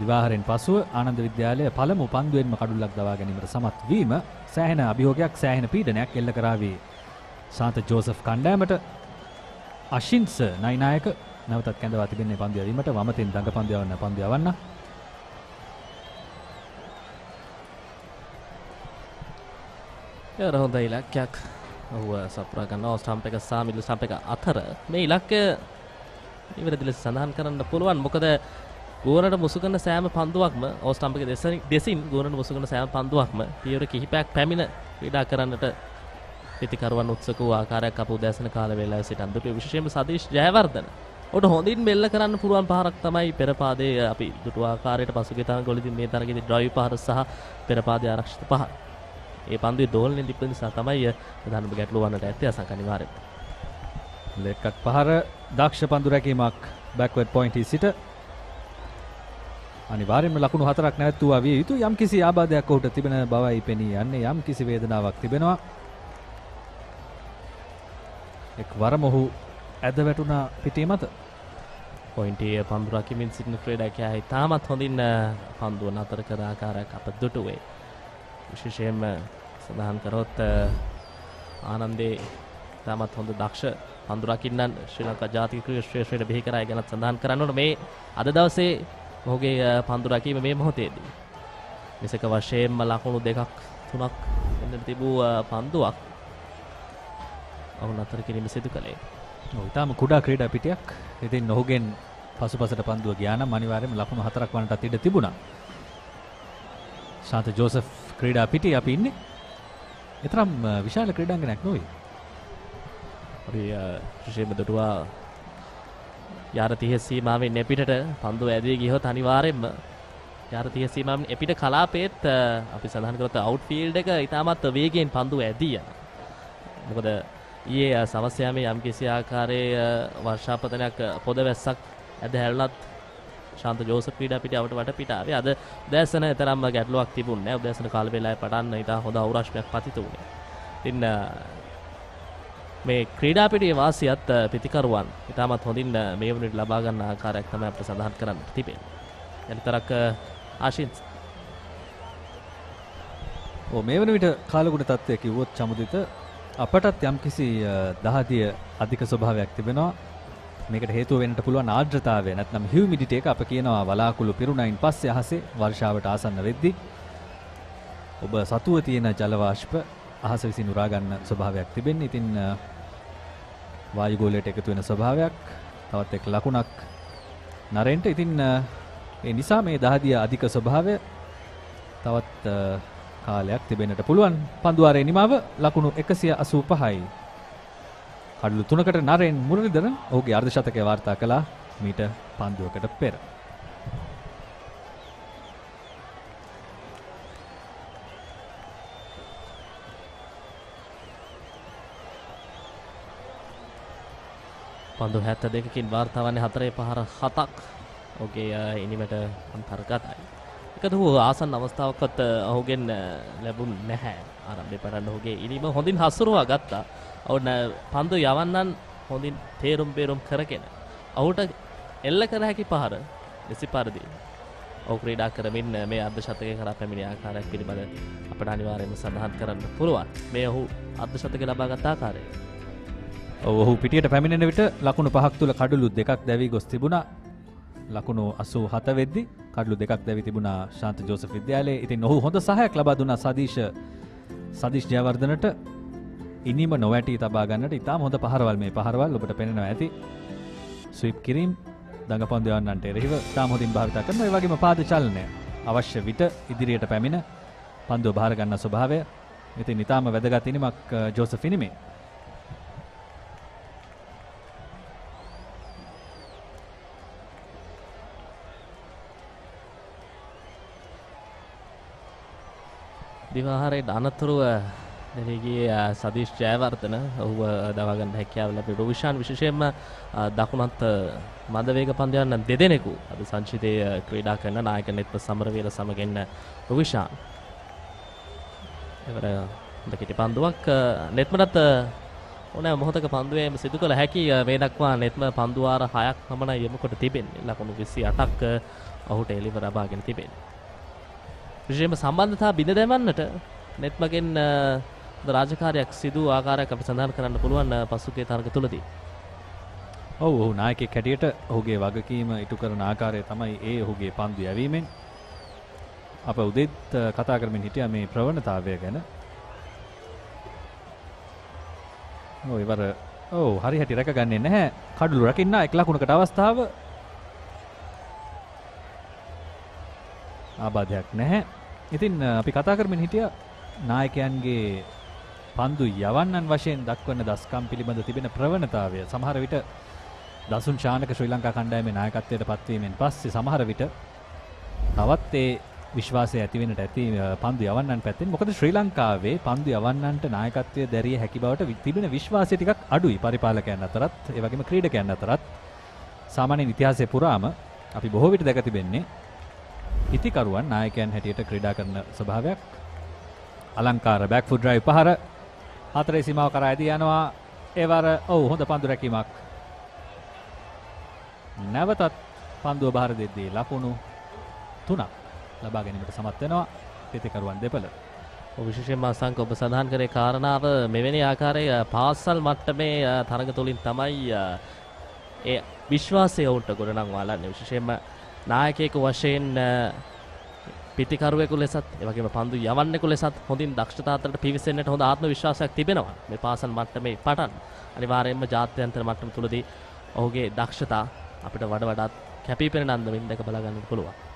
දිවාහරෙන් පසුව ආනන්ද විද්‍යාලය පළමු පන්දුවෙන්ම කඩුල්ලක් දවා ගැනීමට සමත් වීම සෑහෙන අභියෝගයක් සෑහෙන පීඩනයක් එල්ල කරාවේ ශාන්ත ජෝසප් කණ්ඩායමට. අශින්ස් නයිනායක නැවතත් කැඳවා තිබෙන්නේ පන්දු යවීමට. වමතෙන් දඟ පන්දු යවන්න පන්දු යවන්න. හොඳ ඉලක්කයක් ඔහුව සපුරා ගන්නවා ස්ටම්ප් එක සහ මිඩල් ස්ටම්ප් එක අතර. මේ ඉලක්කය ඉවරදි ලෙස සඳහන් කරන්න පුළුවන්. මොකද ගෝනට මුසු කරන සෑම පන්දුවක්ම ඕ ස්ටම්ප් එක දෙසින් ගෝනට මුසු කරන සෑම පන්දුවක්ම පියවර කිහිපයක් පැමිණ ක්‍රීඩා කරන්නට පිතිකරුවන් උත්සුක වූ ආකාරයක් අප උදෑසන කාල වේලාවේ සිට අන්දුටුවේ විශේෂයෙන්ම සදීෂ් ජයවර්ධන. ඔහුට හොඳින් මෙල්ල කරන්න පුළුවන් පහරක් තමයි පෙරපාදයේ අපි දුටු ආකාරයට පසුගිය තරගවලදී මේ තරගයේදී ඩ්‍රයිව් පහර සහ පෙරපාදයේ ආරක්ෂිත පහර. ඒ පන්දුවේ දෝලනය තිබෙන නිසා තමයි ප්‍රධානම ගැටලුව වන්නට ඇත්තේ අසංක අනිවාර්යයෙන්. ලෙග් කට් පහර දක්ෂ පන්දු රැකීමක් බෑක්වර්ඩ් පොයින්ට් සිට අනිවාර්යයෙන්ම ලකුණු 4ක් නැවතුවා විය යුතු. යම් කිසි ආබාධයක් ඔහුට තිබෙන බවයි පෙනී යන්නේ. යම් කිසි වේදනාවක් තිබෙනවා. එක්වරම ඔහු ඇද වැටුණා පිටේ මත. පොයින්ට් එක පන්දු රකිමින් සිටින ක්‍රීඩකයා ඉතාමත් හොඳින් පන්දුව නතර කර ආකාරයක් අප දුටුවේ. විශේෂයෙන්ම සඳහන් කරොත් ආනන්දේ ඉතාමත් හොඳ දක්ෂ පන්දු රකින්නන් ශ්‍රී ලංකා ජාතික ක්‍රීඩා ශ්‍රේෂ්ඨයට බිහි කරයි ගැන සඳහන් කරන්න ඕන. මේ අද දවසේ ඔහුගේ පන්දු රැකීම මේ මොහොතේදී විසක වශයෙන්ම ලකුණු 2ක් 3ක් එන්න තිබූ පන්දුවක් ඔහු නතර කිරීම සිදු කළේ. ඉතාම කුඩා ක්‍රීඩා පිටියක්. ඉතින් ඔහුගෙන් පසුපසට පන්දුව ගියා නම් අනිවාර්යයෙන්ම ලකුණු 4ක් වන්නටත් ඉඩ තිබුණා. ශාන්ත ජෝසප් ක්‍රීඩා පිටියේ අපි ඉන්නේ. ඊතරම් විශාල ක්‍රීඩාංගණයක් නොවේ. අපි විශේෂයෙන්ම දුටුවා යාර 30 සීමාවෙන් එපිටට පන්දුව ඇදී ගියොත් අනිවාර්යයෙන්ම යාර 30 සීමාවෙන් එපිට කලාපයේත් අපි සඳහන් කරොත් අවුට්ෆීල්ඩ් එක ඉතාමත් වේගයෙන් පන්දුව ඇදී යනවා. මොකද ඊයේ සවස් යාමේ යම් කිසි ආකාරයේ වර්ෂාපතනයක් පොද වැස්සක් ඇද හැලුණත් ශාන්ත ජෝසප් ක්‍රීඩා පිටියට වටපිට ආවේ. අද උදෑසන තරම්ම ගැටලුවක් තිබුණේ නැහැ. උදෑසන කාල වේලාවේ පටන් ඉතා හොඳ අවුරශ්මයක් පතිත වුණේ. ඉතින් මේ ක්‍රීඩා පිටියේ වාසියත් පිතිකරුවන් ඉතාමත් හොඳින් මේ වුණිට ලබා ගන්න ආකාරයක් තමයි අපිට සඳහන් කරන්න තිබෙන්නේ. එනිතරක් ආශින්ස් මේ වන විට කාලගුණ තත්ත්වය කිව්වොත් චමුදිත අපටත් යම්කිසි දහදිය අධික ස්වභාවයක් තිබෙනවා. මේකට හේතුව වෙන්නට පුළුවන් ආර්ද්‍රතාවය නැත්නම් හියුමිඩිටි එක. අප කියනවා වලාකුළු පිරුණයින් පස්සේ අහසේ වර්ෂාවට ආසන්න වෙද්දී ඔබ සතුව තියෙන ජල වාෂ්ප අහස විසින් උරා ගන්න ස්වභාවයක් තිබෙන්නේ. ඉතින් වායුගෝලයට එකතු වෙන ස්වභාවයක් තවත් එක් ලකුණක් නරෙන්ට. ඉතින් ඒ නිසා මේ දහදිය අධික ස්වභාවය තවත් කාලයක් තිබෙන්නට පුළුවන්. පන්දුවාරේ නිමාව ලකුණු 185යි. කඩලු 3කට නරෙන් මුරලිදරන් ඔහුගේ අර්ධ ශතකය වාර්තා කළා මීට පන්දුවකට පෙර. පන්දු 72කින් වාර්තා වන්නේ 4 පහර 7ක් ඔහුගේ ඉනිමට අන්තර්ගතයි. එකතු වූ ආසන්න අවස්ථාවකත් ඔහුගෙන් ලැබුණ නැහැ. ආරම්භයේ පටන් ඔහුගේ ඉනිම හොඳින් හසුරුවා ගත්තා. ඔවුන් පන්දු යවන්නන් හොඳින් තේරුම් බේරුම් කරගෙන ඔහුට එල්ල කර හැකි පහර දෙසි පරිදි ඔහු ක්‍රීඩා කරමින් මේ අර්ධ ශතකය කරා පැමිණි ආකාරයක් පිළිබඳ අපට අනිවාර්යයෙන්ම සඳහන් කරන්න පුළුවන්. මේ ඔහු අර්ධ ශතකය ලබා ගත් ආකාරය. ඔහු පිටියට පැමිණෙන විට ලකුණු 5ක් තුල කඩලු 2ක් දැවි ගොස් තිබුණා. ලකුණු 87 වෙද්දී කඩලු 2ක් දැවි තිබුණා ශාන්ත ජෝසප් විද්‍යාලයේ. ඉතින් ඔහු හොඳ සහායක් ලබා දුන්නා සදීෂ් ජයවර්ධනට ඉනිම නොවැටි තබා ගන්නට. ඉතාම හොඳ පහරවල් මේ පහරවල් ඔබට පෙනෙනවා ඇති. ස්විප් කිරීම දඟපන්දු යවන්නන්ට එරෙහිව ඉතාම හොඳින් භාවිත කරනවා. ඒ වගේම පාද චලනය අවශ්‍ය විට ඉදිරියට පැමිණ පන්දුව බාර ගන්න ස්වභාවය. ඉතින් ඉතාම වැදගත් ඉනිමක් ජෝසප් ඉනිමේ. දිවාහාරයේ අනතුරුව දෙවිගේ සදීෂ් ජයවර්ධන ඔහුව දවාගන්න හැකියාව ලැබි. රොවිෂාන් විශේෂයෙන්ම දකුණත් මද වේග පන්දයන් දෙදෙනෙකු අද සංචිතයේ ක්‍රීඩා කරන නායක නෙත්ම සමරවීර සමගින් රොවිෂාන් එවර දෙකිට පන්දුවක් නෙත්මටත් ඕනෑ මොහොතක පන්දුවේම සිදු කළ හැකි. මේ දක්වා නෙත්ම පන්දුවාර 6ක් පමණ යොමු කොට තිබෙන්නේ. ලකුණු 28ක් ඔහුට එළිව ලබාගෙන තිබෙන්නේ. විශේෂයෙන්ම සම්බන්ධතා බිඳ දැමන්නට net මගෙන් රාජකාරියක් සිදු ආකාරයක් අපි සඳහන් කරන්න පුළුවන් පසුගිය තරග තුලදී. ඔව් නායකයෙක් හැටියට ඔහුගේ වගකීම ඉටු කරන ආකාරය තමයි ඒ ඔහුගේ පන්දු යැවීමෙන්. අප උදේත් කතා කරමින් හිටියා මේ ප්‍රවණතාවය ගැන. ඔව් ඉවර හරි හැටි රැකගන්නේ නැහැ. කඩළු රකින්න එක් ලකුණකට අවස්ථාව. ආබාධයක් නැහැ. ඉතින් අපි කතා කරමින් හිටියා නායකයන්ගේ පන්දු යවන්නන් වශයෙන් දක්වන දස්කම් පිළිබඳ තිබෙන ප්‍රවණතාවය. සමහර විට දසුන් ශානක ශ්‍රී ලංකා කණ්ඩායමේ නායකත්වයට පත්වීමෙන් පස්සේ සමහර විට තවත් ඒ විශ්වාසය ඇති වෙන්නට ඇති පන්දු යවන්නන් පැත්තෙන්. මොකද ශ්‍රී ලංකාවේ පන්දු යවන්නන්ට නායකත්වය දැරිය හැකි බවට තිබෙන විශ්වාසය ටිකක් අඩුයි පරිපාලකයන් අතරත් ඒ වගේම ක්‍රීඩකයන් අතරත්. සාමාන්‍යයෙන් ඉතිහාසයේ පුරාම අපි බොහෝ විට දැක තිබෙන්නේ ඉතිකරුවන් නායකයන් හැටියට ක්‍රීඩා කරන ස්වභාවයක්. අලංකාර බෑක් ෆුට් ඩ්‍රයිව් පහර හතරේ සීමාව කරා ඇදී යනවා. ඒවර හොඳ පන්දු රැකීමක්. නැවතත් පන්දුව බාර දෙද්දී ලකුණු 3ක් ලබා ගැනීමට සමත් වෙනවා පිතිකරුවන් දෙපළ. විශේෂයෙන්ම අසංක ඔබ සඳහන් කරේ කාරණාව මෙවැනි ආකාරයේ පාසල් මට්ටමේ තරග තුලින් තමයි ඒ විශ්වාසය උන්ට ගොඩනංවා ලන්නේ. විශේෂයෙන්ම නායකයෙකු වශයෙන් පිතිකරුවෙකු ලෙසත් ඒ වගේම පන්දු යවන්නෙකු ලෙසත් හොඳින් දක්ෂතා අතරට පිවිසෙන්නට හොඳ ආත්ම විශ්වාසයක් තිබෙනවා. මේ පාසල් මට්ටමේ පටන් අනිවාර්යයෙන්ම ජාත්‍යන්තර මට්ටම තුලදී ඔහුගේ දක්ෂතා අපිට වඩාත් කැපී පෙනෙන අන්දමින් දැක බලා ගන්නට පුළුවන්.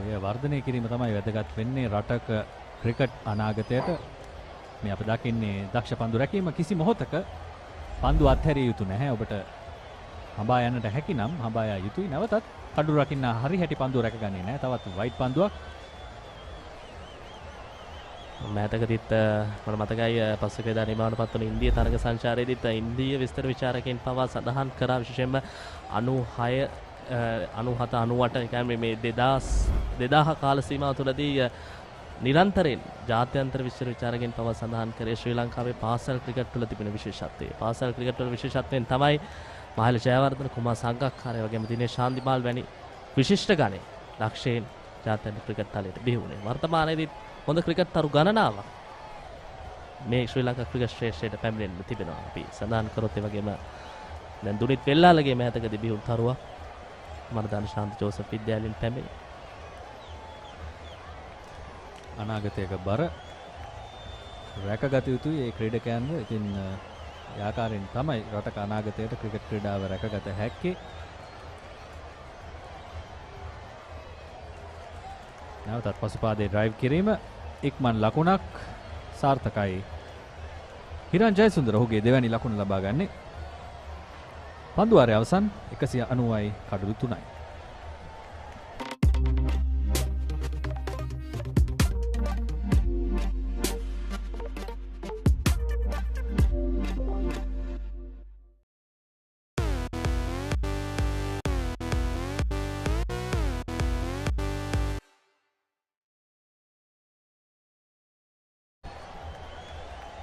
ඒ වර්ධනය කිරීම තමයි වැදගත් වෙන්නේ රටක ක්‍රිකට් අනාගතයට. මේ අප දකින්නේ දක්ෂ පන්දු රැකීම කිසි මොහොතක පන්දු අත්හැරිය යුතු නැහැ. ඔබට හඹා යන්නට හැකි නම් හඹා යා යුතුයි. නැවතත් කඩු රකින්න හරි හැටි පන්දුව රැකගන්නේ නැහැ. තවත් වයිට් පන්දුවක්. මෑතකදීත් මට මතකයි පසුගියදා නිමාවටපත් වුණු ඉන්දිය තරග සංචාරයේදීත් ඉන්දිය විස්තර විචාරකයන් පවා සඳහන් කරා විශේෂයෙන්ම 96 97 98 ඒ කියන්නේ මේ 2000 කාල සීමාව තුළදී නිරන්තරයෙන් ජාත්‍යන්තර විස්තර විචාරකයන් පවා සඳහන් කරේ ශ්‍රී ලංකාවේ පාසල් ක්‍රිකට් වල තිබෙන විශේෂත්වය. පාසල් ක්‍රිකට් වල විශේෂත්වයෙන් තමයි මහල ජයවර්ධන කුමාර සංගක්කාරය වගේම දිනේෂ් ශාන්තිමාල් වැනි විශිෂ්ට ගණේ ලක්ෂයෙන් ජාත්‍යන්තර ක්‍රිකට් තලයට බිහි වුණේ. වර්තමානයේදී හොඳ ක්‍රිකට් තරු ගණනාවක් මේ ශ්‍රී ලංකා ක්‍රිකට් ශ්‍රේෂ්ඨයට පැමිණෙන්න තිබෙනවා. අපි සඳහන් කරොත් ඒ වගේම දැන් දුනිත් වෙල්ලාලගේ මෑතකදී බිහි වුණු තරුවක් මර්දාන ශාන්ත ජෝසප් විද්‍යාලයෙන් පැමිණි. අනාගතයක බර රැකගත යුතුයි ඒ ක්‍රීඩකයන්ව. ඉතින් ඒ ආකාරයෙන් තමයි රටක අනාගතයට ක්‍රිකට් ක්‍රීඩාව රැකගත හැක්කේ. නැවතත් පසුපාදේ ඩ්‍රයිව් කිරීම ඉක්මන් ලකුණක් සාර්ථකයි. හිරන් ජයසුන්දර ඔහුගේ දෙවැනි ලකුණ ලබා ගන්නේ. පන්දුවාරය අවසන් 190යි කඩළු 3යි.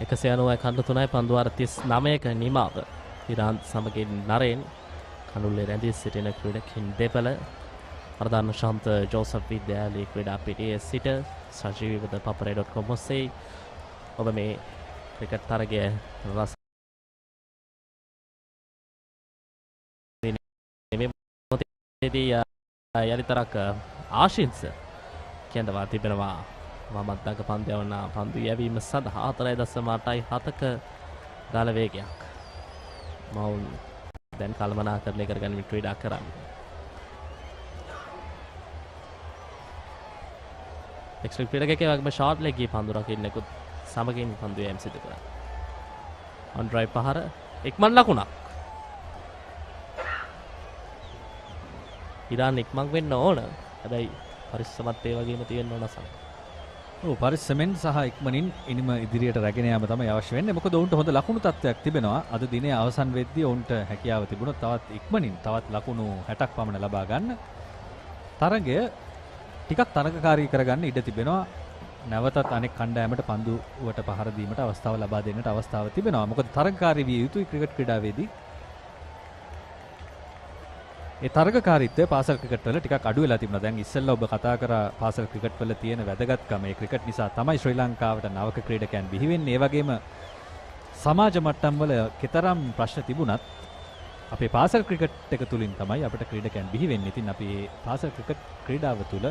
එකසේ 90යි කඩළු 3යි පන්දුවාර 39ක නිමාව. ඉරාන් සමගින් නරෙන් කනුල්ලේ රැඳී සිටින ක්‍රීඩකයන් දෙපළ වර්ධන ශාන්ත ජෝසප් විද්‍යාලයේ ක්‍රීඩා පිටියේ සිට සජීවීවද papare.com ඔස්සේ ඔබ මේ ක්‍රිකට් තරගය රස විඳිනේදී යලිතරක් ආශිංස කියනවා තිබෙනවා වමත්දක පන්දු පන්දු යැවීම සඳහා 4.8ක ගාල වේගයක් මවුන් දැන් කළමනාකරණය කරගන්න ක්‍රීඩා කරන්නේ. එක්ස්ට්‍රීම් ක්‍රීඩකයෙක් වගේම ෂෝට් ලෙග් ගී පන්දු රකින්නෙකුත් සමගින් පන්දු යැවීම සිදු කරා. ඔන් ඩ්‍රයිව් පහර ඉක්මන් ලකුණක්. ඉරාන් ඉක්මන් වෙන්න ඕන. හැබැයි පරිස්සමත් ඒ වගේම තියෙන්න ඕන සංක. පරිස්සමෙන් සහ ඉක්මනින් ඉනිම ඉදිරියට රැගෙන යාම තමයි අවශ්‍ය වෙන්නේ. මොකද ඔවුන්ට හොඳ ලකුණු තත්ත්වයක් තිබෙනවා. අද දිනේ අවසන් වෙද්දී ඔවුන්ට හැකියාව තිබුණොත් තවත් ඉක්මනින් තවත් ලකුණු 60ක් පමණ ලබා ගන්න. තරගය ටිකක් තරගකාරී කරගන්න ඉඩ තිබෙනවා. නැවතත් අනෙක් කණ්ඩායමට පන්දුවට පහර දීමට අවස්ථාව ලබා දෙන්නට අවස්ථාව තිබෙනවා. මොකද තරගකාරී විය යුතුයි ක්‍රිකට් ක්‍රීඩාවේදී. ඒ තරගකාරීත්වය පාසල් ක්‍රිකට් වල ටිකක් අඩු වෙලා තිබුණා. දැන් ඉස්සෙල්ලා ඔබ කතා කරා පාසල් ක්‍රිකට් වල තියෙන වැදගත්කම. ඒ ක්‍රිකට් නිසා තමයි ශ්‍රී ලංකාවට නවක ක්‍රීඩකයන් බිහි වෙන්නේ. ඒ වගේම සමාජ මට්ටම් වල කතරම් ප්‍රශ්න තිබුණත් අපේ පාසල් ක්‍රිකට් එක තුලින් තමයි අපිට ක්‍රීඩකයන් බිහි වෙන්නේ. ඉතින් අපි මේ පාසල් ක්‍රිකට් ක්‍රීඩාව තුල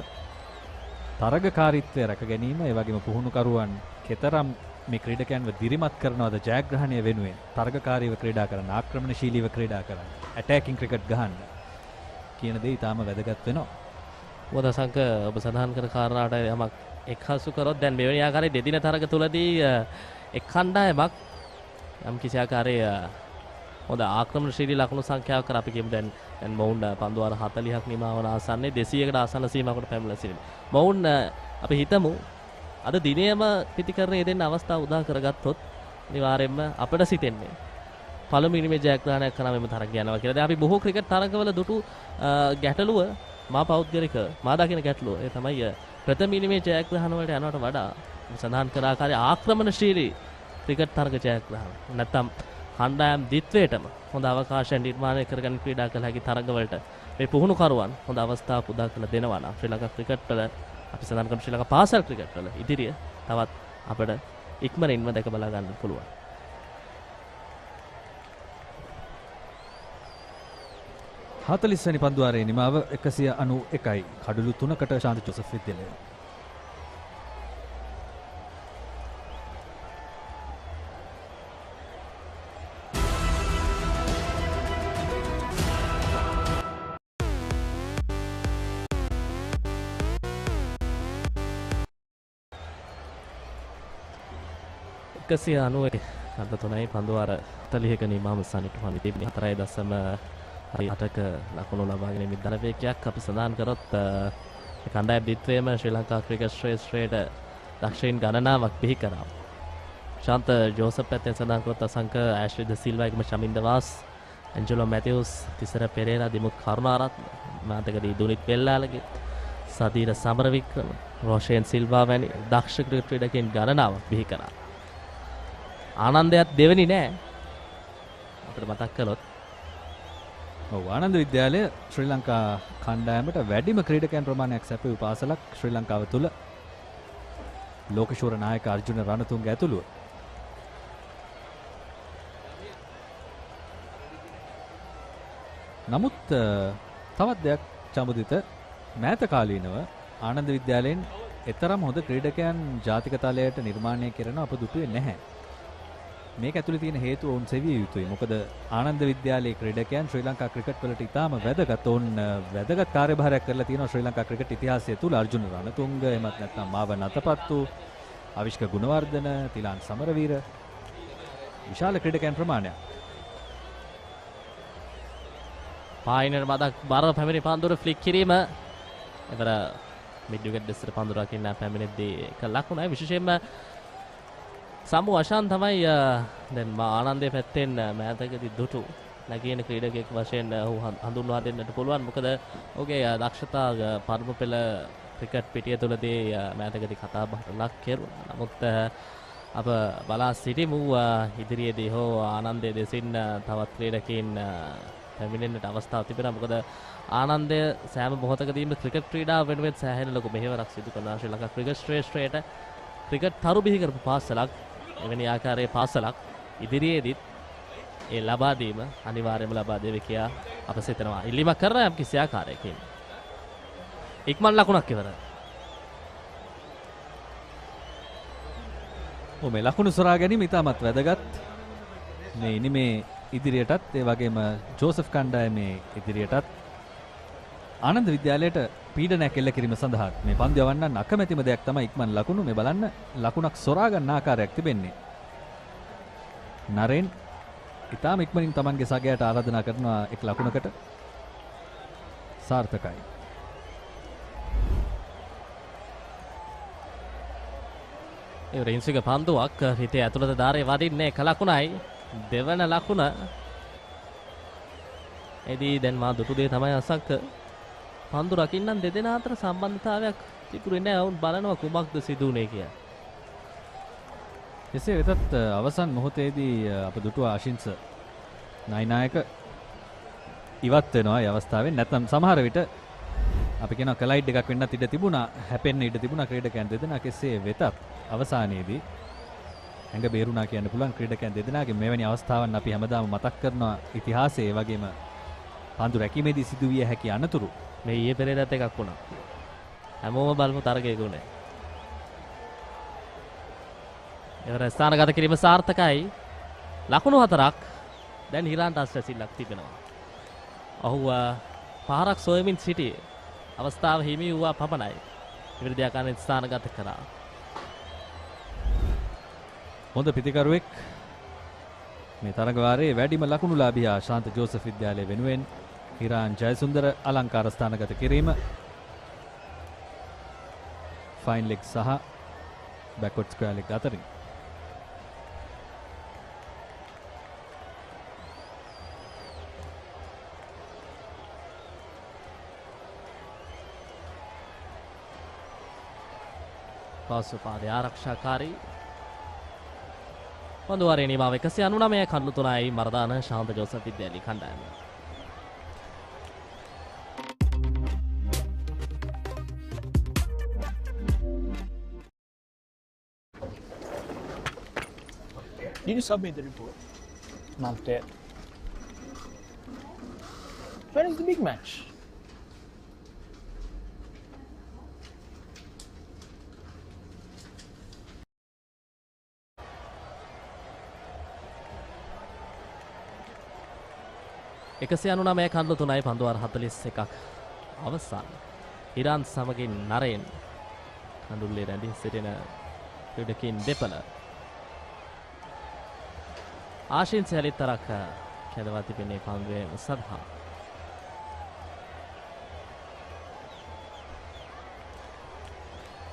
තරගකාරීත්වය රැක ගැනීම, ඒ වගේම පුහුණුකරුවන් කතරම් මේ ක්‍රීඩකයන්ව දිරිමත් කරනවද ජයග්‍රහණය වෙනුවෙන් තරගකාරීව ක්‍රීඩා කරන්න, ආක්‍රමණශීලීව ක්‍රීඩා කරන්න, ඇටැකින් ක්‍රිකට් ගහන්න කියන දේ ඊටාම වැදගත් වෙනවා. මොකද සංක ඔබ සඳහන් කර කාරණාට යමක් එක්හසු කරොත් දැන් මෙවැනි ආකාරයේ දෙදින තරග තුලදී එක් කණ්ඩායමක් යම් කිසි ආකාරයේ හොඳ ආක්‍රමණශීලී ලකුණු සංඛ්‍යාවක් කර අපි කියමු දැන් මොවුන් පන්දුවාර 40ක් නිමා වන ආසන්නයේ 200කට ආසන්න සීමාවකට පැමිණලා සිටිනවා. මොවුන් අපි හිතමු අද දිනේම පිටිකරණය දෙන්න අවස්ථාව උදා කරගත්තොත් අනිවාර්යයෙන්ම අපිට සිතෙන්නේ පළමුවෙනි මේ ජයග්‍රහණයක් කරා මෙම තරග යනවා කියලා. දැන් අපි බොහෝ ක්‍රිකට් තරගවල දුටු ගැටලුව මා පෞද්ගලික මා දකින ගැටලුව ඒ තමයි ප්‍රථම ඉනිමේ ජයග්‍රහණ වලට යනවට වඩා සඳහන් කර ආකාරයේ ආක්‍රමණශීලී ක්‍රිකට් තරග ජයග්‍රහණ නැත්නම් කණ්ඩායම් දිත්වයටම හොඳ අවකාශයන් නිර්මාණය කරගෙන ක්‍රීඩා කළ හැකි තරගවලට මේ පුහුණුකරුවන් හොඳ අවස්ථාවක් උදා කරලා දෙනවා නම් ශ්‍රී ලංකා ක්‍රිකට් වල අපි සඳහන් කරමු ශ්‍රී ලංකා පාසල් ක්‍රිකට් වල ඉදිරිය තවත් අපිට ඉක්මනින්ම දැක බලා ගන්න පුළුවන්. හතලිස්වැනි පන්දුවාරයේ නිමාව 191යි. කඩලු 3කට ශාන්ති ජෝසප් විද්‍යාලය. එකසිය 90 කඩ 3යි පන්දුවාර 40ක නිමාව සනිටුහන් තිබෙන 4.8ක ලකුණු ලබාගෙන ඉන්න දරවේගයක් අපි සඳහන් කරොත් කණ්ඩායම් දිත්වයේම ශ්‍රී ලංකා ක්‍රිකට් ශ්‍රේෂ්ඨයට දක්ෂයින් ගණනාවක් බිහි කරා. ශාන්ත ජෝසප් පැත්තෙන් සඳහන් කරොත් අසංක ඇෂ්ලි ද සිල්වා එකම ශමින්ද වාස්, ඇන්ජලෝ මැතිව්ස්, තිසර පෙරේරා, දිමුත් කරුණාරත්න, මාතකදී දුනිත් වෙල්ලාලගේ, සදීර සමරවික්‍රම, රෝෂන් සිල්වා වැනි දක්ෂ ක්‍රිකට් ක්‍රීඩකයන් ගණනාවක් බිහි කරා. ආනන්දයත් දෙවෙනි නෑ අපිට මතක් කළොත්. ඔව් ආනන්ද විද්‍යාලය ශ්‍රී ලංකා කණ්ඩායමට වැඩිම ක්‍රීඩකයන් ප්‍රමාණයක් සැපයූ පාසලක් ශ්‍රී ලංකාව තුළ ලෝකශූර නායක අර්ජුන රණතුංග ඇතුළුව. නමුත් තවත් දෙයක් චමුදිත මෑත කාලීනව ආනන්ද විද්‍යාලයෙන් එතරම් හොඳ ක්‍රීඩකයන් ජාතික තලයට නිර්මාණය කරන අප දුටුවේ නැහැ. මේක ඇතුළේ තියෙන හේතුව ඔවුන් සෙවිය යුතුයි. මොකද ආනන්ද විද්‍යාලයේ ක්‍රීඩකයන් ශ්‍රී ලංකා ක්‍රිකට් වලට ඉතාම වැදගත්. ඔවුන් වැදගත් කාර්යභාරයක් කරලා තියෙනවා ශ්‍රී ලංකා ක්‍රිකට් ඉතිහාසය තුල. අර්ජුන රණතුංග, එමත් නැත්නම් මාව නතපත්තු, අවිෂ්ක ගුණවර්ධන, තිලාන් සමරවීර විශාල ක්‍රීඩකයන් ප්‍රමාණයක්. පායිනර් මදක් බර පැමිණි පන්දුර ෆ්ලික් කිරීම. එතන මිඩ් විකට් දෙසට පන්දුරකින් පැමිණෙද්දී එක ලකුණයි. විශේෂයෙන්ම සමු අශාන් තමයි දැන් ආනන්දයේ පැත්තෙන් මෑතකදී දුටු නැගින ක්‍රීඩකයෙක් වශයෙන් ඔහු හඳුන්වා දෙන්නට පුළුවන්. මොකද ඔහුගේ දක්ෂතා පරම පෙළ ක්‍රිකට් පිටිය තුළදී මෑතකදී කතා බහට ලක් කෙරුණා. නමුත් අප බලා සිටිමු ඉදිරියේදී හෝ ආනන්දයේ දෙසින් තවත් ක්‍රීඩකයින් පැමිණෙන්නට අවස්ථාවක් තිබෙනවා. මොකද ආනන්දය සෑම මොහොතකදීම ක්‍රිකට් ක්‍රීඩාව වෙනුවෙන් සෑහෙන ලොකු මෙහෙවරක් සිදු කරනවා. ශ්‍රී ලංකා ක්‍රිකට් ශ්‍රේෂ්ඨයට ක්‍රිකට් තරු බිහි කරපු පාසලක්. එවැනි ආකාරයේ පාසලක් ඉදිරියේදීත් ඒ ලබා දීම අනිවාර්යයෙන්ම ලබා දෙවි කියා අප සිතනවා. ඉල්ලීමක් කරන යම් කිසි ආකාරයකින් ඉක්මන් ලකුණක් ඉවර. මේ ලකුණු සොරා ගැනීම ඉතාමත් වැදගත්. මේ ඉනිමේ ඉදිරියටත් ඒ වගේම ජෝසප් කණ්ඩායමේ ඉදිරියටත් ආනන්ද විද්‍යාලයට පීඩනයක් එල්ල කිරීම සඳහා මේ පන්දු යවන්නන් අකමැතිම දෙයක් තමයි ඉක්මන් ලකුණු. මේ බලන්න ලකුණක් සොරා ගන්න ආකාරයක් තිබෙන්නේ. නරෙන් ඉතාම ඉක්මනින් තමන්ගේ සගයට ආරාධනා කරනවා එක් ලකුණකට. සාර්ථකයි. ඒ රින්සික පන්දුවක් හිතේ ඇතුළත ධාරේ වදින්නේ එක ලකුණයි. දෙවන ලකුණ එදී දැන් මා දුටු දේ තමයි අසංක පන්දු රකින්නන් දෙදෙනා අතර සම්බන්ධතාවයක් තිබුණේ නැහැ. වුන් බලනවා කුමක්ද සිදුුනේ කියලා. එසේ වෙතත් අවසන් මොහොතේදී අප දුටුවා අශින්ස නායනායක ඉවත් වෙනවා ඒ අවස්ථාවේ. නැත්නම් සමහර විට අපි කියනවා කලයිඩ් එකක් වෙන්නත් ඉඩ තිබුණා, හැපෙන්න ඉඩ තිබුණා ක්‍රීඩකයන් දෙදෙනා. කෙසේ වෙතත් අවසානයේදී ඇඟ බේරුණා කියන්න පුළුවන් ක්‍රීඩකයන් දෙදෙනාගේ මෙවැනි අවස්ථාවන් අපි හැමදාම මතක් කරනවා ඉතිහාසයේ. ඒ වගේම පන්දු රැකීමේදී සිදුවිය හැකි අනතුරු මේ ඊයේ පෙරේදත් එකක් වුණා. හැමෝම බලමු තරගයක උනේ. එවර ස්ථානගත කිරීම සාර්ථකයි. ලකුණු 4ක්. දැන් හිරාන්ට අස්වැසිල්ලක් තිබෙනවා. ඔහුව පහරක් සොයමින් සිටියේ. අවස්ථාව හිමි වූවා පමණයි. විරුද්ධයාකාරයෙන් ස්ථානගත කරා. හොඳ පිතිකරුවෙක් මේ තරග වාරයේ වැඩිම ලකුණුලාභියා ශාන්ත ජෝසප් විද්‍යාලය වෙනුවෙන් හිරාන් ජයසුන්දර අලංකාර ස්ථානගත කිරීම. ෆයින් ලෙග් සහ බෑක්වර්ඩ් ස්ක්වයර් ලෙග් අතරින්. පාසුපාදේ ආරක්ෂාකාරී පන්දුවාරේ නිමාව 199 කඩලු 3යි මරදාන ශාන්ත ජෝසප් විද්‍යාලය කණ්ඩායම. Did you submit the report? Not yet. When is the big match? එකසිය 99 කඩලු 3යි පන්දුවාර 41ක් අවසන්. ඉරාන් සමගින් නරෙන් කඳුල්ලේ රැඳී සිටින ක්‍රීඩකයන් දෙපළ ආශින් සැලිතරක් කැදවා තිබෙනේ පන්දුවේ සඳහා.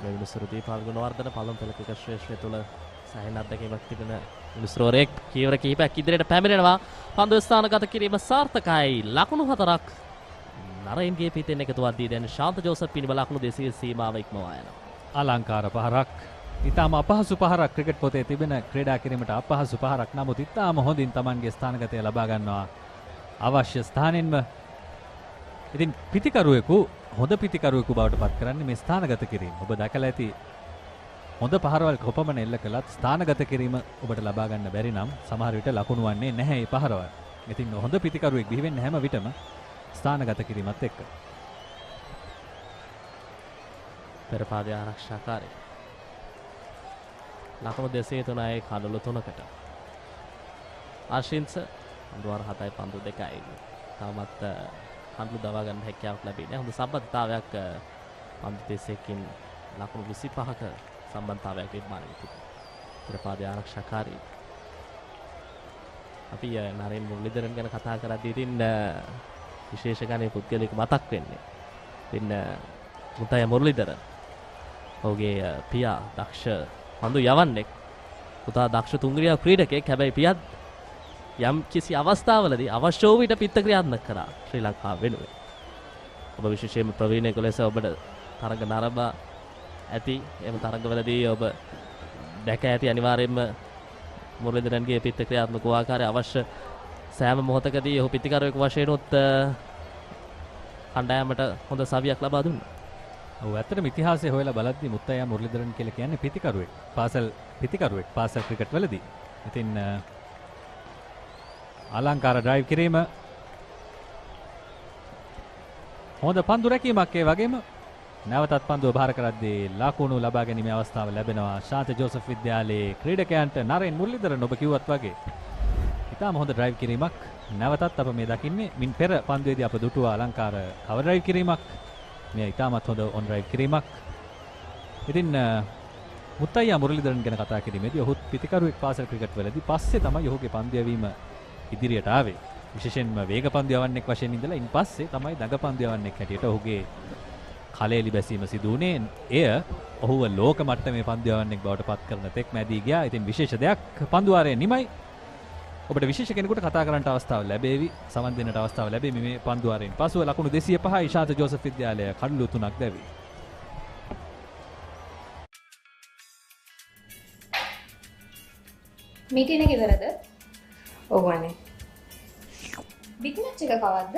මේ විනිසුරු දීපාල් ගුණවර්ධන පළමු පෙළ ක්‍රිකට් ශ්‍රේෂ්ඨය තුල සෑහෙන අත්දැකීමක් තිබෙන විනිසුරුවරයෙක් කීවර කිහිපයක් ඉදිරියට පැමිණෙනවා. පන්දුව ස්ථානගත කිරීම සාර්ථකයි. ලකුණු 4ක් නරයින්ගේ පිටෙන් එකතුවක් දී දැන් ශාන්ත ජෝසප් පිළිබ ලකුණු 200 සීමාව ඉක්මවා යනවා. අලංකාර පහරක්. ඊටම අපහසු පහරක් ක්‍රිකට් පොතේ තිබෙන ක්‍රීඩා කිරීමට අපහසු පහරක්. නමුත් ඊටම හොඳින් Tamanගේ ස්ථානගතය ලබා ගන්නවා අවශ්‍ය ස්ථානෙන්ම. ඉතින් පිතිකරුවෙකු හොඳ පිතිකරුවෙකු බවට පත් කරන්නේ මේ ස්ථානගත කිරීම. ඔබ දැකලා ඇති හොඳ පහරවල් කොපමණ එල්ල කළත් ස්ථානගත කිරීම ඔබට ලබා ගන්න බැරි නම් සමහර විට ලකුණු වන්නේ නැහැ මේ පහරවල්. ඉතින් හොඳ පිතිකරුවෙක් බිහි වෙන්නේ හැම විටම ස්ථානගත කිරීමත් එක්ක. පෙරපාදේ ආරක්ෂාකාරී ලකුණු 203යි කඩලු 3කට. ආශින්ස පන්දුවාර 7යි පන්දු 2යි. තාමත් කඩලු දවා ගන්න හැකියාවක් ලැබෙන්නේ. හොඳ සම්බන්ධතාවයක් පන්දු 200කින් ලකුණු 25ක සම්බන්ධතාවයක් නිර්මාණය වෙයි. පෙරපාදේ ආරක්ෂාකාරී අපි නරේන් මුරලිදරන් ගැන කතා කරද්දී ඉතින් විශේෂ ගණයේ පුද්ගලික මතක් වෙන්නේ. ඉතින් මුතය මුරලිදරන් ඔහුගේ පියා දක්ෂ පන්දු යවන්නෙක්. පුතා දක්ෂ තුන්ග්‍රියා ක්‍රීඩකයෙක්. හැබැයි පියත් යම් කිසි අවස්ථාවලදී අවශ්‍ය වූ විට පිට ක්‍රියාත්මක කරා ශ්‍රී ලංකාව වෙනුවෙන්. ඔබ විශේෂයෙන්ම ප්‍රවීණයෙක් ලෙස ඔබට තරඟ නරඹා ඇති. එම තරඟවලදී ඔබ දැක ඇති අනිවාර්යයෙන්ම මුරලිදරන්ගේ පිට ක්‍රියාත්මක වූ ආකාරය අවශ්‍ය සෑම මොහොතකදී ඔහු පිටිකරුවෙකු වශයෙන් උත් කණ්ඩායමට හොඳ සවියක් ලබා දුන්නා. ඔව් ඇත්තටම ඉතිහාසය හොයලා බලද්දී මුත්තයා මුරලිදරන් කියලා කියන්නේ පිතිකරුවෙක්. පිතිකරුවෙක් පාසල් ක්‍රිකට් වලදී. ඉතින් අලංකාර ඩ්‍රයිව් කිරීම හොඳ පන්දු රැකීමක්. ඒ වගේම නැවතත් පන්දුව බාර කරද්දී ලකුණු ලබා ගැනීමේ අවස්ථාව ලැබෙනවා ශාන්ත ජෝසප් විද්‍යාලයේ ක්‍රීඩකයන්ට. නරේන් මුරලිදරන් ඔබ කිව්වත් වගේ ඉතාම හොඳ ඩ්‍රයිව් කිරීමක්. නැවතත් අප මේ දකින්නේ මින් පෙර පන්දුවේදී අප දුටුවා අලංකාර කවර් ඩ්‍රයිව් කිරීමක්. මේ ඉතාමත් හොඳ ඔන් ඩ්‍රයිව් කිරීමක්. ඉතින් මුත්තයා මුරලිදරන් ගැන කතා කිරීමේදී ඔහුත් පිතිකරුවෙක් පාසල් ක්‍රිකට් වලදී. පස්සේ තමයි ඔහුගේ පන්දු යැවීම ඉදිරියට ආවේ. විශේෂයෙන්ම වේග පන්දු යවන්නෙක් වශයෙන් ඉඳලා ඉන් පස්සේ තමයි දඟ පන්දු යවන්නෙක් හැටියට ඔහුගේ කලෙලි බැසීම සිදු වුණේ. එය ඔහුව ලෝක මට්ටමේ පන්දු යවන්නෙක් බවට පත් කරන තෙක් මැදී ගියා. ඉතින් විශේෂ දෙයක් පන්දුවාරයේ නිමයි. ඔබට විශේෂ කෙනෙකුට කතා කරන්නට අවස්ථාව ලැබේවි. සමන් දෙන්නට අවස්ථාව ලැබෙමි මේ පන්දුවාරයෙන් පසුව. ලකුණු 205යි ශාන්ත ජෝසප් විද්‍යාලය කඩලු 3ක් දැවි. මීටින් එක ඉවරද? ඔව් අනේ. big match එක කවද්ද?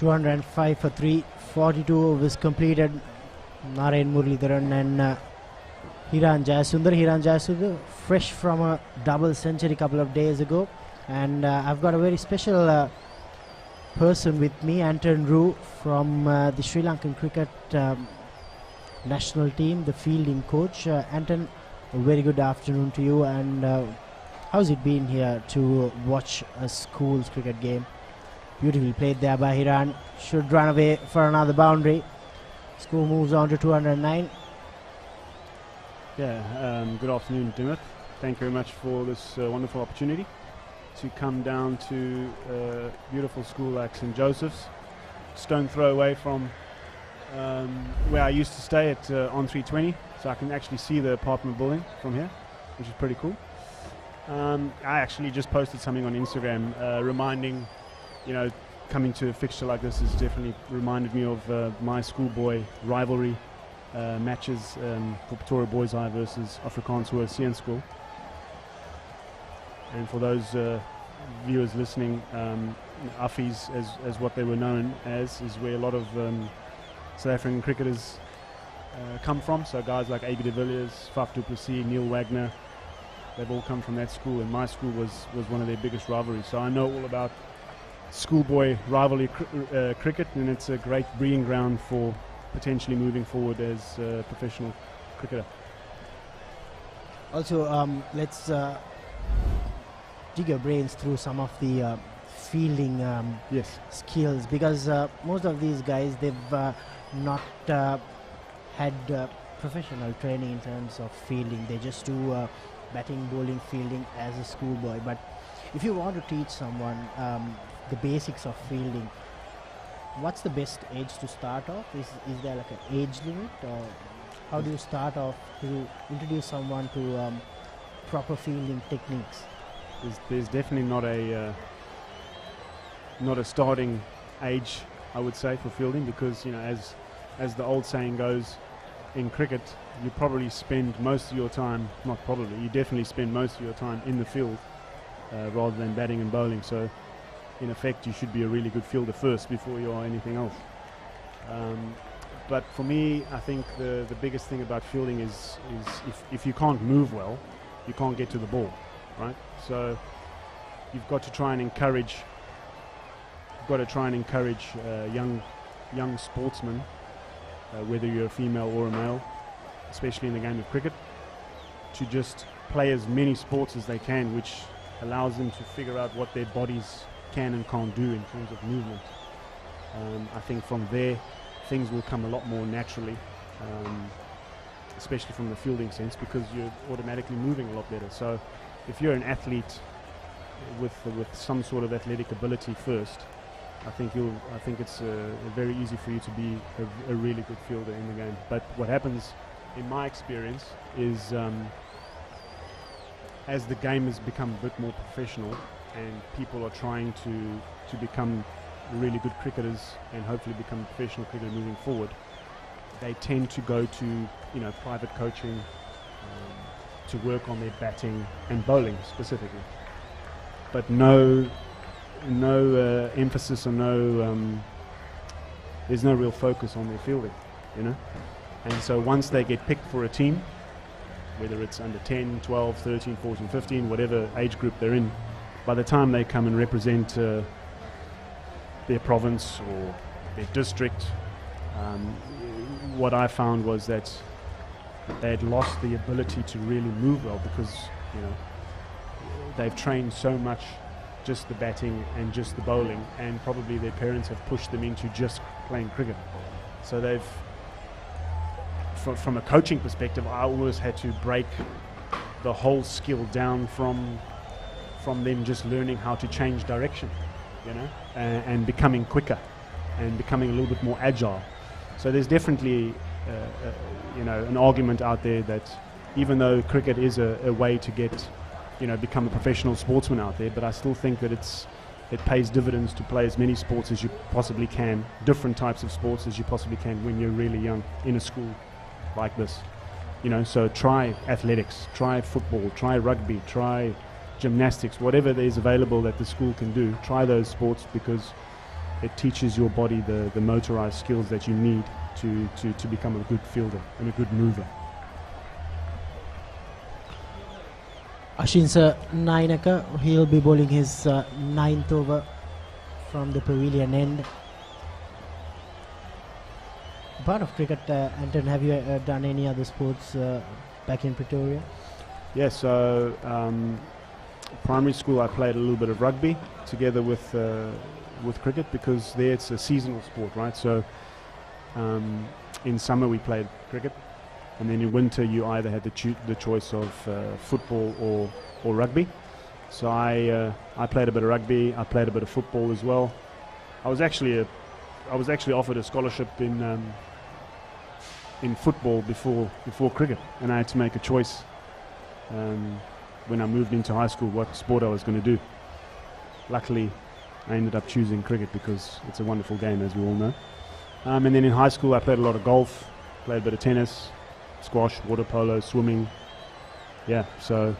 $205 for 3, 42 overs completed. Narayan Muralidharan and Hiran Jayasundar. Hiran Jayasundar fresh from a double century a couple of days ago. And I've got a very special person with me, Anton Roo from the Sri Lankan cricket national team, the fielding coach. Anton, a very good afternoon to you, and how's it been here to watch a school's cricket game? Beautifully played there by Hiran. Should run away for another boundary. Score moves on to 209. Yeah, good afternoon, Dimith. Thank you very much for this wonderful opportunity to come down to a beautiful school like St. Joseph's. Stone throw away from where I used to stay at on 320, so I can actually see the apartment building from here, which is pretty cool. I actually just posted something on Instagram reminding, you know, coming to a fixture like this has definitely reminded me of my schoolboy rivalry matches for Pretoria Boys High versus Afrikaans Hoërseun School. And for those viewers listening, Affies, as what they were known as, is where a lot of South African cricketers come from. So guys like A.B. de Villiers, Faf du Plessis, Neil Wagner, they've all come from that school, and my school was one of their biggest rivalries. So I know all about schoolboy rivalry cricket, and it's a great breeding ground for potentially moving forward as a professional cricketer. Also, let's dig your brains through some of the fielding skills, because most of these guys, they've not had professional training in terms of fielding. They just do batting, bowling, fielding as a schoolboy. But if you want to teach someone the basics of fielding, what's the best age to start off? Is there like an age limit, or how do you start off to introduce someone to proper fielding techniques? There's definitely not a starting age, I would say, for fielding, because, you know, as the old saying goes, in cricket you probably spend most of your time, not probably, you definitely spend most of your time in the field rather than batting and bowling. So in effect you should be a really good fielder first before you are anything else. But for me, I think the biggest thing about fielding is if you can't move well, you can't get to the ball, right? So you've got to try and encourage young sportsmen, whether you're a female or a male, especially in the game of cricket, to just play as many sports as they can, which allows them to figure out what their bodies can and can't do in terms of movement. I think from there things will come a lot more naturally, especially from the fielding sense, because you're automatically moving a lot better. So if you're an athlete with some sort of athletic ability first, I think it's very easy for you to be a really good fielder in the game. But what happens, in my experience, is as the game has become a bit more professional and people are trying to become really good cricketers and hopefully become professional cricketers moving forward, they tend to go to, you know, private coaching to work on their batting and bowling specifically, but no emphasis or there's no real focus on their fielding, you know. And so once they get picked for a team, whether it's under 10, 12, 13, 14, 15, whatever age group they're in, by the time they come and represent their province or their district, what I found was that they had lost the ability to really move well, because, you know, they've trained so much just the batting and just the bowling, and probably their parents have pushed them into just playing cricket. So they've, from a coaching perspective, I always had to break the whole skill down from them just learning how to change direction, you know, and becoming quicker and becoming a little bit more agile. So there's definitely you know, an argument out there that even though cricket is a way to get become a professional sportsman out there, but I still think that it pays dividends to play as many sports as you possibly can, different types of sports as you possibly can when you're really young in a school like this. So try athletics, try football, try rugby, try gymnastics, whatever is available that the school can do. Try those sports because it teaches your body the motorized skills that you need to become a good fielder and a good mover. Ashinsa Nainaka, he'll be bowling his ninth over from the pavilion end. Part of cricket, Anton, have you done any other sports back in Pretoria? Yes, so primary school I played a little bit of rugby together with cricket because there it's a seasonal sport, right? So in summer we played cricket, and then in winter you either had the choice of football or rugby. So I played a bit of rugby, I played a bit of football as well. I was actually offered a scholarship in football before cricket, and I had to make a choice when I moved into high school what sport I was going to do. Luckily, I ended up choosing cricket because it's a wonderful game, as we all know. And then in high school I played a lot of golf, played a bit of tennis, squash, water polo, swimming. Yeah, so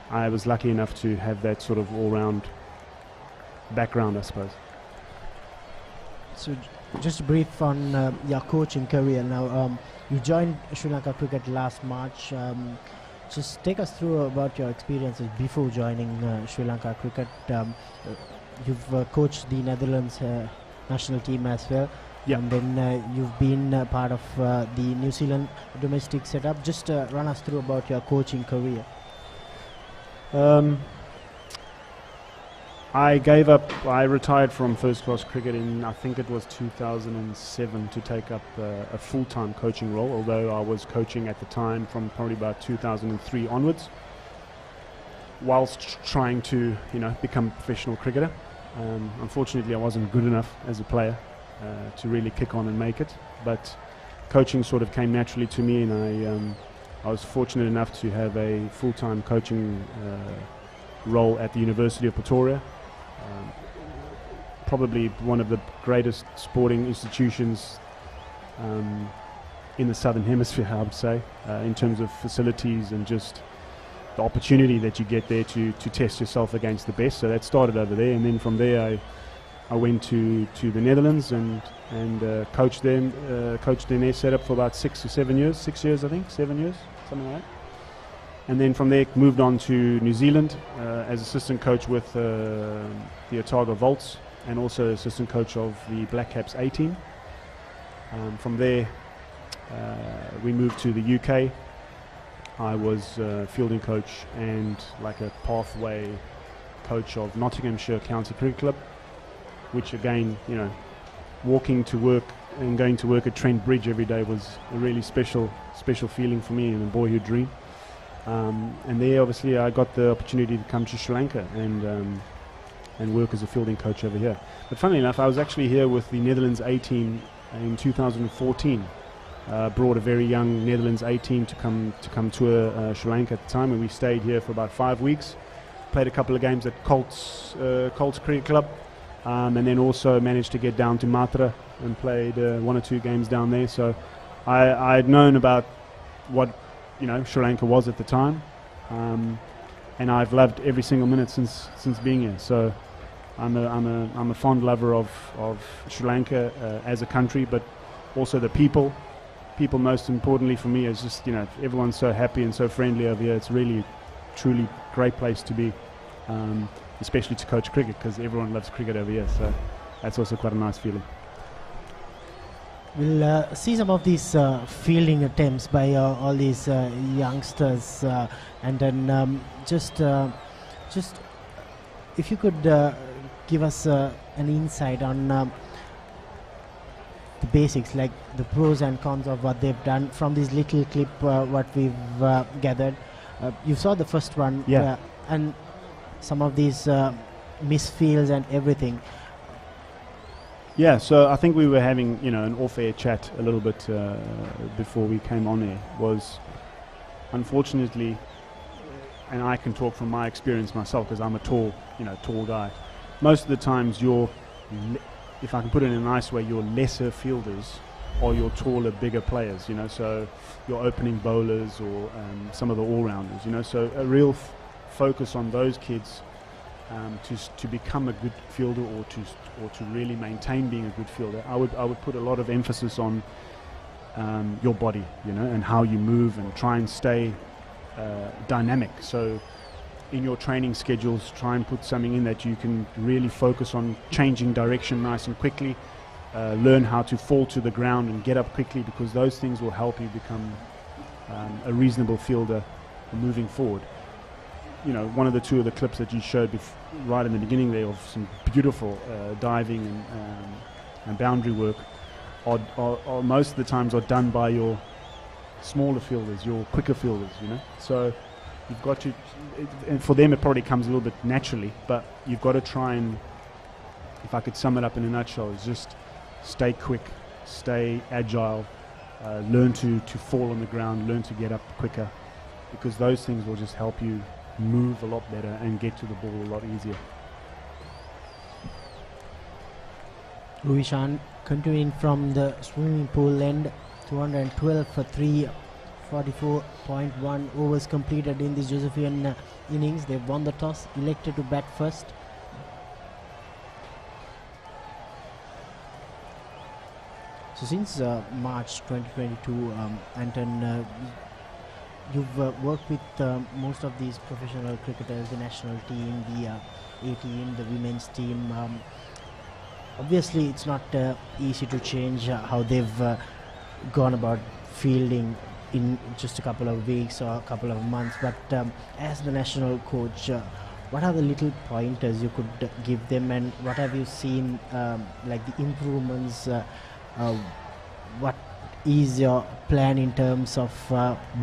I was lucky enough to have that sort of all-round background, I suppose. So just brief on your coaching career now. You joined Sri Lanka Cricket last March. Just take us through about your experiences before joining Sri Lanka Cricket. You've coached the Netherlands national team as well. Yep. And then you've been part of the New Zealand domestic setup. Just run us through about your coaching career. I retired from first class cricket in, I think it was 2007, to take up a full-time coaching role, although I was coaching at the time from probably about 2003 onwards, whilst trying to become a professional cricketer. Unfortunately I wasn't good enough as a player to really kick on and make it, but coaching sort of came naturally to me, and I was fortunate enough to have a full-time coaching role at the University of Pretoria. Probably one of the greatest sporting institutions in the Southern Hemisphere, I would say, in terms of facilities and just the opportunity that you get there to test yourself against the best. So that started over there, and then from there I went to the Netherlands and coached them in their setup for about 6 or 7 years. 6 years, I think, 7 years, something like that. And then from there moved on to New Zealand as assistant coach with the Otago Volts, and also assistant coach of the Black Caps A team. From there we moved to the UK. I was fielding coach and like a pathway coach of Nottinghamshire County Cricket Club, which again, walking to work and going to work at Trent Bridge every day was a really special feeling for me and a boyhood dream. And there obviously I got the opportunity to come to Sri Lanka and work as a fielding coach over here. But funnily enough, I was actually here with the Netherlands A team in 2014. Brought a very young Netherlands A team to come tour Sri Lanka at the time, and we stayed here for about 5 weeks. Played a couple of games at Colts Cricket Club, and then also managed to get down to Matra and played 1 or 2 games down there. So I had known about what Sri Lanka was at the time, and I've loved every single minute since being here. So I'm a fond lover of Sri Lanka as a country, but also the people. People most importantly for me is just everyone's so happy and so friendly over here. It's really truly great place to be, especially to coach cricket, because everyone loves cricket over here. So that's also quite a nice feeling. We'll see some of these fielding attempts by all these youngsters, and then just if you could give us an insight on the basics, like the pros and cons of what they've done from this little clip what we've gathered. You saw the first one, yeah, and some of these misfields and everything. Yeah, so I think we were having, an off-air chat a little bit before we came on air. Was unfortunately and I can talk from my experience myself because I'm a tall guy. Most of the times if I can put it in a nice way, your lesser fielders are your taller, bigger players, so your opening bowlers or some of the all-rounders, so a real focus on those kids to become a good fielder or to really maintain being a good fielder. I would put a lot of emphasis on your body, and how you move and try and stay dynamic. So in your training schedules, try and put something in that you can really focus on changing direction nice and quickly, learn how to fall to the ground and get up quickly, because those things will help you become a reasonable fielder moving forward. One of the two of the clips that you showed right in the beginning there of some beautiful diving and boundary work are most of the times are done by your smaller fielders, your quicker fielders, So you've got to, and for them it probably comes a little bit naturally, but you've got to try and, if I could sum it up in a nutshell, is just stay quick, stay agile, learn to fall on the ground, learn to get up quicker, because those things will just help you move a lot better and get to the ball a lot easier. Ruhishan continuing from the swimming pool end, 212 for 3, 44.1 overs completed in this Josephian innings. They've won the toss, elected to bat first. So since March 2022, Anton, you've worked with most of these professional cricketers, the national team, the A team, the women's team. Obviously, it's not easy to change how they've gone about fielding in just a couple of weeks or a couple of months. But as the national coach, what are the little pointers you could give them, and what have you seen, like the improvements? What is your plan in terms of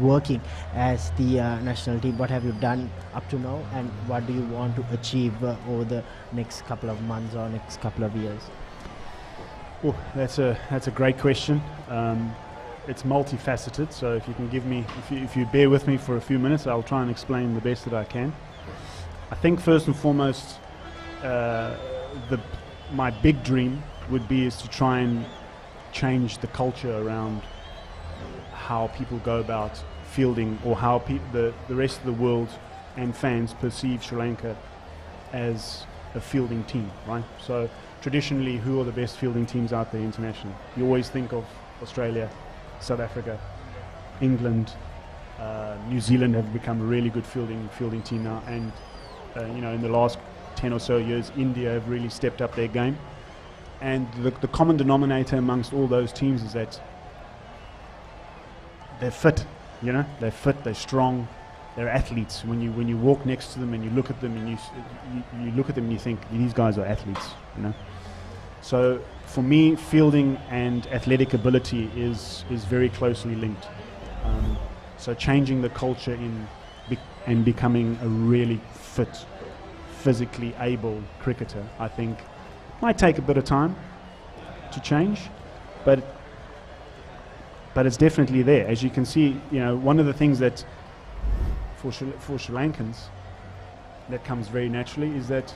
working as the national team? What have you done up to now, and what do you want to achieve over the next couple of months or next couple of years? Oh, that's a great question. It's multifaceted, so if you can give me, if you bear with me for a few minutes, I'll try and explain the best that I can. I think first and foremost, my big dream would be is to try and change the culture around how people go about fielding, or how the rest of the world and fans perceive Sri Lanka as a fielding team, right? So traditionally, who are the best fielding teams out there internationally? You always think of Australia, South Africa, England, New Zealand have become a really good fielding team now, and in the last 10 or so years, India have really stepped up their game. And the common denominator amongst all those teams is that they're fit, they're fit, they're strong, they're athletes. When you walk next to them and you look at them and you look at them and you think, these guys are athletes, So for me, fielding and athletic ability is very closely linked. So changing the culture and becoming a really fit, physically able cricketer, I think, might take a bit of time to change, but it's definitely there. As you can see, one of the things that for Sri Lankans that comes very naturally is that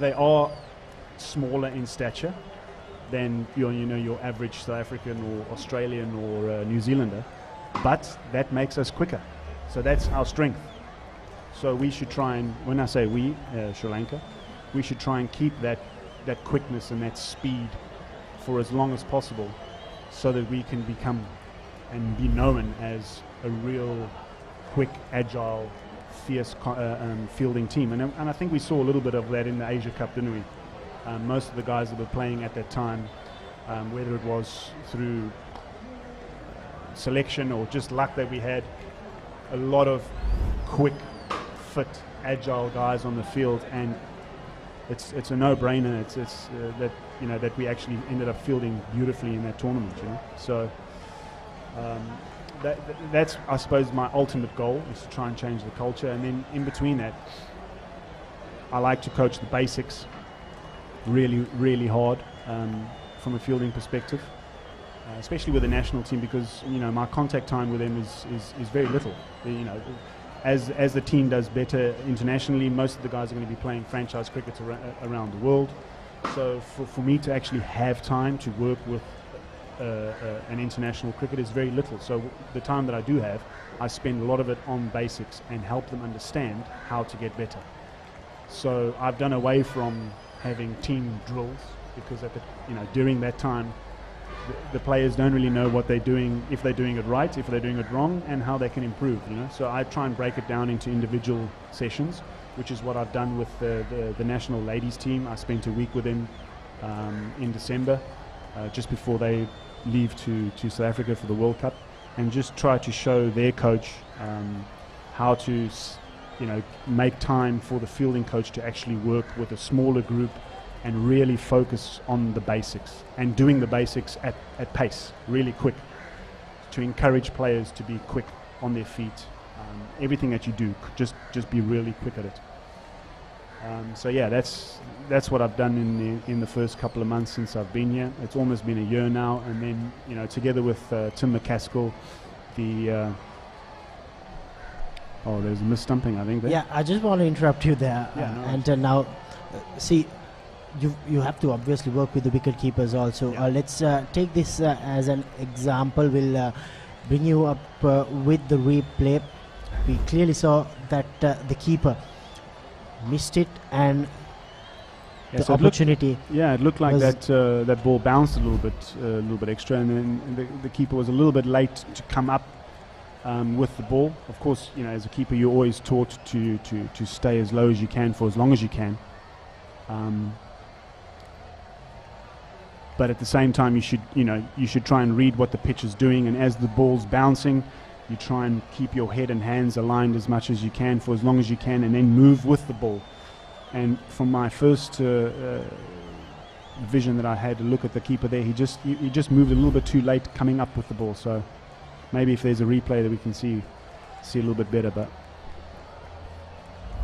they are smaller in stature than your average South African or Australian or New Zealander, but that makes us quicker. So that's our strength. So we should try and, when I say we, Sri Lanka, we should try and keep that quickness and that speed for as long as possible, so that we can become and be known as a real quick, agile, fierce fielding team. And I think we saw a little bit of that in the Asia Cup, didn't we? Most of the guys that were playing at that time, whether it was through selection or just luck that we had, a lot of quick, fit, agile guys on the field, and it's a no-brainer. It's that we actually ended up fielding beautifully in that tournament. So that's, I suppose, my ultimate goal, is to try and change the culture. And then in between that, I like to coach the basics really, really hard from a fielding perspective. especially with the national team, because my contact time with them is very little. As the team does better internationally, most of the guys are going to be playing franchise cricket around the world. So for me to actually have time to work with an international cricket is very little. So the time that I do have, I spend a lot of it on basics and help them understand how to get better. So I've done away from having team drills, because during that time the players don't really know what they're doing, if they're doing it right, if they're doing it wrong, and how they can improve. So I try and break it down into individual sessions, which is what I've done with the national ladies team. I spent a week with them in December, just before they leave to South Africa for the World Cup, and just try to show their coach how to make time for the fielding coach to actually work with a smaller group and really focus on the basics, and doing the basics at pace, really quick, to encourage players to be quick on their feet. Everything that you do, just be really quick at it. So yeah, that's what I've done in the first couple of months since I've been here. It's almost been a year now, and then together with Tim McCaskill, there's a mis-stumping, I think. There. Yeah, I just want to interrupt you there, and now see. You have to obviously work with the wicket keepers also. Let's take this as an example. We'll bring you up with the replay. We clearly saw that the keeper missed it, and the opportunity. It looked like that ball bounced a little bit extra, and then the keeper was a little bit late to come up with the ball. Of course, as a keeper, you're always taught to stay as low as you can for as long as you can. But at the same time, you should try and read what the pitch is doing, and as the ball's bouncing, you try and keep your head and hands aligned as much as you can for as long as you can, and then move with the ball. And from my first vision that I had to look at the keeper there, he just moved a little bit too late coming up with the ball. So maybe if there's a replay that we can see a little bit better, but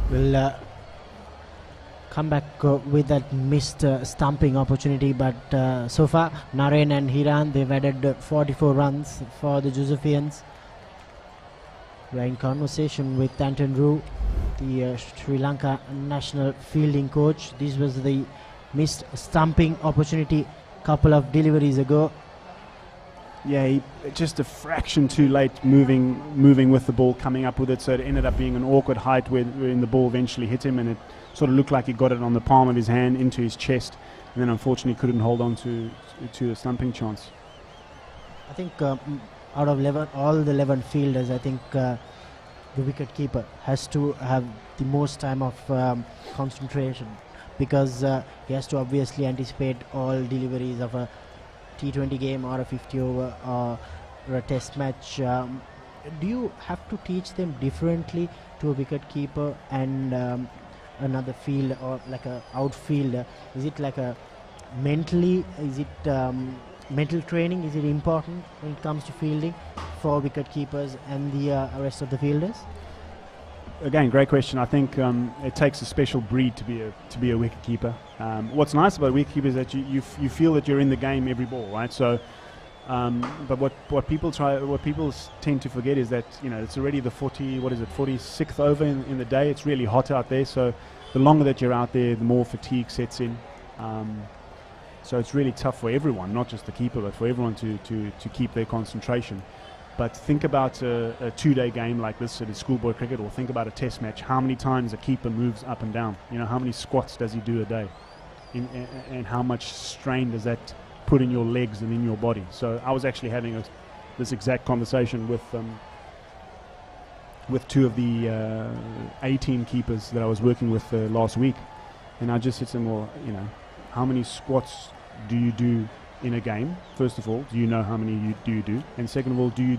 we'll come back with that missed stumping opportunity. But so far, Naren and Hiran, they've added 44 runs for the Josephians. We're in conversation with Tanton Roo, the Sri Lanka national fielding coach. This was the missed stumping opportunity couple of deliveries ago. Yeah, he just a fraction too late moving with the ball, coming up with it, so it ended up being an awkward height when the ball eventually hit him, and it sort of looked like he got it on the palm of his hand into his chest, and then unfortunately couldn't hold on to a stumping chance. I think out of all the 11 fielders, I think the wicket keeper has to have the most time of concentration, because he has to obviously anticipate all deliveries of a T20 game or a 50 over or a test match. Do you have to teach them differently to a wicket keeper and another field, or like a outfielder? Is it like a mentally, is it mental training, is it important when it comes to fielding for wicket keepers and the rest of the fielders? Again, great question. I think it takes a special breed to be a wicket keeper. What's nice about wicket keeper is that you feel that you're in the game every ball, right? So, but what people tend to forget is that it's already the 46th over in the day. It's really hot out there, so the longer that you're out there, the more fatigue sets in. So it's really tough for everyone, not just the keeper, but for everyone to keep their concentration. But think about a two-day game like this at a schoolboy cricket, or think about a test match. How many times a keeper moves up and down? How many squats does he do a day? And how much strain does that put in your legs and in your body? So I was actually having this exact conversation with two of the 18 keepers that I was working with last week. And I just said to them, well, how many squats do you do in a game? First of all, do you know how many you do? And second of all, do you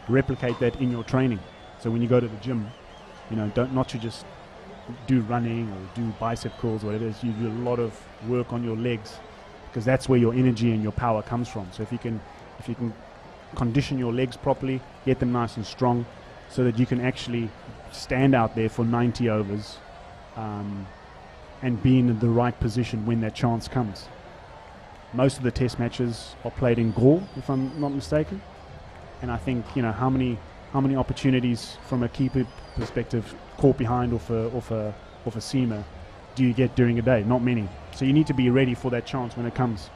replicate that in your training? So when you go to the gym, not to just do running or do bicep curls or whatever it is, you do a lot of work on your legs, because that's where your energy and your power comes from. So if you can condition your legs properly, get them nice and strong, so that you can actually stand out there for 90 overs and be in the right position when that chance comes. Most of the test matches are played in Gaul, if I'm not mistaken. And I think, you know, how many opportunities from a keeper perspective, caught behind off a seamer, do you get during a day? Not many. So you need to be ready for that chance when it comes,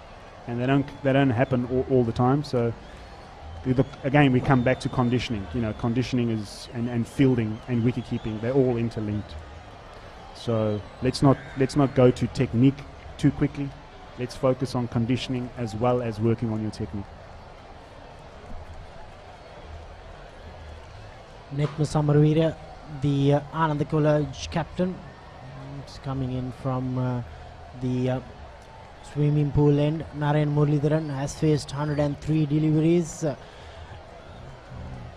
and they don't happen all the time. So again, we come back to conditioning. You know, conditioning is and fielding and wicket keeping, they're all interlinked. So let's not go to technique too quickly. Let's focus on conditioning as well as working on your technique. Netma Samaravira, the Ananda College captain, is coming in from the swimming pool end. Narayan Muralidharan has faced 103 deliveries,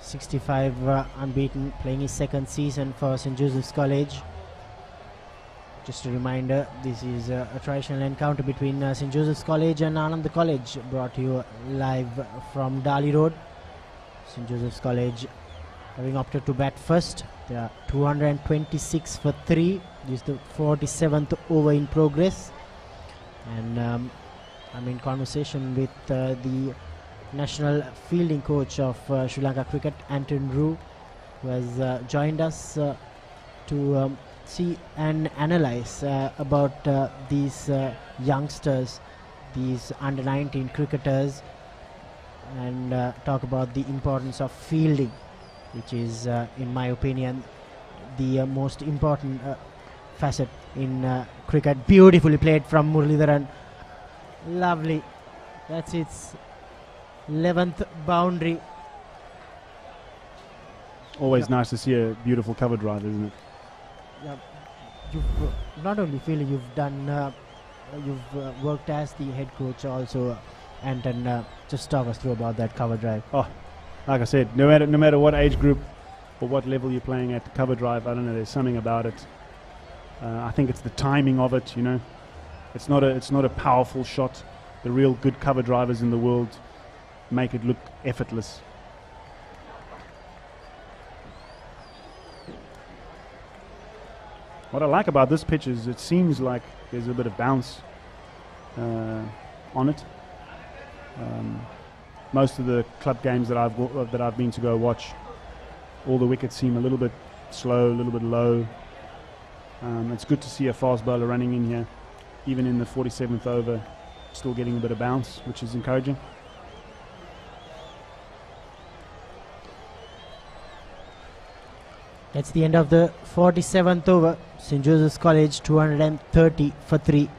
65 unbeaten, playing his second season for St. Joseph's College. Just a reminder, this is a traditional encounter between St. Joseph's College and Ananda College, brought to you live from Dali Road. St. Joseph's College having opted to bat first. They are 226 for 3. This is the 47th over in progress. And I'm in conversation with the national fielding coach of Sri Lanka Cricket, Anton Rue, who has joined us to see and analyze about these youngsters, these under-19 cricketers, and talk about the importance of fielding, which is, in my opinion, the most important facet in cricket. Beautifully played from Muralidharan. Lovely. That's its 11th boundary. Always nice to see a beautiful cover drive, isn't it? Yeah, you've not only fielded, you've done, you've worked as the head coach also, and just talk us through about that cover drive. Oh, like I said, no matter what age group or what level you're playing at, cover drive, I don't know, there's something about it. I think it's the timing of it, you know. It's not a powerful shot. The real good cover drivers in the world make it look effortless. What I like about this pitch is it seems like there's a bit of bounce on it. Most of the club games that I've been to go watch, all the wickets seem a little bit slow, a little bit low. It's good to see a fast bowler running in here, even in the 47th over, still getting a bit of bounce, which is encouraging. That's the end of the 47th over. St. Joseph's College 230 for 3.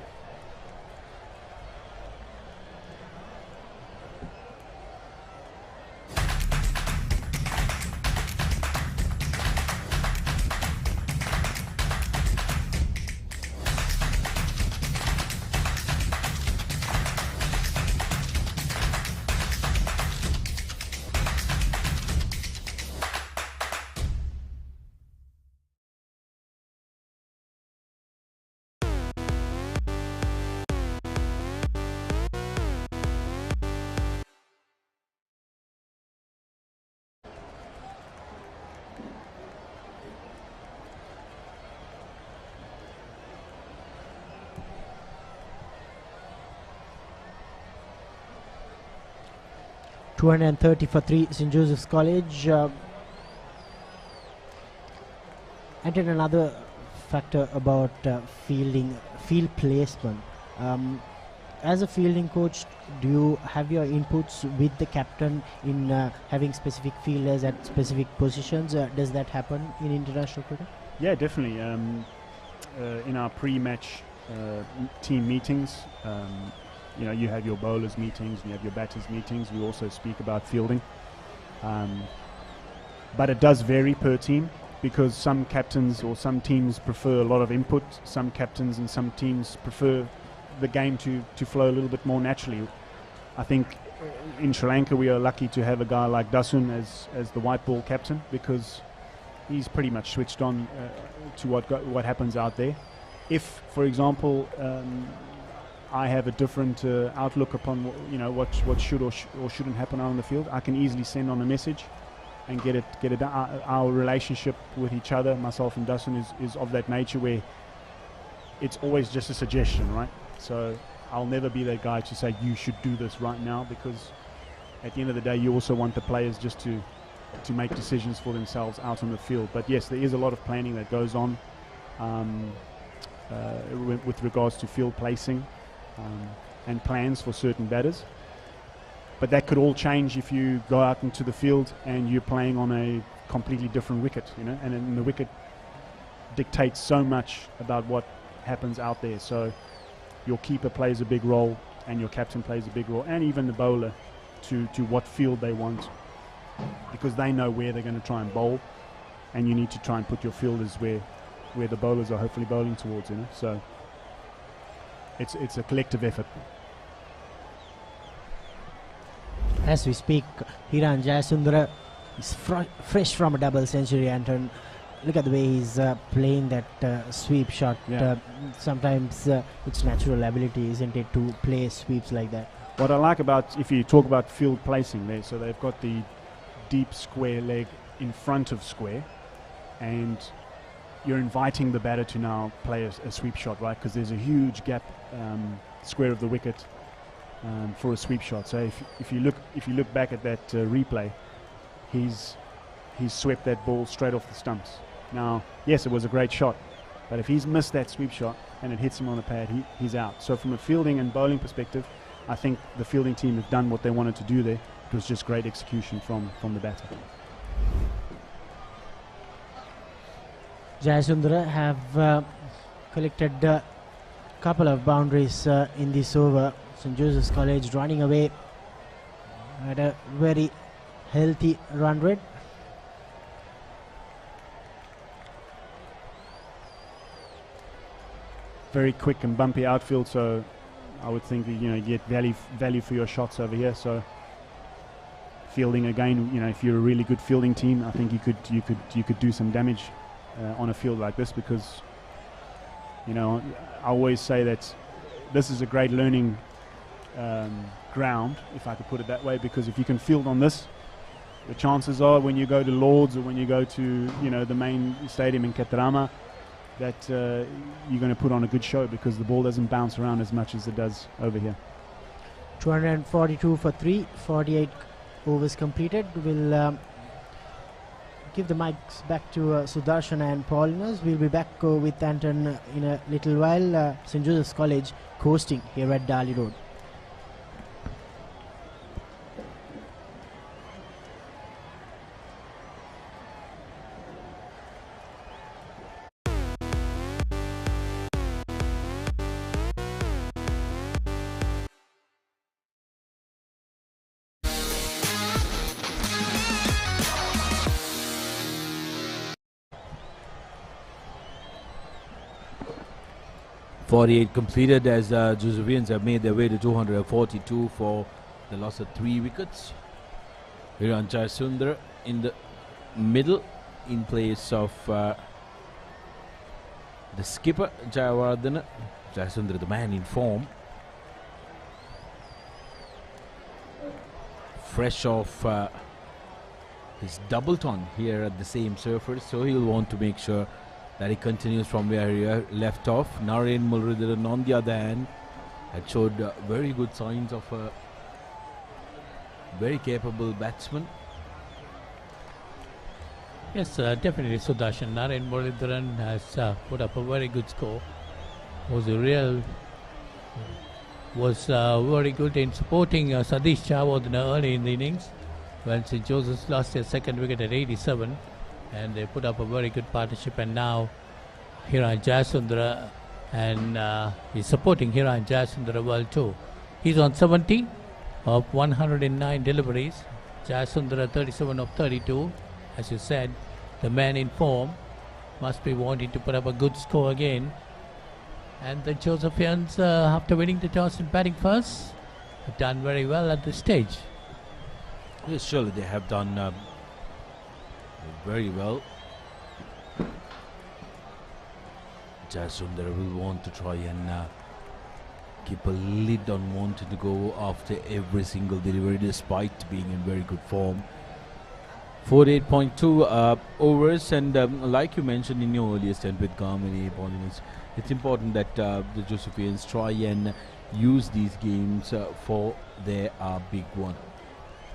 .230 for 3, St. Joseph's College. And then another factor about field placement. As a fielding coach, do you have your inputs with the captain in having specific fielders at specific positions? Does that happen in international cricket? Yeah, definitely. In our pre-match team meetings, you know, you have your bowlers meetings, you have your batters meetings. We also speak about fielding, but it does vary per team, because some captains or some teams prefer a lot of input. Some captains and some teams prefer the game to flow a little bit more naturally. I think in Sri Lanka we are lucky to have a guy like Dasun as the white ball captain, because he's pretty much switched on to what happens out there. If, for example, I have a different outlook upon what should or shouldn't happen out on the field, I can easily send on a message and get it. Our relationship with each other, myself and Dasun, is of that nature where it's always just a suggestion, right? So I'll never be that guy to say you should do this right now, because at the end of the day you also want the players just to make decisions for themselves out on the field. But yes, there is a lot of planning that goes on with regards to field placing and plans for certain batters. But that could all change if you go out into the field and you're playing on a completely different wicket, you know, and then the wicket dictates so much about what happens out there. So your keeper plays a big role, and your captain plays a big role, and even the bowler to what field they want, because they know where they're going to try and bowl, and you need to try and put your fielders where the bowlers are hopefully bowling towards, you know. So it's a collective effort. As we speak, Hiran Jayasundara is fresh from a double century, and look at the way he's playing that sweep shot. Yeah. Sometimes it's natural ability, isn't it, to play sweeps like that? What I like about, if you talk about field placing there, so they've got the deep square leg in front of square, and you're inviting the batter to now play a sweep shot, right? Because there's a huge gap square of the wicket for a sweep shot. So if you look back at that replay, he's swept that ball straight off the stumps. Now, yes, it was a great shot, but if he's missed that sweep shot and it hits him on the pad, he's out. So from a fielding and bowling perspective, I think the fielding team have done what they wanted to do there. It was just great execution from the batter. Jayasundara have collected a couple of boundaries in this over. St. Joseph's College running away at a very healthy run rate. Very quick and bumpy outfield, so I would think that, you know, you get value for your shots over here. So fielding again, you know, if you're a really good fielding team, I think you could do some damage on a field like this, because, you know, I always say that this is a great learning ground, if I could put it that way, because if you can field on this, the chances are when you go to Lords or when you go to, you know, the main stadium in Ketarama, that you're going to put on a good show, because the ball doesn't bounce around as much as it does over here. 242 for 3, 48 overs completed. We'll give the mics back to Sudarshan and Paulinus. We'll be back with Anton in a little while. St. Joseph's College coasting here at Dali Road. .48 completed as Josephians have made their way to 242 for the loss of 3 wickets. Hiran Jayasundara in the middle in place of the skipper Jayawardena. Jayasundara, the man in form, fresh off his double ton here at the same surface, so he'll want to make sure that he continues from where he left off. Naren Mulridharan, on the other hand, had showed very good signs of a very capable batsman. Yes, definitely Sudarshan. Naren Mulridharan has put up a very good score. Was very good in supporting Sadish Jayawardena early in the innings when St. Joseph's lost their second wicket at 87. And they put up a very good partnership, and now Hiran Jayasundara, and he's supporting Hiran Jayasundara well too. He's on 17 of 109 deliveries. Jayasundara 37 of 32. As you said, the man in form must be wanting to put up a good score again. And the Josephians, after winning the toss and batting first, have done very well at this stage. Yes, surely they have done very well. Jayasundara will want to try and keep a lid on wanting to go after every single delivery, despite being in very good form. 48.2 overs, and like you mentioned in your earlier stint with Kamini, it's important that the Josephians try and use these games for their big one.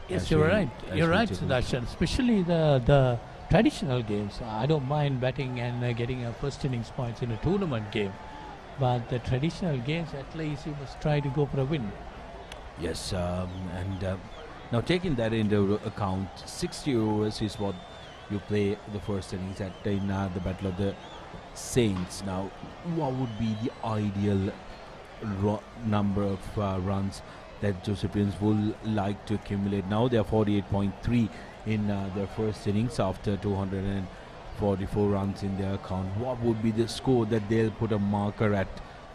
Yes, you're right. You're right, Sudarshan. Especially the traditional games. I don't mind batting and getting a first innings points in a tournament game. But the traditional games, at least you must try to go for a win. Yes, now taking that into account, 60 overs is what you play the first innings at in the Battle of the Saints. Now, what would be the ideal number of runs that Josephians will like to accumulate? Now they are 48.3 in their first innings after 244 runs in their account. What would be the score that they'll put a marker at,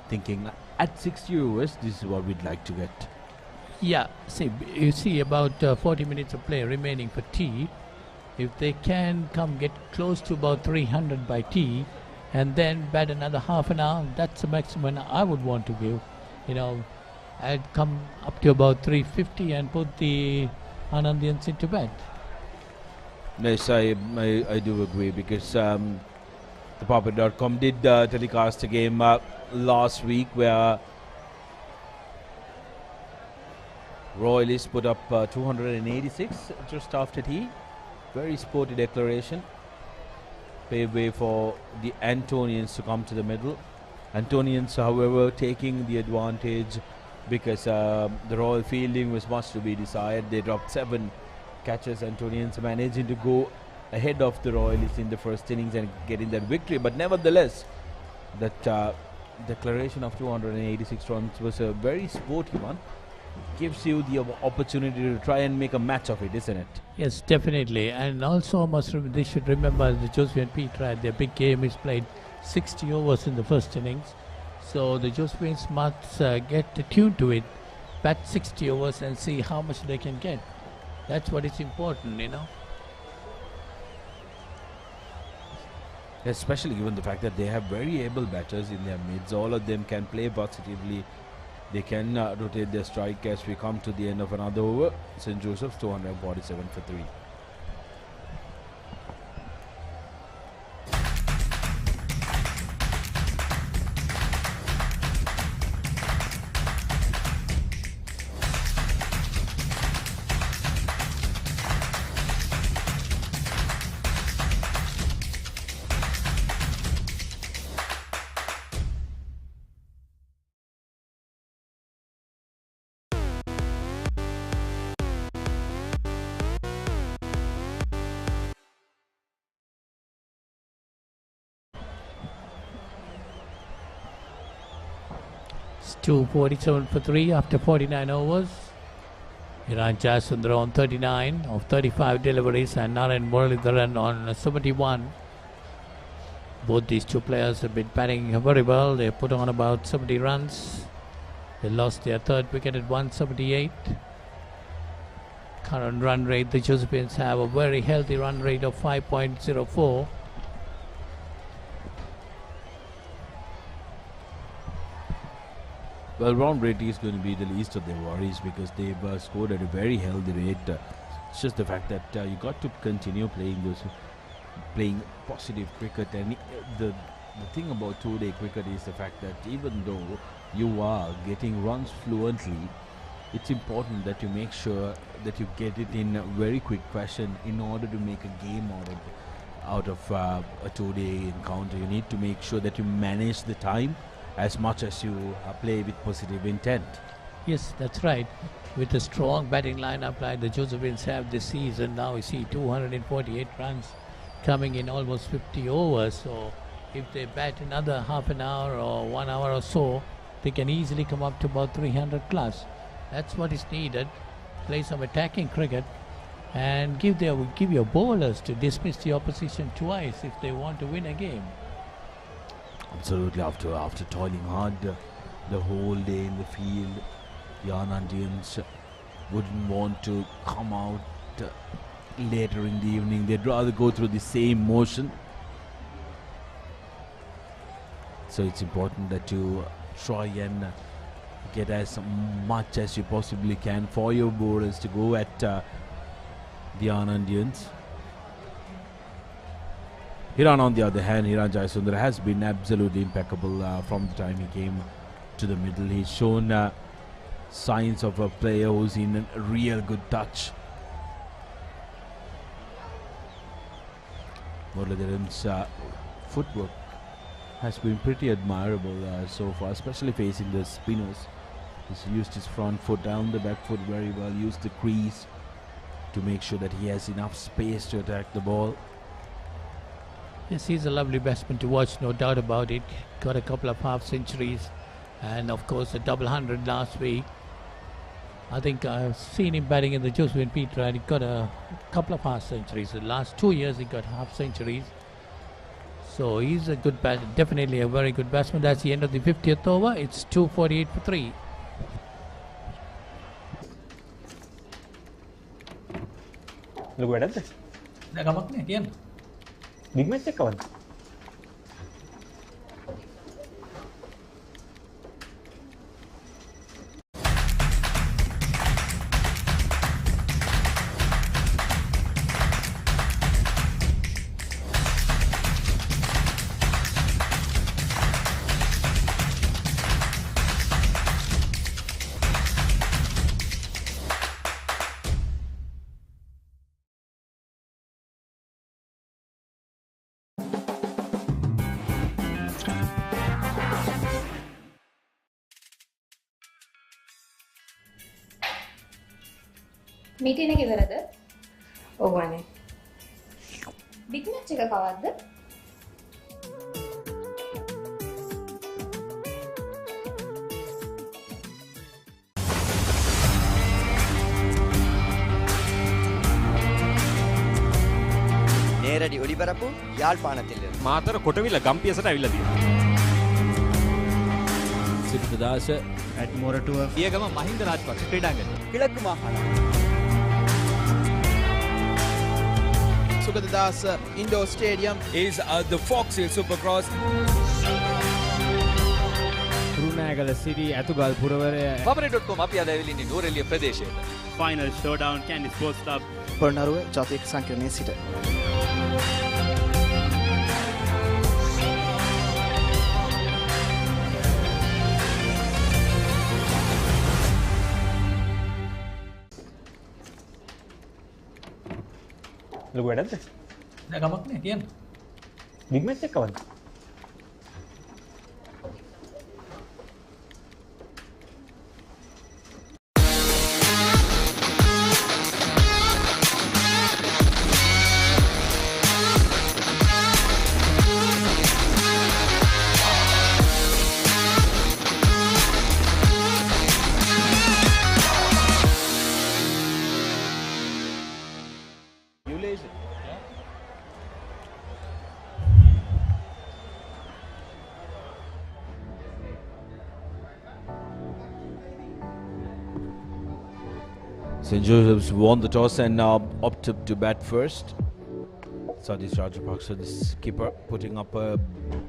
thinking at 60 overs, this is what we'd like to get? Yeah, you see about 40 minutes of play remaining for tea. If they can get close to about 300 by tea and then bat another half an hour, that's the maximum I would want to give. I'd come up to about 350 and put the Anandians into bat. Yes, I do agree, because the Papare.com did telecast a game last week where Royalists put up 286 just after tea. Very sporty declaration. Pave way for the Antonians to come to the middle. Antonians, however, taking the advantage because the Royal fielding was much to be desired. They dropped 7 catches. Antonians managing to go ahead of the Royalists in the first innings and getting that victory. But nevertheless, that declaration of 286 runs was a very sporty one. Gives you the opportunity to try and make a match of it, isn't it? Yes, definitely. And also they should remember the Josephian Petra, their big game is played 60 overs in the first innings. So the Josephians must get attuned to it, bat 60 overs and see how much they can get. That's what is important, Especially given the fact that they have very able batters in their mids. All of them can play positively. They can rotate their strike as we come to the end of another over. St. Joseph's 247 for 3. It's 247 for 3 after 49 overs. Hiran Jayasundar on 39 of 35 deliveries and Narayan Muralidharan on 71. Both these two players have been batting very well. They put on about 70 runs. They lost their third wicket at 178. Current run rate, the Josephians have a very healthy run rate of 5.04. Well, run rate is going to be the least of their worries because they've scored at a very healthy rate. It's just the fact that you got to continue playing positive cricket. And the thing about two-day cricket is the fact that even though you are getting runs fluently, it's important that you make sure that you get it in a very quick fashion in order to make a game out of a two-day encounter. You need to make sure that you manage the time as much as you play with positive intent. Yes, that's right. With a strong batting lineup like the Josephians have this season, now you see 248 runs coming in almost 50 overs. So if they bat another half an hour or 1 hour or so, they can easily come up to about 300 plus. That's what is needed. Play some attacking cricket and give your bowlers to dismiss the opposition twice if they want to win a game. Absolutely. After toiling hard the whole day in the field, the Anandians wouldn't want to come out later in the evening. They'd rather go through the same motion. So it's important that you try and get as much as you possibly can for your bowlers to go at the Anandians. Hiran, on the other hand, Hiran Jayasundar has been absolutely impeccable from the time he came to the middle. He's shown signs of a player who's in a real good touch. Muralidharan's footwork has been pretty admirable so far, especially facing the spinners. He's used his front foot down the back foot very well, used the crease to make sure that he has enough space to attack the ball. Yes, he's a lovely batsman to watch, no doubt about it. Got a couple of half centuries and of course a double 100 last week. I think I've seen him batting in the Josephine Peter and he got a couple of half centuries. The last 2 years he got half centuries. So he's a good batsman, definitely a very good batsman. That's the end of the 50th over. It's 248 for 3. ලොකු වැඩක්ද? නෑ කමක් නෑ කියන්න. Big match එකක් කවද්ද? Meeting එක ඉවරද? ඔව් අනේ. Big match එක කවද්ද? නේරඩි ඔලිබරපු යාල්පානතිල්ල. මාතර කොටවිල ගම්පියසට ඇවිල්ලා තියෙනවා. සිද්ධාස ඇඩ්මොරටුව පියගම Mahinda Rajapaksa ක්‍රීඩාංගණය. කිලක්කු මාහල. Sugadadasa Indoor Stadium is the Fox Hill Supercross. Kurunegala සිරි ඇතුගල් පුරවරය Papare.com අපි අද ඇවිල්ලා ඉන්නේ නෝරෙලිය ප්‍රදේශයට. Final showdown Candy Sports Club. Polonnaruwa ජාතික සංකීර්ණයේ සිට. ලොකු වැඩක්ද? නෑ කමක් නෑ කියන්න. බිග් මැච් එකක් කවද්ද? St. Joseph's won the toss and now opted to bat first. Sadish Rajapaksa, the skipper, putting up a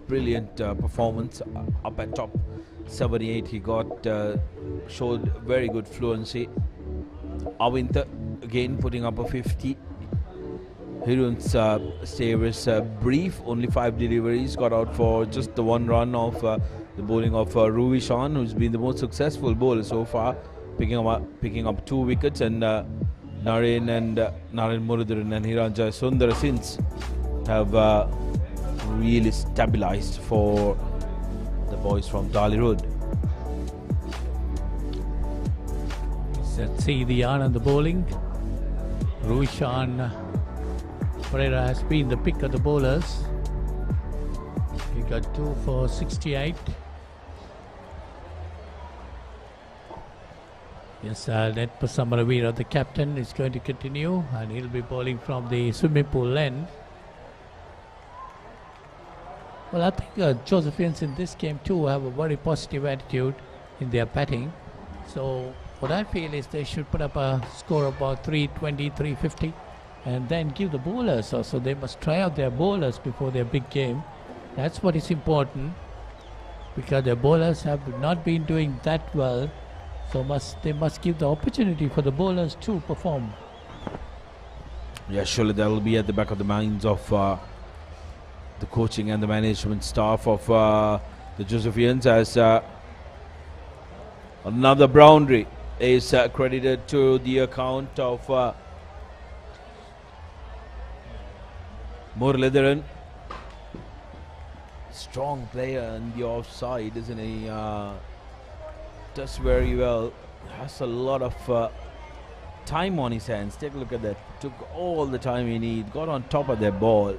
brilliant performance up at top. 78 he got, showed very good fluency. Awinta again putting up a 50. Hirun's stay was brief, only 5 deliveries, got out for just the 1 run of the bowling of Ruvishan, who's been the most successful bowler so far, picking up 2 wickets, and Naren Muralidharan and Hiranja Sundara since have really stabilized for the boys from Dali Road. Let's see the Ananda bowling. Ruvishan Pereira has been the pick of the bowlers. He got 2 for 68. Yes, Net Pasamaravira, the captain, is going to continue and he'll be bowling from the swimming pool end. Well, I think Josephians in this game too have a very positive attitude in their batting. So what I feel is they should put up a score of about 320, 350 and then give the bowlers also. They must try out their bowlers before their big game. That's what is important, because their bowlers have not been doing that well. So they must give the opportunity for the bowlers to perform. Yeah, surely that will be at the back of the minds of the coaching and the management staff of the Josephians, as Another boundary is credited to the account of Muralidharan. Strong player in the offside, isn't he? Does very well. Has a lot of time on his hands. Take a look at that. Took all the time he needed. Got on top of that ball.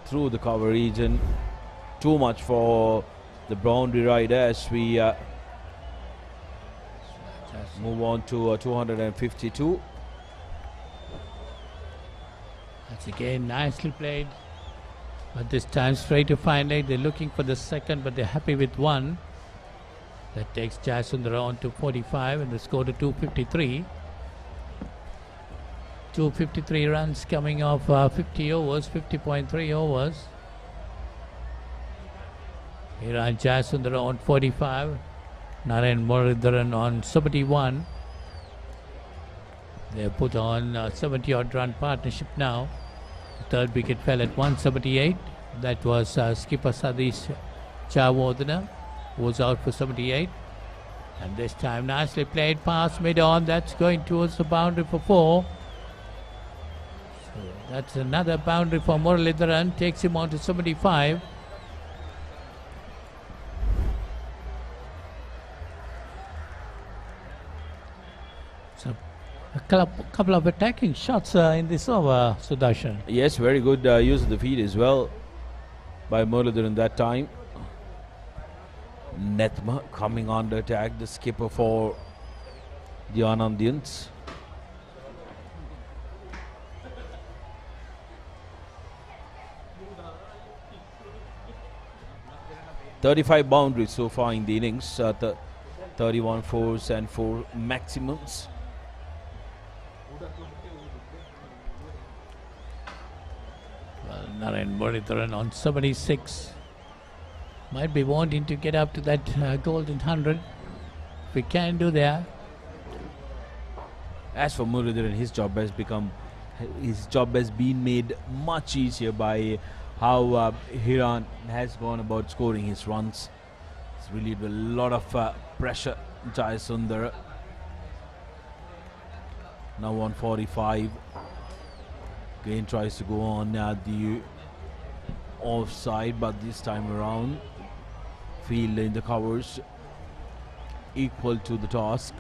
Through the cover region. Too much for the boundary rider as we move on to 252. That's again nicely played. But this time straight to final eight. They're looking for the second, but they're happy with one. That takes Jayasundara on to 45 and the score to 253. 253 runs coming off 50 overs, 50.3 overs. Hiran Jayasundara on 45. Narayan Muralidharan on 71. They put on a 70-odd run partnership now. The third wicket fell at 178. That was skipper Sadish Chawodana, who was out for 78. And this time nicely played past mid-on. That's going towards the boundary for 4. So that's another boundary for Muralidharan. Takes him on to 75. So a couple of attacking shots in this over, Sudarshan. Yes, very good use of the feet as well by Muralidharan that time. Nethma coming on the attack, the skipper for the Anandians. .35 boundaries so far in the innings, 31 fours and 4 maximums. Well, Narayan Muralidharan on 76. Might be wanting to get up to that golden 100. If we can do that. As for Muralidharan, his job has been made much easier by how Hiran has gone about scoring his runs. It's relieved a lot of pressure. Jayasundara now on 45. Again tries to go on the offside, but this time around field in the covers equal to the task.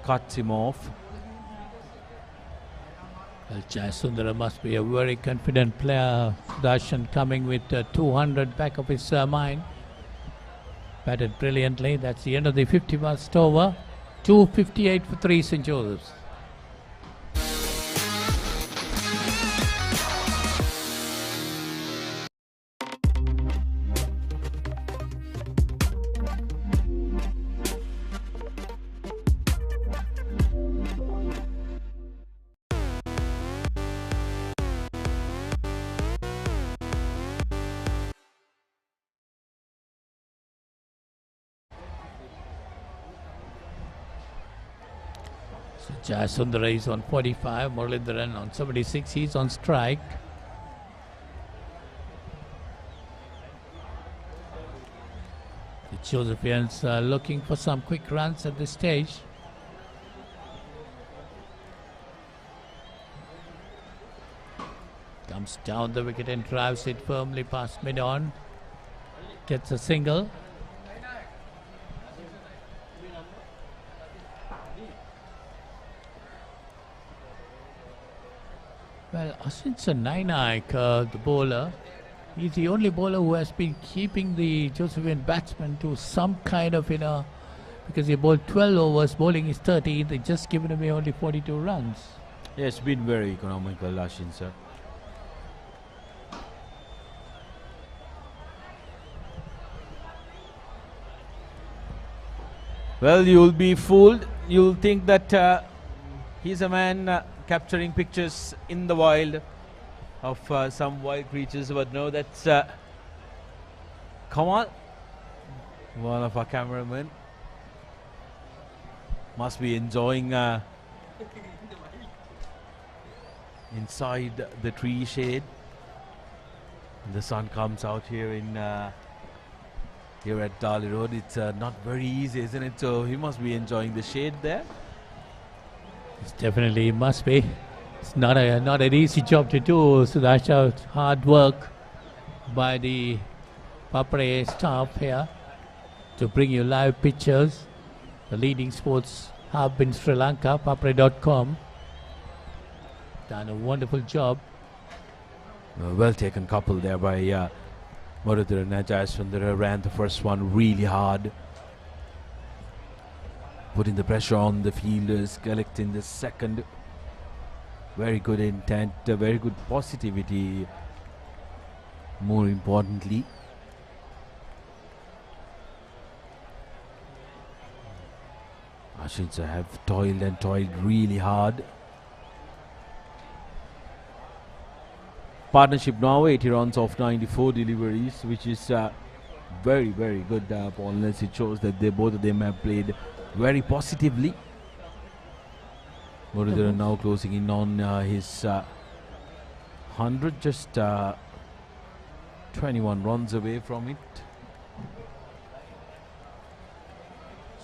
Cuts him off. Well, Jayasundara must be a very confident player. Darshan coming with 200 back of his mind. Batted brilliantly. That's the end of the 51st over. 258 for 3 St. Joseph's. Jayasundara is on 45, Muralidharan on 76, he's on strike. The Josephians are looking for some quick runs at this stage. Comes down the wicket and drives it firmly past mid-on. Gets a single. Well, Asinsa Nainaik, the bowler, he's the only bowler who has been keeping the Josephian batsmen to some kind of, because he bowled 12 overs, bowling is 13, they've just given away only 42 runs. Yeah, it's been very economical, Asinsa. Well, you'll be fooled. You'll think that he's a man capturing pictures in the wild of some wild creatures, but no, that's Kamal, one of our cameramen. Must be enjoying inside the tree shade. The sun comes out here in here at Dali Road. It's not very easy, isn't it? So he must be enjoying the shade there. It's definitely must be. It's not an easy job to do. So that's hard work by the Papare staff here to bring you live pictures. The leading sports hub in Sri Lanka, papare.com. Done a wonderful job. Well taken couple there by Murugaran and Jayasundara. Ran the first one really hard, putting the pressure on the fielders, collecting the second. Very good intent, very good positivity, more importantly. Ashins have toiled and toiled really hard. Partnership now 80 runs off 94 deliveries, which is very, very good, Paul. It shows that both of them have played very positively. Murugaran now closing in on his 100, just 21 runs away from it.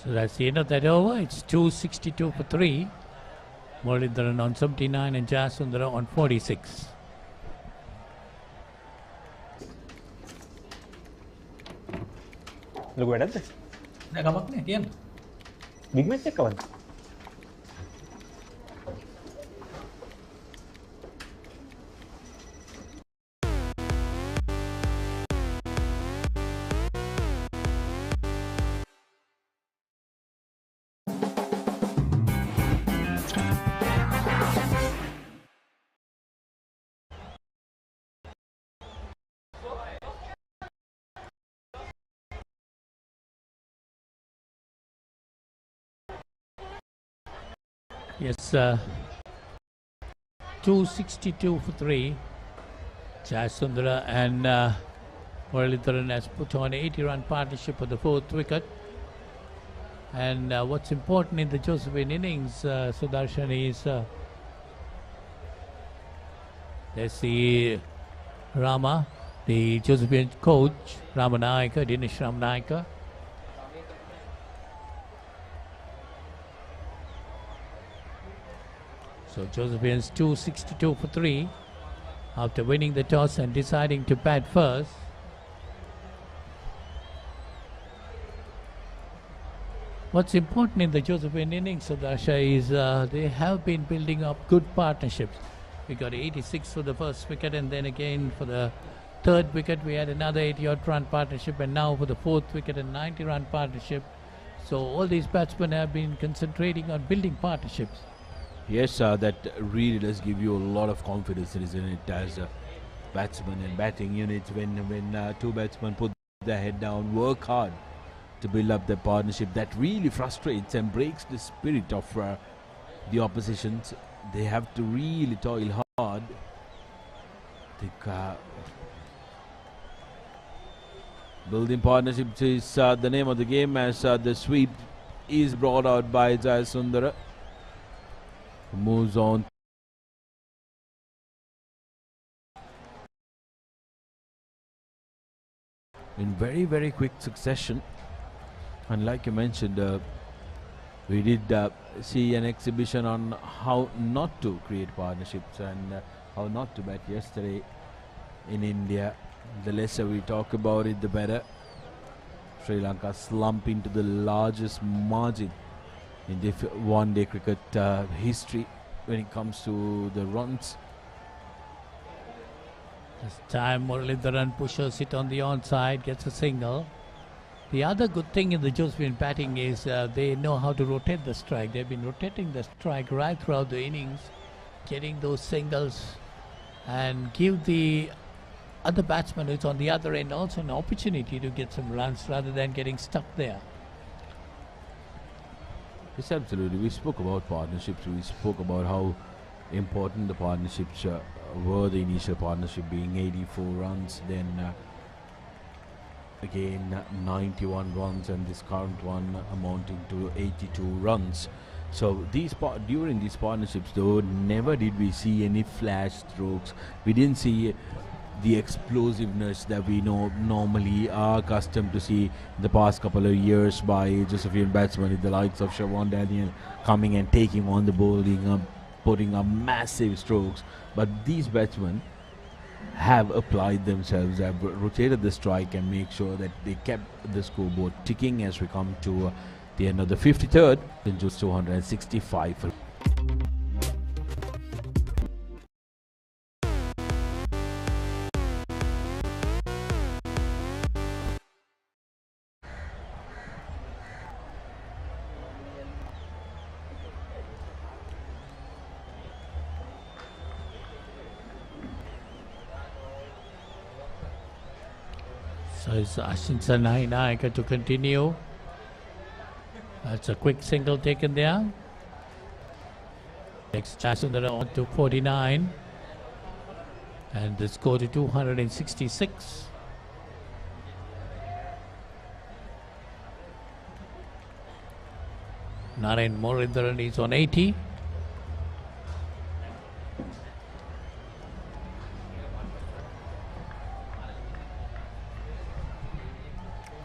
So that's the end of that over. It's 262 for 3. Murugaran on 79 and Jayasundara on 46. ලොකු වැඩක්ද? නෑ කමක් නෑ කියන්න. Big match එක කවද්ද? Yes, 262 for 3. Jayasundara and Murugaran has put on 80-run partnership for the 4th wicket. And what's important in the Josephine innings, Sudarshan, is there's the Rama, the Josephine coach, Ramanayaka, Dinesh Ramanayaka. So Josephians 262 for 3 after winning the toss and deciding to bat first. What's important in the Josephine innings, Sudarsha, is they have been building up good partnerships. We got 86 for the first wicket, and then again for the 3rd wicket we had another 80-odd run partnership, and now for the 4th wicket a 90-run partnership. So all these batsmen have been concentrating on building partnerships. Yes, that really does give you a lot of confidence, isn't it, as batsmen and batting units when two batsmen put their head down, work hard to build up their partnership. That really frustrates and breaks the spirit of the oppositions. They have to really toil hard. I think building partnerships is the name of the game, as the sweep is brought out by Jayasundara. Moves on in very, very quick succession. And like you mentioned, we did see an exhibition on how not to create partnerships and how not to bat yesterday in India. The lesser we talk about it, the better. Sri Lanka slump into the largest margin in the one-day cricket history when it comes to the runs. This time Murugaran pushes it on the onside, gets a single. The other good thing in the Josephine batting is they know how to rotate the strike. They've been rotating the strike right throughout the innings, getting those singles, and give the other batsman who's on the other end also an opportunity to get some runs rather than getting stuck there. Yes, absolutely. We spoke about partnerships. We spoke about how important the partnerships were. The initial partnership being 84 runs, then again 91 runs, and this current one amounting to 82 runs. So during these partnerships, though, never did we see any flash strokes. We didn't see the explosiveness that we normally are accustomed to see in the past couple of years by Josephian batsmen, the likes of Siobhan Daniel coming and taking on the bowling, putting up massive strokes. But these batsmen have applied themselves, have rotated the strike and make sure that they kept the scoreboard ticking as we come to the end of the 53rd. In just 265 for So it's Ashinsa Naika to continue. That's a quick single taken there. Next Jasundara on to 49. And the score to 266. Naren Moridharan is on 80.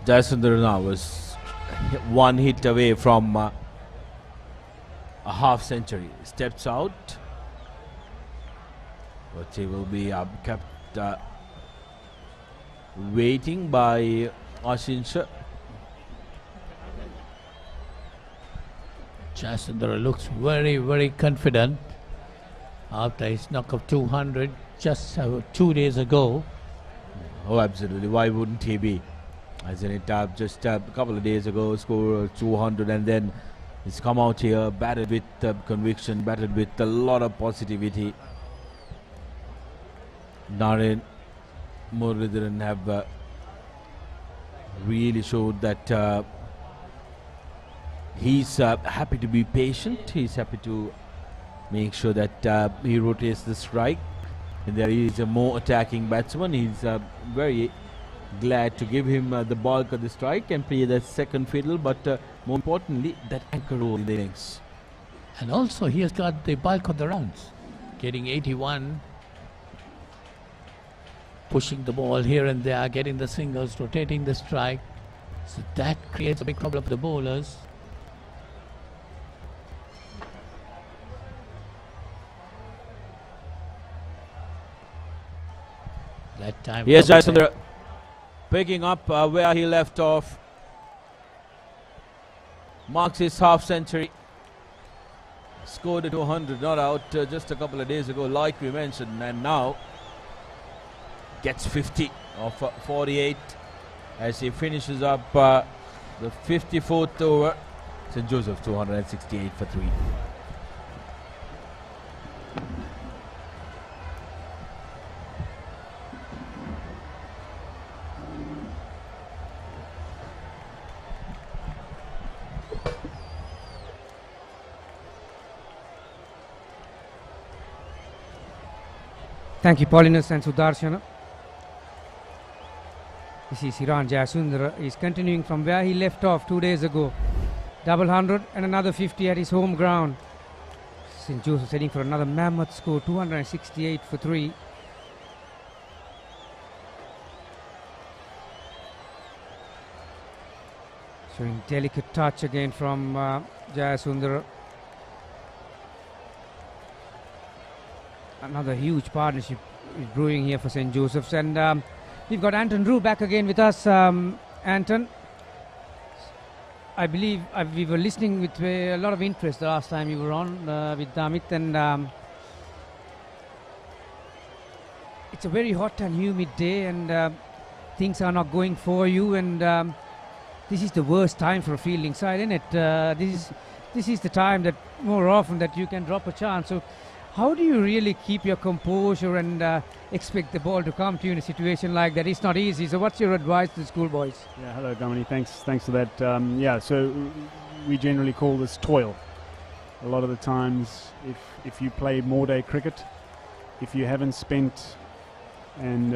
Jasundara now was one hit away from a half century. Steps out, but he will be kept waiting by Ashinsha. Jasundara looks very, very confident after his knock of 200 just 2 days ago. Oh, absolutely. Why wouldn't he be? Hasn't it just a couple of days ago scored 200 and then he's come out here, batted with conviction, batted with a lot of positivity. Naren Muridharan have really showed that he's happy to be patient. He's happy to make sure that he rotates the strike. And there is a more attacking batsman. He's very glad to give him the bulk of the strike and play that second fiddle, but more importantly, that anchor role in the innings. And also he has got the bulk of the rounds, getting 81, pushing the ball here and there, getting the singles, rotating the strike. So that creates a big problem for the bowlers. That time. Yes, Jasundara picking up where he left off. Marks his half century. Scored a 200, not out just a couple of days ago, like we mentioned, and now gets 50 of 48 as he finishes up the 54th over. St. Joseph 268 for 3. Thank you, Paulinus and Sudarshana. This is Hiran Jasundara. He's continuing from where he left off 2 days ago. Double 100 and another 50 at his home ground. St. Joseph heading for another mammoth score, 268 for 3. Showing delicate touch again from Jasundara. Another huge partnership is brewing here for St. Joseph's, and we've got Anton Drew back again with us. Anton, I believe we were listening with a lot of interest the last time you were on with Damit, and it's a very hot and humid day, and things are not going for you, and this is the worst time for a fielding side, isn't it? This is the time that more often that you can drop a chance. So how do you really keep your composure and expect the ball to come to you in a situation like that? It's not easy. So what's your advice to the schoolboys? Yeah, hello, Gamani. Thanks for that. Yeah, so we generally call this toil. A lot of the times, if you play more day cricket, if you haven't spent and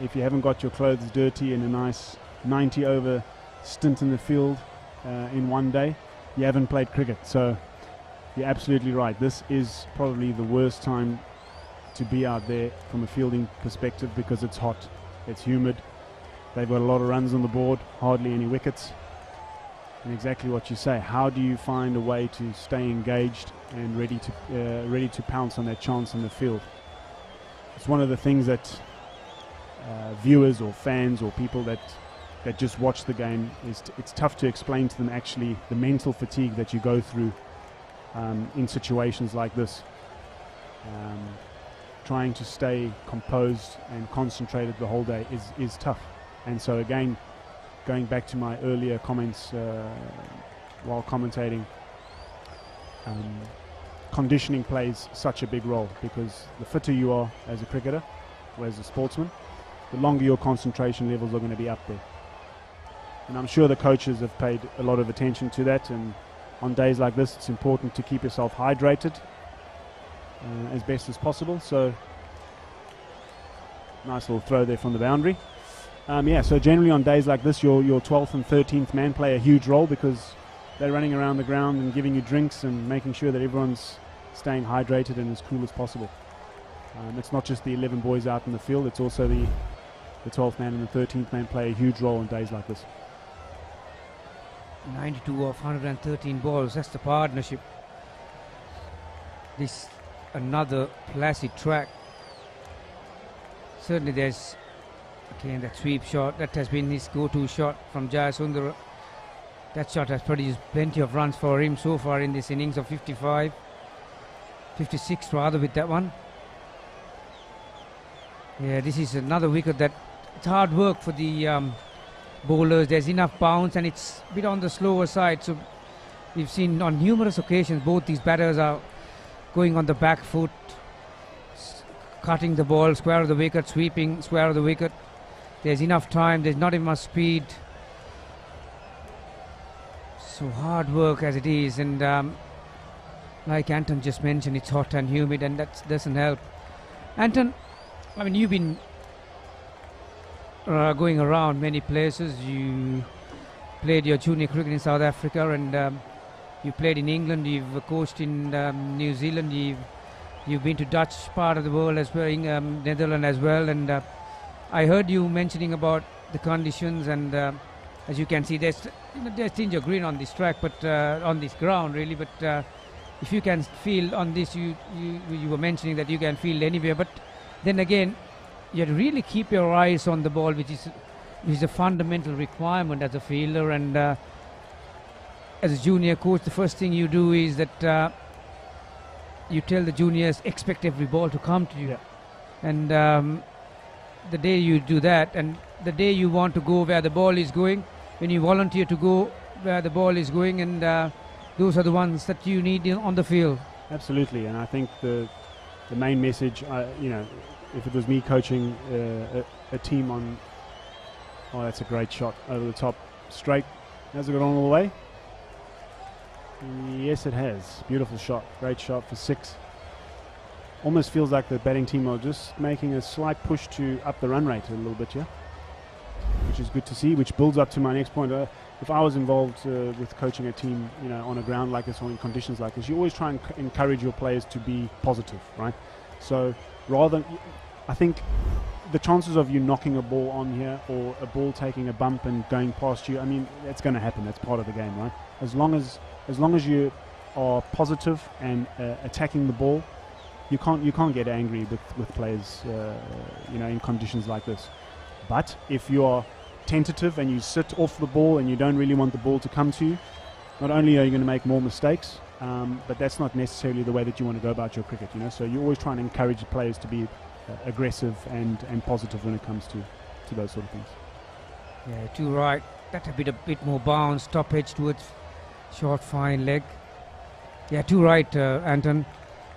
if you haven't got your clothes dirty in a nice 90 over stint in the field in one day, you haven't played cricket. So you're absolutely right. This is probably the worst time to be out there from a fielding perspective because it's hot, it's humid. They've got a lot of runs on the board, hardly any wickets. And exactly what you say, how do you find a way to stay engaged and ready to pounce on that chance in the field? It's one of the things that viewers or fans or people that just watch the game, it's tough to explain to them actually the mental fatigue that you go through in situations like this. Trying to stay composed and concentrated the whole day is tough. And so again, going back to my earlier comments while commentating, conditioning plays such a big role, because the fitter you are as a cricketer or as a sportsman, the longer your concentration levels are going to be up there. And I'm sure the coaches have paid a lot of attention to that, and on days like this it's important to keep yourself hydrated as best as possible. So nice little throw there from the boundary. So generally on days like this your 12th and 13th man play a huge role, because they're running around the ground and giving you drinks and making sure that everyone's staying hydrated and as cool as possible. It's not just the 11 boys out in the field, it's also the 12th man and the 13th man play a huge role on days like this. 92 of 113 balls, that's the partnership. This another placid track. Certainly there's again that sweep shot, that has been his go-to shot from Jayasundara. That shot has produced plenty of runs for him so far in this innings of 56 rather with that one. Yeah, this is another wicket that it's hard work for the bowlers. There's enough bounce and it's a bit on the slower side, so we've seen on numerous occasions both these batters are going on the back foot, cutting the ball square of the wicket, sweeping square of the wicket. There's enough time, there's not enough speed, so hard work as it is. And like Anton just mentioned, it's hot and humid and that doesn't help. Anton, I mean, you've been going around many places. You played your junior cricket in South Africa, and you played in England. You've coached in New Zealand. You've been to Dutch part of the world as well, in Netherlands as well. And I heard you mentioning about the conditions, and as you can see, there's tinge of green on this track, but on this ground really. But if you can feel on this, you were mentioning that you can feel anywhere. But then again, you have to really keep your eyes on the ball, which is a fundamental requirement as a fielder. And as a junior coach, the first thing you do is that you tell the juniors, expect every ball to come to you. Yeah. And the day you do that, and the day you want to go where the ball is going, when you volunteer to go where the ball is going, and those are the ones that you need on the field. Absolutely, and I think the main message, if it was me coaching a team on, that's a great shot over the top, straight. Has it got on all the way? Yes, it has. Beautiful shot, great shot for 6. Almost feels like the batting team are just making a slight push to up the run rate a little bit, yeah, which is good to see, which builds up to my next point. If I was involved with coaching a team, on a ground like this or in conditions like this, you always try and encourage your players to be positive, right? So rather, I think the chances of you knocking a ball on here or a ball taking a bump and going past you, I mean, that's going to happen. That's part of the game, right? As long as you are positive and attacking the ball, you can't get angry with players, in conditions like this. But if you are tentative and you sit off the ball and you don't really want the ball to come to you, not only are you going to make more mistakes, but that's not necessarily the way that you want to go about your cricket. So you always try and encourage the players to be aggressive and positive when it comes to those sort of things. Yeah, too right. That a bit more bounce, top edge towards short fine leg. Yeah, too right, Anton.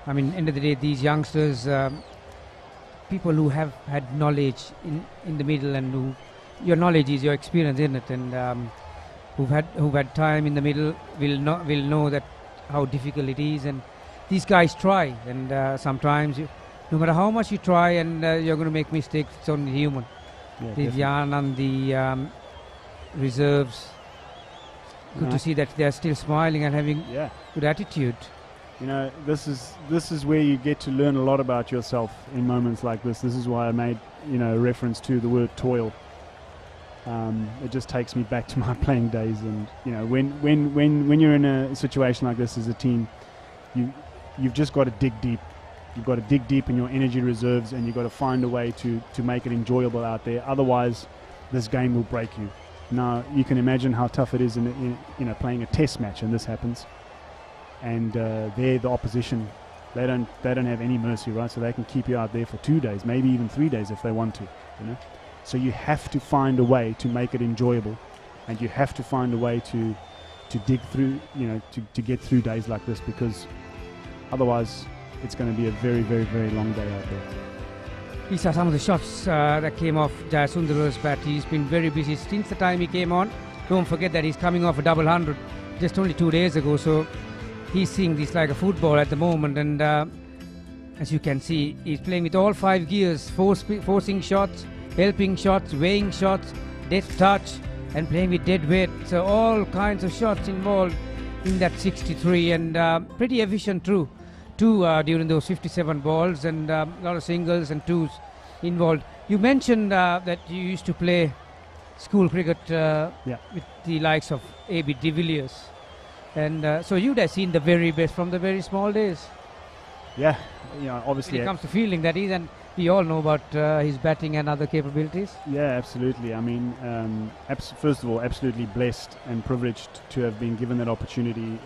I mean, end of the day, these youngsters, people who have had knowledge in the middle, and your knowledge is your experience in it, and who've had time in the middle will know that how difficult it is. And these guys try, and sometimes no matter how much you try, and you're going to make mistakes. It's only human. Yeah, The Jan and the reserves. Good to see that they're still smiling and having good attitude. You know, this is where you get to learn a lot about yourself in moments like this. This is why I made, you know, reference to the word toil. It just takes me back to my playing days, and you know, when you're in a situation like this as a team, you've just got to dig deep. You've got to dig deep in your energy reserves, and you've got to find a way to make it enjoyable out there. Otherwise, this game will break you. Now, you can imagine how tough it is in you know, playing a test match, and this happens. And they're the opposition. They don't have any mercy, right? So they can keep you out there for 2 days, maybe even 3 days if they want to. You know, so you have to find a way to make it enjoyable, and you have to find a way to dig through, you know, to get through days like this, because otherwise it's going to be a very, very, very long day out there. These are some of the shots that came off Jayasundara's bat. He's been very busy since the time he came on. Don't forget that he's coming off a double 100 just only 2 days ago, so he's seeing this like a football at the moment, and as you can see, he's playing with all 5 gears, forcing shots, helping shots, weighing shots, deft touch, and playing with dead weight. So all kinds of shots involved in that 63, and pretty efficient too during those 57 balls, and a lot of singles and twos involved. You mentioned that you used to play school cricket with the likes of A.B. de Villiers, and so you'd have seen the very best from the very small days. Yeah, you know, obviously when it comes to fielding, that is, and we all know about his batting and other capabilities. Yeah, absolutely. I mean, first of all, absolutely blessed and privileged to have been given that opportunity,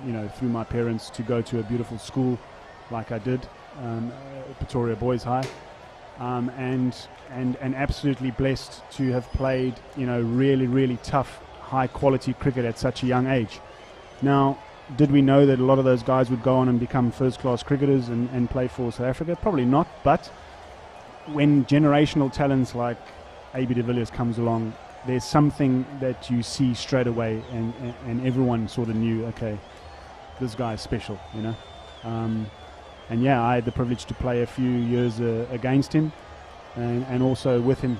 you know, through my parents, to go to a beautiful school like I did, Pretoria Boys High, and absolutely blessed to have played, you know, really, really tough, high quality cricket at such a young age. Now, did we know that a lot of those guys would go on and become first-class cricketers and play for South Africa? Probably not, but when generational talents like A.B. de Villiers comes along, there's something that you see straight away, and everyone sort of knew, okay, this guy is special, you know. And yeah, I had the privilege to play a few years against him, and also with him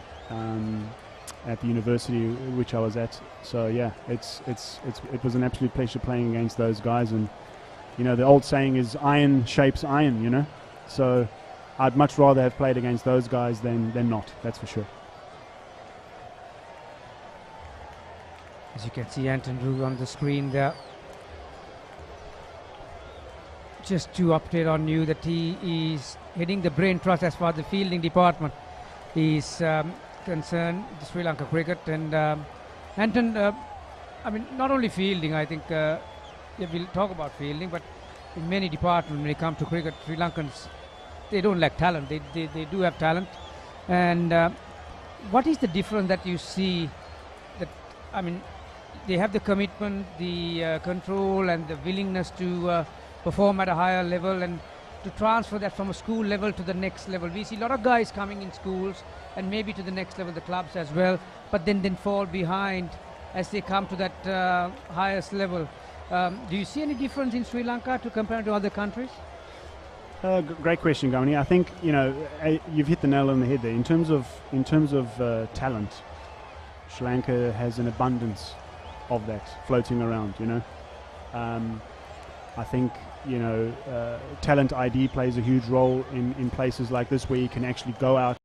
at the university which I was at. So yeah, it was an absolute pleasure playing against those guys, and you know, the old saying is iron shapes iron, you know. So I'd much rather have played against those guys than not, that's for sure. As you can see, Anton Drew on the screen there. Just to update on you that he is heading the brain trust as far as the fielding department is concerned, the Sri Lanka cricket. And Anton, I mean, not only fielding, I think we'll talk about fielding, but in many departments when it comes to cricket, Sri Lankans, they don't lack talent. They do have talent. And what is the difference that you see? That, I mean, they have the commitment, the control, and the willingness to perform at a higher level, and to transfer that from a school level to the next level. We see a lot of guys coming in schools and maybe to the next level, the clubs as well, but then fall behind as they come to that highest level. Do you see any difference in Sri Lanka to compare to other countries? Great question, Gavani. I think, you know, you've hit the nail on the head there. In terms of talent, Sri Lanka has an abundance of that floating around, you know. I think, you know, talent ID plays a huge role in places like this, where you can actually go out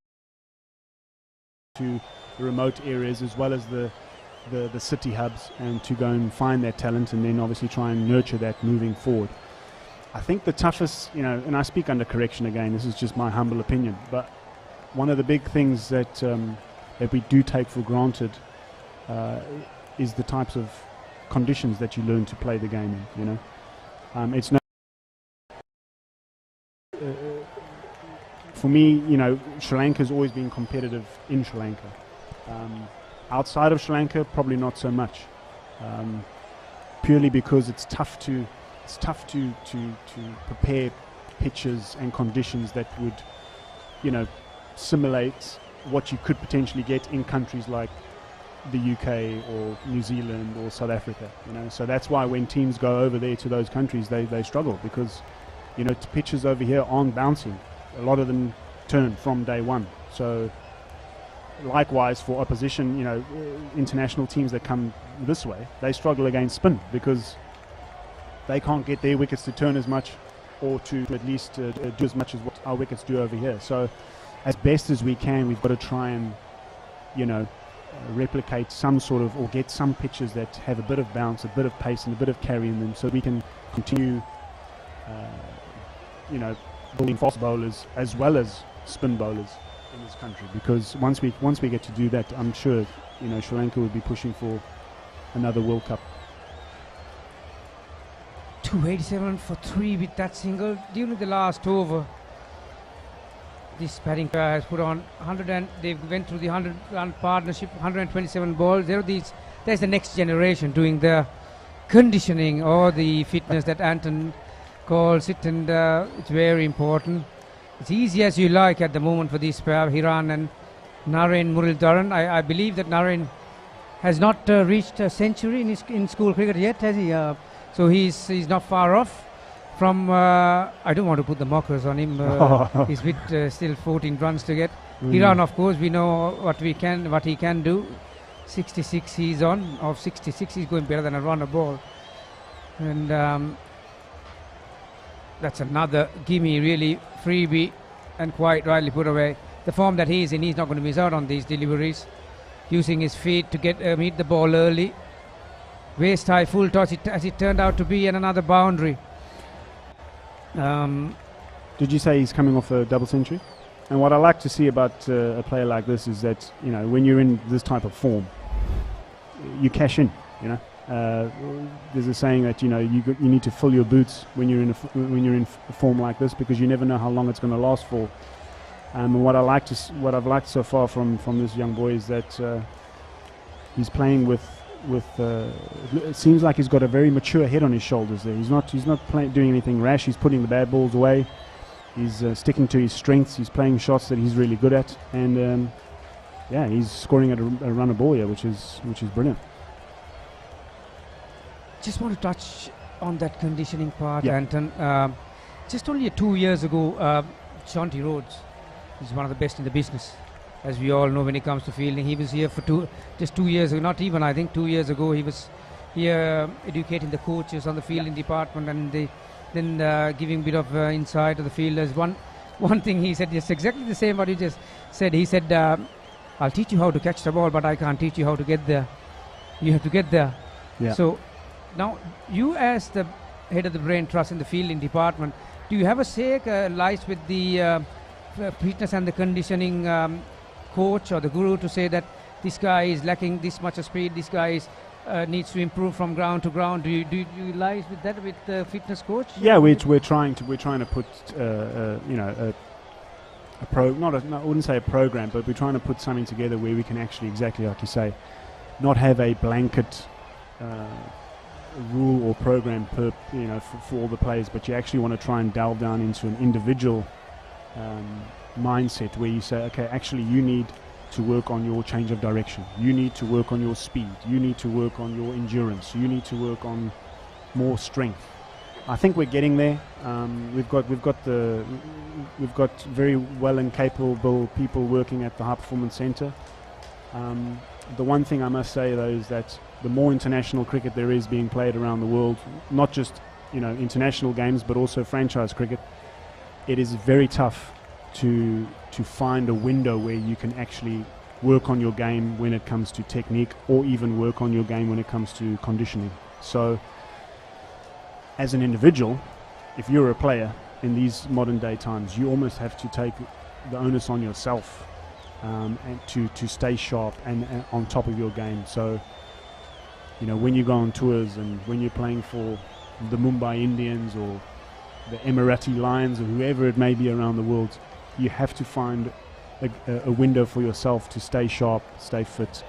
to the remote areas as well as the city hubs, and to go and find that talent, and then obviously try and nurture that moving forward. I think the toughest, you know, and I speak under correction again, this is just my humble opinion, but one of the big things that we do take for granted is the types of conditions that you learn to play the game in, you know. It's no for me, you know, Sri Lanka's always been competitive in Sri Lanka. Outside of Sri Lanka, probably not so much, purely because it's tough to prepare pitches and conditions that would, you know, simulate what you could potentially get in countries like the UK or New Zealand or South Africa, you know. So that's why when teams go over there to those countries, they struggle, because, you know, pitches over here aren't bouncing. A lot of them turn from day one. So likewise for opposition, you know, international teams that come this way, they struggle against spin, because they can't get their wickets to turn as much, or to at least do as much as what our wickets do over here. So as best as we can, we've got to try and, replicate some sort of, or get some pitches that have a bit of bounce, a bit of pace and a bit of carry in them, so we can continue, building fast bowlers as well as spin bowlers in this country. Because once we get to do that, I'm sure, Sri Lanka will be pushing for another World Cup. 287 for 3 with that single. During the last over, this batting pair has put on 100, and they went through the 100-run partnership, 127 balls. There's the next generation doing the conditioning or the fitness that Anton calls it, and it's very important. It's easy as you like at the moment for this pair, Hiran and Naren Muralidharan. I believe that Naren has not reached a century in school cricket yet, has he? So he's not far off from. I don't want to put the mockers on him. He's with still 14 runs to get. Hiran, of course, we know what he can do. 66 he's on. Of 66, he's going better than a run a ball, and that's another gimme, really freebie, and quite rightly put away. The form that he's in, he's not going to miss out on these deliveries. Using his feet to get meet the ball early. Waist high full toss, as it turned out to be, and another boundary. Did you say he's coming off a double century? And what I like to see about a player like this is that, when you're in this type of form, you cash in. There's a saying that you need to fill your boots when you're in form like this, because you never know how long it's going to last for. And what I've liked so far from this young boy is that he's playing with. It seems like he's got a very mature head on his shoulders there. He's not doing anything rash. He's putting the bad balls away. He's sticking to his strengths. He's playing shots that he's really good at, and he's scoring at a run a ball here, which is brilliant. Just want to touch on that conditioning part, Yeah. Anton. Just only 2 years ago, Shanti Rhodes is one of the best in the business, as we all know when it comes to fielding. He was here for just 2 years ago, not even, I think 2 years ago, he was here educating the coaches on the fielding department, and then giving a bit of insight to the fielders. One thing he said, just exactly the same what he just said. He said, I'll teach you how to catch the ball, but I can't teach you how to get there. You have to get there. Yeah. So now, you as the head of the brain trust in the fielding department, do you have a say lies with the fitness and the conditioning coach or the guru to say that this guy is lacking this much of speed, this guy needs to improve from ground to ground? Do you lies with that with the fitness coach? Yeah, we're trying to put I wouldn't say a program, but we're trying to put something together where we can actually, exactly like you say, not have a blanket rule or program for all the players, but you actually want to try and delve down into an individual mindset where you say, okay, actually you need to work on your change of direction, you need to work on your speed, you need to work on your endurance, you need to work on more strength. I think we're getting there. We've got very well and capable people working at the High Performance Centre. The one thing I must say though is that the more international cricket there is being played around the world, not just international games but also franchise cricket, it is very tough to find a window where you can actually work on your game when it comes to technique, or even work on your game when it comes to conditioning. So as an individual, if you're a player in these modern day times, you almost have to take the onus on yourself and to stay sharp and on top of your game. So when you go on tours and when you're playing for the Mumbai Indians or the Emirati Lions or whoever it may be around the world, you have to find a window for yourself to stay sharp, stay fit,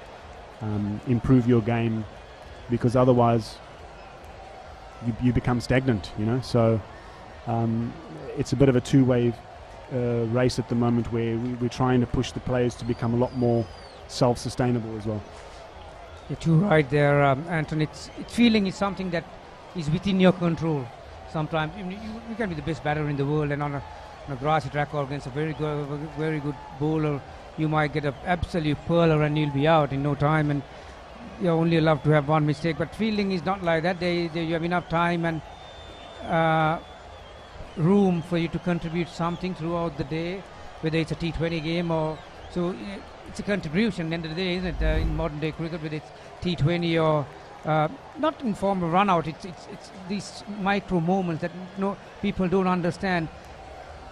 improve your game, because otherwise you become stagnant, So it's a bit of a two-way race at the moment where we're trying to push the players to become a lot more self-sustainable as well. You're too right there, Anton. It's feeling is something that is within your control. Sometimes you can be the best batter in the world, and on a grassy track or against a very good bowler, you might get an absolute pearler and you'll be out in no time, and you're only allowed to have one mistake. But fielding is not like that. You have enough time, and room for you to contribute something throughout the day, whether it's a T20 game or so. It's a contribution at the end of the day, isn't it? In modern day cricket, whether it's T20 or not in form of run out. It's these micro moments that people don't understand.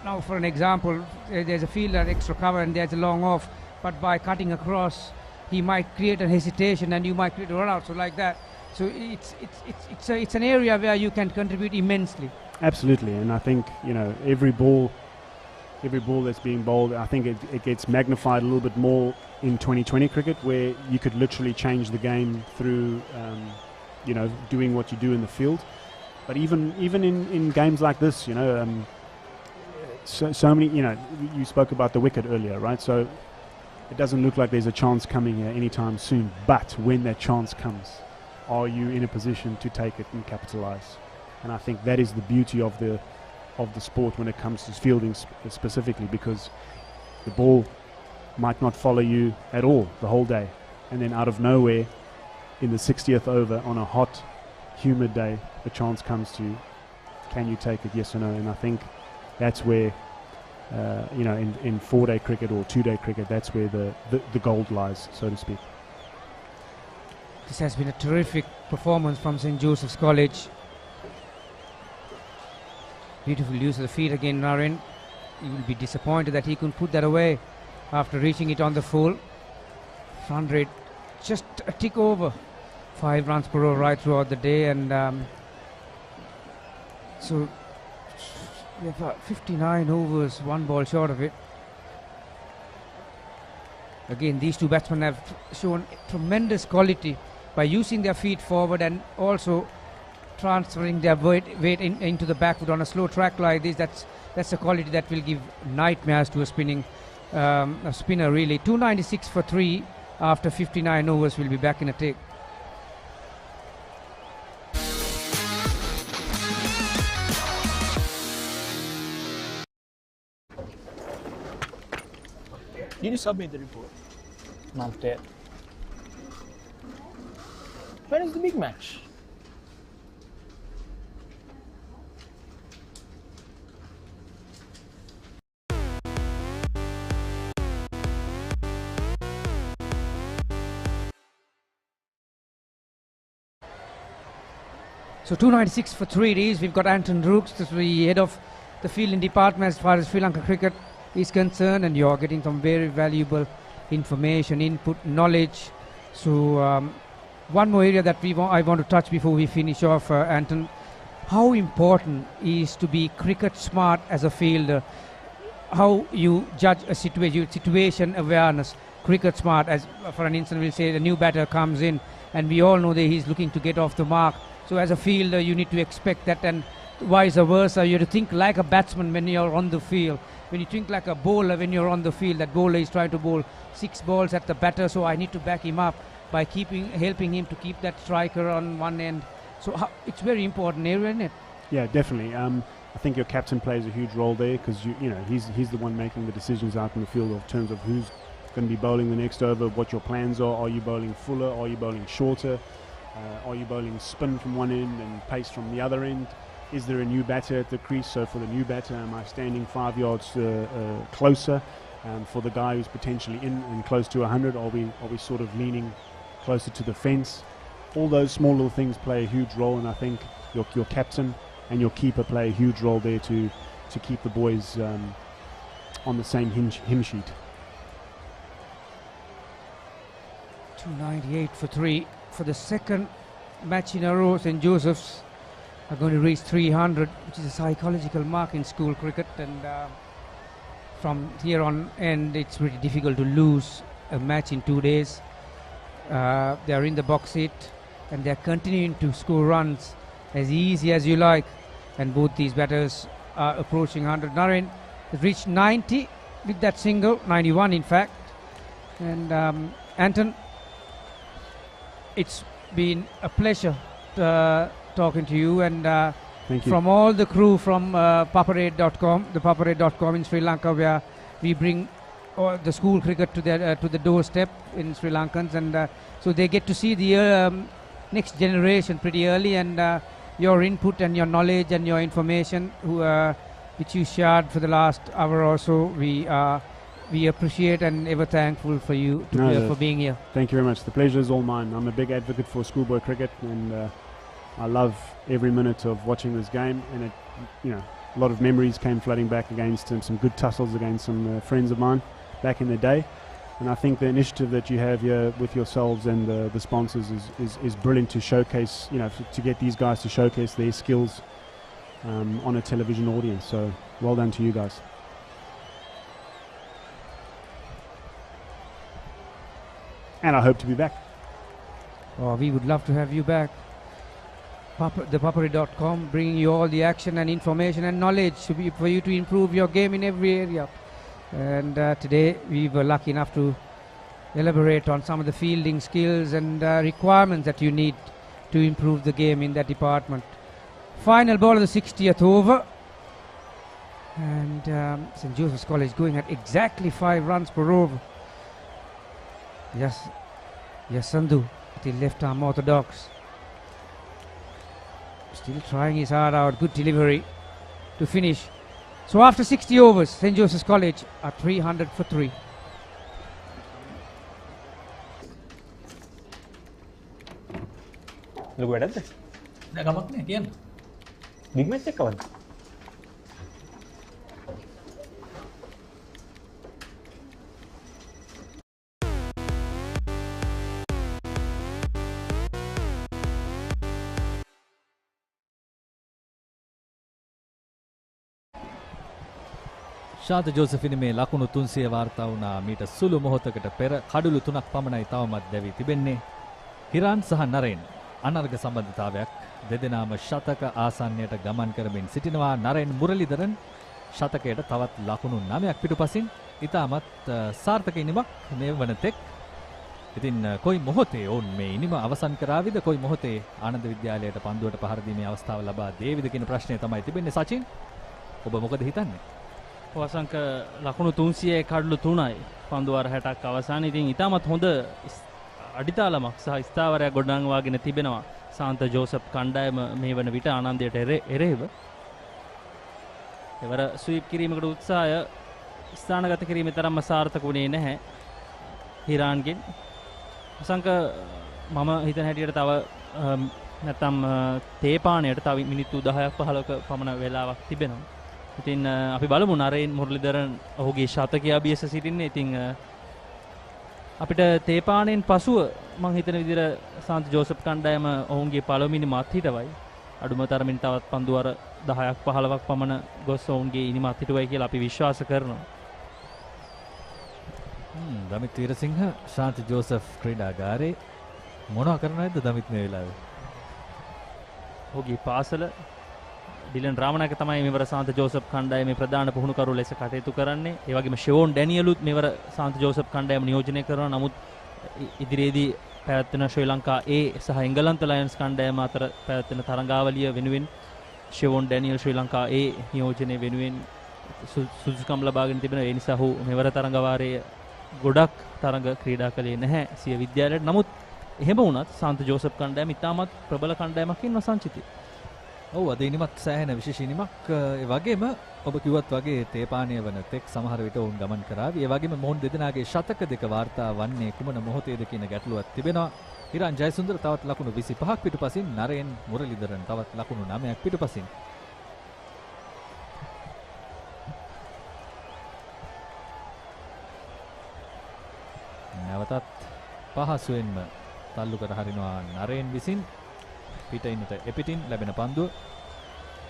Now, for an example, there's a fielder extra cover and there's a long off, but by cutting across, he might create a hesitation and you might create a run out. So like that. So it's an area where you can contribute immensely. Absolutely, and I think every ball that's being bowled, I think it gets magnified a little bit more in 2020 cricket, where you could literally change the game through doing what you do in the field. But even in games like this, so many, you spoke about the wicket earlier, right? So it doesn't look like there's a chance coming here anytime soon, but when that chance comes, are you in a position to take it and capitalize? And I think that is the beauty of the sport when it comes to fielding specifically, because the ball might not follow you at all the whole day, and then out of nowhere in the 60th over on a hot, humid day, the chance comes to you. Can you take it, yes or no? And I think that's where in 4-day cricket or 2-day cricket, that's where the gold lies, so to speak. This has been a terrific performance from St. Joseph's College. Beautiful use of the feet again, Naren. He will be disappointed that he couldn't put that away after reaching it on the full. Front rate just a tick over 5 runs per over right throughout the day, and so we have 59 overs, 1 ball short of it. Again, these two batsmen have shown tremendous quality by using their feet forward and also transferring their weight into the back foot on a slow track like this. That's a quality that will give nightmares to a spinner really. 296 for 3 after 59 overs. Will be back in a tick. Did you submit the report? Not yet. When is the big match? So 296 for 3 it is. We've got Anton Rooks, the head of the fielding department as far as Sri Lanka cricket is concerned, and you're getting some very valuable information, input, knowledge. So one more area that I want to touch before we finish off, Anton. How important is to be cricket smart as a fielder? How you judge a situation awareness, cricket smart. As for an instance, we'll say the new batter comes in, and we all know that he's looking to get off the mark. So as a fielder, you need to expect that, and vice versa. You have to think like a batsman when you're on the field. When you think like a bowler when you're on the field, that bowler is trying to bowl 6 balls at the batter, so I need to back him up by helping him to keep that striker on one end. So it's very important area, isn't it? Yeah, definitely. I think your captain plays a huge role there, because he's the one making the decisions out in the field in terms of who's going to be bowling the next over, what your plans are. Are you bowling fuller? Are you bowling shorter? Are you bowling spin from one end and pace from the other end? Is there a new batter at the crease? So for the new batter, am I standing 5 yards closer? For the guy who's potentially in and close to 100, are we sort of leaning closer to the fence? All those small little things play a huge role, and I think your captain and your keeper play a huge role there to keep the boys on the same hymn sheet. 298 for 3 for the second match in a row. St. Joseph's are going to reach 300, which is a psychological mark in school cricket, and from here on end it's pretty difficult to lose a match in 2 days. They are in the box seat and they're continuing to score runs as easy as you like, and both these batters are approaching 100. Naren has reached 90 with that single, 91 in fact. And Anton, it's been a pleasure talking to you, and thank you. From all the crew from Papare.com, the Papare.com in Sri Lanka, where we bring the school cricket to the doorstep in Sri Lankans, and so they get to see the next generation pretty early, and your input and your knowledge and your information which you shared for the last hour or so. We appreciate and ever thankful for you for being here. Thank you very much. The pleasure is all mine. I'm a big advocate for schoolboy cricket, and I love every minute of watching this game. And a lot of memories came flooding back against some good tussles against some friends of mine back in the day. And I think the initiative that you have here with yourselves and the sponsors is brilliant to showcase, to get these guys to showcase their skills on a television audience. So well done to you guys. And I hope to be back. Oh, we would love to have you back. The Papare.com, bringing you all the action and information and knowledge for you to improve your game in every area. And today we were lucky enough to elaborate on some of the fielding skills and requirements that you need to improve the game in that department. Final ball of the 60th over. And St. Joseph's College going at exactly 5 runs per over. Yes, Sandhu, the left arm orthodox. Still trying his heart out. Good delivery to finish. So after 60 overs, St. Joseph's College are 300 for 3. ලොකු වැඩක්ද? නෑ ගමක් නෑ කියන්න. Big match එක කවද්ද? ශාන්ත ජෝසෆිනි මේ ලකුණු 300 වාර්තා වුණා මීට සුළු මොහොතකට පෙර කඩුළු 3ක් පමණයි තවමත් දැවී තිබෙන්නේ. හිරාන් සහ නරේන් අනර්ග සම්බන්ධතාවයක් දෙදෙනාම ශතක ආසන්නයට ගමන් කරමින් සිටිනවා. නරේන් මුරලිදරන් ශතකයට තවත් ලකුණු 9ක් පිටුපසින් ඉතාමත් සාර්ථක ඉනිමක් මේ වනතෙක්. ඉතින් කොයි මොහොතේ ඔවුන් මේ ඉනිම අවසන් කරාවිද, කොයි මොහොතේ ආනන්ද විද්‍යාලයට පන්දුවට පහර දීමේ අවස්ථාව ලබා දේවිද කියන ප්‍රශ්නය තමයි තිබෙන්නේ. සචින්, ඔබ මොකද හිතන්නේ? වසංක ලකුණු 300 කඩලු 3යි පන්දුවාර 60ක් අවසාන. ඉතින් ඉතාමත් හොඳ අඩිතාලමක් සහ ස්ථාවරයක් ගොඩනංවාගෙන තිබෙනවා සාන්ත ජෝසප් කණ්ඩායම මේ වන විට ආනන්දයට එරෙහිව. එවර ස්වීප් කිරීමකට උත්සාහය ස්ථානගත කිරීමේ තරම්ම සාර්ථක වුණේ නැහැ හිරාන්ගෙන්. වසංක මම හිතන හැටියට තව නැත්තම් තේපාණයට තව මිනිත්තු 10ක් 15ක පමණ වෙලාවක් තිබෙනවා. ඉතින් අපි බලමු නරේන් මුරලිදරන් ඔහුගේ ශතකය අභියස සිටින්නේ. ඉතින් අපිට තේපාණයෙන් පසුව මම හිතන විදිහට සාන්ත ජෝසප් කණ්ඩායම ඔවුන්ගේ පළවෙනි මත් හිටවයි. අඩුම තරමින් තවත් පන්දුවර 10ක් 15ක් පමණ ගොස් ඔවුන්ගේ ඉනි මත් හිටවයි කියලා අපි විශ්වාස කරනවා. දමිත් වීරසිංහ ශාන්ත ජෝසප් ක්‍රීඩාගාරේ මොනවා කරනවද දමිත් මේ වෙලාවේ? ඔහුගේ පාසල ඩිලන් රාමනායක තමයි මෙවර සාන්ත ජෝසප් කණ්ඩායමේ ප්‍රධාන පුහුණුකරු ලෙස කටයුතු කරන්නේ. ඒ වගේම ෂෙවෝන් ඩැනියලුත් මෙවර සාන්ත ජෝසප් කණ්ඩායම නියෝජනය කරනවා. නමුත් ඉදිරියේදී පැවැත්වෙන ශ්‍රී ලංකා A සහ එංගලන්ත ලයන්ස් කණ්ඩායම අතර පැවැත්වෙන තරඟාවලිය වෙනුවෙන් ෂෙවෝන් ඩැනියල් ශ්‍රී ලංකා A නියෝජනය වෙනුවෙන් සුදුසුකම් ලබාගෙන තිබෙනවා. ඒ නිසා ඔහු මෙවර තරඟවාරයේ ගොඩක් තරඟ ක්‍රීඩා කළේ නැහැ සිය විද්‍යාලයට. නමුත් එහෙම වුණත් සාන්ත ජෝසප් කණ්ඩායම ඉතාමත් ප්‍රබල කණ්ඩායමක් ඉන්නවා සංචිතයි. ඔව් අද ඉනිමත් සෑහෙන විශේෂ ඉනිමක්. ඒ වගේම ඔබ කිව්වත් වගේ තේපාණය වන තෙක් සමහර විට ඔවුන් ගමන් කරાવી. ඒ වගේම මොවුන් දෙදෙනාගේ ශතක දෙක වාර්තා වන්නේ කුමන මොහොතේද කියන ගැටලුවක් තිබෙනවා. හිරාන් ජයසුන්දර තවත් ලකුණු 25ක් පිටුපසින්, නරේන් මුරලිදරන් තවත් ලකුණු 9ක් පිටුපසින්. නැවතත් පහසුවෙන්ම තල්ලු කර හරිනවා නරේන් විසින්. පිටින්නට එපිටින් ලැබෙන පන්දුව.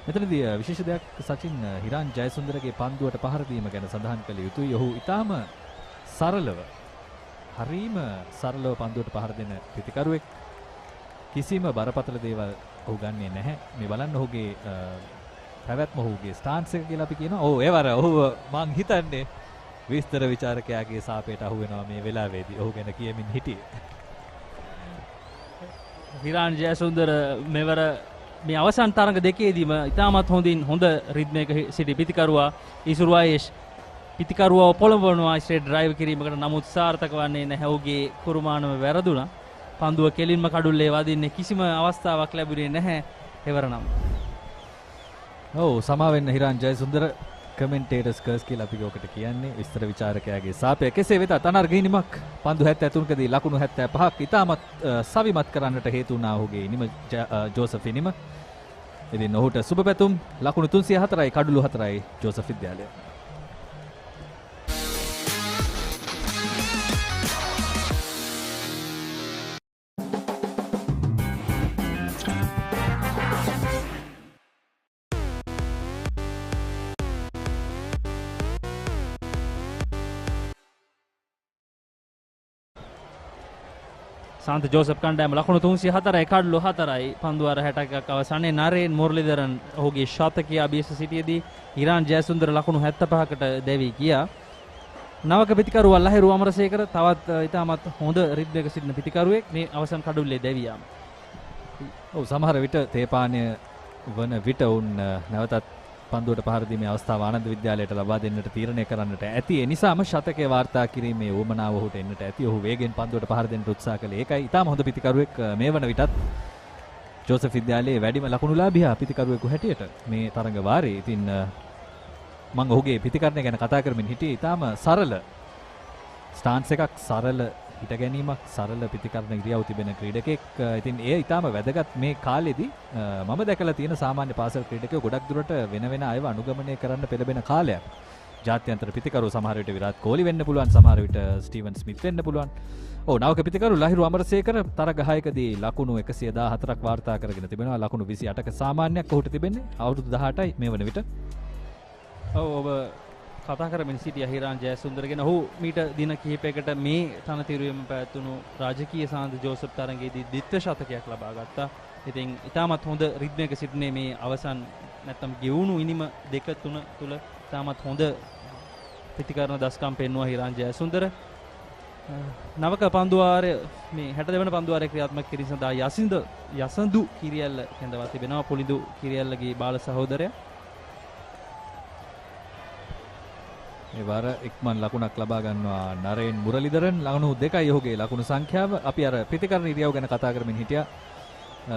මෙතනදී විශේෂ දෙයක් සචින්, හිරාන් ජයසුන්දරගේ පන්දුවට පහර දීම ගැන සඳහන් කළ යුතුයි. ඔහු ඊටාම සරලව, හරීම සරලව පන්දුවට පහර දෙන පිටිකරුවෙක්. කිසිම බරපතල දේවල් ඔහු ගන්නෙ නැහැ. මේ බලන්න ඔහුගේ පැවැත්ම, ඔහුගේ ස්ටාන්ස් එක කියලා අපි කියනවා. ඔව් ඒවර ඔහුව මං හිතන්නේ විස්තර විචාරකයාගේ සාපේට අහු වෙනවා මේ වෙලාවේදී. ඔහු ගැන කියමින් හිටියේ. හිරාන් ජයසුන්දර මෙවර මේ අවසන් තරඟ දෙකේදීම ඉතාමත් හොඳ රිද්මයක සිටි පිතිකරුවා ඉසුරුවායේෂ් පිතිකරුවාව පොළඹවනවා ස්ට්‍රේට් ඩ්‍රයිව් කිරීමකට. නමුත් සාර්ථක වන්නේ නැහැ. ඔහුගේ කුරුමානම වැරදුනා. පන්දුව කෙලින්ම කඩුල්ලේ වදින්නේ. කිසිම අවස්ථාවක් ලැබුණේ නැහැ එවරනම්. ඔව් සමා වෙන්න හිරාන් ජයසුන්දර කමෙන්ටේටර්ස් කර්ස් කියලා අපි ඔකට කියන්නේ විස්තර විචාරකයාගේ සාපය. කෙසේ වෙතත් අනර්ගිනිමක් පන්දු 73කදී ලකුණු 75ක් ඉතාමත් සවිමත් කරන්නට හේතු වුණා ඔහුගේ ඉනිම ජෝසප් ඉනිම. ඉතින් ඔහුට සුබ පැතුම්. ලකුණු 304යි කඩුළු 4යි ජෝසප් විද්‍යාලය. සාන්ත ජෝසප් කණ්ඩායම ලකුණු 304යි කඩලු 4යි පන්දුවාර 60ක් අවසානයේ නරේන් මුරලිදරන් ඔහුගේ ශතකයේ අභියස සිටියේදී ඉරාන් ජයසුන්දර ලකුණු 75කට දැවි ගියා. නවක පිතිකරුවා ලහිරු අමරසේකර තවත් ඉතාමත් හොඳ රිද්මයක සිටින පිතිකරුවෙක් මේ අවසන් කඩුල්ලේ දැවියාම. ඔව් සමහර විට තේපානය වන විට උන් නැවතත් පන්දුවට පහර දීමේ අවස්ථාව ආනන්ද විද්‍යාලයට ලබා දෙන්නට තීරණය කරන්නට ඇති. ඒ නිසාම ශතකයේ වාර්තා කිරීමේ උවමනාව ඔහුට එන්නට ඇති. ඔහු වේගෙන් පන්දුවට පහර දෙන්නට උත්සාහ කළේ. ඒකයි ඊටම හොඳ පිතිකරුවෙක් මේ වන විටත් ජෝසප් විද්‍යාලයේ වැඩිම ලකුණුලාභියා පිතිකරුවෙකු හැටියට මේ තරඟ වාරේ. ඉතින් මම ඔහුගේ පිතිකරණය ගැන කතා කරමින් හිටියේ ඊටම සරල ස්ටාන්ස් එකක්, සරල හිට ගැනීමක්, සරල පිතිකරණ ඉරියව් තිබෙන ක්‍රීඩකෙක්. ඉතින් ඒ ඊටම වැදගත් මේ කාලෙදී මම දැකලා තියෙන සාමාන්‍ය පාසල් ක්‍රීඩකයෝ ගොඩක් දුරට වෙන වෙන අයව අනුගමනය කරන්න පෙළඹෙන කාලයක්. ජාත්‍යන්තර පිතිකරුවෝ සමහර විට විරාත් කෝලි වෙන්න පුළුවන්, සමහර විට ස්ටීවන් ස්මිත් වෙන්න පුළුවන්. ඔව් නවක පිතිකරු ලහිරු අමරසේකර තරග 6කදී ලකුණු 114ක් වාර්තා කරගෙන තිබෙනවා. ලකුණු 28ක සාමාන්‍යයක් ඔහුට තිබෙන්නේ. අවුරුදු 18යි මේ වන විට. ඔබ කතා කරමින් සිටිය හිරාන් ජයසුන්දර ගැන. ඔහු මීට දින කිහිපයකට මේ තනතිරුවෙම පැවැත්වුණු රාජකීය සාන්ත ජෝසප් තරගයේදී ද්විත්ව ශතකයක් ලබා ගත්තා. ඉතින් ඉතාමත් හොඳ රිද්මයක සිටිනේ මේ අවසන් නැත්තම් ගෙවුණු ඉනිම 2 3 තුල ඉතාමත් හොඳ ප්‍රතිකරණ දස්කම් පෙන්වුවා හිරාන් ජයසුන්දර. නවක පන්දුවාරය මේ 62 වෙනි පන්දුවාරය ක්‍රියාත්මක කිරීම සඳහා යසඳු කිරියල්ල කැඳවා තිබෙනවා. පොලිදු කිරියල්ලගේ බාල සහෝදරයා. ඒ වාර ඉක්මන් ලකුණක් ලබා ගන්නවා නරේන් මුරලිදරන්. ලකුණු 2යි ඔහුගේ ලකුණු සංඛ්‍යාව. අපි අර පිතිකරණ ඉරියව් ගැන කතා කරමින් හිටියා.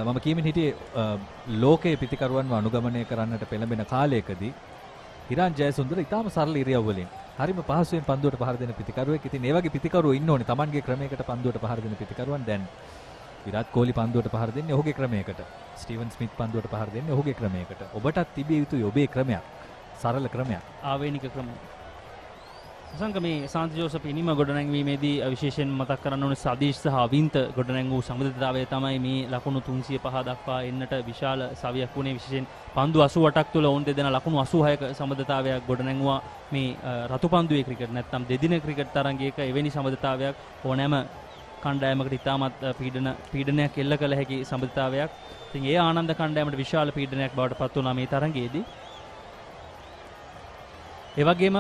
මම කියමින් හිටියේ ලෝකයේ පිතිකරුවන්ව අනුගමනය කරන්නට පෙළඹෙන කාලයකදී හිරාන් ජයසුන්දර ඉතාම සරල ඉරියව් වලින් හරිම පහසුවෙන් පන්දුවට පහර දෙන පිතිකරුවෙක්. ඉතින් ඒ වගේ පිතිකරුවෝ ඉන්න ඕනේ. Tamanගේ ක්‍රමයකට පන්දුවට පහර දෙන පිතිකරුවන්. දැන් විරාත් කෝලි පන්දුවට පහර දෙන්නේ ඔහුගේ ක්‍රමයකට. ස්ටීවන් ස්මිත් පන්දුවට පහර දෙන්නේ ඔහුගේ ක්‍රමයකට. ඔබටත් තිබිය යුතුයි ඔබේ ක්‍රමයක්. සරල ක්‍රමයක්. ආවේනික ක්‍රමයක්. සංගමේ සාන්ත ජෝසප් ඉනිම ගොඩනැංවීමේදී විශේෂයෙන් මතක් කරන්න ඕනේ සදීෂ් සහ අවින්ත ගොඩනැංවූ සම්බන්ධතාවය තමයි මේ ලකුණු 305 දක්වා එන්නට විශාල සවියක් වුණේ. විශේෂයෙන් පන්දු 88ක් තුළ ඔවුන් දෙදෙනා ලකුණු 86ක සම්බන්ධතාවයක් ගොඩනැංවුවා. මේ රතු පන්දුවේ ක්‍රිකට් නැත්නම් දෙදින ක්‍රිකට් තරඟයක එවැනි සම්බන්ධතාවයක් ඕනෑම කණ්ඩායමකට ඉතාමත් පීඩනයක් එල්ල කළ හැකි සම්බන්ධතාවයක්. ඉතින් ඒ ආනන්ද කණ්ඩායමට විශාල පීඩනයක් බවට පත් වුණා මේ තරඟයේදී. ඒ වගේම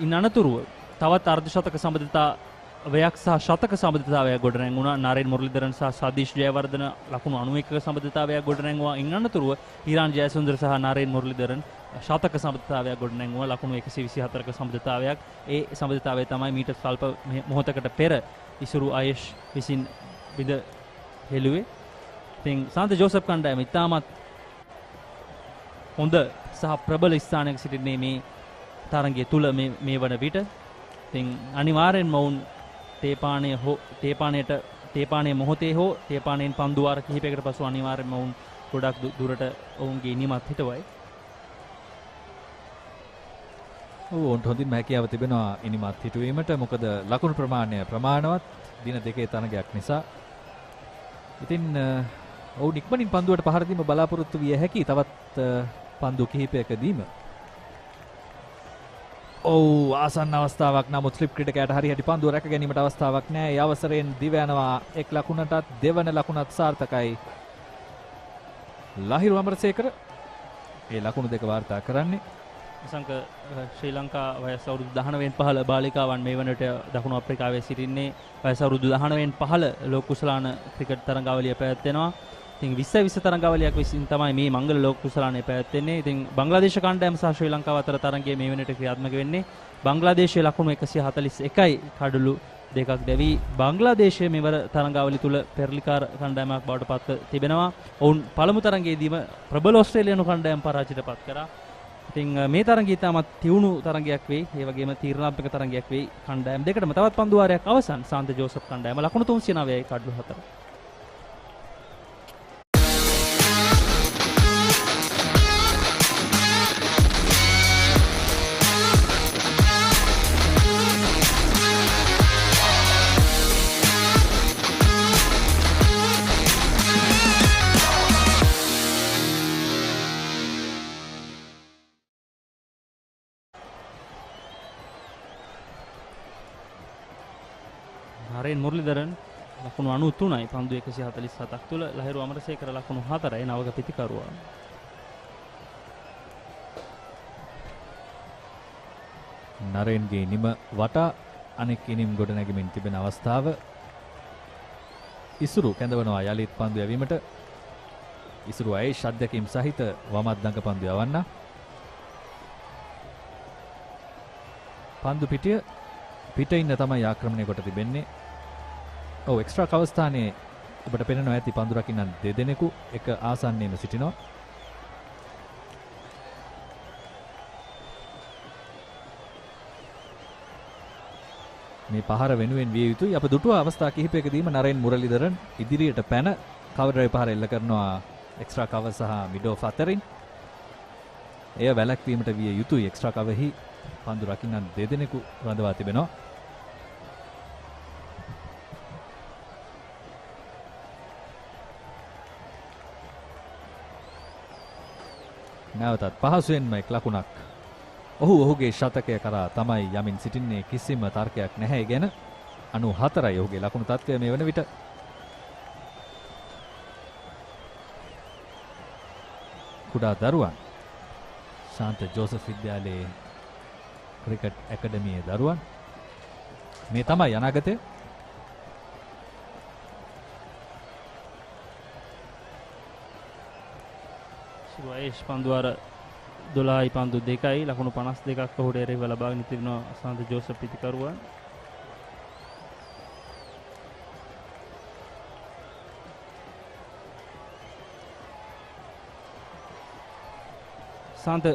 ඉන් අනතුරුව තවත් අර්ධශතක සම්බන්ධතාවයක් සහ ශතක සම්බන්ධතාවයක් ගොඩනැංවුණා. නරේන් මුරලිදරන් සහ සදීෂ් ජයවර්ධන ලකුණු 91ක සම්බන්ධතාවයක් ගොඩනැංවුවා. ඉන් අනතුරුව හිරාන් ජයසුන්දර සහ නරේන් මුරලිදරන් ශතක සම්බන්ධතාවයක් ගොඩනැංවුවා. ලකුණු 124ක සම්බන්ධතාවයක්. ඒ සම්බන්ධතාවය තමයි මීට ස්වල්ප මොහොතකට පෙර ඉසුරු ආයෂ් විසින් විද හෙළුවේ. ඉතින් සාන්ත ජෝසප් කණ්ඩායම ඉතාමත් හොඳ සහ ප්‍රබල ස්ථානයක සිටින්නේ මේ තරගය තුල මේ වන විට. ඉතින් අනිවාර්යෙන්ම වුන් තේපානයේ මොහොතේ හෝ තේපානයෙන් පන්දු වාර කිහිපයකට පසු අනිවාර්යෙන්ම වුන් ගොඩක් දුරට ඔවුන්ගේ නිමත් හිටවයි. ඔවුන්ට හොඳින් හැකියාව තිබෙනවා ඉනිමත් හිටුවීමට. මොකද ලකුණු ප්‍රමාණය ප්‍රමාණවත් දින දෙකේ තරගයක් නිසා. ඉතින් ඔවුන් ඉක්මනින් පන්දුවට පහර දීම බලාපොරොත්තු විය හැකි. තවත් පන්දු කිහිපයකදීම ආසන්න අවස්ථාවක්. නමුත් ස්ලිප් ක්‍රීඩකයාට හරියට පන්දුව රැක ගැනීමට අවස්ථාවක් නැහැ. ඒ අවසරයෙන් දිව යනවා එක් ලකුණටත් දෙවන ලකුණත් සාර්ථකයි. ලහිරු අමරසේකර ඒ ලකුණු දෙක වාර්තා කරන්නේ. සංක ශ්‍රී ලංකා වයස අවුරුදු 19 පහළ බාලිකාවන් මේ වනට දකුණු අප්‍රිකාවේ සිටින්නේ. වයස අවුරුදු 19 පහළ ලෝක කුසලාන ක්‍රිකට් තරඟාවලිය පැවැත්වෙනවා. ඉතින් 20 තරඟාවලියක් විසින් තමයි මේ මංගල ලෝක කුසලානේ පැවැත්වෙන්නේ. ඉතින් බංග්ලාදේශ කණ්ඩායම සහ ශ්‍රී ලංකාව අතර තරඟයේ මේ වෙනට ක්‍රියාත්මක වෙන්නේ. බංග්ලාදේශයේ ලකුණු 141යි කඩලු දෙකක් දැවි බංග්ලාදේශයේ මෙවර තරඟාවලි තුල පෙරලිකාර කණ්ඩායමක් බවට පත් තිබෙනවා. ඔවුන් පළමු තරඟයේදීම ප්‍රබල ඕස්ට්‍රේලියානු කණ්ඩායම පරාජයට පත් කරා. ඉතින් මේ තරඟය ඉතාමත් තියුණු තරඟයක් වෙයි. ඒ වගේම තීරණාත්මක තරඟයක් වෙයි. කණ්ඩායම් දෙකටම තවත් පන්දු වාරයක් අවසන්. සාන්ත ජෝසප් කණ්ඩායම ලකුණු 309යි කඩලු 4. නරේන් මුරලිදරන් ලකුණු 93යි පන්දු 147ක් තුල. ලහිරු අමරසේකර ලකුණු 4යි නවක පිතිකරුවා. නරේන්ගේ නිම වටා අනෙක් ඉනිම් ගොඩ නැගෙමින් තිබෙන අවස්ථාව. ඉසුරු කැඳවනවා යලිත් පන්දු යැවීමට. ඉසුරු අයිෂ් අධ්‍යක්ීම් සහිත වමත් දඟ පන්දු යවන්න. පන්දු පිටිය පිට ඉන්න තමයි ආක්‍රමණය කොට තිබෙන්නේ. ඔව් එක්ස්ට්‍රා කවර් ස්ථානයේ ඔබට පෙනෙනවා ඇති පන්දු රකින්න දෙදෙනෙකු එක ආසන්නයේම සිටිනවා. මේ පහර වෙනුවෙන් විය යුතුයි. අප දුටුව අවස්ථා කිහිපයකදීම නරේන් මුරලිදරන් ඉදිරියට පැන කවර් ඩ්‍රයිව් පහර එල්ල කරනවා එක්ස්ට්‍රා කවර් සහ මිඩ් ඔෆ් අතරින්. එය වැළැක්වීමට විය යුතුයි. එක්ස්ට්‍රා කවර්හි පන්දු රකින්න දෙදෙනෙකු රඳවා තිබෙනවා. නැවතත් පහසුවෙන්ම එක් ලකුණක්. ඔහුගේ ශතකය කරා තමයි යමින් සිටින්නේ. කිසිම තර්කයක් නැහැ ගැන. 94යි ඔහුගේ ලකුණු තත්ත්වය මේ වන විට. කුඩා දරුවන් ශාන්ත ජෝසප් විද්‍යාලයේ ක්‍රිකට් ඇකඩමියේ දරුවන්. මේ තමයි අනාගතය. සුවේෂ් පන්දුවර 12යි පන්දු 2යි ලකුණු 52ක් ඔහුට එරෙහිව ලබාගෙන තිබෙනවා සාන්ත ජෝසප් පිතිකරුවන්. සාන්ත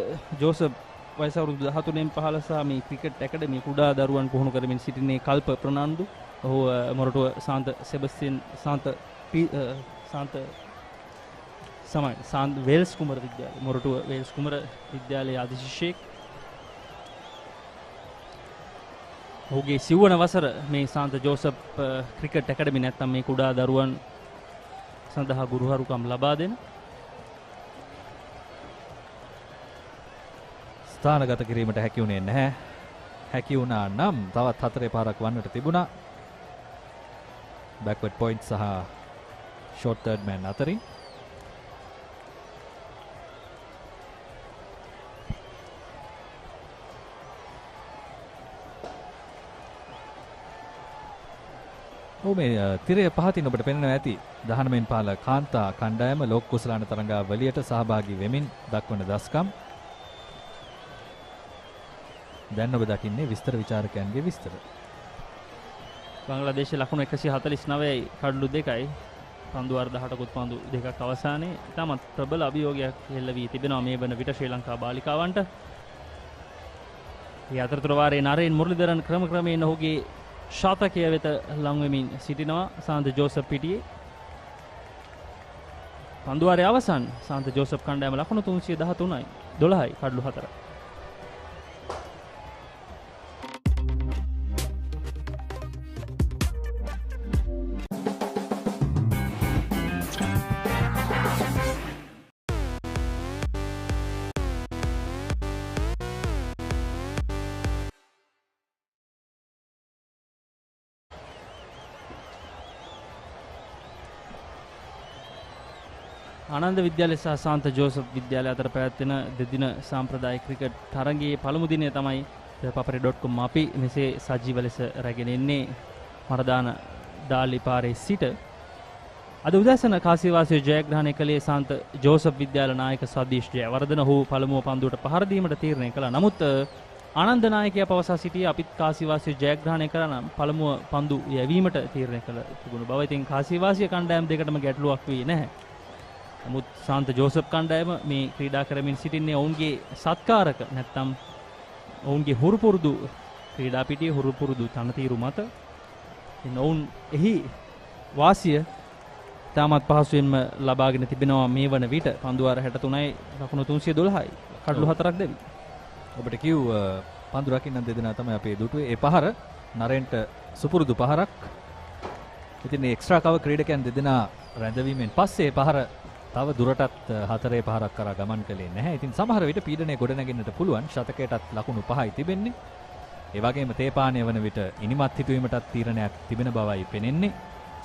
ජෝසප් වයස අවුරුදු 13න් 15 සහ මේ ක්‍රිකට් ඇකඩමිය කුඩා දරුවන් පුහුණු කරමින් සිටින්නේ කල්ප ප්‍රනාන්දු. ඔහු මොරටුව සාන්ත සෙබස්තියන් සාන්ත වේල්ස් කුමර විද්‍යාලය මොරටුව වේල්ස් කුමර විද්‍යාලයේ ආදි ශිෂ්‍යෙක්. ඔහුගේ සිව්වන වසර මේ සාන්ත ජෝසප් ක්‍රිකට් ඇකඩමි නැත්නම් මේ කුඩා දරුවන් සඳහා ගුරුහරුකම් ලබා දෙන. ස්ථානගත කිරීමට හැකි වුණේ නැහැ. හැකි වුණා නම් තවත් 4 පාරක් වන්නට තිබුණා. බෑක්වර්ඩ් පොයින්ට් සහ ෂෝට් තර්ඩ් මෑන් අතරින්. මේ තිරය පහතින් ඔබට පෙනෙනවා ඇති 19 පාල කාන්තා කණ්ඩායම ලෝක කුසලාන තරඟාවලියට සහභාගී වෙමින් දක්වන දස්කම්. දැන් ඔබ දකින්නේ විස්තර විචාරකයන්ගේ විස්තර. බංග්ලාදේශයේ ලකුණු 149යි කඩලු 2යි පන්දු වර්ධ 8කුත් පන්දු 2ක් අවසානයේ ඉතාමත් ප්‍රබල අභියෝගයක් හෙල්ල වී තිබෙනවා මේ වන විට ශ්‍රී ලංකා බාලිකාවන්ට. මේ අතරතුර වාරේ නරේන් මුරලිදරන් ක්‍රමයෙන් ඔහුගේ ශතකය වෙත ලං වෙමින් සිටිනවා සාන්ත ජෝසප් පිටියේ. පන්දු වාරයේ අවසන් සාන්ත ජෝසප් කණ්ඩායම ලකුණු 313යි 12යි කඩලු 4යි. ආනන්ද විද්‍යාලය සහ සාන්ත ජෝසප් විද්‍යාලය අතර පැවැත්වෙන දෙදින සාම්ප්‍රදායික ක්‍රිකට් තරගයේ පළමු දිනය තමයි papare.com අපි මෙසේ සජීව ලෙස රැගෙන එන්නේ මරදාන ඩාලි පාරේ සිට. අද උදෑසන කාසිවාසී ජයග්‍රහණය කළේ සාන්ත ජෝසප් විද්‍යාල නායක සදීෂ් ජයවර්ධන. ඔහු පළමුව පන්දුවට පහර දීමට තීරණය කළා. නමුත් ආනන්ද නායකයා පවසා සිටියේ අපිත් කාසිවාසී ජයග්‍රහණය කරා නම් පළමුව පන්දු යැවීමට තීරණය කළ තිබුණු බව. ඉතින් කාසිවාසී කණ්ඩායම් දෙකටම ගැටලුවක් වී නැහැ. නමුත් සාන්ත ජෝසප් කණ්ඩායම මේ ක්‍රීඩා කරමින් සිටින්නේ ඔවුන්ගේ සත්කාරක නැත්නම් ඔවුන්ගේ හුරුපුරුදු ක්‍රීඩා පිටියේ හුරුපුරුදු තනතිරු මත. ඉතින් ඔවුන් එහි වාසිය තාමත් පහසුවෙන්ම ලබාගෙන තිබෙනවා මේ වන විට. පන්දුවාර 63යි ලකුණු 312යි කඩලු 4ක් දෙවි. ඔබට කිව් පන්දු රකින්න දෙදෙනා තමයි අපේ දුටුවේ. ඒ පහර නරෙන්ට සුපුරුදු පහරක්. ඉතින් මේ එක්ස්ට්‍රා කවර් ක්‍රීඩකයන් දෙදෙනා රැඳවීමෙන් පස්සේ පහර තව දුරටත් හතරේ පහරක් කරා ගමන් කළේ නැහැ. ඉතින් සමහර විට පීඩනය ගොඩනැගෙන්නට පුළුවන්. ශතකයටත් ලකුණු 5යි තිබෙන්නේ. ඒ වගේම තේපානය වන විට ඉනිමත් හිටුවීමටත් තීරණයක් තිබෙන බවයි පෙනෙන්නේ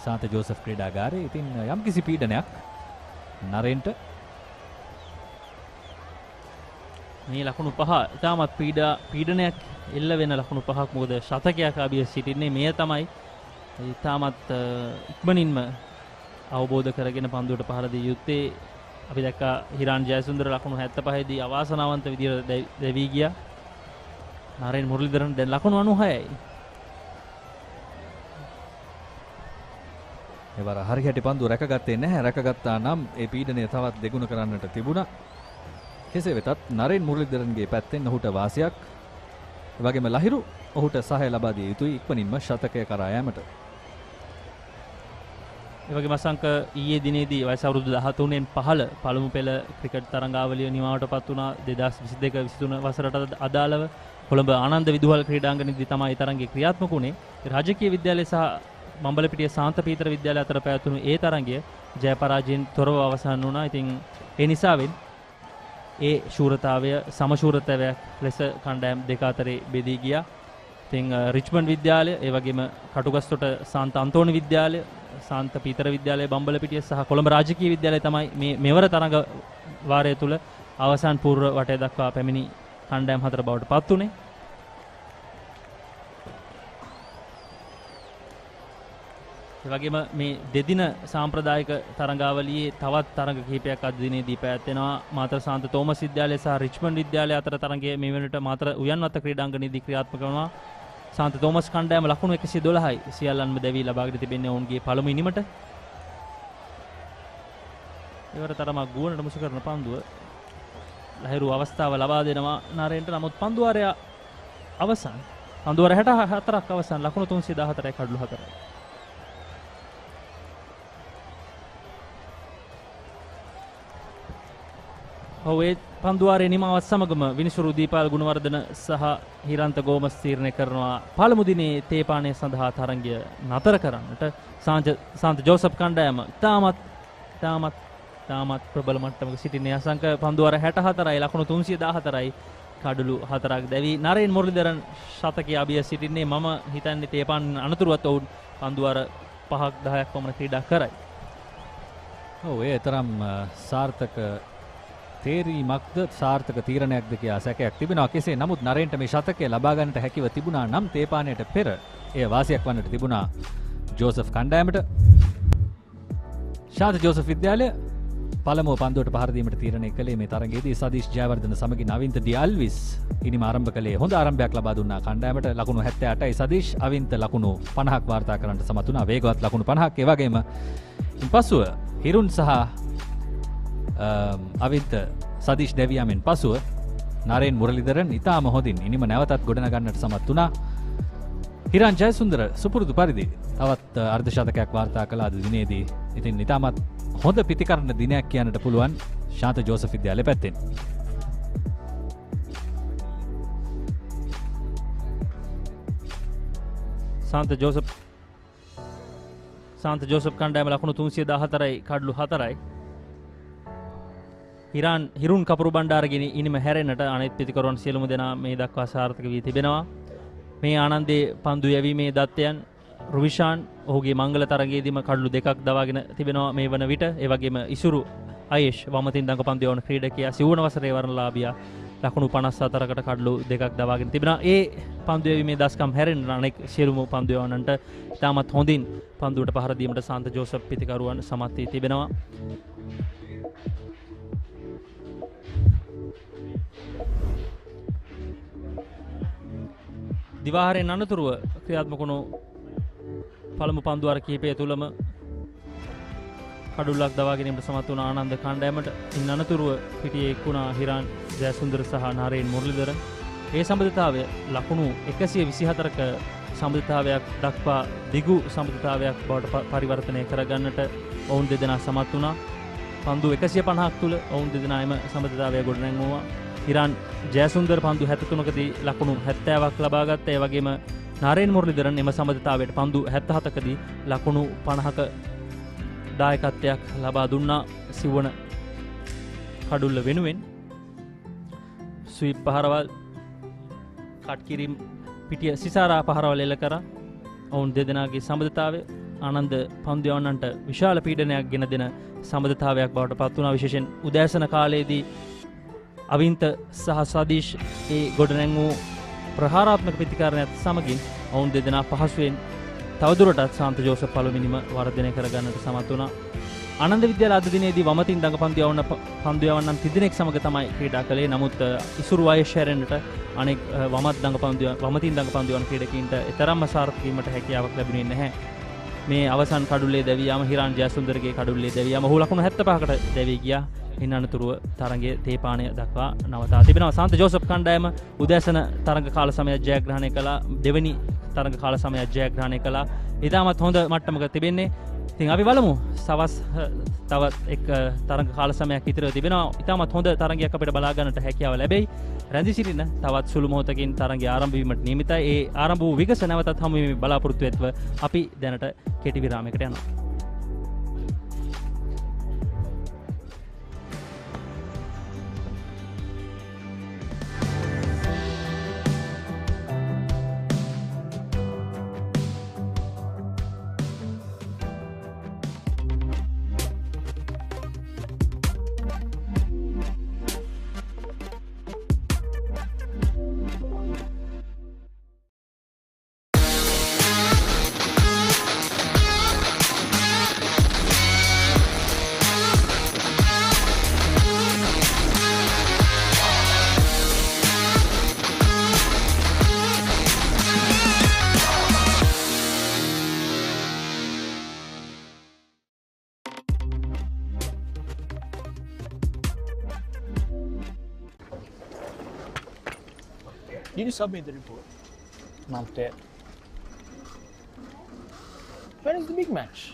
සාන්ත ජෝසප් ක්‍රීඩාගාරයේ. ඉතින් යම්කිසි පීඩනයක් නරෙන්ට මේ ලකුණු 5 ඉතාමත් පීඩනයක් එල්ල වෙන ලකුණු 5ක්. මොකද ශතකයක් ආබිය සිටින්නේ. මෙය තමයි ඉතාමත් ඉක්මනින්ම අවබෝධ කරගෙන පන්දුවට පහර දී යුත්තේ. අපි දැක්කා හිරාන් ජයසුන්දර ලකුණු 75 දී අවාසනාවන්ත විදියට දෙවි ගියා. නරේන් මුරලිදරන් දැන් ලකුණු 96යි. එවර හරියට පන්දුව රැකගත්තේ නැහැ. රැකගත්තා නම් ඒ පීඩනය තවත් දෙගුණ කරන්නට තිබුණා. කෙසේ වෙතත් නරේන් මුරලිදරන්ගේ පැත්තෙන් ඔහුට වාසියක්. ඒ වගේම ලහිරු ඔහුට සහාය ලබා දිය යුතුයි ඉක්මනින්ම ශතකය කරා යාමට. ඒ වගේම අසංක ඊයේ දිනේදී වයස අවුරුදු 13න් පහළ පළමු පෙළ ක්‍රිකට් තරඟාවලිය නිමාවටපත් වුණා. 2022-23 වසරට අදාළව කොළඹ ආනන්ද විදුහල් ක්‍රීඩාංගණයේදී තමයි තරඟය ක්‍රියාත්මක වුණේ. රාජකීය විද්‍යාලය සහ බම්බලපිටිය සාන්ත පීතර විද්‍යාලය අතර පැවතුණු ඒ තරඟය ජය පරාජයෙන් තොරව අවසන් වුණා. ඉතින් ඒ නිසාවෙන් ඒ ශූරතාවය සමශූරතාවයක් ලෙස කණ්ඩායම් දෙක අතරේ බෙදී ගියා. ඉතින් රිච්මන්ඩ් විද්‍යාලය, ඒ වගේම කටුගස්තොට සාන්ත අන්තෝනි විද්‍යාලය, සාන්ත පීතර විද්‍යාලය බම්බලපිටිය සහ කොළඹ රාජකීය විද්‍යාලය තමයි මේ මෙවර තරඟ වාරය තුල අවසන් පූර්ව වටය දක්වා පැමිණි කණ්ඩායම් හතර බවට පත් වුණේ. ඒ වගේම මේ දෙදින සාම්ප්‍රදායික තරඟාවලියේ තවත් තරඟ කිහිපයක් අද දිනේදී පැවැත්වෙනවා. මාතර සාන්ත තෝමස් විද්‍යාලය සහ රිච්මන්ඩ් විද්‍යාලය අතර තරඟය මේ වෙනට මාතර උයන්වත්ත ක්‍රීඩාංගණයේදී ක්‍රියාත්මක වෙනවා. සාන්ත තෝමස් කණ්ඩායම ලකුණු 112යි සියල්ලන්ම දැවී ලබාගෙන තිබෙන්නේ ඔවුන්ගේ පළමු ඉනිමට. ඒවර තරමක් ගුවනට මුසු කරන පන්දුව ලහිරු අවස්ථාව ලබා දෙනවා නරේන්ට. නමුත් පන්දුවාරය අවසන්. පන්දුවාර 64ක් අවසන් ලකුණු 314යි කඩලු 4යි. ඔව් පන්දුවාරේ නිමාවත් සමගම විනිසුරු දීපාල් ගුණවර්ධන සහ හිරන්ත ගෝමස් තීරණය කරනවා පළමු දිනේ තේපානය සඳහා තරඟය නතර කරන්නට. සාන්ත ජෝසප් කණ්ඩායම තාමත් ප්‍රබල මට්ටමක සිටින්නේ. අසංක පන්දුවාර 64යි ලකුණු 314යි කඩලු 4ක් දැවි. නරේන් මුරලිදරන් ශතකයේ අභිය සිටින්නේ. මම හිතන්නේ තේපාන අනතුරුවත් ඔවුන් පන්දුවාර 5ක් 10ක් පමණ ක්‍රීඩා කරයි. ඔව් ඒ තරම් සාර්ථක තේරීමක්ද සාර්ථක තීරණයක්ද කියා සැකයක් තිබෙනවා. කෙසේ නමුත් නරේන්ට මේ ශතකය ලබා ගන්නට හැකිව තිබුණා නම් තේපානයට පෙර එය වාසියක් වන්නට තිබුණා ජෝසප් කණ්ඩායමට. ශාන්ත ජෝසප් විද්‍යාලය පළමුව පන්දුවට පහර දීමට තීරණය කළේ මේ තරගයේදී සදීෂ් ජයවර්ධන සමගින් අවින්ත ඩි අල්විස් ඉනිම ආරම්භ කළේ හොඳ ආරම්භයක් ලබා දුන්නා කණ්ඩායමට. ලකුණු 78යි සදීෂ්, අවින්ත ලකුණු 50ක් වාර්තා කරන්නට සමත් වුණා. වේගවත් ලකුණු 50ක්. ඒ වගේම ඉන්පසුව හිරුන් සහ අවින්ත සදීෂ් දැවියාමෙන් පසුව නරේන් මුරලිදරන් ඉතාම හොඳින් ඉනිම නැවතත් ගොඩනගන්නට සමත් වුණා. හිරාන් ජයසුන්දර සුපුරුදු පරිදි තවත් අර්ධ ශතකයක් වාර්තා කළ අද දිනේදී. ඉතින් ඉතාමත් හොඳ පිතිකරන දිනයක් කියන්නට පුළුවන් ශාන්ත ජෝසප් විද්‍යාලය පැත්තෙන්. සාන්ත ජෝසප් කණ්ඩායම ලකුණු 314යි කඩලු 4යි. හිරුන් කපුරු බණ්ඩාරගෙන ඉනිම හැරෙන්නට අනෙත් පිතිකරුවන් සියලුම දෙනා මේ දක්වා සාර්ථක වී තිබෙනවා. මේ ආනන්දේ පන්දු යැවීමේ දත්තයන් රුවිෂාන් ඔහුගේ මංගල තරගයේදීම කඩලු 2ක් දවාගෙන තිබෙනවා මේ වන විට. ඒ වගේම ඉසුරු අයේෂ් වමතින් දඟ පන්දු යවන ක්‍රීඩකයා 30 වසරේ වරණලාභියා ලකුණු 54කට කඩලු දෙකක් දවාගෙන තිබෙනවා. ඒ පන්දු යැවීමේ දස්කම් හැරෙන අනෙක් සියලුම පන්දු යවන්නන්ට ඉතාමත් හොඳින් පන්දුවට පහර දීමට සාන්ත ජෝසප් පිතිකරුවන් සමත් වී තිබෙනවා. දිවාහාරයෙන් අනතුරුව ක්‍රියාත්මක වුණු පළමු පන්දුවාර කිහිපය තුළම කඩුල්ලක් දවා ගැනීමට සමත් වුණ ආනන්ද කණ්ඩායමට ඉන් අනතුරුව පිටියේ එක්ුණා හිරාන් ජයසුන්දර සහ නාරේන් මුරලිදරන්. ඒ සම්බන්ධතාවය ලකුණු 124ක සම්බන්ධතාවයක් දක්වා දිගු සම්බන්ධතාවයක් බවට පරිවර්තනය කරගන්නට ඔවුන් දෙදෙනා සමත් වුණා. පන්දු 150ක් තුළ ඔවුන් දෙදෙනා එම සම්බන්ධතාවය ගොඩනැංවුවා. හිරාන් ජයසුන්දර පන්දු 73කදී ලකුණු 70ක් ලබා ගත්තා. ඒ වගේම නාරේන් මුරලිදරන් එම සම්බන්ධතාවයට පන්දු 77කදී ලකුණු 50ක දායකත්වයක් ලබා දුන්නා. සිව්වන කඩුල්ල වෙනුවෙන් ස්වීප් පහරවල් කට්කිරීම් පිටිය සිසාරා පහරවල් එල්ල කරා. ඔවුන් දෙදෙනාගේ සම්බන්ධතාවය ආනන්ද පන්දු යවන්නන්ට විශාල පීඩනයක් ගෙන දෙන සම්බන්ධතාවයක් බවට පත් වුණා. විශේෂයෙන් උදෑසන කාලයේදී අවින්ත සහ සදීෂ් ඒ ගොඩනැංවූ ප්‍රහාරාත්මක ප්‍රතිකාරණයත් සමගින් ඔවුන් දෙදෙනා පහසුවෙන් තවදුරටත් සාන්ත ජෝසප් පළවෙනිම වර්ධනය කරගන්නට සමත් වුණා. ආනන්ද විද්‍යාල අද දිනේදී වමතින් දඟ පන්දු යවන්නන් තිදෙනෙක් සමග තමයි ක්‍රීඩා කළේ. නමුත් ඉසුරු වයස් හැරෙන්නට අනෙක් වමතින් දඟ පන්දු යවන ක්‍රීඩකීන්ට තරම්ම සාර්ථක වීමට හැකියාවක් ලැබුණේ නැහැ. මේ අවසන් කඩුල්ලේ දැවියාම හිරාන් ජයසුන්දරගේ කඩුල්ලේ දැවියාම ඔහු ලකුණු 75කට දැවී ගියා. ඉන් අනතුරුව තරගයේ තේපානය දක්වා නවතා තිබෙනවා. සාන්ත ජෝසප් කණ්ඩායම උදෑසන තරග කාල සමයක් ජයග්‍රහණය කළා. දෙවැනි තරග කාල සමයක් ජයග්‍රහණය කළා. ඉතාමත් හොඳ මට්ටමක තිබෙන්නේ. ඉතින් අපි බලමු සවස් තවත් එක් තරග කාල සමයක් ඉතිරිව තිබෙනවා. ඉතාමත් හොඳ තරගයක් අපිට බලා ගන්නට හැකියාව ලැබෙයි. රැඳී සිටින තවත් සුළු මොහොතකින් තරගය ආරම්භ වීමට නියමිතයි. ඒ ආරම්භ වූ විගස නැවතත් හමු වීමේ බලාපොරොත්තු වෙත්ව අපි දැනට කෙටි විරාමයකට යනවා. Did you submit the report? Not yet. When is the big match?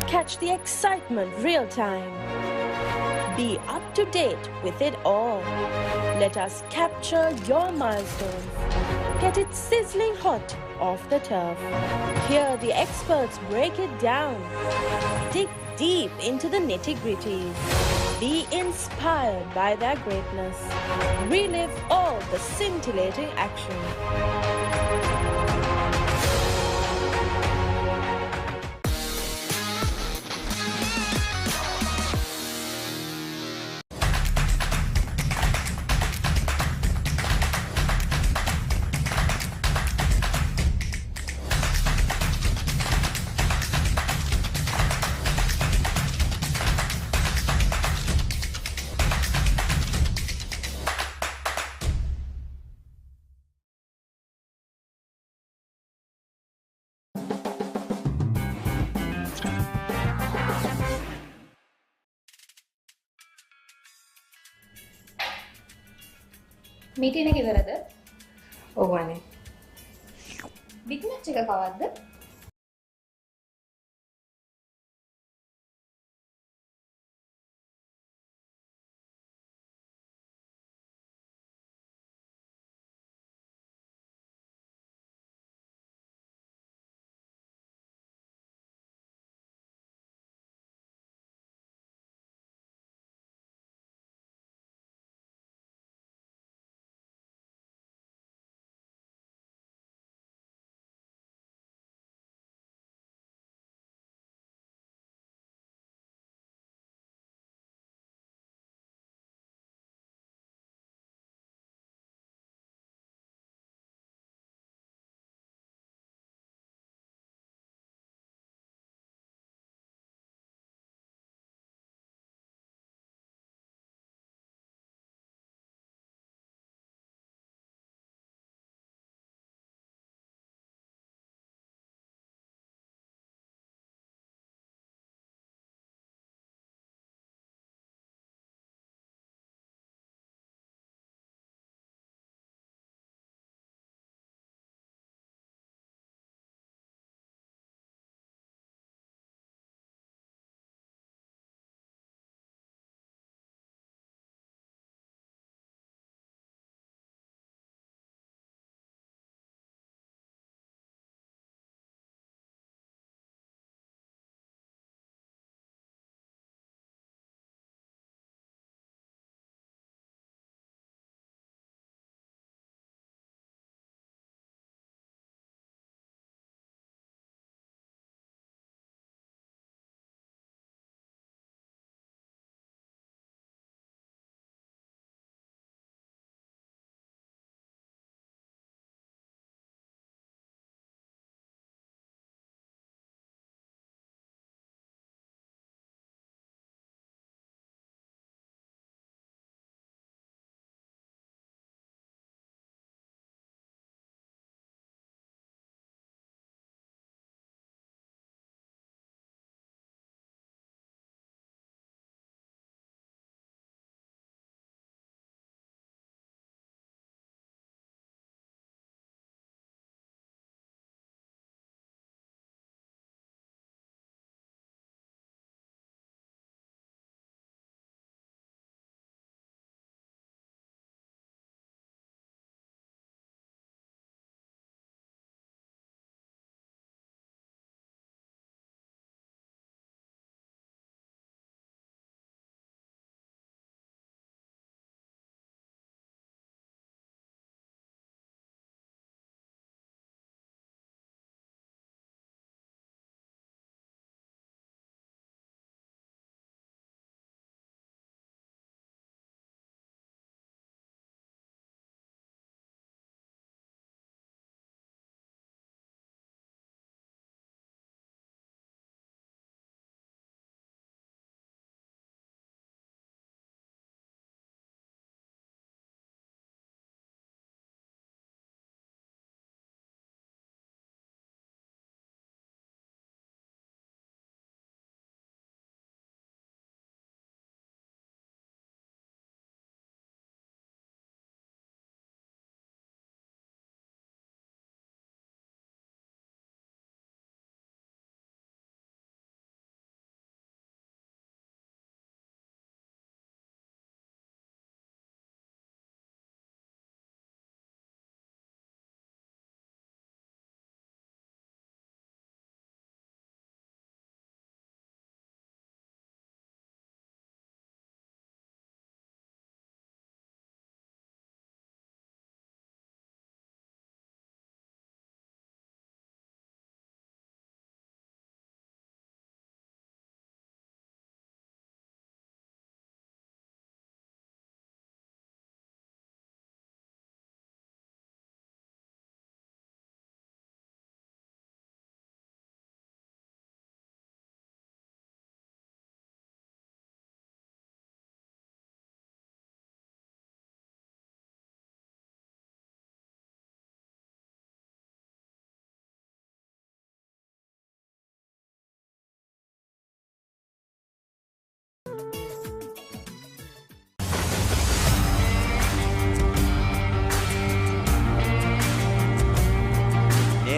Catch the excitement real time. Be up to date with it all. Let us capture your milestones. Get it sizzling hot off the turf. Hear the experts break it down. Dig deep into the nitty-gritties. Be inspired by their greatness. Relive all the scintillating action. Meeting එක ඉවරද? ඔව් අනේ. Big match එක කවද්ද?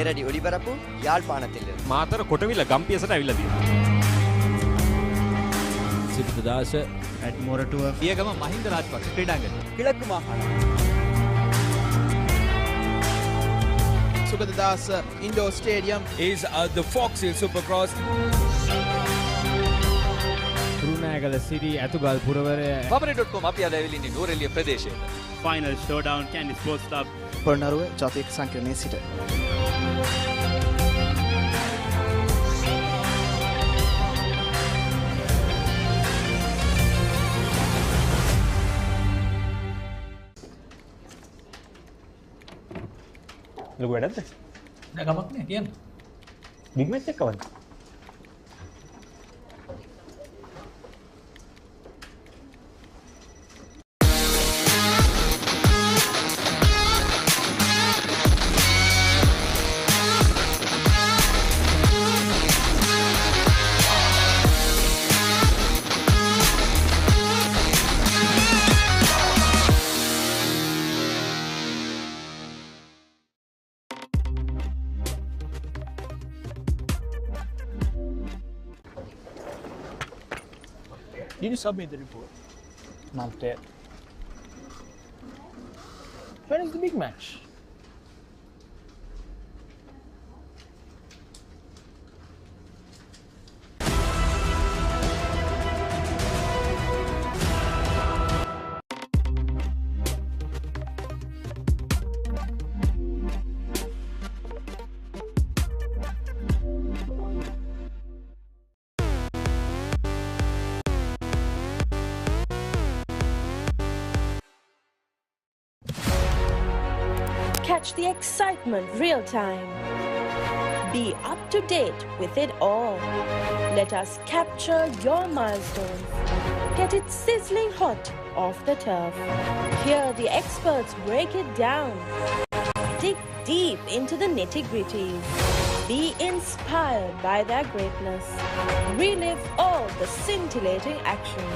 නේරඩි ඔලිබරපු යාල්පානතිල්ල. මාතර කොටවිල ගම්පියසට ඇවිල්ලා තියෙනවා. සිද්ධදාස at Moratua පියගම Mahinda Rajapaksa ක්‍රීඩාංගණය. කිලක්කු මාහාන. Sugadadasa Indoor Stadium is the Fox Hill Supercross. රුණෑගල සිරි ඇතුගල් පුරවරය Papare.com අපි අද ඇවිල්ලා ඉන්නේ නෝරෙලිය ප්‍රදේශයේ. Final showdown Candy Sports Club Pornaruwa ජාතික සංකීර්ණයේ සිට ලොකු වැඩක්ද? නෑ කමක් නෑ කියන්න. බිග් මැච් එකක් කවද්ද? Did you submit the report? Not yet. When is the big match? Catch the excitement real time. Be up to date with it all. Let us capture your milestones. Get it sizzling hot off the turf. Hear the experts break it down. Dig deep into the nitty-gritties. Be inspired by their greatness. Relive all the scintillating action.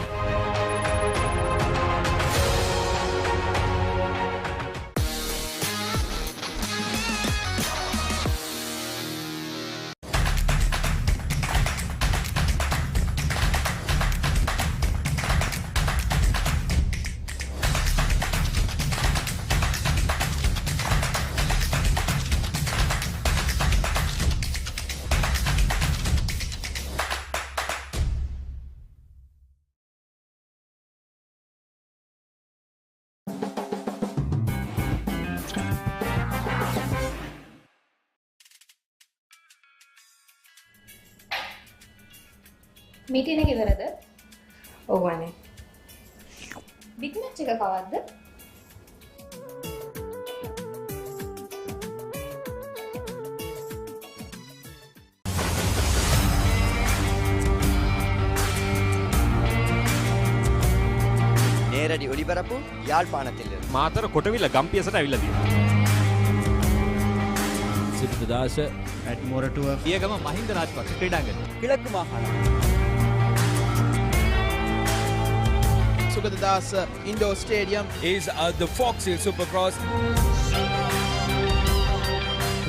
Meeting එක ඉවරද? ඔව් අනේ. Big match එක කවද්ද? නේරඩි ඔලිබරපු යාල්පානතිල්ල. මාතර කොටවිල ගම්පියසට ඇවිල්ලා තියෙනවා. සිද්ධදාස at Moratua පියගම Mahinda Rajapaksa ක්‍රීඩාංගණය. කිලක්කු මාහාන. Sugadadasa Indoor Stadium is the Fox Hill Supercross.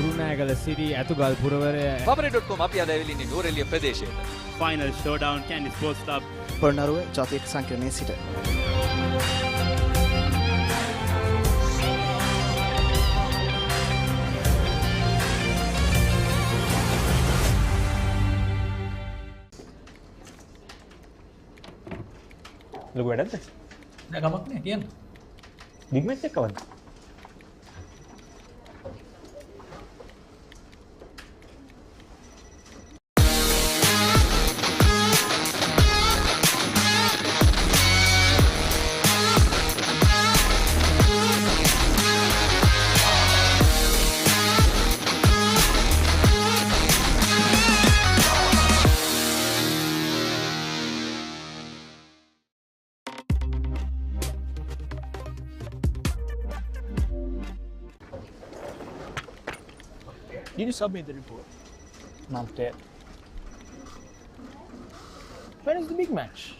රුණෑගල සිරි ඇතුගල් පුරවරය Papare.com අපි අද ඇවිල්ලා ඉන්නේ නෝරෙලිය ප්‍රදේශයේ. Final showdown Candy Sports Club Pornaruwa ජාතික සංකීර්ණයේ සිට ලොකු වැඩක්ද? නෑ කමක් නෑ කියන්න. බිග් මැච් එකක් කවද්ද? Did you submit the report? Not yet. When is the big match?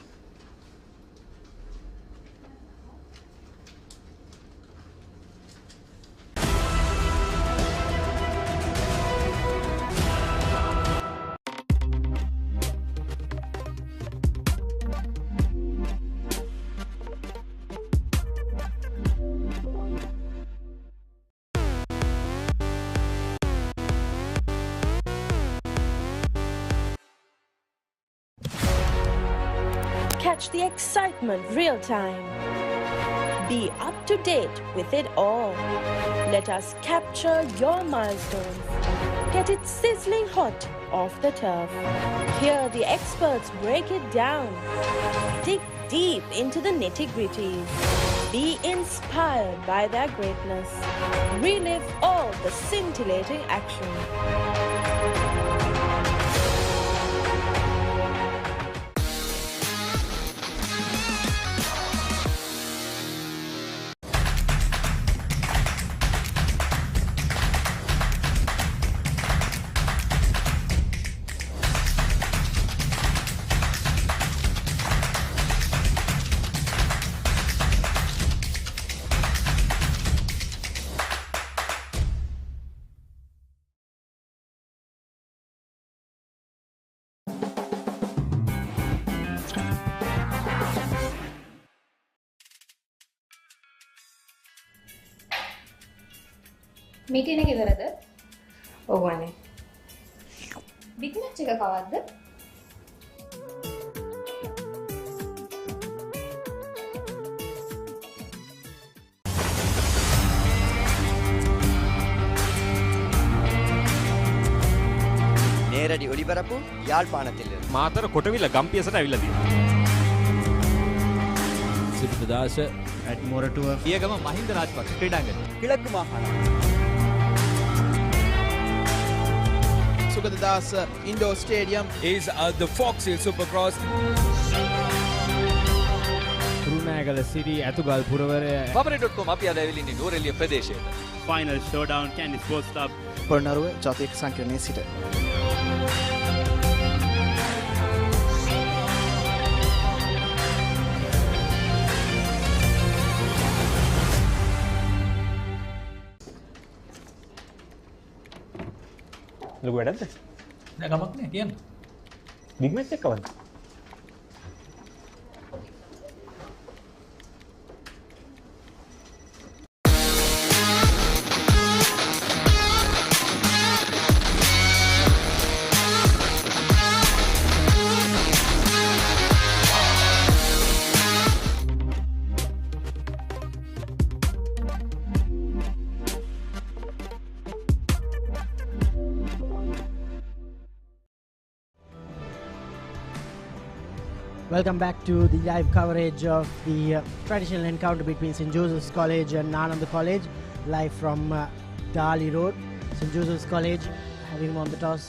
catch the excitement real time. Be up to date with it all. Let us capture your milestones. Get it sizzling hot off the turf. Hear the experts break it down. Dig deep into the nitty-gritties. Be inspired by their greatness. Relive all the scintillating action. Meeting එක ඉවරද? ඔව් අනේ. Big match එක කවද්ද? நேரடி ஒளிபரப்பு யாழ்ப்பாணத்தில் මාතර කොටවිල ගම්පියසට ඇවිල්ලා තියෙනවා. සිරිපදාස at Moratuwa පියගම Mahinda Rajapaksa ක්‍රීඩාංගණය. கிழக்கு மாகாணம் Sugadadasa Indoor Stadium is the Fox Hill Supercross. රුණෑගල සිරි ඇතුගල් පුරවරය Papare.com අපි අද ඇවිල්ලා ඉන්නේ නුවරඑළිය ප්‍රදේශයට. Final showdown Candy Sports Club Polnaruwa ජාතික සංකීර්ණයේ සිට ලොකු වැඩක්ද? නෑ ගමක් නෑ කියන්න. බිග් මැච් එක කවද්ද? Welcome back to the live coverage of the traditional encounter between St. Joseph's College and Ananda College, live from Dali Road. St. Joseph's College having won the toss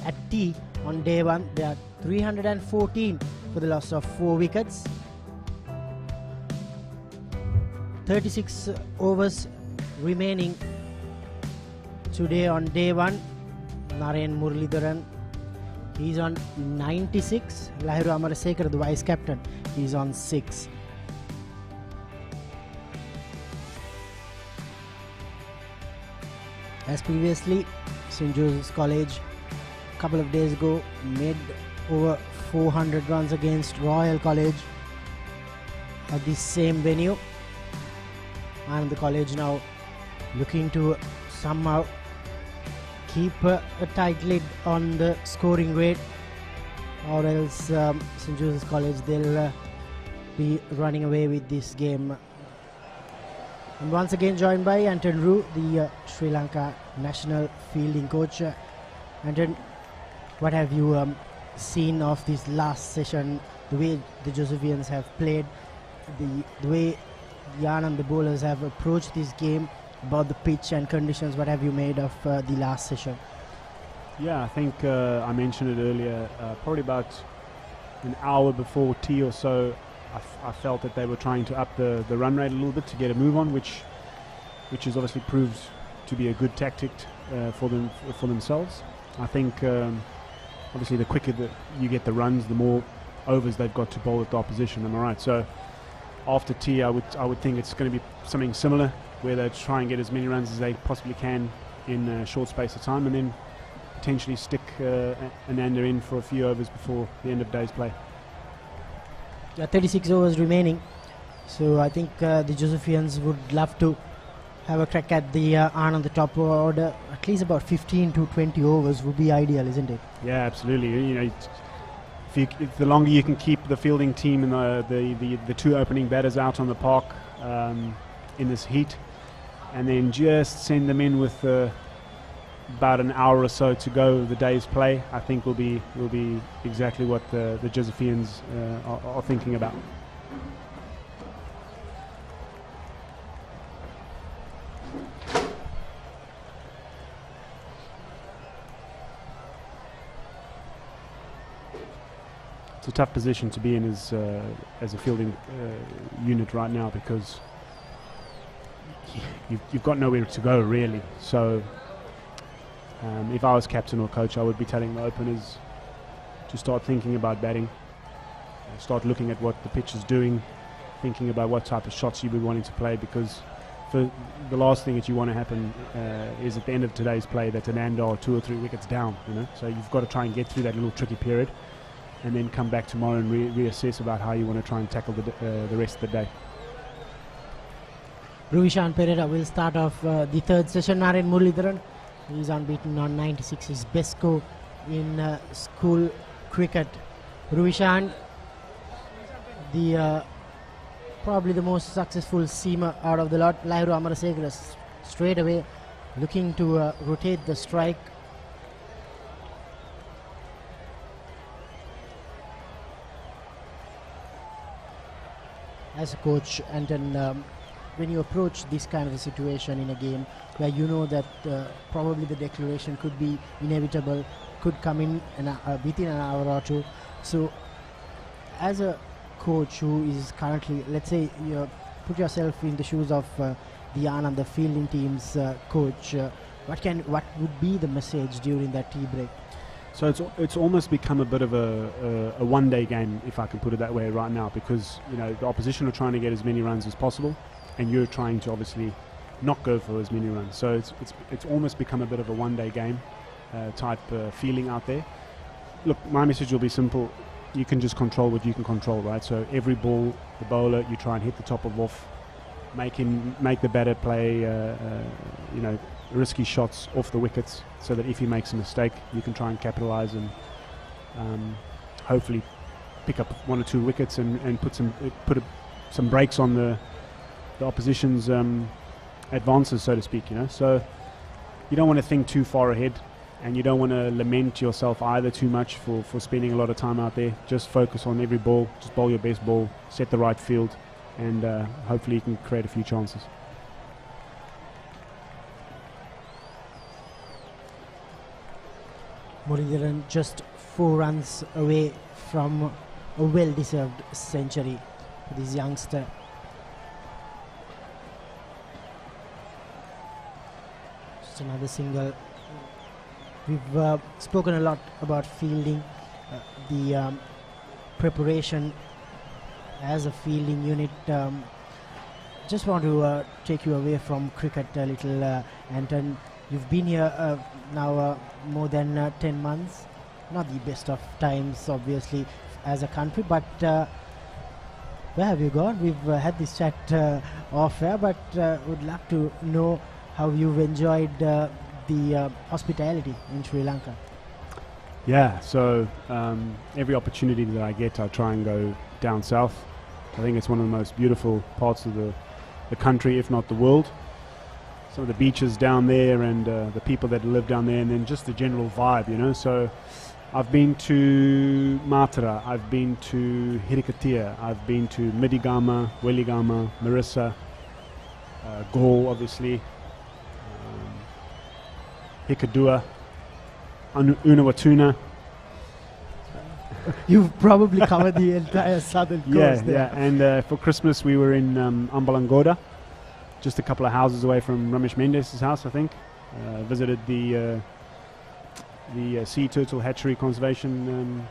at tea on day one. They are 314 for the loss of 4 wickets. 36 overs remaining today on day one. Naren Muralidharan, he's on 96. Lahiru Amarasekar, the vice captain, he's on 6. As previously, St. Joseph's College a couple of days ago made over 400 runs against Royal College at the same venue, and the college now looking to somehow keep a tight lid on the scoring rate, or else St. Joseph's College they'll be running away with this game. And once again joined by Anton Roo, the Sri Lanka national fielding coach. Anton, what have you seen of this last session, the way the Josephians have played, the way the Anand bowlers have approached this game, about the pitch and conditions? What have you made of the last session? Yeah, I think I mentioned it earlier, probably about an hour before tea or so, I felt that they were trying to up the run rate a little bit to get a move on, which has obviously proved to be a good tactic for themselves. I think obviously the quicker that you get the runs, the more overs they've got to bowl at the opposition. Am I right? So after tea, I would think it's going to be something similar, where they try and get as many runs as they possibly can in a short space of time, and then potentially stick Ananda in for a few overs before the end of day's play. 36 overs remaining, so I think the Josephians would love to have a crack at the Anand, the top order. At least about 15 to 20 overs would be ideal, isn't it? Yeah, absolutely. You know, if the longer you can keep the fielding team and the two opening batters out on the park in this heat, and then just send them in with about an hour or so to go the day's play, I think will be exactly what the Josephians are thinking about. It's a tough position to be in as a fielding unit right now, because you've got nowhere to go really. So if I was captain or coach, I would be telling the openers to start thinking about batting, start looking at what the pitch is doing, thinking about what type of shots you would be wanting to play, because for the last thing that you want to happen is at the end of today's play that Ananda are 2 or 3 wickets down, so you've got to try and get through that little tricky period and then come back tomorrow and reassess about how you want to try and tackle the rest of the day. Ruvishan Pereira will start off the third session. Naren Muralidharan, he is unbeaten on 96, his best score in school cricket. Ruvishan, probably the most successful seamer out of the lot. Lahiru Amarasekara straight away looking to rotate the strike. As a coach, and then when you approach this kind of a situation in a game where you know that probably the declaration could be inevitable, could come in within an hour or two. So as a coach who is currently, let's say, you put yourself in the shoes of the Ananda fielding team's coach, what would be the message during that tea break? So it's almost become a bit of a one-day game, if I can put it that way, right now, because the opposition are trying to get as many runs as possible, and you're trying to obviously not go for as many runs. So it's almost become a bit of a one-day game type feeling out there. Look, my message will be simple: you can just control what you can control, right? So every ball, the bowler, you try and hit the top of off, make the batter play, risky shots off the wickets, so that if he makes a mistake, you can try and capitalise and hopefully pick up 1 or 2 wickets and put some brakes on the opposition's advances, so to speak. So you don't want to think too far ahead, and you don't want to lament yourself either too much for spending a lot of time out there. Just focus on every ball, just bowl your best ball, set the right field, and hopefully you can create a few chances. Muralidharan just 4 runs away from a well-deserved century for this youngster. Just another single. We've spoken a lot about fielding, the preparation as a fielding unit. Just want to take you away from cricket a little, Anton. You've been here now more than 10 months. Not the best of times, obviously, as a country, but where have you gone? We've had this chat off air, but would love to know how you've enjoyed the hospitality in Sri Lanka. Yeah, so every opportunity that I get, I try and go down south. I think it's one of the most beautiful parts of the country, if not the world. Some of the beaches down there, and the people that live down there, and then just the general vibe, So I've been to Matara, I've been to Hirikatia, I've been to Midigama, Weligama, Marissa, Gaul, obviously, Hikadua, Unawatuna. You've probably covered the entire southern coast there. Yeah, and for Christmas we were in Ambalangoda, just a couple of houses away from Ramesh Mendes' house, I think. Visited the sea turtle hatchery conservation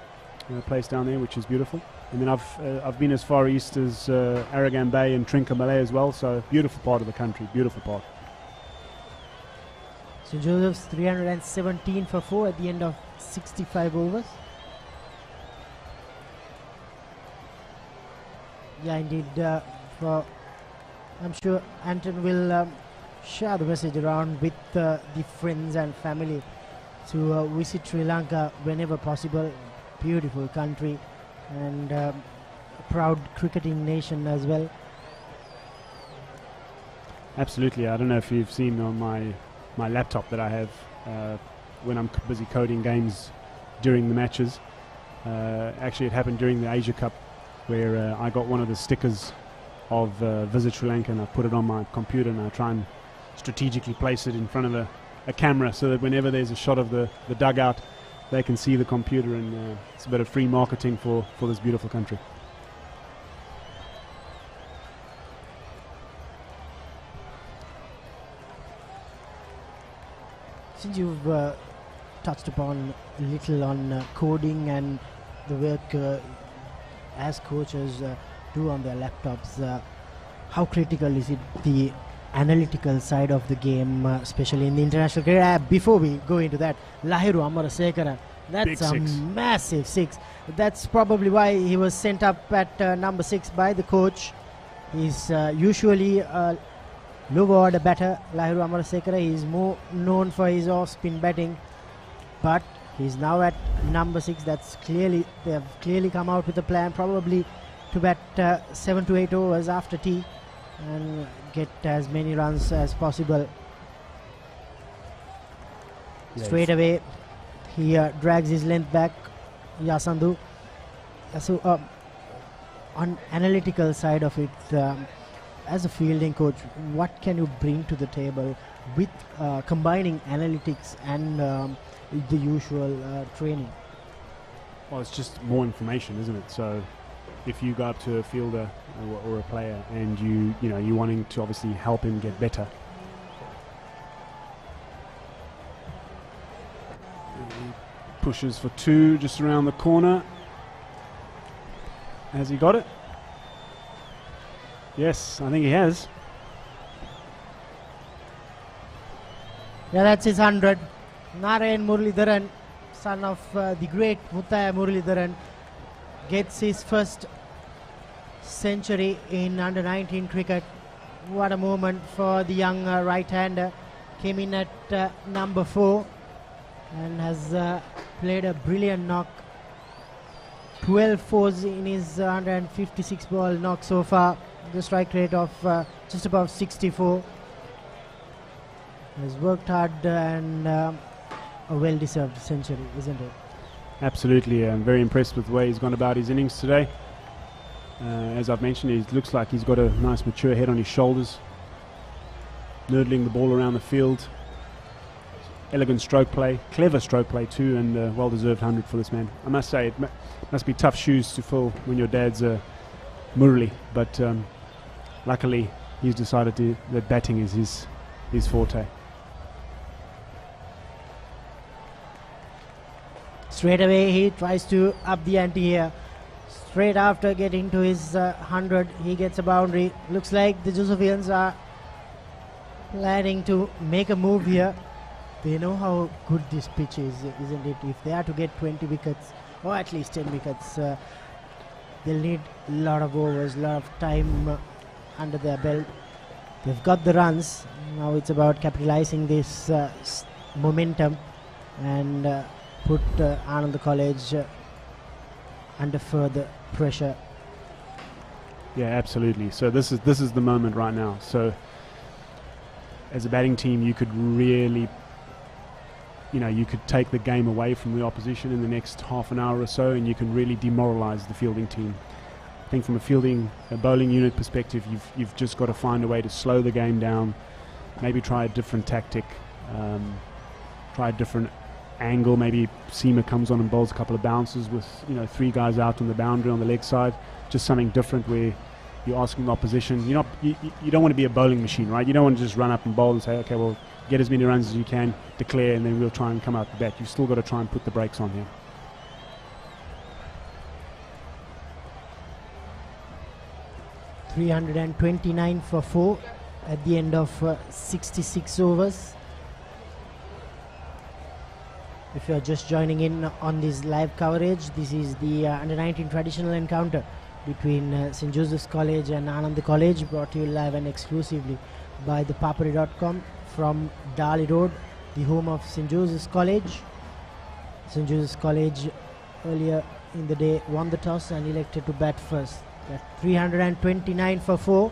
place down there, which is beautiful. And then I've been as far east as Aragon Bay and Trincomalee as well, so beautiful part of the country, beautiful part. St. Joseph's 317 for 4 at the end of 65 overs. Yeah, indeed. I'm sure Anton will share the message around with the friends and family to visit Sri Lanka whenever possible. beautiful country and a proud cricketing nation as well. Absolutely. I don't know if you've seen on my laptop that I have when I'm busy coding games during the matches. Actually, it happened during the Asia Cup where I got one of the stickers of Visit Sri Lanka, and I put it on my computer, and I try and strategically place it in front of a camera so that whenever there's a shot of the dugout, they can see the computer, and it's a bit of free marketing for this beautiful country. Since you've touched upon a little on coding and the work as coaches do on their laptops, how critical is it, the analytical side of the game, especially in the international cricket? Before we go into that, Lahiru Amarasekara, that's a massive six. That's probably why he was sent up at number 6 by the coach. He's usually a low order batter, Lahiru Amarasekara. He is more known for his off-spin batting, but he's now at number 6. That's clearly, they have clearly come out with a plan, probably to bat 7 to 8 overs after tea and get as many runs as possible. Yes. Straight away, he drags his length back, Yasandu. So on analytical side of it, as a fielding coach, what can you bring to the table with combining analytics and the usual training? Well, it's just more information, isn't it? So if you go up to a fielder or a player and you're wanting to obviously help him get better, he pushes for 2 just around the corner. Has he got it? Yes, I think he has. Yeah, that's his 100. Narayan Muralidharan, son of the great Muthaya Muralidharan, gets his first century in under-19 cricket. What a moment for the young right-hander. Came in at number 4 and has played a brilliant knock. 12 fours in his 156 ball knock so far. The strike rate of just above 64. Has worked hard and a well-deserved century, isn't it? Absolutely. I'm very impressed with the way he's gone about his innings today. As I've mentioned, it looks like he's got a nice mature head on his shoulders, nurdling the ball around the field. Elegant stroke play, clever stroke play too, and well-deserved 100 for this man. I must say, it must be tough shoes to fill when your dad's Murali, but luckily he's decided that batting is his forte. Straight away he tries to up the ante here. Straight after getting to his 100, he gets a boundary. Looks like the Josephians are planning to make a move here. They know how good this pitch is, isn't it? If they are to get 20 wickets or at least 10 wickets, they'll need a lot of overs, a lot of time under their belt. They've got the runs. Now it's about capitalizing this momentum and put Ananda College under further pressure. Yeah, absolutely. So this is the moment right now. So as a batting team, you could really, you could take the game away from the opposition in the next half an hour or so, and you can really demoralize the fielding team. I think from a bowling unit perspective, you've just got to find a way to slow the game down, maybe try a different tactic, try a different angle. Maybe Seamer comes on and bowls a couple of bounces with 3 guys out on the boundary on the leg side, just something different where you're asking the opposition. You don't want to be a bowling machine, right? You don't want to just run up and bowl and say, okay, well, get as many runs as you can, declare, and then we'll try and come out the bat. You've still got to try and put the brakes on here. $329 for 4 at the end of 66 overs. If you're just joining in on this live coverage, this is the under-19 traditional encounter between St. Joseph's College and Ananda College, brought to you live and exclusively by the Papare.com from Dali Road, the home of St. Joseph's College. St. Joseph's College earlier in the day won the toss and elected to bat first. At 329 for 4.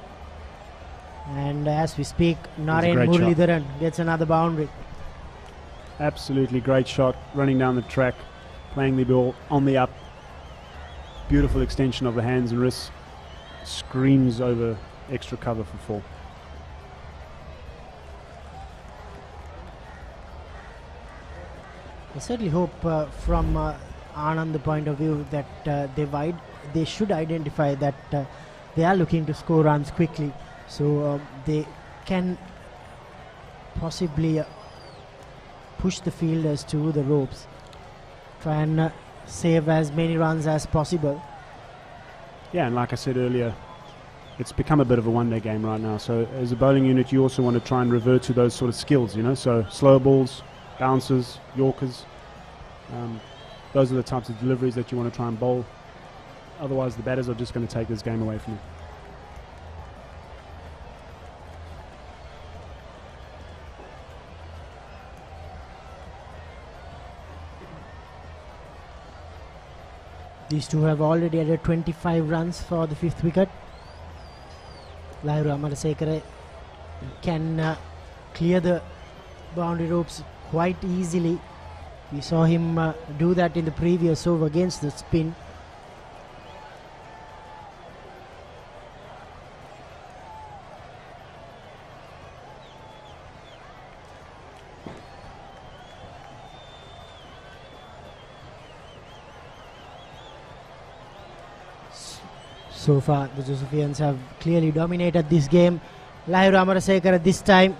And as we speak, Naren Muralidharan gets another boundary. Absolutely great shot, running down the track, playing the ball on the up. Beautiful extension of the hands and wrists. Screams over extra cover for 4. I certainly hope from Anand's point of view that they should identify that they are looking to score runs quickly, so they can possibly push the fielders to the ropes, try and save as many runs as possible. Yeah, and like I said earlier, it's become a bit of a one-day game right now. So as a bowling unit, you also want to try and revert to those sort of skills, you know, so slow balls, bounces, yorkers. Those are the types of deliveries that you want to try and bowl. Otherwise, the batters are just going to take this game away from you. These two have already added 25 runs for the 5th wicket. Lahiru Amarasekara can clear the boundary ropes quite easily. We saw him do that in the previous over against the spin. So far, the Josephians have clearly dominated this game. Lahiru Amarasekara this time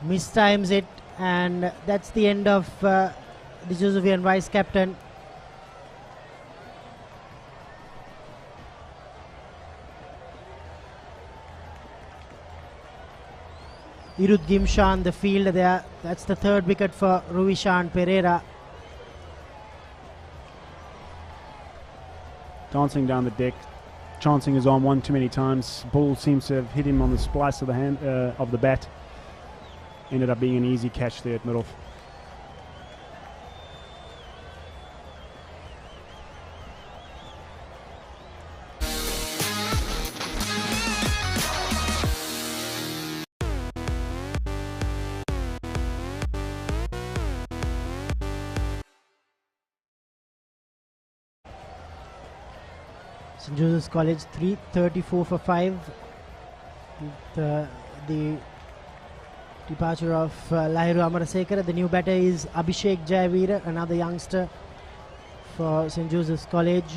mistimes it, and that's the end of the Josephian vice captain. Irud Gimshan, the fielder there. That's the 3rd wicket for Ruvishan Pereira. Dancing down the deck, chancing his arm one too many times. Ball seems to have hit him on the splice of the hand of the bat. Ended up being an easy catch there at mid-off. St. Joseph's College 334 for 5. The departure of Lahiru Amarasekara. The new batter is Abhishek Jayavira, another youngster for St. Joseph's College.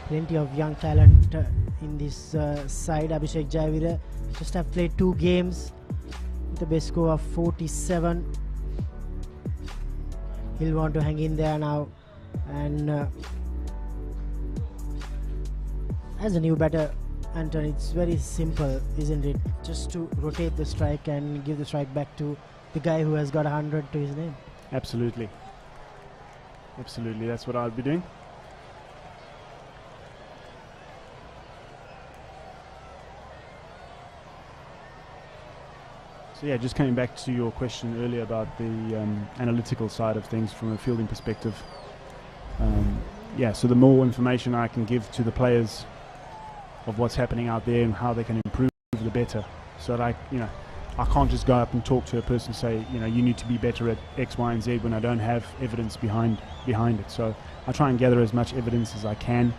Plenty of young talent in this side. Abhishek Jayavira just have played 2 games with a best score of 47. He'll want to hang in there now, and as a new batter, Anton, it's very simple, isn't it? Just to rotate the strike and give the strike back to the guy who has got 100 to his name. Absolutely. Absolutely, that's what I'll be doing. So yeah, just coming back to your question earlier about the analytical side of things from a fielding perspective. Yeah, so the more information I can give to the players of what's happening out there and how they can improve, the better. So that I can't just go up and talk to a person and say, you need to be better at X, Y, and Z when I don't have evidence behind it. So I try and gather as much evidence as I can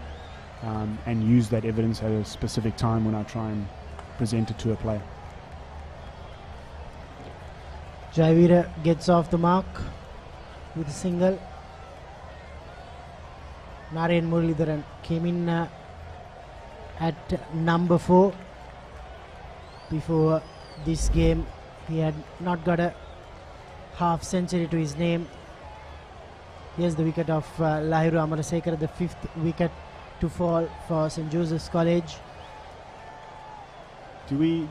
and use that evidence at a specific time when I try and present it to a player. Jayavira gets off the mark with a single. Naren Muralidharan came in at number 4. Before this game, he had not got a half century to his name. Here's the wicket of Lahiru Amarasekara, the 5th wicket to fall for St. Joseph's College. Do we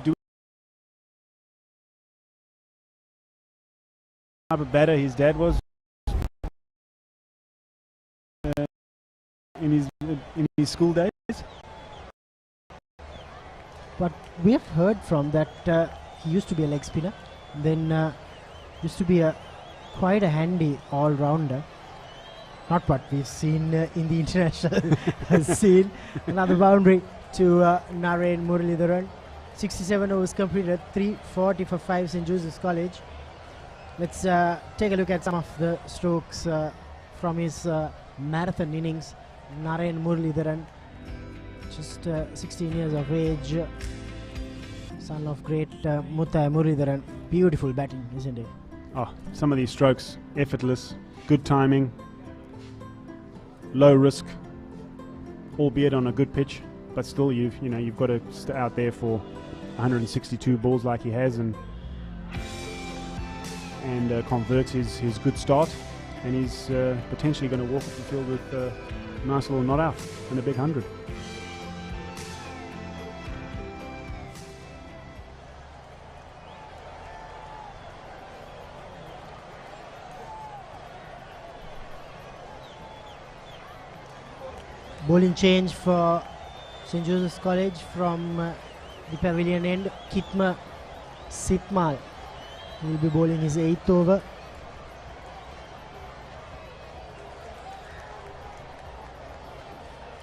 type of batter his dad was in his school days? But we have heard from that he used to be a leg spinner, then used to be quite a handy all-rounder. not what we've seen in the international scene. Another boundary to Naren Muralidharan. 67 overs completed, 340 for 5 St. Joseph's College. Let's take a look at some of the strokes from his marathon innings. Naren Muralidharan, just 16 years of age, son of great Muttai Muralidharan. Beautiful batting, isn't it? Oh, some of these strokes, effortless, good timing, low risk, albeit on a good pitch, but still you've got to stay out there for 162 balls like he has and converts his good start, and he's potentially going to walk off the field with a nice little not out and a big 100. Bowling change for St. Joseph's College from the pavilion end. Kitma Sitmal will be bowling his 8th over.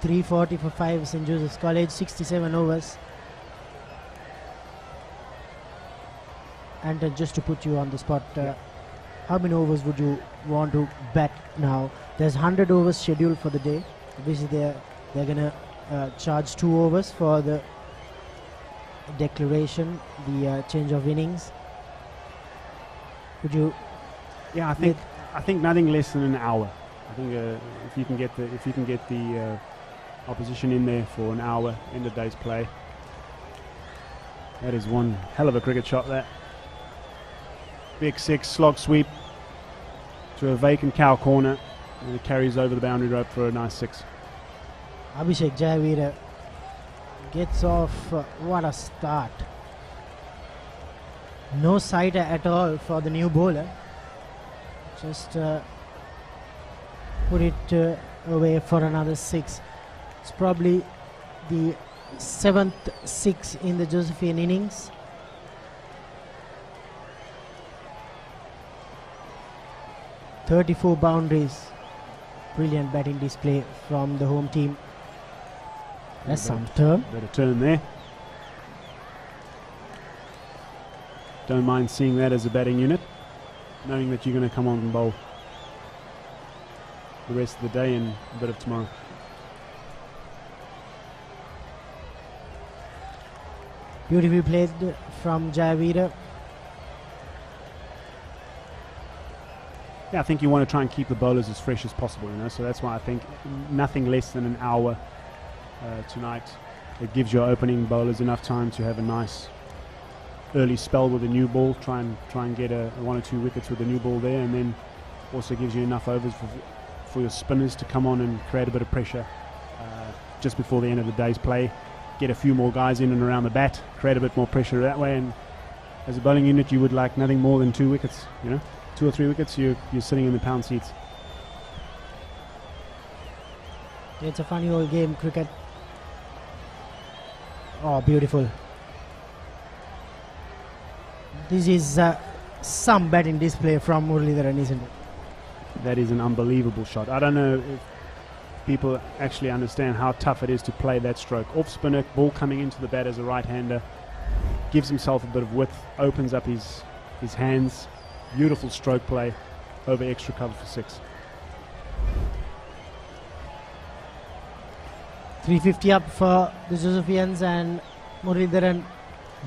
.340 for 5 St. Joseph's College, 67 overs. And just to put you on the spot, how many overs would you want to bat now? There's 100 overs scheduled for the day. Obviously they're going to charge 2 overs for the declaration, the change of innings. Would you? Yeah, I think nothing less than an hour. I think if you can get the opposition in there for an hour, end of day's play. That is one hell of a cricket shot. That big 6 slog sweep to a vacant cow corner, and it carries over the boundary rope for a nice 6. Abhishek Jayavira gets off. What a start. No sighter at all for the new bowler. Just put it away for another 6. It's probably the 7th 6 in the Josephian innings. .34 boundaries. Brilliant batting display from the home team. That's some turn. Better turn there. Don't mind seeing that as a batting unit, knowing that you're going to come on and bowl the rest of the day and a bit of tomorrow. Beautifully played from Jayavira. Yeah, I think you want to try and keep the bowlers as fresh as possible, so that's why I think nothing less than an hour tonight. It gives your opening bowlers enough time to have a nice early spell with a new ball, try and get a 1 or 2 wickets with the new ball there, and then also gives you enough overs for your spinners to come on and create a bit of pressure just before the end of the day's play. Get a few more guys in and around the bat, create a bit more pressure that way, and as a bowling unit you would like nothing more than 2 wickets, 2 or 3 wickets, you're sitting in the pound seats. It's a funny old game, cricket. Oh, beautiful. This is some batting display from Muralidharan, isn't it? That is an unbelievable shot. I don't know if people actually understand how tough it is to play that stroke. Off spinner, ball coming into the bat as a right-hander, gives himself a bit of width, opens up his hands. Beautiful stroke play over extra cover for 6. 350 up for the Josephians, and Muralidharan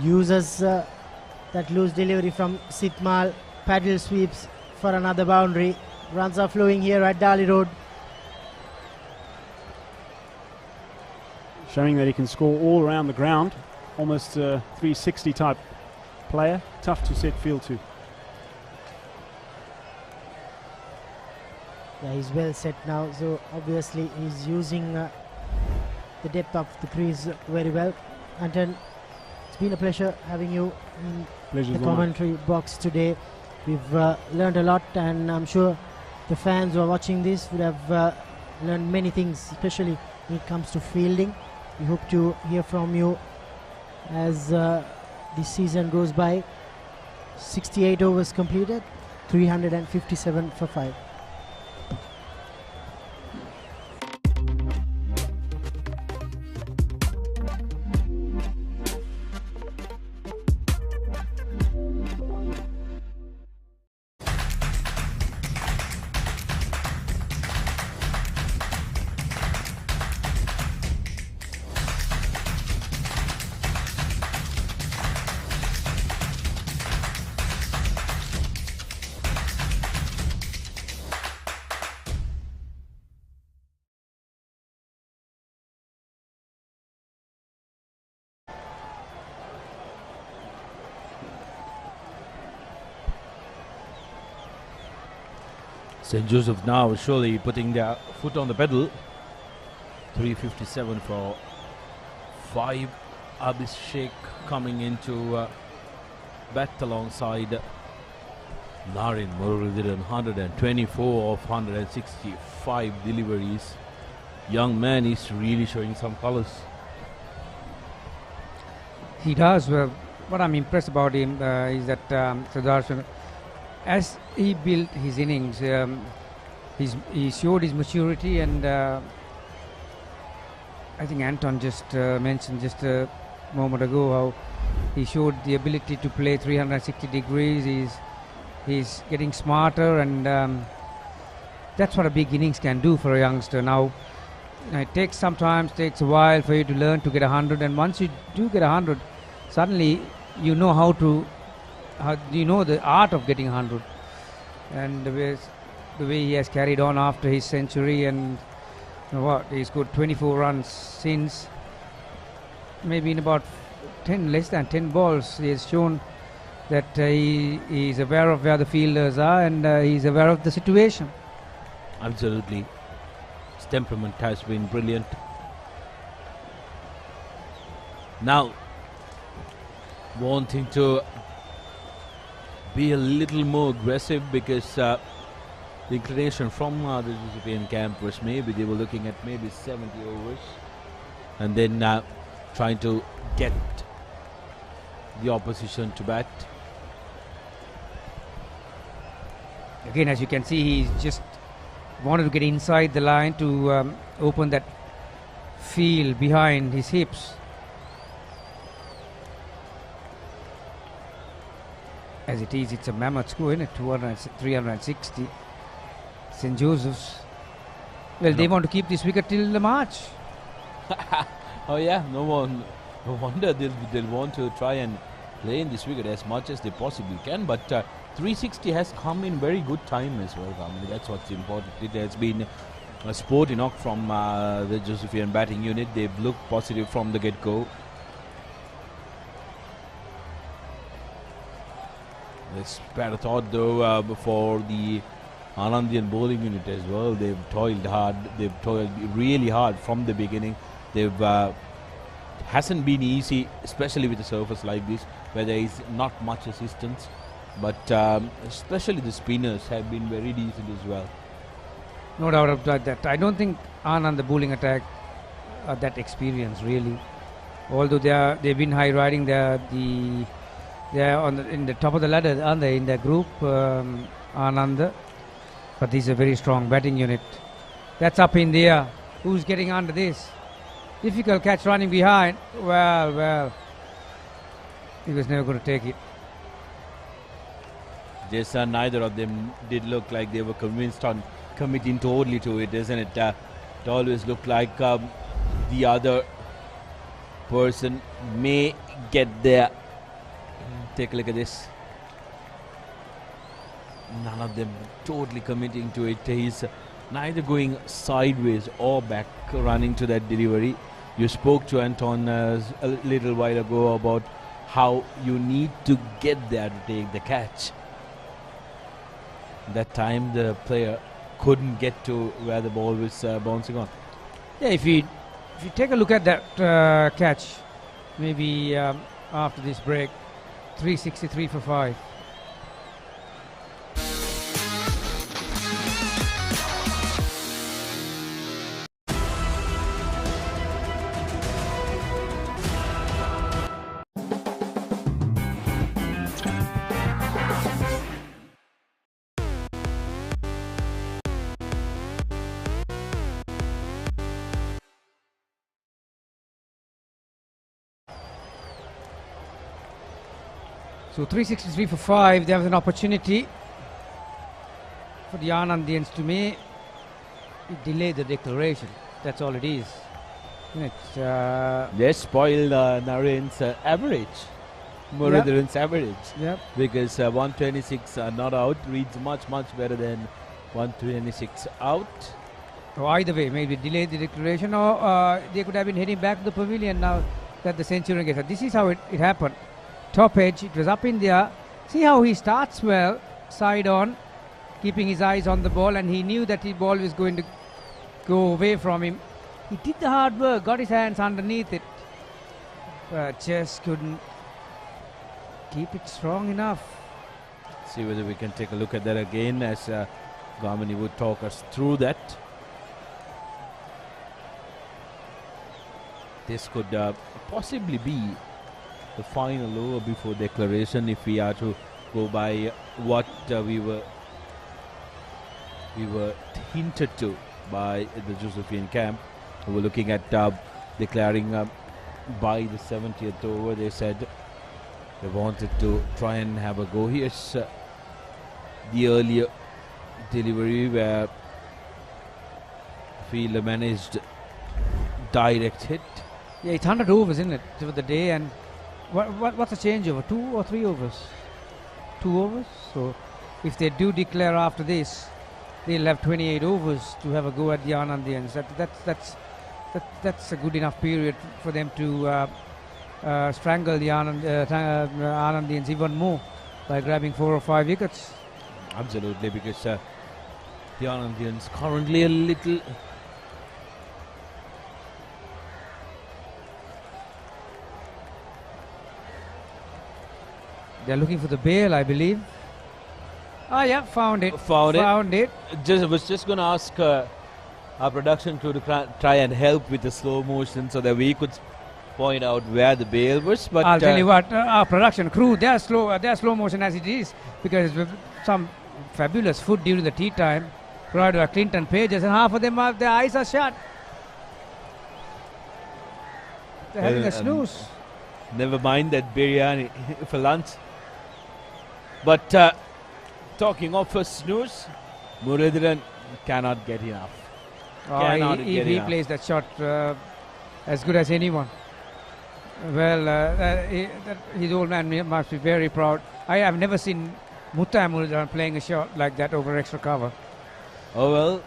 uses that loose delivery from Sitmal. Paddle sweeps for another boundary. Runs are flowing here at Dali Road. Showing that he can score all around the ground. Almost a 360 type player. Tough to set field to. Yeah, he's well set now, so obviously he's using the depth of the crease very well. Anton, it's been a pleasure having you in Pleasure's the commentary box today. We've learned a lot, and I'm sure the fans who are watching this would have learned many things, especially when it comes to fielding. We hope to hear from you as this season goes by. 68 overs completed, 357 for 5. St. Joseph now surely putting their foot on the pedal. 357 for 5. Abhishek coming into bat alongside Naren Muralidharan. 124 of 165 deliveries. Young man is really showing some colours. He does. What I'm impressed about him is that Sudarshan, as he built his innings, he showed his maturity, and I think Anton just mentioned just a moment ago how he showed the ability to play 360 degrees. He's getting smarter, and that's what a big innings can do for a youngster. Now, it takes a while for you to learn to get 100, and once you do get 100, suddenly you know the art of getting 100, and the way he has carried on after his century, and he scored 24 runs since, maybe in about less than 10 balls. He has shown that he is aware of where the fielders are, and he's aware of the situation. Absolutely. His temperament has been brilliant. Now, wanting to be a little more aggressive, because the inclination from the European camp was maybe they were looking at maybe 70 overs, and then trying to get the opposition to bat. Again, as you can see, he just wanted to get inside the line to open that field behind his hips. As it is, it's a mammoth score, isn't it? 360. St. Joseph's. Well, they want to keep this wicket till the March. Oh yeah, no wonder they'll want to try and play in this wicket as much as they possibly can. But 360 has come in very good time as well. I mean, that's what's important. It has been a sporty knock from the Josephian batting unit. They've looked positive from the get-go. Let's spare a thought though for the Anandian bowling unit as well. They've toiled hard. They've toiled really hard from the beginning. Hasn't been easy, especially with a surface like this, where there is not much assistance. But especially the spinners have been very decent as well. No doubt about that. I don't think Anand, the bowling attack, are that experienced really. Although they've been high riding, they're in the top of the ladder, aren't they, in their group, Ananda? But this is a very strong batting unit. That's up in the air. Who's getting under this? Difficult catch running behind. Well, he was never going to take it. Yes, neither of them did look like they were convinced on committing totally to it, isn't it? It always looked like the other person may get there. Take a look at this. None of them totally committing to it. He's neither going sideways or back, running to that delivery. You spoke to Anton a little while ago about how you need to get there to take the catch. That time the player couldn't get to where the ball was bouncing on. Yeah, if you take a look at that catch, maybe after this break, 363 for 5. So 363 for 5. There was an opportunity for the Anandians to delay the declaration. That's all it is. They spoiled Naren's average, Muradharan's average. Yep. Because 126 not out reads much better than 126 out. So either way, maybe delay the declaration, or they could have been heading back to the pavilion now that the centurion gets. This is how it happened. Top edge, it was up in there. See how he starts well, side on, keeping his eyes on the ball, and he knew that the ball was going to go away from him. He did the hard work, got his hands underneath it, but just couldn't keep it strong enough. See whether we can take a look at that again as Gamini would talk us through that. This could possibly be the final over before declaration if we are to go by what we were hinted to by the Josephian camp, who were looking at declaring by the 70th over. They said they wanted to try and have a go. Here's the earlier delivery where fielder managed direct hit. Yeah, it's 100 overs, isn't it, for the day? And what's the changeover? 2 or 3 overs? 2 overs. So if they do declare after this, they'll have 28 overs to have a go at the Anandians. That's a good enough period for them to strangle the Anandians even more by grabbing 4 or 5 wickets. Absolutely, because the Anandians currently a little they're looking for the bail, I believe. Ah, yeah, found it. Found it. Was just going to ask our production crew to try and help with the slow motion so that we could point out where the bail was. But I'll tell you what, our production crew, they're slow motion as it is, because some fabulous food during the tea time provided by Clinton Pages, and half of them their eyes are shut. They're having a snooze. Never mind that biryani for lunch. But talking of a snooze, Muradharan cannot get enough. He plays that shot as good as anyone. Well, his old man must be very proud. I have never seen Mutta Muradharan playing a shot like that over extra cover. Oh well,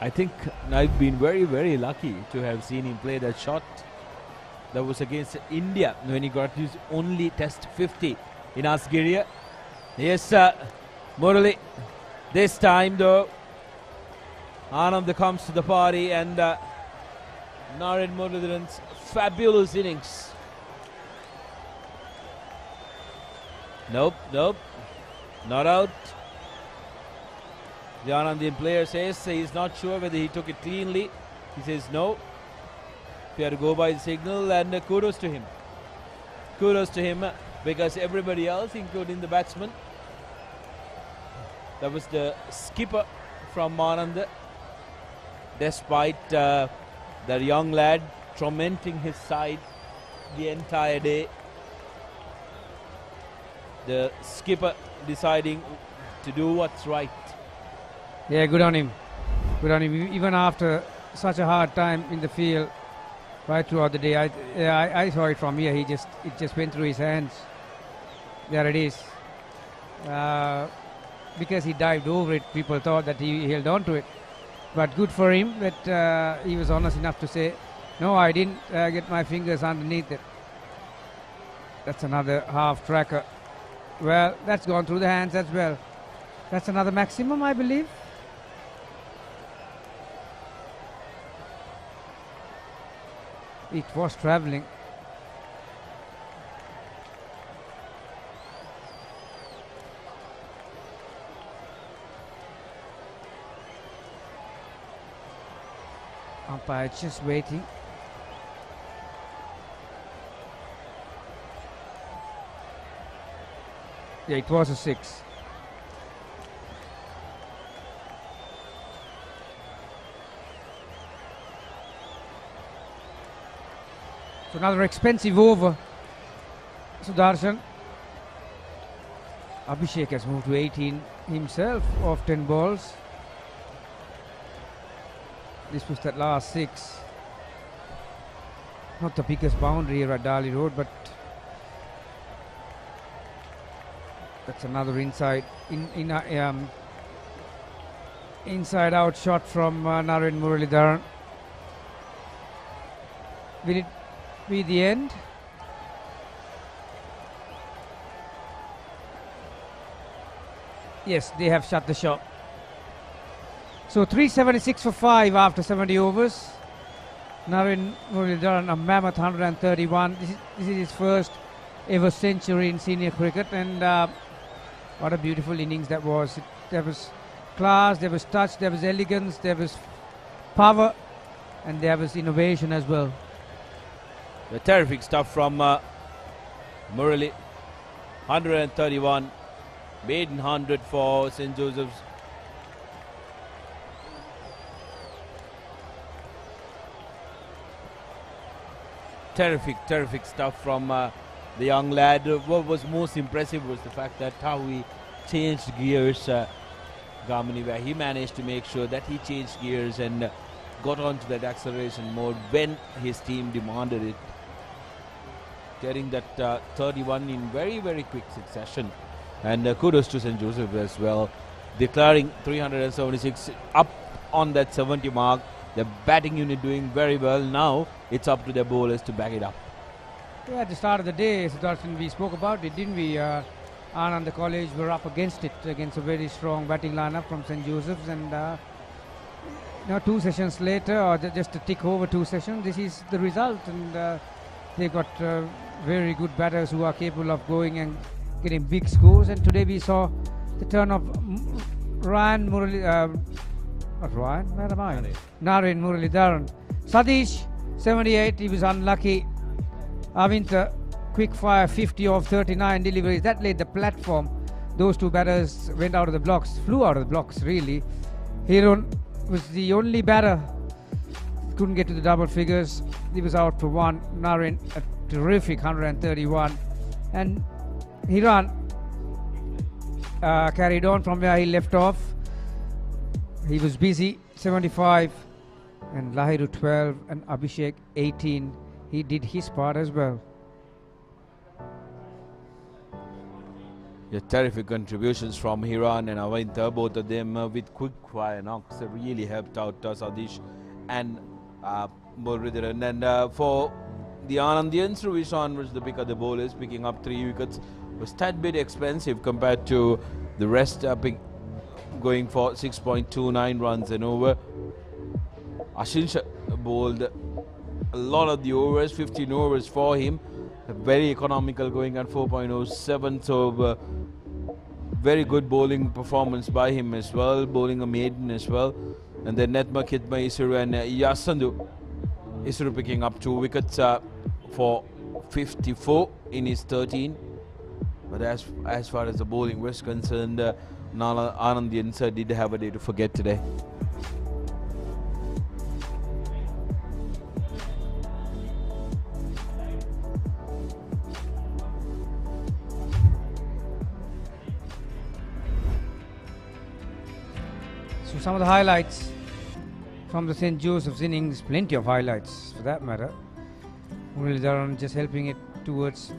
I think I've been very, very lucky to have seen him play that shot. That was against India when he got his only Test 50 in Asgiria. Yes, Murali. This time though, Anand comes to the party, and Naren Muradharan's fabulous innings. Nope, not out. The Anandian player says he's not sure whether he took it cleanly. He says no. We have to go by the signal, and kudos to him. Kudos to him, because everybody else, including the batsman, that was the skipper from Anand, despite that young lad tormenting his side the entire day. The skipper deciding to do what's right. Yeah, good on him. Good on him. Even after such a hard time in the field, right throughout the day, I saw it from here. It just went through his hands. There it is. Because he dived over it, people thought that he held on to it. But good for him that he was honest enough to say, no, I didn't get my fingers underneath it. That's another half tracker. Well, that's gone through the hands as well. That's another maximum, I believe. It was travelling. Umpire just waiting. Yeah, it was a 6. So another expensive over. Sudarshan. Abhishek has moved to 18 himself off 10 balls. This was that last 6. Not the biggest boundary here at Dali Road, but that's another inside inside out shot from Naren Muralidharan. Will it be the end? Yes, they have shut the shop. So 376 for 5 after 70 overs. Naren Muralidharan, a mammoth 131. This is his first ever century in senior cricket, and what a beautiful innings that was. There was class, there was touch, there was elegance, there was power, and there was innovation as well. The terrific stuff from Murali. 131, maiden 100 for St. Joseph's. Terrific stuff from the young lad. What was most impressive was the fact that how he changed gears, Gamini, where he managed to make sure that he changed gears and got onto that acceleration mode when his team demanded it. Getting that 31 in very quick succession. And kudos to St. Joseph as well. Declaring 376 up on that 70 mark. The batting unit doing very well. Now it's up to the bowlers to back it up. Yeah, at the start of the day, Sudarshan, we spoke about it, didn't we? Ananda College were up against it, against a very strong batting lineup from St. Joseph's, and now 2 sessions later, or just a tick over 2 sessions, this is the result, and they've got very good batters who are capable of going and getting big scores. And today we saw the turn of Ryan Murali, not Ryan, where am I? Naren Muralidharan. Sadish, 78, he was unlucky. Avinta, quick fire, 50 off 39 deliveries. That laid the platform. Those 2 batters went out of the blocks, flew out of the blocks really. Hiron was the only batter, couldn't get to the double figures. He was out for 1. Naren, a terrific 131. And Hiran carried on from where he left off. He was busy, 75, and Lahiru 12, and Abhishek 18. He did his part as well. Yeah, terrific contributions from Hiran and Avinta, both of them with quick fire knocks really helped out Sadish and Muralidharan. And for the Anandians, Ruvishan was the pick of the bowlers, picking up 3 wickets. Was tad bit expensive compared to the rest, going for 6.29 runs and over. Ashinsha bowled a lot of the overs, 15 overs for him. Very economical, going at 4.07. So very good bowling performance by him as well, bowling a maiden as well. And then Netma, Kidma, Isuru and Yasandu. Isuru picking up 2 wickets for 54 in his 13. But as far as the bowling was concerned, Anandians did have a day to forget today. So some of the highlights from the St. Joseph's innings, plenty of highlights for that matter. Muralidharan just helping it towards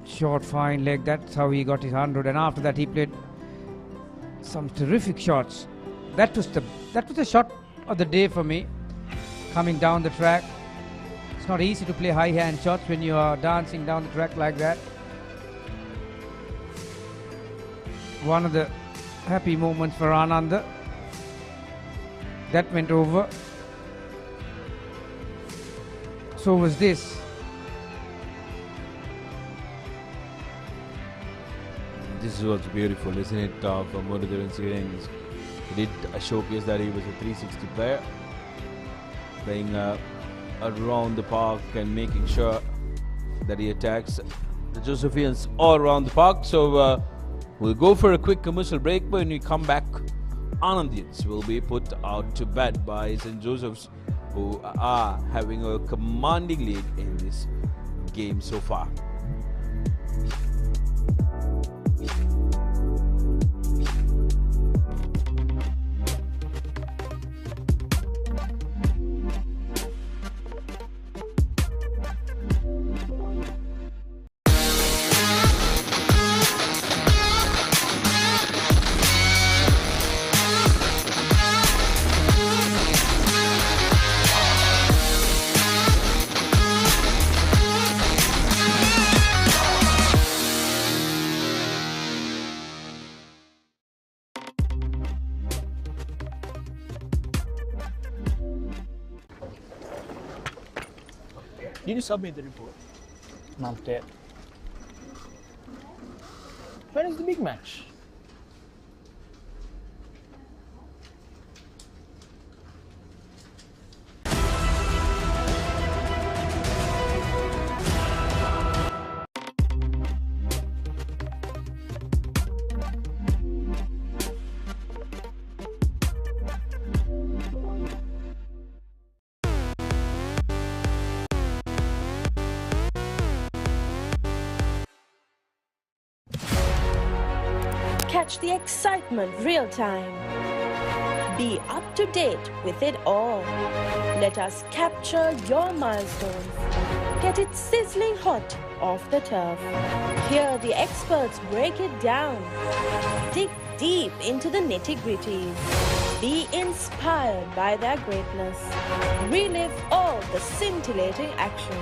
short fine leg. That's how he got his 100, and after that he played some terrific shots. That was the shot of the day for me, coming down the track. It's not easy to play high hand shots when you are dancing down the track like that. One of the happy moments for Ananda. That went over. So was this. This was beautiful, isn't it, from Muralidharan's innings. He did showcase that he was a 360 player, playing around the park and making sure that he attacks the Josephians all around the park. So we'll go for a quick commercial break. When we come back, Anandians will be put out to bed by St. Joseph's, who are having a commanding lead in this game so far. Did you submit the report? Not yet. When is the big match? Catch the excitement real time. Be up to date with it all. Let us capture your milestones. Get it sizzling hot off the turf. Hear the experts break it down. Dig deep into the nitty-gritties. Be inspired by their greatness. Relive all the scintillating action.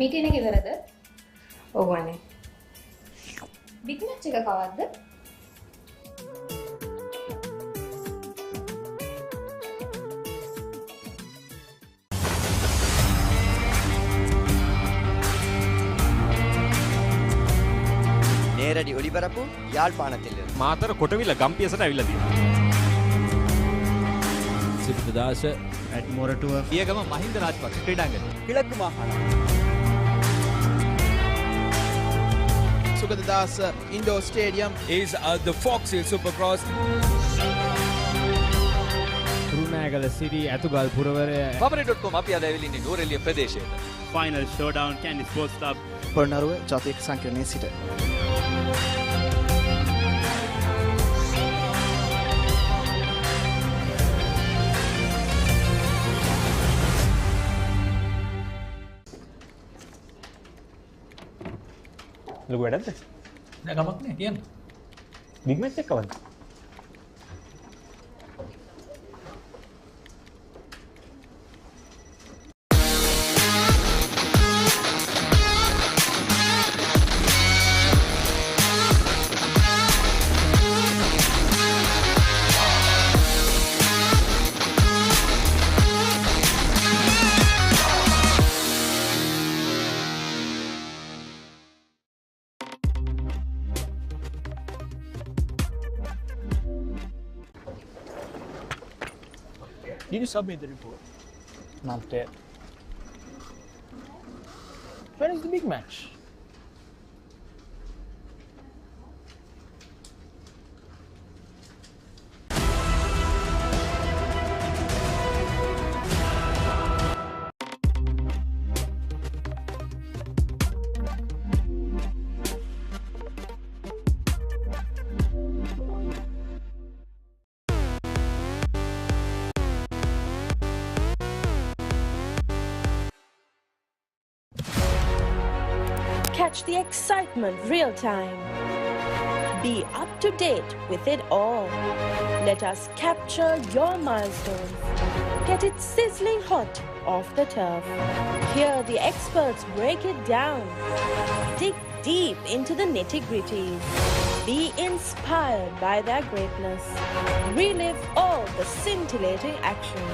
Meeting එක ඉවරද? ඔව් අනේ. Big match එක කවද්ද? நேரடி ஒளிபரப்பு யாழ்ப்பாணத்தில் මාතර කොටවිල ගම්පියසට ඇවිල්ලා තියෙනවා. සිද්ධදාස at Moratuwa පියගම Mahinda Rajapaksa ක්‍රීඩාංගණය. கிழக்கு மாகாணம் Sugadadasa Indoor Stadium is the Foxhill Supercross. රුණෑගල සිරි ඇතුගල් පුරවරය Papare.com අපි අද ඇවිල්ලා ඉන්නේ නෝරෙලිය ප්‍රදේශයට. Final showdown Candy Sports Club. Pornaruwa ජාතික සංකීර්ණයේ සිට ලොකු වැඩක්ද? නෑ කමක් නෑ කියන්න. බිග් මැච් එක කවද්ද? Did you submit the report? Not yet. When is the big match? Catch the excitement real time. Be up to date with it all. Let us capture your milestones. Get it sizzling hot off the turf. Hear the experts break it down. Dig deep into the nitty-gritties. Be inspired by their greatness. Relive all the scintillating action.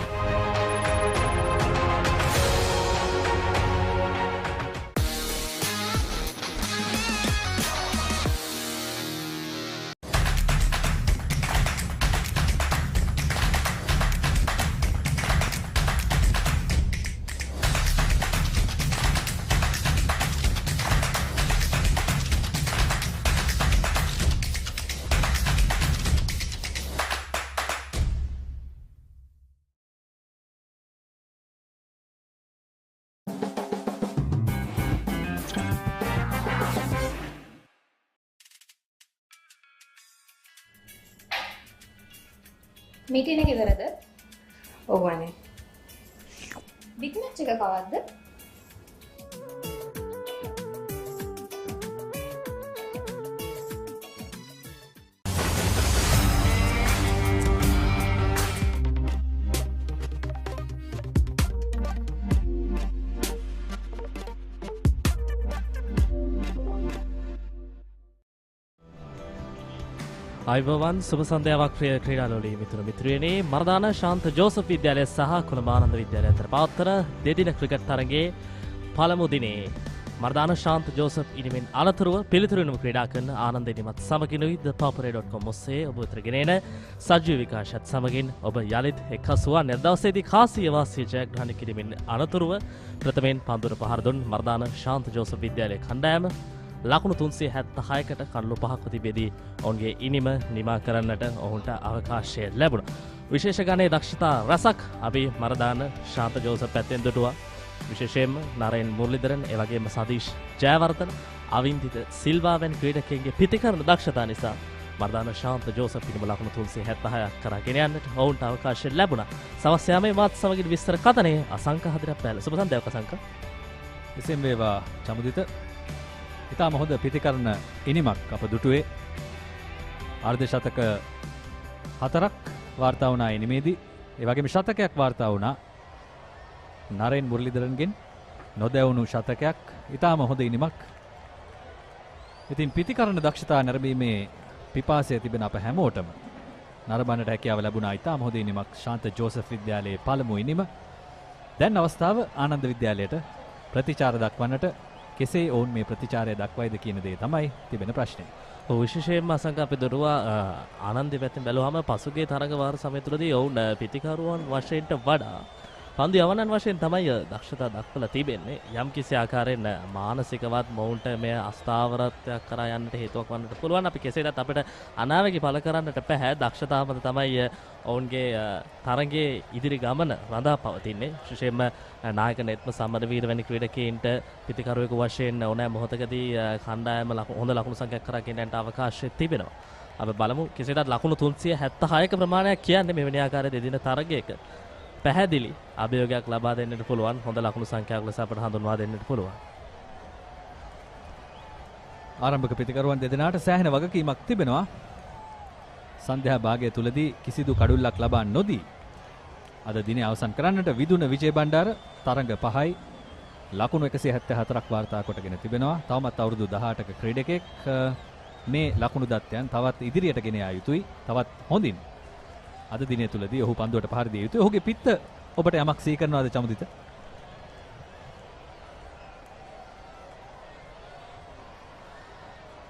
Meeting එක ඉවරද? ඔව් අනේ. Big match එක කවද්ද? අයිබෝවන් සුබ සන්ධ්‍යාවක් ප්‍රිය ක්‍රීඩාලෝලී මිතුරු මිත්‍රයනි මර්දාන ශාන්ත Joseph විද්‍යාලය සහ කොළඹ ආනන්ද විද්‍යාලය අතර පවත්වන දෙදින ක්‍රිකට් තරගයේ පළමු දිනේ මර්දාන ශාන්ත ජෝසප් ඉනිමෙන් අනතුරුව පිළිතුරුවම ක්‍රීඩා කරන ආනන්ද ඉනිමත් සමගිනුයි ද papare.com ඔස්සේ ඔබ වෙතට ගෙනෙන සජීව විකාශයත් සමගින් ඔබ යලිත් එක්හසුවා නිර්දවසේදී කාසිය වාසිය ජයග්‍රහණය කිරීමෙන් අනතුරුව ප්‍රථමයෙන් පන්දුර පහර දුන් මර්දාන ශාන්ත ජෝසප් විද්‍යාලයේ කණ්ඩායම ලකුණු 376කට කණ්ඩු 5ක තිබෙදී ඔවුන්ගේ ඉනිම නිමා කරන්නට ඔවුන්ට අවකාශය ලැබුණා. විශේෂ ගණයේ දක්ෂතා රසක් අපි මර්දාන ශාන්ත ජෝසප් පැත්තෙන් දුටුවා. විශේෂයෙන්ම නරේන් මුරලිදරන් ඒ වගේම සදීෂ් ජයවර්ධන අවින්දිත සිල්වා වැනි ක්‍රීඩකයන්ගේ පිතිකරන දක්ෂතා නිසා මර්දාන ශාන්ත ජෝසප් ඉනිම ලකුණු 376ක් කරගෙන යන්නට ඔවුන්ට අවකාශය ලැබුණා. සවස් යාමේ මාත් සමගින් විස්තර කතනේ අසංක හදිරක් පැල. සුබ සන්ධ්‍යාවක් අසංක. එසේම වේවා චමුදිත. ඉතාම හොඳ පිතිකරන ඉනිමක් අප දුටුවේ. අර්ධ ශතක 4ක් වාර්තා වුණා ඉනිමේදී. ඒ වගේම ශතකයක් වාර්තා වුණා නරේන් මුරලිදරන්ගෙන් නොදැවුණු ශතකයක්. ඉතාම හොඳ ඉනිමක්. ඉතින් පිතිකරන දක්ෂතා නැරඹීමේ පිපාසය තිබෙන අප හැමෝටම නරඹන්නට හැකියාව ලැබුණා. ඉතාම හොඳ ඉනිමක් ශාන්ත ජෝසප් විද්‍යාලයේ පළමු ඉනිම. දැන් අවස්ථාව ආනන්ද විද්‍යාලයට ප්‍රතිචාර දක්වන්නට. කෙසේ ඔවුන් මේ ප්‍රතිචාරය දක්වයිද කියන දේ තමයි තිබෙන ප්‍රශ්නේ. විශේෂයෙන්ම අසංක අපි දරුවා ආනන්ද පැත්තෙන් බැලුවාම පසුගිය තරග වාර සමය තුළදී ඔවුන් පිතිකරුවන් වශයෙන්ට වඩා පන්දු යවන්නන් වශයෙන් තමයි දක්ෂතා දක්වලා තිබෙන්නේ. යම් කිසි ආකාරයෙන් මානසිකවත් මොවුන්ට මේ අස්ථාවරත්වයක් කරා යන්නට හේතුවක් වන්නට පුළුවන්. අපි කෙසේදත් අපිට අනාවැකි පළ කරන්නට බෑ. දක්ෂතාවම තමයි ඔවුන්ගේ තරගයේ ඉදිරි ගමන රඳා පවතින්නේ. විශේෂයෙන්ම නායක නෙත්ම සමරවීර වැනි ක්‍රීඩකයන්ට පිතිකරුවෙකු වශයෙන් ඕනෑ මොහොතකදී කණ්ඩායම හොඳ ලකුණු සංඛ්‍යාවක් කරා ගෙනන්නට අවකාශය තිබෙනවා. අපි බලමු කෙසේදත් ලකුණු 376ක ප්‍රමාණයක් කියන්නේ මෙවැනි ආකාරයේ දෙදින තරගයක පැහැදිලි අභියෝගයක් ලබා දෙන්නට පුළුවන්. හොඳ ලකුණු සංඛ්‍යාවක් ලෙස අපට හඳුන්වා දෙන්නට පුළුවන්. ආරම්භක පිතිකරුවන් දෙදෙනාට සෑහෙන වගකීමක් තිබෙනවා. සන්ධ්‍යා භාගය තුලදී කිසිදු කඩුල්ලක් ලබා නොදී අද දිනේ අවසන් කරන්නට විදුන විජේ බණ්ඩාර තරඟ 5යි ලකුණු 174ක් වාර්තා කොටගෙන තිබෙනවා. තවමත් අවුරුදු 18ක ක්‍රීඩකෙක්. මේ ලකුණු දත්තයන් තවත් ඉදිරියට ගෙන යා යුතුයි. තවත් හොඳින් අද දිනේ තුලදී ඔහු පන්දුවට පහර දිය යුතුයි. ඔහුගේ පිත්ත ඔබට යමක් සිහි කරනවාද චමුදිත?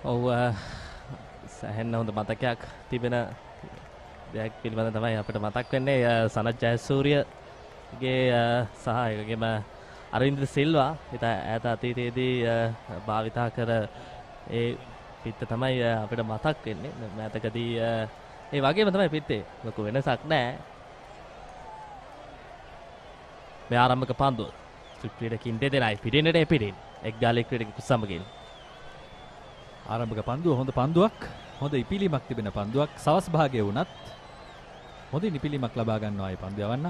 ඔව් සෑහෙන හොඳ මතකයක් තිබෙන දෙයක් පිළිබඳව තමයි අපිට මතක් වෙන්නේ. සනත් ජයසූරියගේ සහ ඒකගේම අරවින්ද්‍ර සිල්වා ඉතා ඈත අතීතයේදී භාවිතා කර ඒ පිත්ත තමයි අපිට මතක් වෙන්නේ. මෑතකදී ඒ වගේම තමයි පිත්තේ ලොකු වෙනසක් නැහැ. මේ ආරම්භක පන්දුව ක්‍රීඩකින් දෙදෙනයි පිටින්නට පිටින් එක් ගාලේ ක්‍රීඩකෙකු සමගින් ආරම්භක පන්දුව හොඳ පන්දුවක්. හොඳ ඉපිලීමක් තිබෙන පන්දුවක්. සවස් භාගයේ වුණත් හොඳින් ඉපිලීමක් ලබා ගන්නවා මේ පන්දුව යවන්න.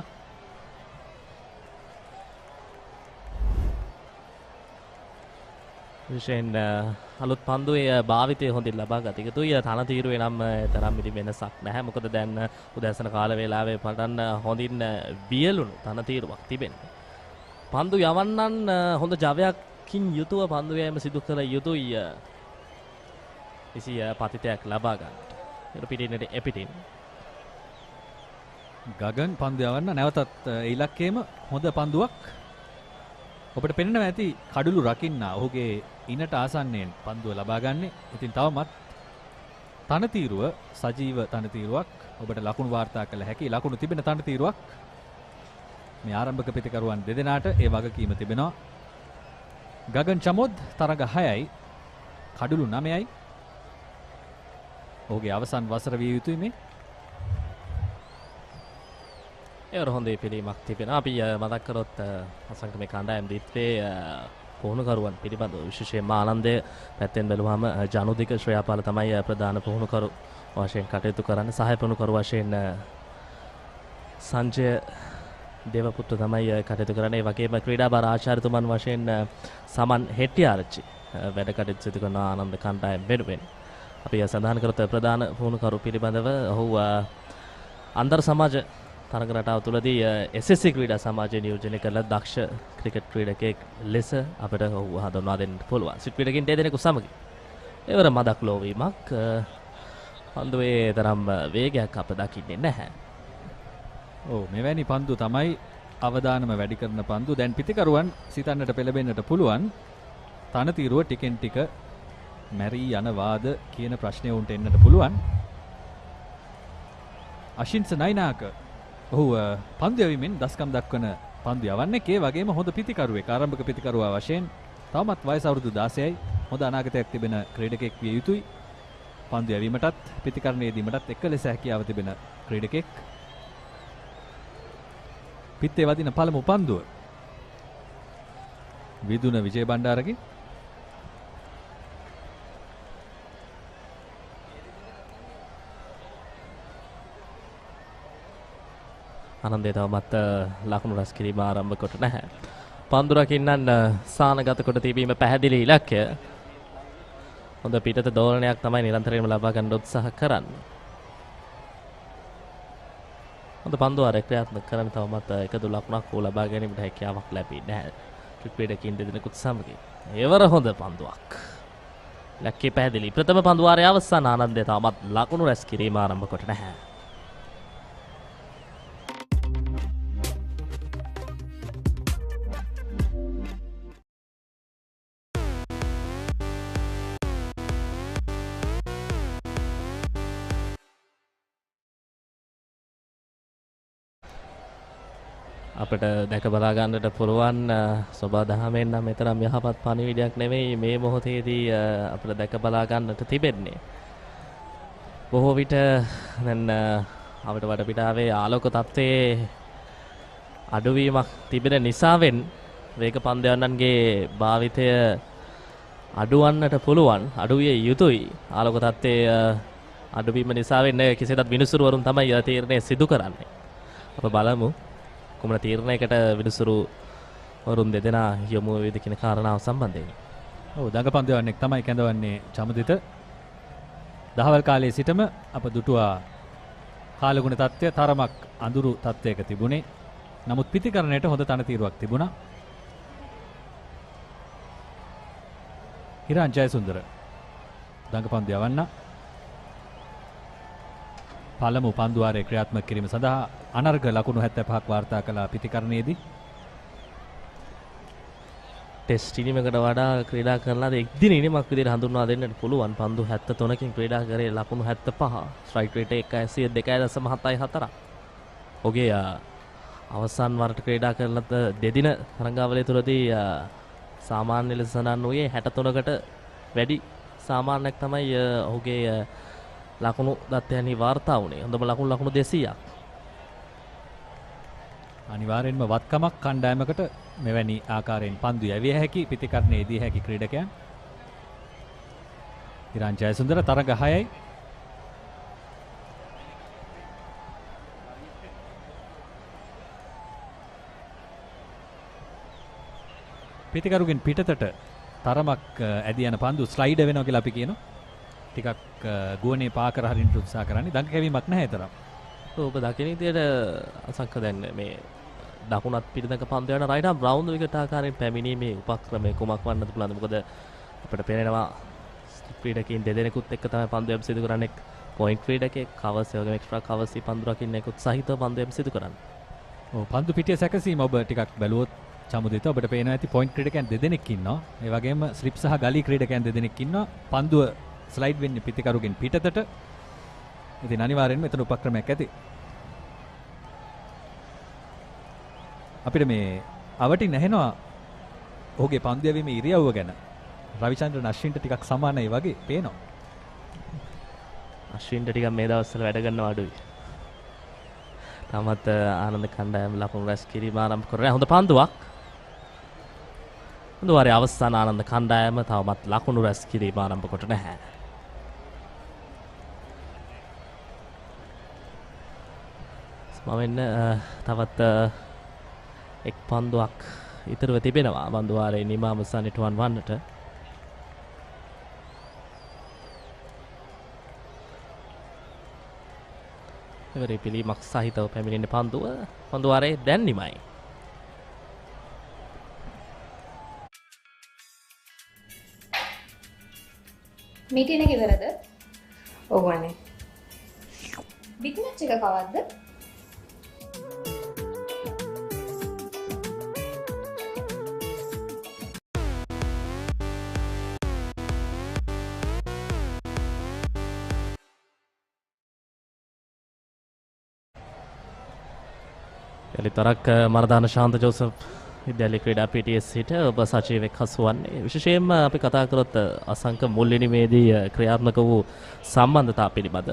විශේෂයෙන් අලුත් පන්දුවේ භාවිතය හොඳින් ලබා ගත යුතුයි. තනතිරුවේ නම් තරම් මිලි වෙනසක් නැහැ. මොකද දැන් උදෑසන කාල වේලාවේ පටන් හොඳින් වියලුණු තනතිරුවක් තිබෙනවා. පන්දු යවන්නන් හොඳ ජවයකින් යුතුව පන්දු යෑම සිදු කළ යුතුයි. කිසි පතිතයක් ලබා ගන්නට. ඒක පිටින්නට එපිටින්. ගගන් පන්දු යවන්න නැවතත් ඉලක්කයේම හොඳ පන්දුවක්. ඔබට පෙනෙනවා ඇති කඩුළු රකින්න ඔහුගේ ඉනට ආසන්නයෙන් පන්දුව ලබා ගන්නේ. ඉතින් තවමත් තනතිරුව සජීව තනතිරුවක්. ඔබට ලකුණු වාර්තා කළ හැකි ලකුණු තිබෙන තනතිරුවක්. මේ ආරම්භක පිතිකරුවන් දෙදෙනාට ඒ වගකීම තිබෙනවා. ගගන් චමොද් තරග 6යි කඩුළු 9යි. ඔහුගේ අවසන් වසර විය යුතුයි මේ. ඒවර හොඳේ පිළිමක් තිබෙනවා. අපි මතක් කරොත් අසංක මේ කණ්ඩායම් දිත්තේ පුහුණුකරුවන් පිළිබඳව විශේෂයෙන්ම ආනන්දය පැත්තෙන් බැලුවාම ජනුදික ශ්‍රේයාපාල තමයි ප්‍රධාන පුහුණුකරු වශයෙන් කටයුතු කරන්නේ. සහාය පුහුණුකරු වශයෙන් සංජය දේවපුත්‍ර තමයි කටයුතු කරන්නේ. ඒ වගේම ක්‍රීඩා බාර ආචාර්යතුමන් වශයෙන් සමන් හෙට්ටිආරච්චි වැඩ කටයුතු සිදු කරන ආනන්ද කණ්ඩායම වෙනුවෙන්. අපි සඳහන් කරත ප්‍රධාන පුහුණුකරු පිළිබඳව ඔහු අන්තර් සමාජ තරග රටාව තුළදී SSC ක්‍රීඩා සමාජය නියෝජනය කළ දක්ෂ ක්‍රිකට් ක්‍රීඩකයෙක් ලෙස අපිට ඔහු හඳුන්වා දෙන්න පුළුවන්. සිට් ක්‍රීඩකින් දෙදෙනෙකු සමග එවර මදක් ලෝවීමක් පන්දුවේ තරම් වේගයක් අප දකින්නේ නැහැ. ඔව් මෙවැනි පන්දු තමයි අවදානම වැඩි කරන පන්දු. දැන් පිතිකරුවන් සිතන්නට පෙළඹෙන්නට පුළුවන් තනතිරුව ටිකෙන් ටික මැරී යනවාද කියන ප්‍රශ්නය උන්ට එන්නට පුළුවන්. අශින්ස නයිනාක ඔහු පන්දු යවීමෙන් දස්කම් දක්වන පන්දු යවන්නේ. ඒ වගේම හොඳ පිතිකරුවෙක් ආරම්භක පිතිකරුවා වශයෙන් තවමත් වයස අවුරුදු 16යි. හොඳ අනාගතයක් තිබෙන ක්‍රීඩකෙක් විය යුතුයි. පන්දු යවීමටත් පිතිකරණය දීමටත් එක ලෙස හැකියාව තිබෙන ක්‍රීඩකෙක්. පිත්තේ වදින පළමු පන්දුව විදුන විජය බණ්ඩාරගේ ආනන්දේ තවමත් ලකුණු රැස් කිරීම ආරම්භ කොට නැහැ. පන්දු රකින්නන් සානගත කොට තිබීම පැහැදිලි ඉලක්කය. හොඳ පිටත දෝලනයක් තමයි නිරන්තරයෙන්ම ලබා ගන්න උත්සාහ කරන්නේ. හොඳ පන්දුවාරයක් ක්‍රියාත්මක කරන තවමත් එකදු ලකුණක් ලබා ගැනීමට හැකියාවක් ලැබෙන්නේ නැහැ. ක්‍රීඩකයින් දෙදෙනෙකුත් සමග. ඒවර හොඳ පන්දුවක්. ලක්කේ පැහැදිලි. ප්‍රථම පන්දුවාරයේ අවසන් ආනන්දේ තවමත් ලකුණු රැස් කිරීම ආරම්භ කොට නැහැ. අපිට දැක බලා ගන්නට පුළුවන් සබා දහමෙන් නම් මෙතරම් යහපත් පණිවිඩයක් නෙවෙයි මේ මොහොතේදී අපිට දැක බලා ගන්නට තිබෙන්නේ. බොහෝ විට දැන් අපිට වටපිටාවේ ආලෝක තත්ත්වයේ අඩුවීමක් තිබෙන නිසාවෙන් වේග පන්දයන්න්ගේ භාවිතය අඩුවන්නට පුළුවන්. අඩුවිය යුතුයි. ආලෝක තත්ත්වයේ අඩුවීම නිසාවෙන් කිසිදත් විනිසුරුවරුන් තමයි තීරණය සිදු කරන්නේ. අප බලමු කුමන තීරණයකට විනිසුරු වරුන් දෙදෙනා යොමු වේද කියන කාරණාව සම්බන්ධයෙන්. ඔව් දඟපන්දවන්නෙක් තමයි කැඳවන්නේ චමුදිත. දහවල් කාලයේ සිටම අප දුටුවා කාලගුණ තත්ත්වය තරමක් අඳුරු තත්ත්වයක තිබුණේ. නමුත් පිතිකරණයට හොඳ තනතිරුවක් තිබුණා. හිරාන් ජයසුන්දර දඟපන්දු යවන්න පළමු පන්දුවාරයේ ක්‍රියාත්මක කිරීම සඳහා අනර්ග ලකුණු 75ක් වාර්තා කළ පිතිකරණයේදී ටෙස්ට් ඉනිමකට වඩා ක්‍රීඩා කරලා එක් දින ඉනිමක් විදිහට හඳුන්වා දෙන්නට පුළුවන්. පන්දු 73කින් ක්‍රීඩා කරේ ලකුණු 75. ස්ට්‍රයික් රේට් එක 102.74. ඔහුගේ අවසන් වරට ක්‍රීඩා කරන දෙදින තරඟාවලිය තුළදී සාමාන්‍ය ලෙස සඳහන් වූයේ 63කට වැඩි සාමාන්‍යයක් තමයි ඔහුගේ ලකුණු දත්තයන්හි වාර්තා වුණේ. හොඳම ලකුණු 200ක්. අනිවාර්යෙන්ම වත්කමක් කණ්ඩායමකට මෙවැනි ආකාරයෙන් පන්දු යැවිය හැකි පිතිකරණයේදී හැකි ක්‍රීඩකයන්. හිරාන් ජයසුන්දර තරඟ 6යි. පිතිකරුගෙන් පිටතට තරමක් ඇදී යන පන්දු ස්ලයිඩ් වෙනවා කියලා අපි කියනවා. ටිකක් ගුවනේ පා කර හරින්න උත්සාහ කරන්නේ. දඟ කැවීමක් නැහැ තරම්. ඔබ දකින විදියට අසංක දැන් මේ දකුණත් පිටදක පන්දු යන රයිට් ආම් රවුන්ඩ් විකට ආකාරයෙන් පැමිණීමේ උපක්‍රමය කුමක් වන්නද පුළුවන්ද? මොකද අපිට පේනවා ක්‍රීඩකයන් දෙදෙනෙකුත් එක්ක තමයි පන්දු යම් සිදු කරන්නේ. පොයින්ට් ක්‍රීඩකයෙක් කවර්ස් වගේම එක්ස්ට්‍රා කවර්ස් පන්දු රකින්නෙකුත් සහිතව පන්දු යම් සිදු කරන්නේ. ඔව් පන්දු පිටිය සැකසීම ඔබ ටිකක් බැලුවොත් චමුදිත ඔබට පේනවා ඇති පොයින්ට් ක්‍රීඩකයන් දෙදෙනෙක් ඉන්නවා. ඒ වගේම ස්ලිප් සහ ගලී ක්‍රීඩකයන් දෙදෙනෙක් ඉන්නවා. පන්දුව ස්ලයිඩ් වෙන්නේ පිතිකරුගෙන් පිටතට. ඉතින් අනිවාර්යෙන්ම එතන උපක්‍රමයක් ඇති. අපිට මේ අවටි නැහෙනවා ඔහුගේ පන්දු යැවීමේ ඉරියව්ව ගැන. රවිචන්ද්‍රන් අශ්වින්ට ටිකක් සමානයි වගේ පේනවා. අශ්වින්ට ටිකක් මේ දවස්වල වැඩ ගන්නවා අඩුයි. තාමත් ආනන්ද කණ්ඩායම ලකුණු රැස් කිරීම ආරම්භ කරලා හොඳ පන්දුවක්. පන්දුවාරයේ අවසන් ආනන්ද කණ්ඩායම තවමත් ලකුණු රැස් කිරීම ආරම්භ කොට නැහැ. මම එන්න තවත් එක් පන්දුවක් ඉතුරුව තිබෙනවා පන්දු වාරයේ නිමාව සනිටුවන් වන්නට. එවරේ පිළිමක් සහිතව පැමිණෙන පන්දු වාරයේ දැන් නිමයි. මීටින් එක ඉවරද? ඔව් අනේ. බිග් මැච් එක කවද්ද? යලිතරක් මරදාන ශාන්ත ජෝසප් විද්‍යාලය ක්‍රීඩා පිටියේ සිට ඔබ සජීවෙක් හසු වන්නේ. විශේෂයෙන්ම අපි කතා කරොත් අසංක මුල් ඉනිමේදී ක්‍රියාත්මක වූ සම්බන්ධතා පිළිබඳ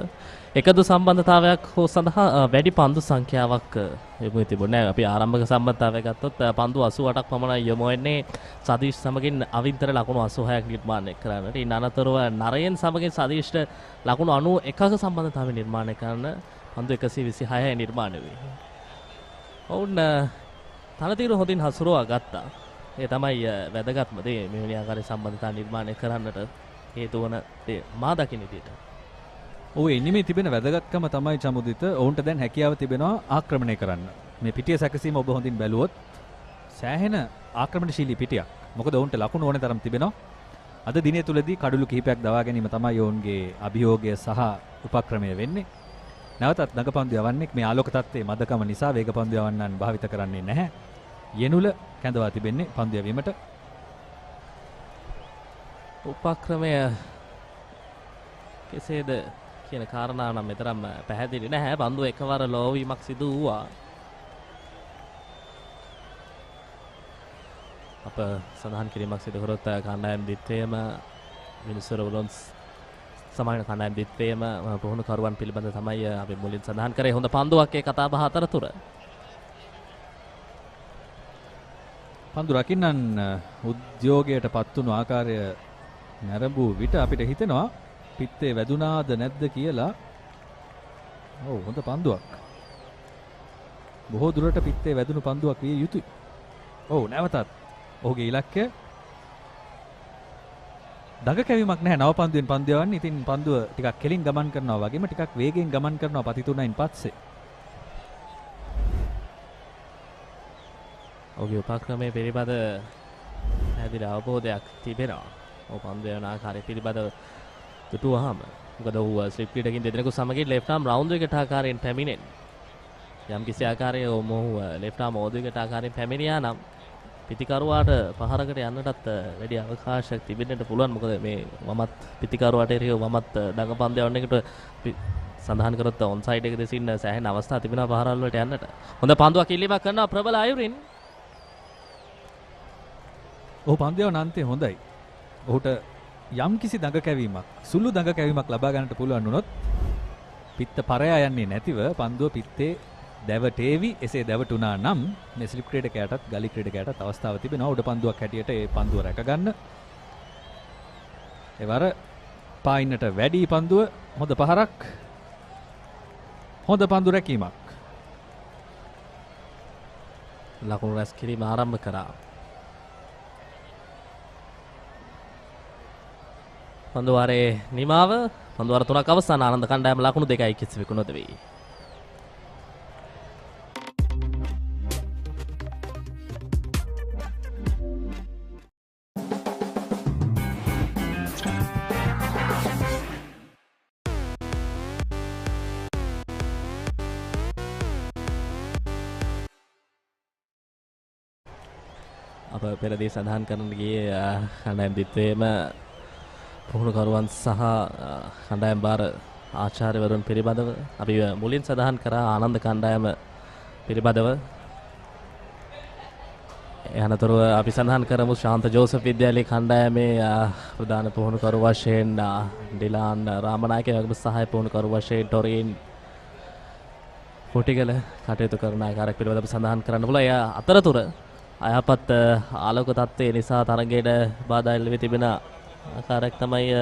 එකදු සම්බන්ධතාවයක් හෝ සඳහා වැඩි පන්දු සංඛ්‍යාවක් යොමු තිබුණේ. අපි ආරම්භක සම්බන්ධතාවය ගත්තොත් පන්දු 88ක් පමණ යොමු වෙන්නේ සදීෂ් සමගින් අවින්තර ලකුණු 86ක් නිර්මාණය කරන්නට. ඉන් අනතුරුව නරයන් සමගින් සදීෂ්ට ලකුණු 91ක සම්බන්ධතාවය නිර්මාණය කරන පන්දු 126යි නිර්මාණය වේ. ඔවුන් තනතිරු හොඳින් හසුරුවා ගත්තා. ඒ තමයි වැදගත්ම දේ මෙවැනි ආකාරයේ සම්බන්ධතා නිර්මාණය කරන්නට හේතු වන දේ මා දකින විදියට. ඔව් එනිමේ තිබෙන වැදගත්කම තමයි චමුදිත ඔවුන්ට දැන් හැකියාව තිබෙනවා ආක්‍රමණය කරන්න. මේ පිටිය සැකසීම ඔබ හොඳින් බැලුවොත් සෑහෙන ආක්‍රමණශීලී පිටියක්. මොකද ඔවුන්ට ලකුණු ඕනේ තරම් තිබෙනවා. අද දිනේ තුලදී කඩළු කිහිපයක් දවා ගැනීම තමයි ඔවුන්ගේ අභියෝගය සහ උපක්‍රමය වෙන්නේ. නැවතත් දඟපන්දු යවන්නේ මේ ආලෝක තත්ත්වයේ මදකම නිසා වේගපන්දු යවන්නන් භාවිත කරන්නේ නැහැ. යෙනුල කැඳවා තිබෙන්නේ පන්දු යැවීමට. උපක්‍රමය කෙසේද කියන කාරණා නම් මෙතරම් පැහැදිලි නැහැ. පන්දු එකවර ලෝවීමක් සිදු වුණා. අප සඳහන් කිරීමක් සිදු කරොත් කණ්ඩායම් දිත්තේම මිනිස්සුරුන් සමාන කණ්ඩායම් දිත්තේම පුහුණු කරුවන් පිළිබඳ තමයි අපි මුලින් සඳහන් කරේ. හොඳ පන්දුවක් ඒ කතා බහ අතරතුර. පන්දු රකින්නන් උද්‍යෝගයට පත් වුණු ආකාරය නැරඹූ විට අපිට හිතෙනවා පිත්තේ වැදුනාද නැද්ද කියලා. ඔව් හොඳ පන්දුවක්. බොහෝ දුරට පිත්තේ වැදුණු පන්දුවක් විය යුතුයි. ඔව් නැවතත් ඔහුගේ ඉලක්කය දඟ කැවීමක් නැහැ. නව පන්දුවෙන් පන්දු යවන්නේ. ඉතින් පන්දුව ටිකක් කෙලින් ගමන් කරනවා වගේම ටිකක් වේගයෙන් ගමන් කරනවා පතිතුණයින් පස්සේ. ඔහුගේ උපක්‍රමයේ පිළිබඳ පැහැදිලි අවබෝධයක් තිබෙනවා. ඔහු පන්දු යන ආකාරය පිළිබඳව දුටුවාම මොකද ඔහු ස්ලිප් ක්‍රීඩකින් දෙදෙනෙකු සමගින් ලෙෆ්ට් ආම් රවුන්ඩ් විකට් ආකාරයෙන් පැමිණෙන්නේ. යම් කිසි ආකාරයක ඔහු ලෙෆ්ට් ආම් ඕදු විකට් ආකාරයෙන් පැමිණියා නම් පිතිකරුවාට පහරකට යන්නටත් වැඩි අවකාශයක් තිබෙන්නට පුළුවන්. මොකද මේ වමත් පිතිකරුවාට එරෙහිව වමත් දඟපන්දු යවන්න එකට සඳහන් කරොත් ඔන් සයිඩ් එක දෙසින් සෑහෙන අවස්ථා තිබෙනවා පහරවල් වලට යන්නට. හොඳ පන්දුවක් ඉල්ලීමක් කරනවා ප්‍රබල අයුරින්. ඔහු පන්දු යවන අන්තේ හොඳයි. ඔහුට යම් කිසි දඟ කැවීමක් සුළු දඟ කැවීමක් ලබා ගන්නට පුළුවන් වුණොත් පිත්ත පරයා යන්නේ නැතිව පන්දුව පිත්තේ දැවටේවි. එසේ දැවටුණා නම් මේ ස්ලිප් ක්‍රීඩකයාටත් ගලි ක්‍රීඩකයාටත් අවස්ථාව තිබෙනවා උඩ පන්දුවක් හැටියට ඒ පන්දුව රැක ගන්න. එවර පායින්නට වැඩි පන්දුව හොඳ පහරක්. හොඳ පන්දු රැකීමක්. ලකුණු රැස් කිරීම ආරම්භ කරා. පන්දු වාරයේ නිමාව පන්දු වාර 3ක් අවසන්. ආනන්ද කණ්ඩායම ලකුණු 2යි කිසිවෙකු නොදෙවි. අප පෙරදී සඳහන් කරන ගියේ කණ්ඩායම් දිත්වයේම පුහුණුකරුවන් සහ කණ්ඩායම් බාර ආචාර්යවරුන් පිළිබඳව අපි මුලින් සඳහන් කරා ආනන්ද කණ්ඩායම පිළිබඳව. එනතුරුව අපි සඳහන් කරමු ශාන්ත ජෝසප් විද්‍යාලයේ කණ්ඩායමේ ප්‍රධාන පුහුණුකරු වශයෙන් ඩිලාන් රාමනායක වගේ සහාය පුහුණුකරු වශයෙන් ටොරින් කොටිගල කටයුතු කරන ආකාරයක් පිළිබඳව අපි සඳහන් කරන්න පුළුවන්. එය අතරතුර අයහපත් ආලෝක තත්ත්වය නිසා තරගයට බාධා එල්ල වී තිබෙන ආකාරයක් තමයි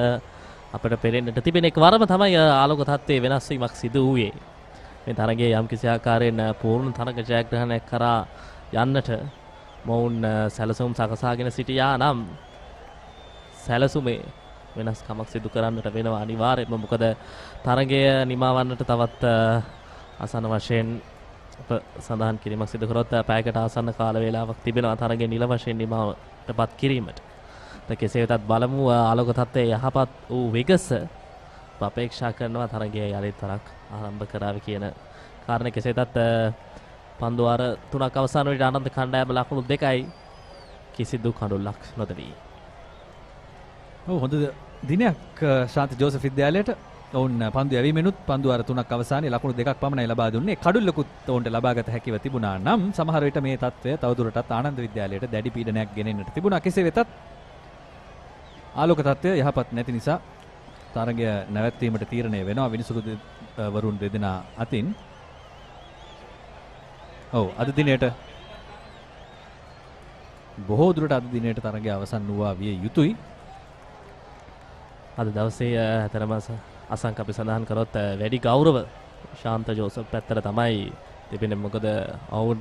අපිට පේරෙන්නට තිබෙන. එක් වරම තමයි ආලෝක තත්ත්වයේ වෙනස් වීමක් සිදු වූයේ. මේ තරගයේ යම් කිසි ආකාරයෙන් පූර්ණ තරග ජයග්‍රහණයක් කරා යන්නට මොවුන් සැලසුම් සකසාගෙන සිටියා නම් සැලසුමේ වෙනස්කමක් සිදු කරන්නට වෙනවා අනිවාර්යයෙන්ම. මොකද තරගය නිමවන්නට තවත් ආසන්න වශයෙන් සඳහන් කිරීමක් සිදු කරොත් පැයකට ආසන්න කාල වේලාවක් තිබෙනවා තරගයේ නිල වශයෙන් නිමවටපත් කිරීමට. කෙසේ වෙතත් බලමු ආලෝක තත්ත්වයේ යහපත් වූ විගස අපේක්ෂා කරනවා තරගයේ යලිත් තරක් ආරම්භ කරાવી කියන කාරණේ. කෙසේ වෙතත් පන්දු වාර 3ක් අවසන් වීට ආනන්ද කණ්ඩායම ලකුණු 2යි කිසිදු කඩුල්ලක් නොදවී. හොඳ දිනයක් ශාන්ත ජෝසප් විද්‍යාලයට. ඔවුන් පන්දු යැවීමෙනුත් පන්දු වාර 3ක් අවසානයේ ලකුණු 2ක් පමණයි ලබා දුන්නේ. කඩුල්ලකුත් ඔවුන්ට ලබාගත හැකිව තිබුණා නම් සමහර විට මේ තත්ත්වය තවදුරටත් ආනන්ද විද්‍යාලයට දැඩි පීඩනයක් ගෙනෙන්නට තිබුණා. කෙසේ වෙතත් ආලෝක තත්ත්වය යහපත් නැති නිසා තරගය නැවැත්වීමට තීරණය වෙනවා විනිසුරු වරුන් දෙදෙනා අතින්. අද දිනේට බොහෝ දුරට අද දිනේට තරගය අවසන් වූවා විය යුතුයි. අද දවසේ ඇතරම අසංක අපි සඳහන් කරොත් වැඩි ගෞරව ශාන්ත ජෝසප් පැත්තට තමයි තිබෙන්නේ. මොකද ඔවුන්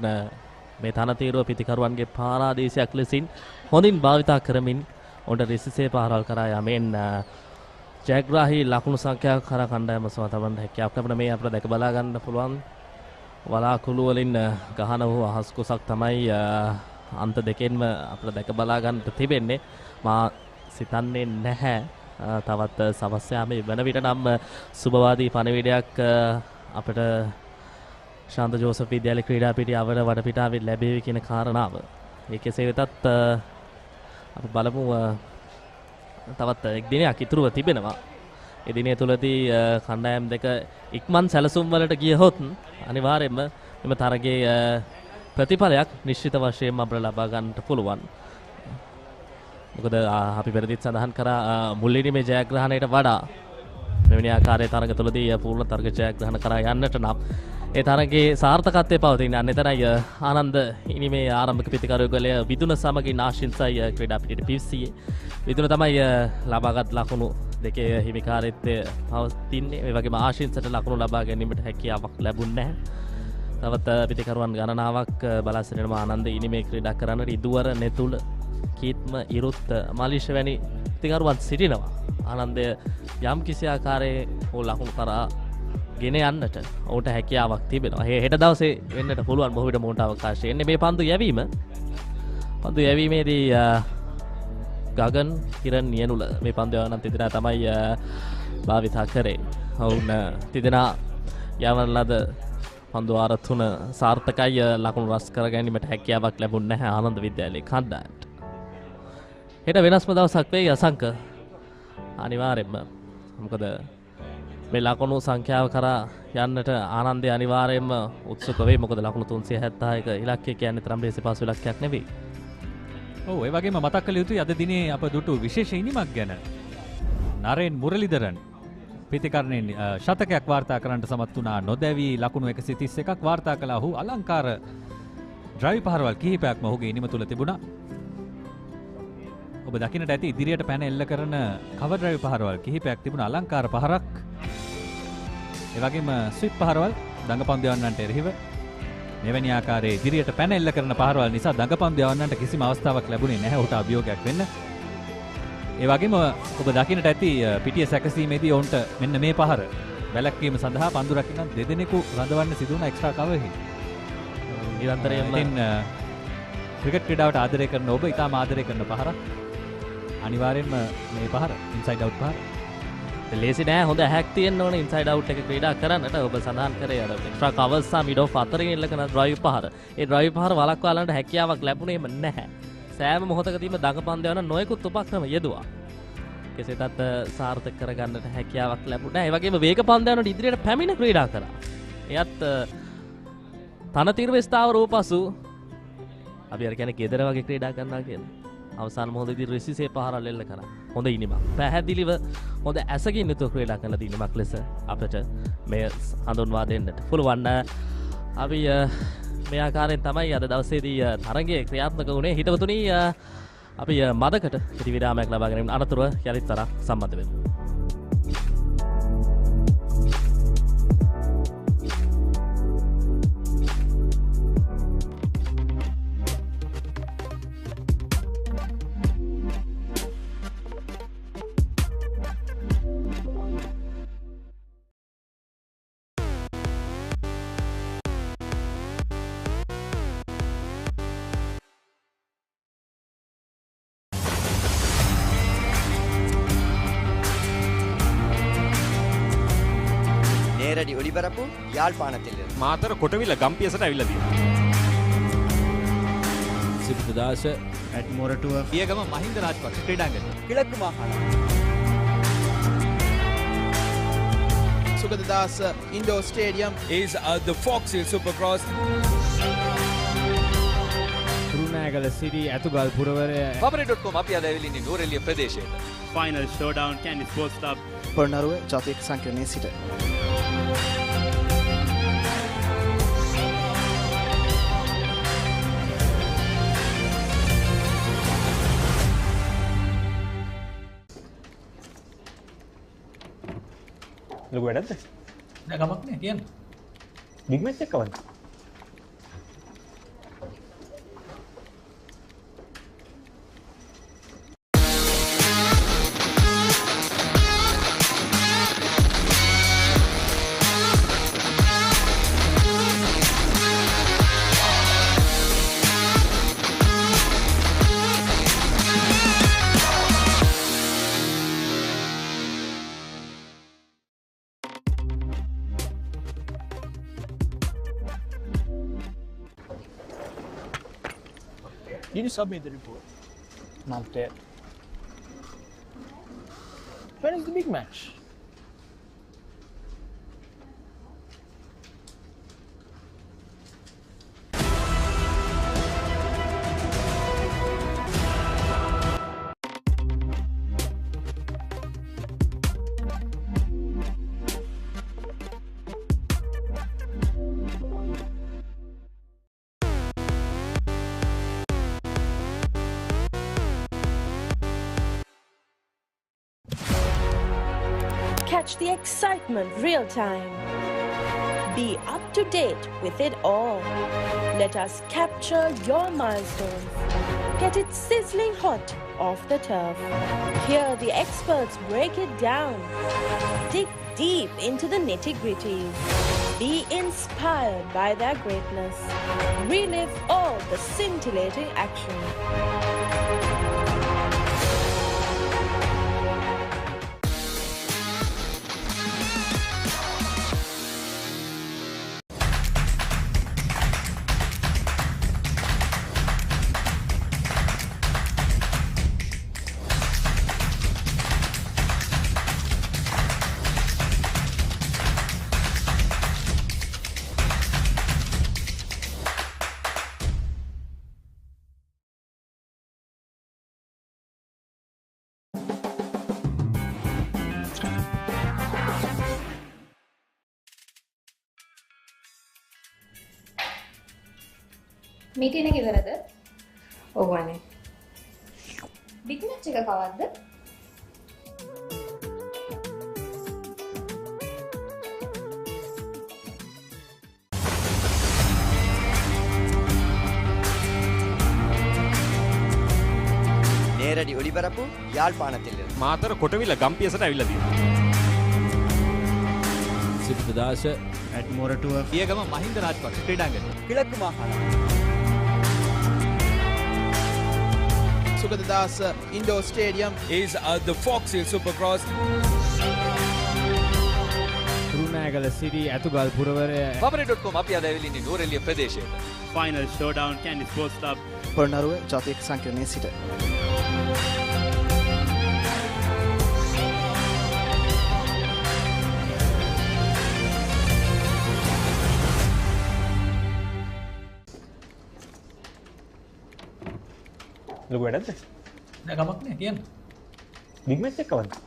මේ තනතිරුව පිතිකරුවන්ගේ පාරාදීසයක් ලෙසින් හොඳින් භාවිතා කරමින් ඔවුන්ට රිසිසේ පාරවල් කරා යමින් ජයග්‍රාහී ලකුණු සංඛ්‍යාවක් කරා කණ්ඩායම සමතවන්න හැකියාවක් ලැබුණ මේ අපිට දැක බලා ගන්න පුළුවන් වලාකුළු වලින් ගහන වූ අහස් කුසක් තමයි අන්ත දෙකෙන්ම අපිට දැක බලා ගන්නට තිබෙන්නේ. මා සිතන්නේ නැහැ තවත් සවස් යාමේ වෙන විට නම් සුබවාදී පණිවිඩයක් අපිට ශාන්ත ජෝසප් විද්‍යාලය ක්‍රීඩා පිටිය අවර වටපිටාවේ ලැබෙවි කියන කාරණාව. ඒ කෙසේ වෙතත් අපි බලමු තවත් එක් දිනයක් ඉතුරුව තිබෙනවා. ඒ දිනය තුලදී කණ්ඩායම් දෙක ඉක්මන් සැලසුම් වලට ගියහොත් අනිවාර්යයෙන්ම මෙම තරගයේ ප්‍රතිඵලයක් නිශ්චිත වශයෙන්ම අපිට ලබා ගන්නට පුළුවන්. මොකද අපි පෙරදිත් සඳහන් කරා මුල් ඉනිමේ ජයග්‍රහණයට වඩා මෙවැනි ආකාරයේ තරග තුලදී පූර්ණ තරග ජයග්‍රහණ කරා යන්නට නම් ඒ තරගයේ සාර්ථකත්වය පවතින අනෙතරයි ආනන්ද ඉනිමේ ආරම්භක පිතිකරුවගලය විදුන සමගින් ආශිංසයි ක්‍රීඩා පිටියට පිවිසියේ. විදුන තමයි ලබාගත් ලකුණු දෙකේ හිමිකාරීත්වය පවතින්නේ. ඒ වගේම ආශිංසට ලකුණු ලබා ගැනීමට හැකියාවක් ලැබුණේ නැහැ. තවත් පිතිකරුවන් ගණනාවක් බලා සිටිනවා ආනන්ද ඉනිමේ ක්‍රීඩා කරන්නට ඉදුවර නෙතුල කීත්ම ඉරුත් මලිෂ වැනි පිතිකරුවන් සිටිනවා. ආනන්දය යම් කිසි ආකාරයේ ලකුණු කරා ගෙන යන්නට ඔහුට හැකියාවක් තිබෙනවා. හෙට දවසේ වෙන්නට පුළුවන් බොහෝ විට මොහුට අවකාශය එන්නේ මේ පන්දු යැවීම. පන්දු යැවීමේදී ගගන් කිරන් නියනුල මේ පන්දු යවන තිදෙනා තමයි භාවිතා කරේ. ඔවුන් තිදෙනා යවන ලද පන්දු වාර 3 සාර්ථකයි. ලකුණු රැස් කර ගැනීමට හැකියාවක් ලැබුණ නැහැ ආනන්ද විද්‍යාලයේ කණ්ඩායමට. හෙට වෙනස්ම දවසක් වෙයි අසංක අනිවාර්යෙන්ම. මොකද මේ ලකුණු සංඛ්‍යාව කරා යන්නට ආනන්දය අනිවාර්යයෙන්ම උත්සුක වෙයි. මොකද ලකුණු 371 ඉලක්කය කියන්නේ තරම් ලේසි පාසු ඉලක්කයක් නෙවෙයි. ඒ වගේම මතක් කළ යුතුයි අද දිනේ අප දුටු විශේෂ ඉනිමක් ගැන. නරේන් මුරලිදරන් ප්‍රතිකරණයෙන් ශතකයක් වාර්තා කරන්නට සමත් වුණා. නොදැවී ලකුණු 131ක් වාර්තා කළා. ඔහු අලංකාර ඩ්‍රයිව් පහරවල් කිහිපයක්ම ඔහුගේ ඉනිම තුල තිබුණා. ඔබ දකින්නට ඇති ඉදිරියට පැන එල්ල කරන කවර් ඩ්‍රයිව් පහරවල් කිහිපයක් තිබුණා. අලංකාර පහරක්. ඒ වගේම ස්විප් පහරවල් දඟපන්දු යවන්නන්ට එරෙහිව මෙවැනි ආකාරයේ ඉදිරියට පැන එල්ල කරන පහරවල් නිසා දඟපන්දු යවන්නන්ට කිසිම අවස්ථාවක් ලැබුණේ නැහැ ඔහුට අභියෝගයක් වෙන්න. ඒ වගේම ඔබ දකින්නට ඇති පිටිය සැකසීමේදී ඔවුන්ට මෙන්න මේ පහර වැළැක්වීම සඳහා පන්දු රකින්න දෙදෙනෙකු රඳවන්න සිදු වුණ එක්ස්ට්‍රා කවර් එක. නිරන්තරයෙන්ම ක්‍රිකට් ක්‍රීඩාවට ආදරය කරන ඔබ ඉතාම ආදරය කරන පහරක්. අනිවාර්යෙන්ම මේ පහර ඉන්සයිඩ් අවුට් පහර. ලේසි නෑ. හොඳ හැක් තියෙන්න ඕන ඉන්සයිඩ් අවුට් එක ක්‍රීඩා කරන්නට. ඔබ සඳහන් කරේ අර එක්ස්ට්‍රා කවර්ස් සහ මිඩ් ඔෆ් අතරින් එල්ල කරන ඩ්‍රයිව් පහර. ඒ ඩ්‍රයිව් පහර වළක්වා ගන්නට හැකියාවක් ලැබුණේම නැහැ. සෑම මොහොතකදීම දඟපන්දු යන නොයෙකුත් උපක්‍රම යෙදුවා. කෙසේතත් සාර්ථක කරගන්නට හැකියාවක් ලැබුණා. ඒ වගේම වේග පන්දු යන ඉදිරියට පැමිණ ක්‍රීඩා කරා. එයත් තනතිරුවේ ස්ථාවර වූ පසු අපි අර කියන්නේ ගෙදර වගේ ක්‍රීඩා කරනවා කියන්නේ. අවසාන මොහොතේදී රිසිසේ පහරල් එල්ල කරා. හොඳ ඉනිමක්. පැහැදිලිව හොඳ ඇසකින් යුතුව ක්‍රීඩා කරන දිනමක් ලෙස අපිට මේ හඳුන්වා දෙන්නට පුළුවන්. අපි මේ ආකාරයෙන් තමයි අද දවසේදී තරගයේ ක්‍රියාත්මක වුණේ. හිතවතුනි අපි මදකට කෙටි විරාමයක් ලබා ගැනීම අනතුරුව යලිත් තරක් සම්බන්ධ වෙමු. නේරඩි ඔලිබරපු යාල්පානතිල්ල. මාතර කොටවිල ගම්පියසට ඇවිල්ලා තියෙනවා. සිද්ධාස at Moratuwa පියගම Mahinda Rajapaksa ක්‍රීඩාංගණය. කිලක්කු මාහාන. Sugadadasa Indoor Stadium is the Fox Hill Supercross. රුණෑගල සිරි ඇතුගල් පුරවරය Papare.com අපි අද ඇවිල්ලා ඉන්නේ නෝරෙලිය ප්‍රදේශයට. Final showdown Candy Sports Club. Pornaruwa ජාතික සංකීර්ණයේ සිට ලොකු වැඩක්ද? නෑ ගමක් නෑ කියන්න. බිග් මැච් එකක් කවද්ද? Did you submit the report? Not yet. When is the big match? Catch the excitement real time. Be up to date with it all. Let us capture your milestones. Get it sizzling hot off the turf. Hear the experts break it down. Dig deep into the nitty-gritties. Be inspired by their greatness. Relive all the scintillating action. Meeting එක ඉවරද? ඔව් අනේ. Big match එක කවද්ද? නේරඩි ඔලිබරපු යාල්පානතිල්ල. මාතර කොටවිල ගම්පියසට ඇවිල්ලා තියෙනවා. සිද්ධාස at Moratuwa පියගම Mahinda Rajapaksa ක්‍රීඩාංගණය. කිලක්කු මාහාන. Sugadadasa Indoor Stadium is the Fox Hill Supercross. රුණෑගල සිරි ඇතුගල් පුරවරය Papare.com අපි අද ඇවිල්ලා ඉන්නේ නෝරෙලිය ප්‍රදේශයට. Final showdown Candy Sports Club. Pornaruwa ජාතික සංකීර්ණයේ සිට ලොකු වැඩක්ද? නෑ ගමක් නෑ කියන්න. බිග් මැච් එකක් කවද්ද?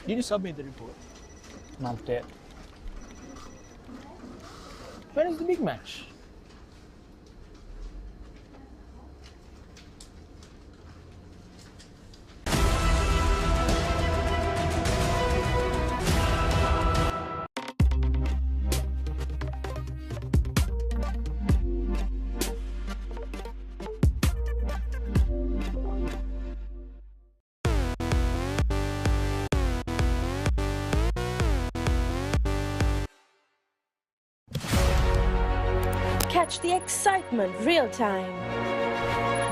Did you submit the report? Not yet. When is the big match? Catch the excitement real time.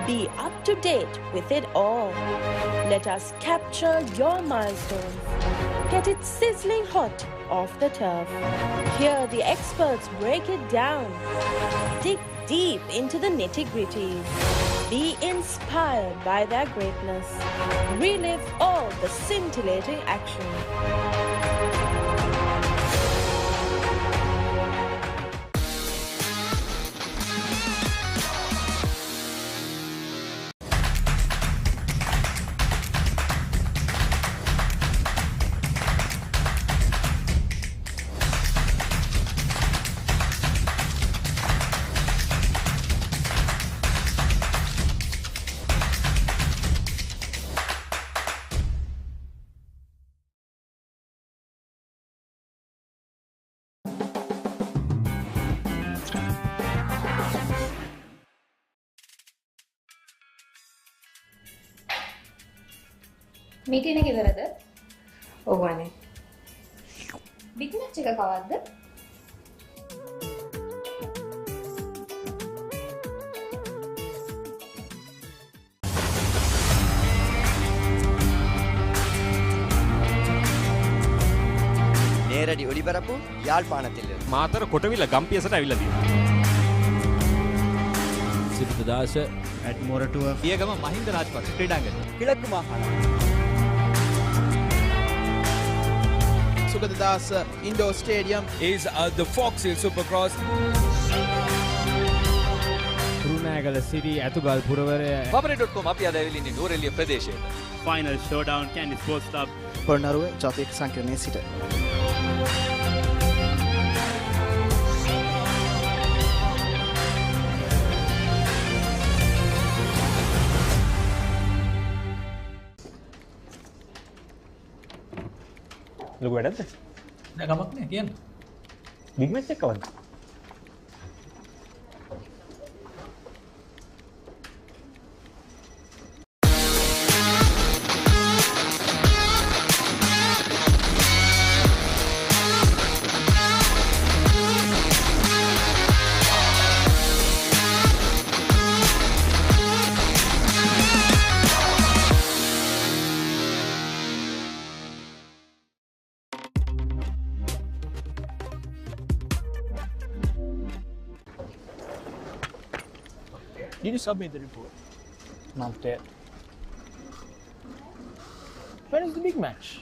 Be up to date with it all. Let us capture your milestones. Get it sizzling hot off the turf. Hear the experts break it down. Dig deep into the nitty-gritties. Be inspired by their greatness. Relive all the scintillating action. Meeting එක ඉවරද? ඔව් අනේ. Big match එක කවද්ද? நேரடி ஒளிபரப்பு யாழ்ப்பாணத்தில் මාතර කොටවිල ගම්පියසට ඇවිල්ලා තියෙනවා. සිරිතදාස at Moratua පියගම Mahinda Rajapaksa ක්‍රීඩාංගණය. கிழக்கு மாகாணம் Sugadadasa Indoor Stadium is the Fox Hill Supercross. රුණෑගල සිරි ඇතුගල් පුරවරය Papare.com අපි අද ඇවිල්ලා ඉන්නේ නූරෙලිය ප්‍රදේශයට. Final showdown Candy Sports Club Polnaruwe ජාතික සංකීර්ණයේ සිට ලොකු වැඩක්ද? නෑ ගමක් නෑ කියන්න. බිග් මැච් එක කවද්ද? Did you submit the report? Not yet. When is the big match?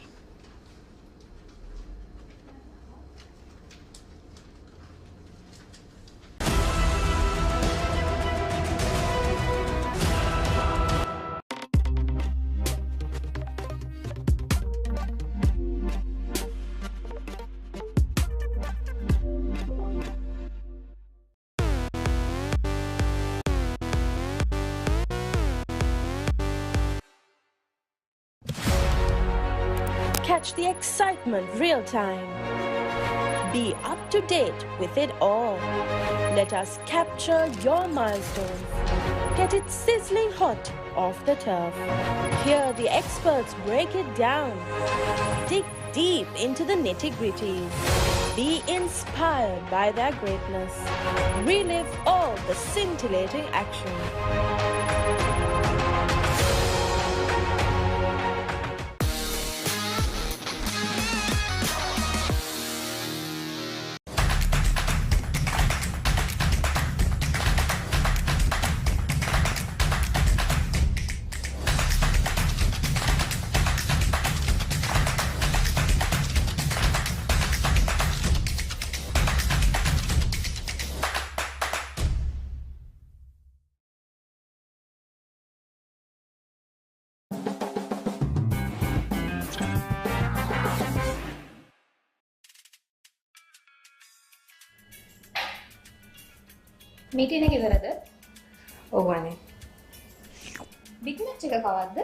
Catch the excitement real time. Be up to date with it all. Let us capture your milestones. Get it sizzling hot off the turf. Hear the experts break it down. Dig deep into the nitty-gritties. Be inspired by their greatness. Relive all the scintillating action. Meeting එක ඉවරද? ඔව් අනේ. Big match එක කවද්ද?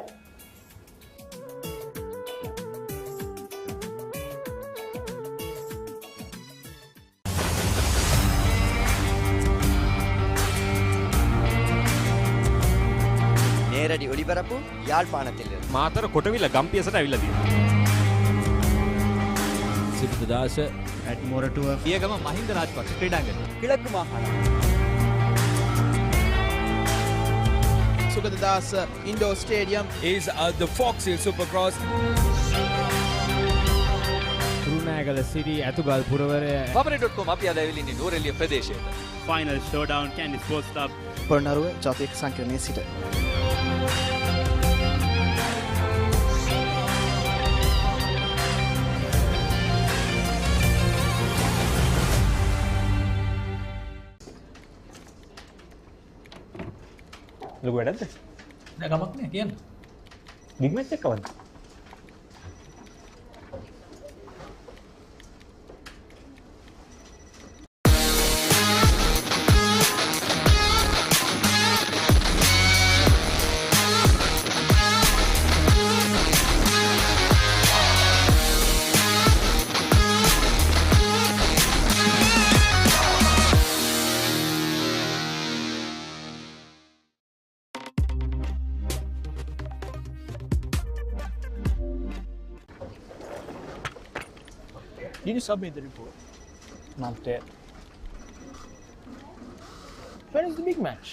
நேரடி ஒளிபரப்பு யாழ்ப்பாணத்தில் මාතර කොටවිල ගම්පියසට ඇවිල්ලා තියෙනවා. සිරිතදාස at Moratua පියගම Mahinda Rajapaksa ක්‍රීඩාංගණය. கிழக்கு மாகாணம் Sugadadasa Indoor Stadium is the Fox Hill Supercross. Kurunegala City ඇතුගල් පුරවරය Papare.com අපි අද ඇවිල්ලා ඉන්නේ නෝරෙලිය ප්‍රදේශයට. Final showdown Candy Sports Club. Polonnaruwa ජාතික සංකීර්ණයේ සිට ලොකු වැඩක්ද? නෑ ගමක් නෑ කියන්න. බිග් මැච් එකක් කවද්ද? Did you submit the report? Not yet. When is the big match?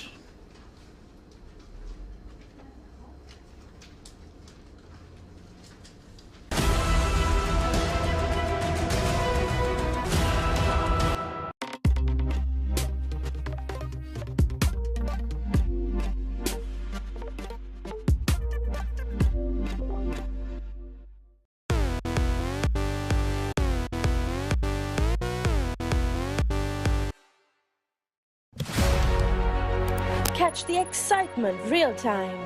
Catch the excitement real time.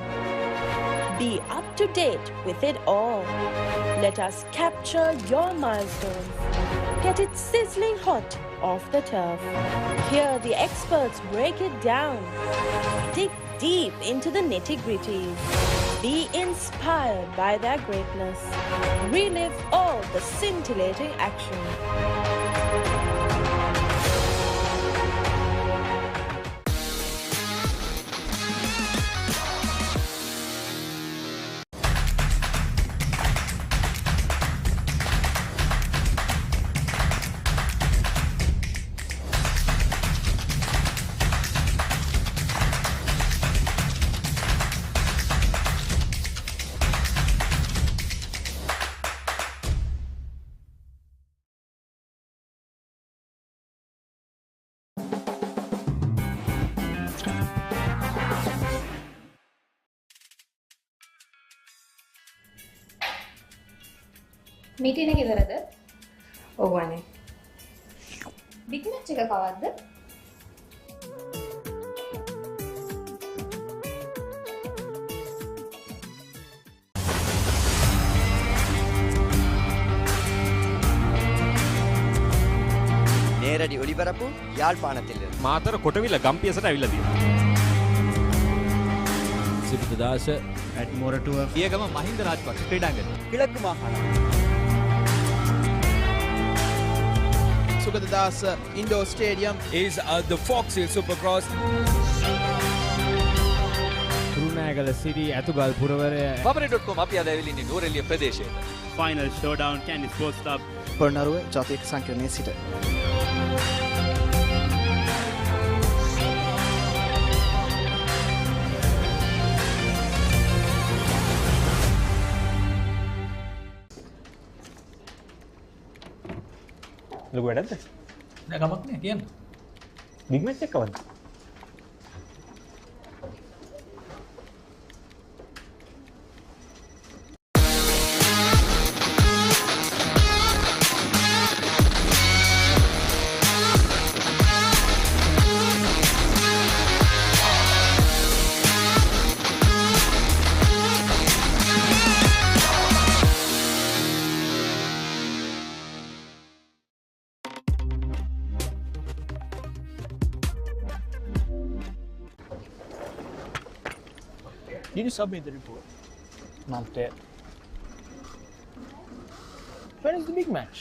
Be up to date with it all. Let us capture your milestones. Get it sizzling hot off the turf. Hear the experts break it down. Dig deep into the nitty-gritties. Be inspired by their greatness. Relive all the scintillating action. Meeting එක ඉවරද? ඔව් අනේ. Big match එක කවද්ද? நேரடி ஒளிபரப்பு யாழ்ப்பாணத்தில் මාතර කොටවිල ගම්පියසට ඇවිල්ලා තියෙනවා. සිබිතදාස at Moratuwa පියගම Mahinda Rajapaksa ක්‍රීඩාංගණය. கிழக்கு மாகாணம் Sugadadasa Indoor Stadium is the Fox Hill Supercross. Kurunegala City ඇතුගල් පුරවරය Papare.com අපි අද ඇවිල්ලා ඉන්නේ නෝරෙලිය ප්‍රදේශයට. Final showdown Candy Sports Club. Polonnaruwa ජාතික සංකීර්ණයේ සිට ලොකු වැඩක්ද? නෑ ගමක් නෑ කියන්න. බිග් මැච් එකක් කවද්ද? Did you submit the report? Not yet. When is the big match?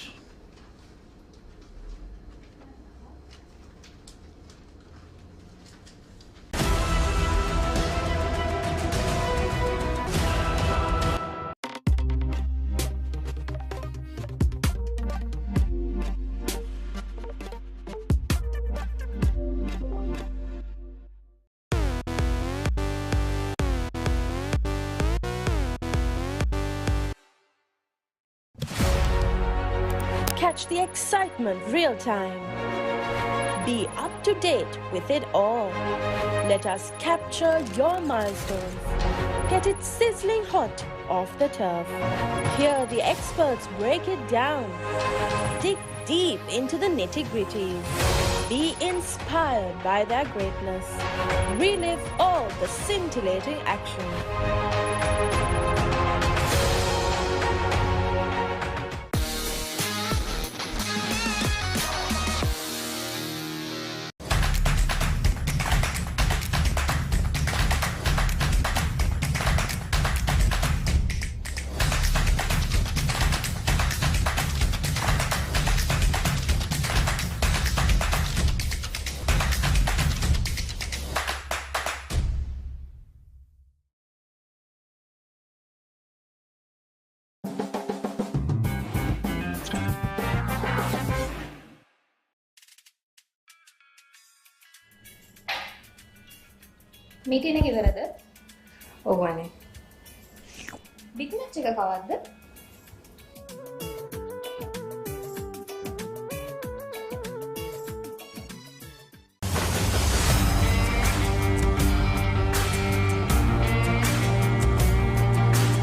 Catch the excitement real time. Be up to date with it all. Let us capture your milestones. Get it sizzling hot off the turf. Hear the experts break it down. Dig deep into the nitty-gritties. Be inspired by their greatness. Relive all the scintillating action. Meeting එක ඉවරද? ඔව් අනේ. Big match එක කවද්ද?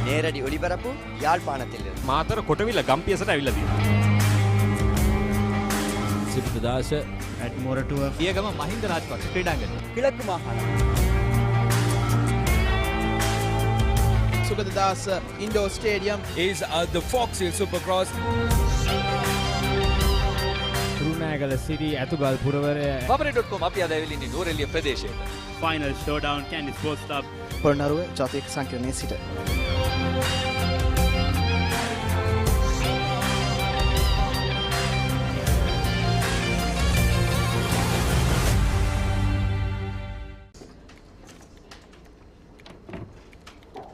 நேரடி ஒளிபரப்பு யாழ்ப்பாணத்தில் මාතර කොටවිල ගම්පියසට ඇවිල්ලා තියෙනවා. සිරිතදාස at Moratuwa පියගම Mahinda Rajapaksa ක්‍රීඩාංගණය. கிழக்கு மாகாணம் Sugathadasa indoor stadium is the Fox Hill Supercross. රුණෑගල සිටි ඇතුගල් පුරවරය Papare.com අපි අද ඇවිල්ලා ඉන්නේ නූරෙලිය ප්‍රදේශයට. Final showdown Candy Sports Club Polonnaruwa ජාතික සංකීර්ණයේ සිට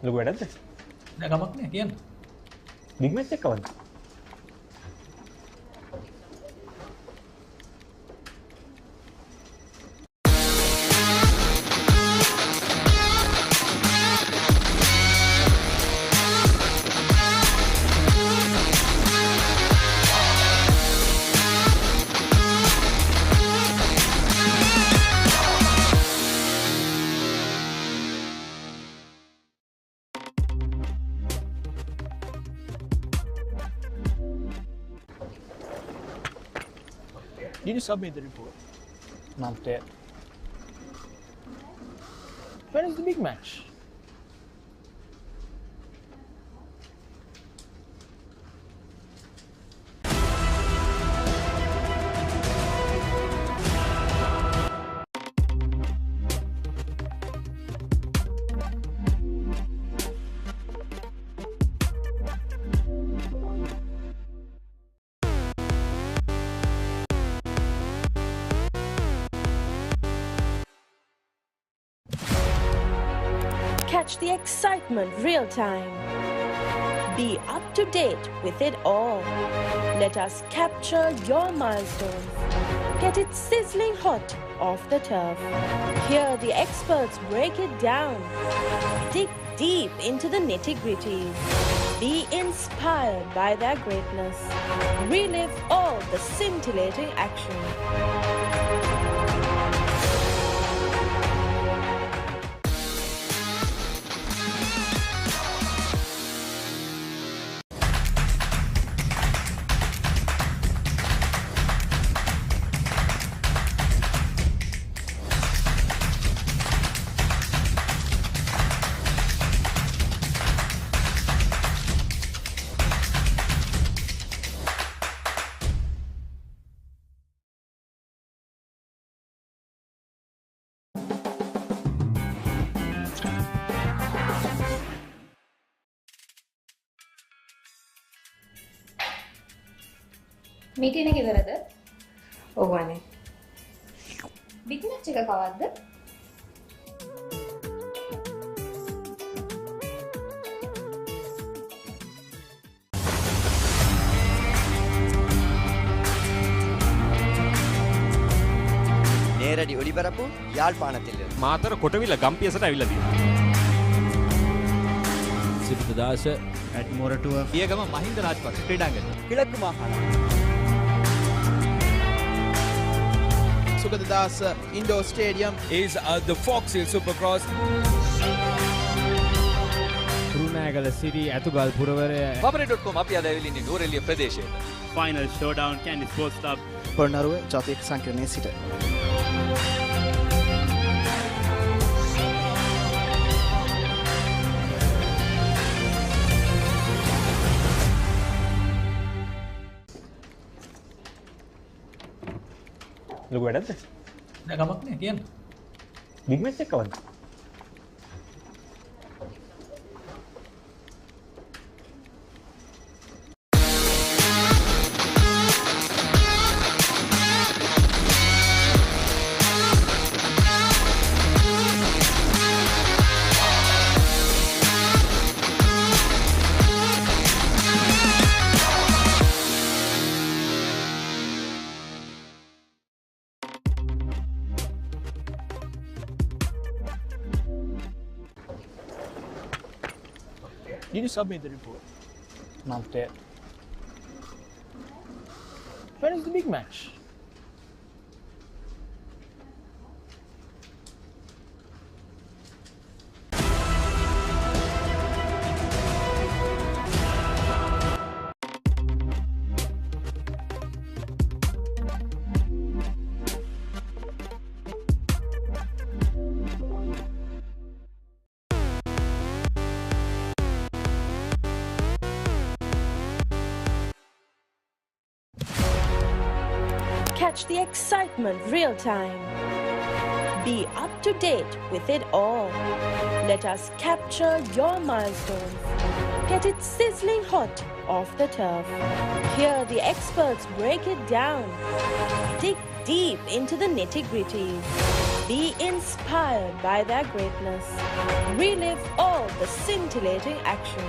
ලොකු වැඩක්ද? නෑ ගමක් නෑ කියන්න. බිග් මැච් එක කවද්ද? Did you submit the report? Not yet. When is the big match? Catch the excitement real time. Be up to date with it all. Let us capture your milestones. Get it sizzling hot off the turf. Hear the experts break it down. Dig deep into the nitty-gritties. Be inspired by their greatness. Relive all the scintillating action. Meeting එක ඉවරද? ඔව් අනේ. Big match එක කවද්ද? நேரடி ஒளிபரப்பு யாழ்ப்பாணத்தில் මාතර කොටවිල ගම්පියසට ඇවිල්ලා තියෙනවා. සිරිතදාස at Moratuwa පියගම Mahinda Rajapaksa ක්‍රීඩාංගණය. கிழக்கு மாகாணம் Sugadadasa Indoor Stadium is the Fox Hill Supercross. රුණෑගල සිරි ඇතුගල් පුරවරය Papare.com අපි අද ඇවිල්ලා ඉන්නේ නූරෙලිය ප්‍රදේශයේ. Final showdown Candy Sports Club. Polonnaruwa ජාතික සංකීර්ණයේ සිට. ලොකු වැඩක්ද? නෑ කමක් නෑ කියන්න. බිග් මැච් එක කවද්ද? Did you submit the report? Not yet. When is the big match? Catch the excitement real time. Be up to date with it all. Let us capture your milestones. Get it sizzling hot off the turf. Hear the experts break it down. Dig deep into the nitty-gritties. Be inspired by their greatness. Relive all the scintillating action.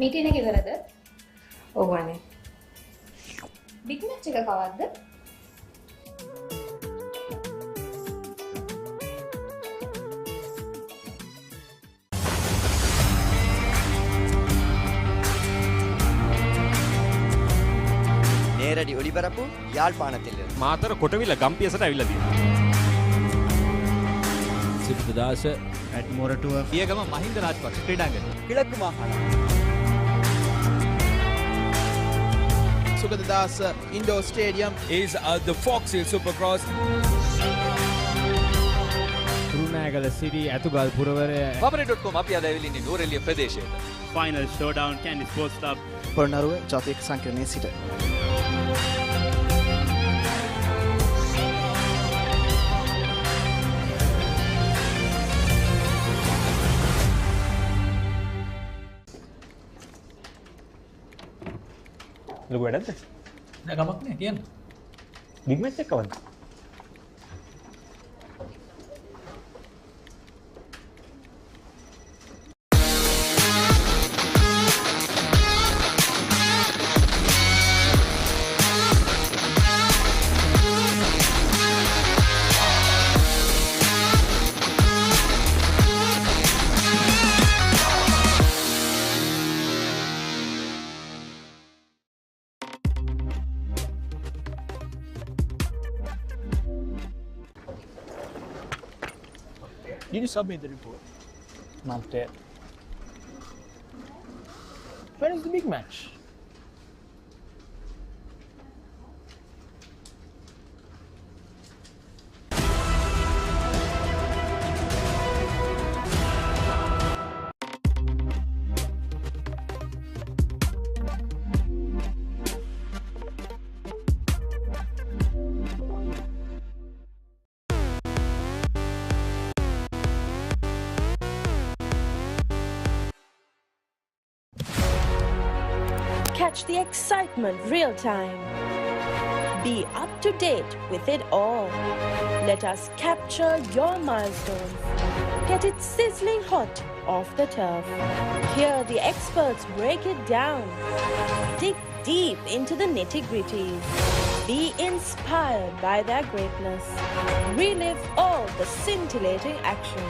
Meeting එක ඉවරද? ඔව් අනේ. Big match එක කවද්ද? நேரடி ஒளிபரப்பு யாழ்ப்பாணத்தில் මාතර කොටවිල ගම්පියසට ඇවිල්ලා තියෙනවා. සිද්ධදාස at Moratua පියගම Mahinda Rajapaksa ක්‍රීඩාංගණය. கிழக்கு மாகாணம் Sugadadasa Indoor Stadium is the Fox Hill Supercross. රුණෑගල සිරි ඇතුගල් පුරවරය Papare.com අපි අද ඇවිල්ලා ඉන්නේ නූරෙලිය ප්‍රදේශයේ. Final showdown Candy Sports Club. Polonnaruwa ජාතික සංකීර්ණයේ සිට. ලොකු වැඩක්ද? නෑ කමක් නෑ කියන්න. බිග් මැච් එක කවද්ද? Did you submit the report? Not yet. When is the big match? Catch the excitement real time. Be up to date with it all. Let us capture your milestones. Get it sizzling hot off the turf. Hear the experts break it down. Dig deep into the nitty-gritties. Be inspired by their greatness. Relive all the scintillating action.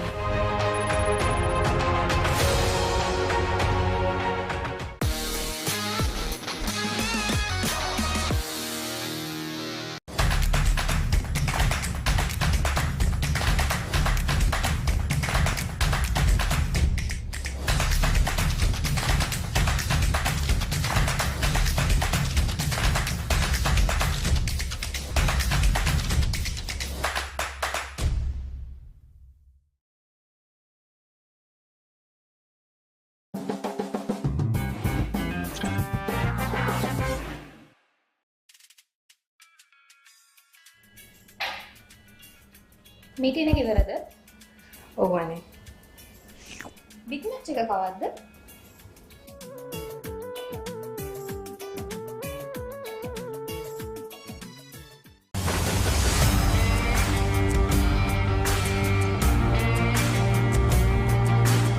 Meeting එක ඉවරද? ඔව් අනේ. Big match එක කවද්ද?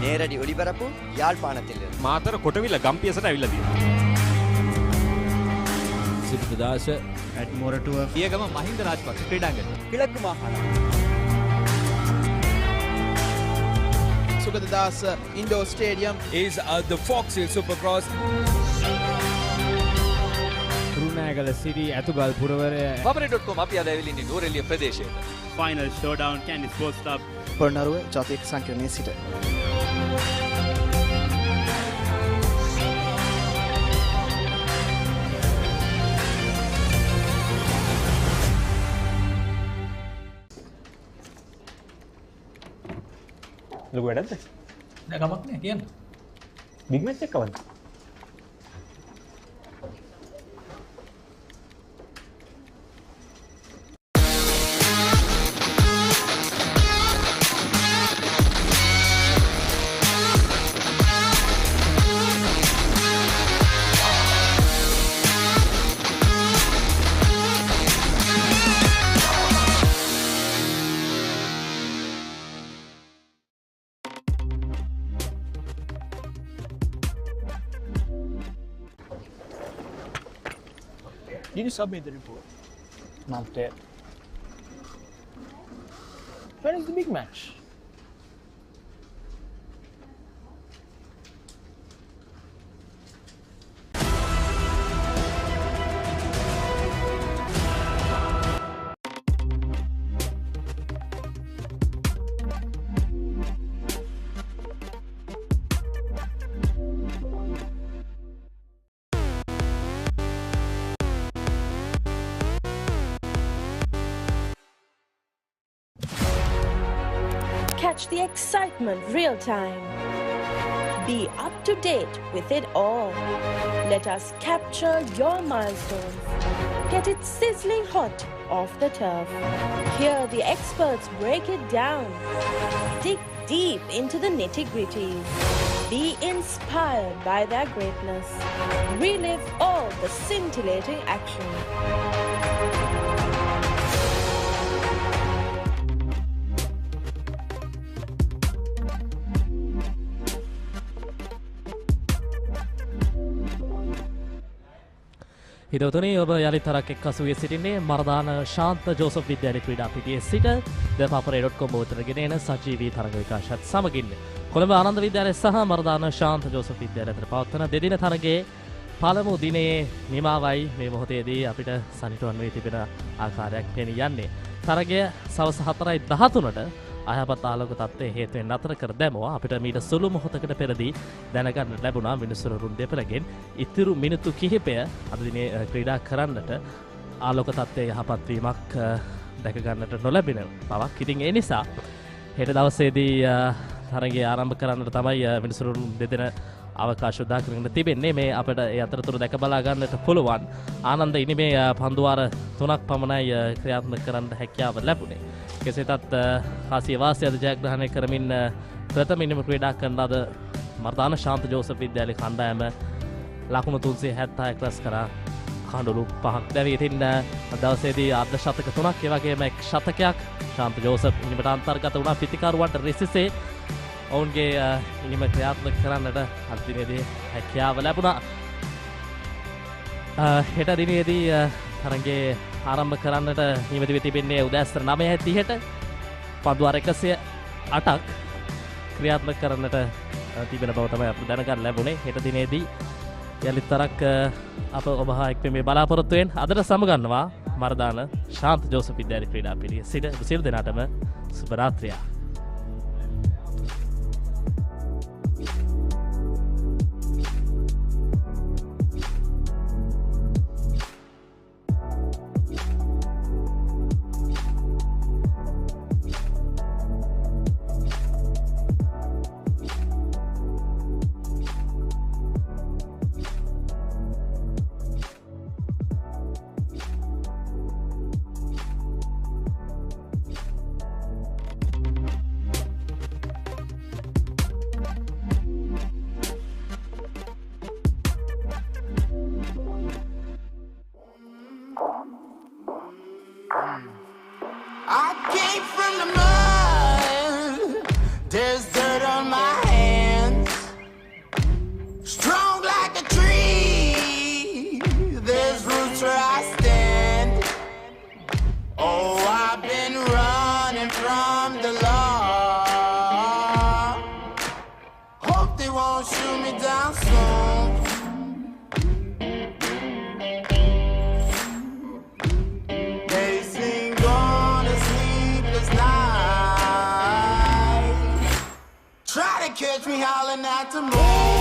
நேரடி ஒளிபரப்பு யாழ்ப்பாணத்தில் මාතර කොටවිල ගම්පියසට ඇවිල්ලා තියෙනවා. සිද්ධාස at Moratuwa පියගම Mahinda Rajapaksa ක්‍රීඩාංගණය. கிழக்கு மாகாணம் Sugadadasa Indoor Stadium is the Fox Hill Supercross. රුණෑගල සිරි ඇතුගල් පුරවරය Papare.com අපි අද ඇවිල්ලා ඉන්නේ නෝරෙලිය ප්‍රදේශයට. Final showdown Candy Sports Club Polonnaruwa ජාතික සංකීර්ණයේ සිට ලොකු වැඩක්ද? නෑ කමක් නෑ කියන්න. බිග් මැච් එක කවද්ද? Did you submit the report? Not yet. When is the big match? Catch the excitement real time. Be up to date with it all. Let us capture your milestones. Get it sizzling hot off the turf. Hear the experts break it down. Dig deep into the nitty-gritties. Be inspired by their greatness. Relive all the scintillating action. හිතවතුනි ඔබ යළිත් තරක් එක්කසු වී සිටින්නේ මරදාන ශාන්ත Joseph විද්‍යාලය ක්‍රීඩා පිටියේ සිට ද papare.com වෙතගෙන එන සජීවී තරග විකාශයත් සමගින් කොළඹ ආනන්ද විද්‍යාලය සහ මරදාන ශාන්ත ජෝසප් විද්‍යාලය අතර පවත්වන දෙදින තරගයේ පළමු දිනයේ නිමාවයි මේ මොහොතේදී අපිට සනිටුවන් වී තිබෙන ආකාරයක් පෙනී යන්නේ. තරගය සවස් 4:13ට අයහපත් ආලෝක තත්ත්වයේ හේතුවෙන් නතර කර දැමුවා. අපිට මීට සුළු මොහොතකට පෙරදී දැනගන්න ලැබුණා මිනිස්සුරුන් දෙපළගෙන් ඉතිරි මිනිත්තු කිහිපය අද දිනේ ක්‍රීඩා කරන්නට ආලෝක තත්ත්වයේ යහපත් වීමක් දැක ගන්නට නොලැබෙන බවක්. ඉතින් ඒ නිසා හෙට දවසේදී තරගය ආරම්භ කරන්නට තමයි මිනිස්සුරුන් දෙදෙන අවකාශ උදා කරගෙන තිබෙන්නේ. මේ අපිට ඒ අතරතුර දැක බලා ගන්නට පුළුවන්. ආනන්ද ඉනිමේ පන්දුවාර 3ක් පමණයි ක්‍රියාත්මක කරන්න හැකියාව ලැබුණේ. කෙසේතත් කාසිය වාසිය අද ජයග්‍රහණය කරමින් ප්‍රථම ඉනිම ක්‍රීඩා කරන අද මර්දාන ශාන්ත ජෝසප් විද්‍යාලයේ කණ්ඩායම ලකුණු 376ක් රැස් කරා කඳුළු 5ක් දැවී. ඉතින් දවසේදී අර්ධ ශතක 3ක් ඒ වගේම එක් ශතකයක් ශාන්ත ජෝසප් ඉනිමට අන්තර්ගත වුණා. පිතිකරුවන්ට රිසිසේ ඔවුන්ගේ ඉනිම ක්‍රියාත්මක කරන්නට අද දිනේදී හැකියාව ලැබුණා. හෙට දිනේදී තරගයේ ආරම්භ කරන්නට නියමිතව තිබෙන්නේ උදෑසන 9:30ට. පන්දු අර 108ක් ක්‍රියාත්මක කරන්නට තිබෙන බව තමයි අපිට දැනගන්න ලැබුණේ. හෙට දිනේදී යලිත් තරක් අප ඔබ හා එක්වීමේ බලාපොරොත්තු වෙන අදට සමගන්නවා මරදාන ශාන්ත ජෝසප් විද්‍යාලය ක්‍රීඩා පිළිය සිට සියලු දෙනාටම සුබ රාත්‍රියක්. I came from the mud, there's dirt on my hands. Strong like a tree, there's roots where I stand. Oh, I've been running from the law. Hope they won't shoot me down soon. Catch me howling at the moon.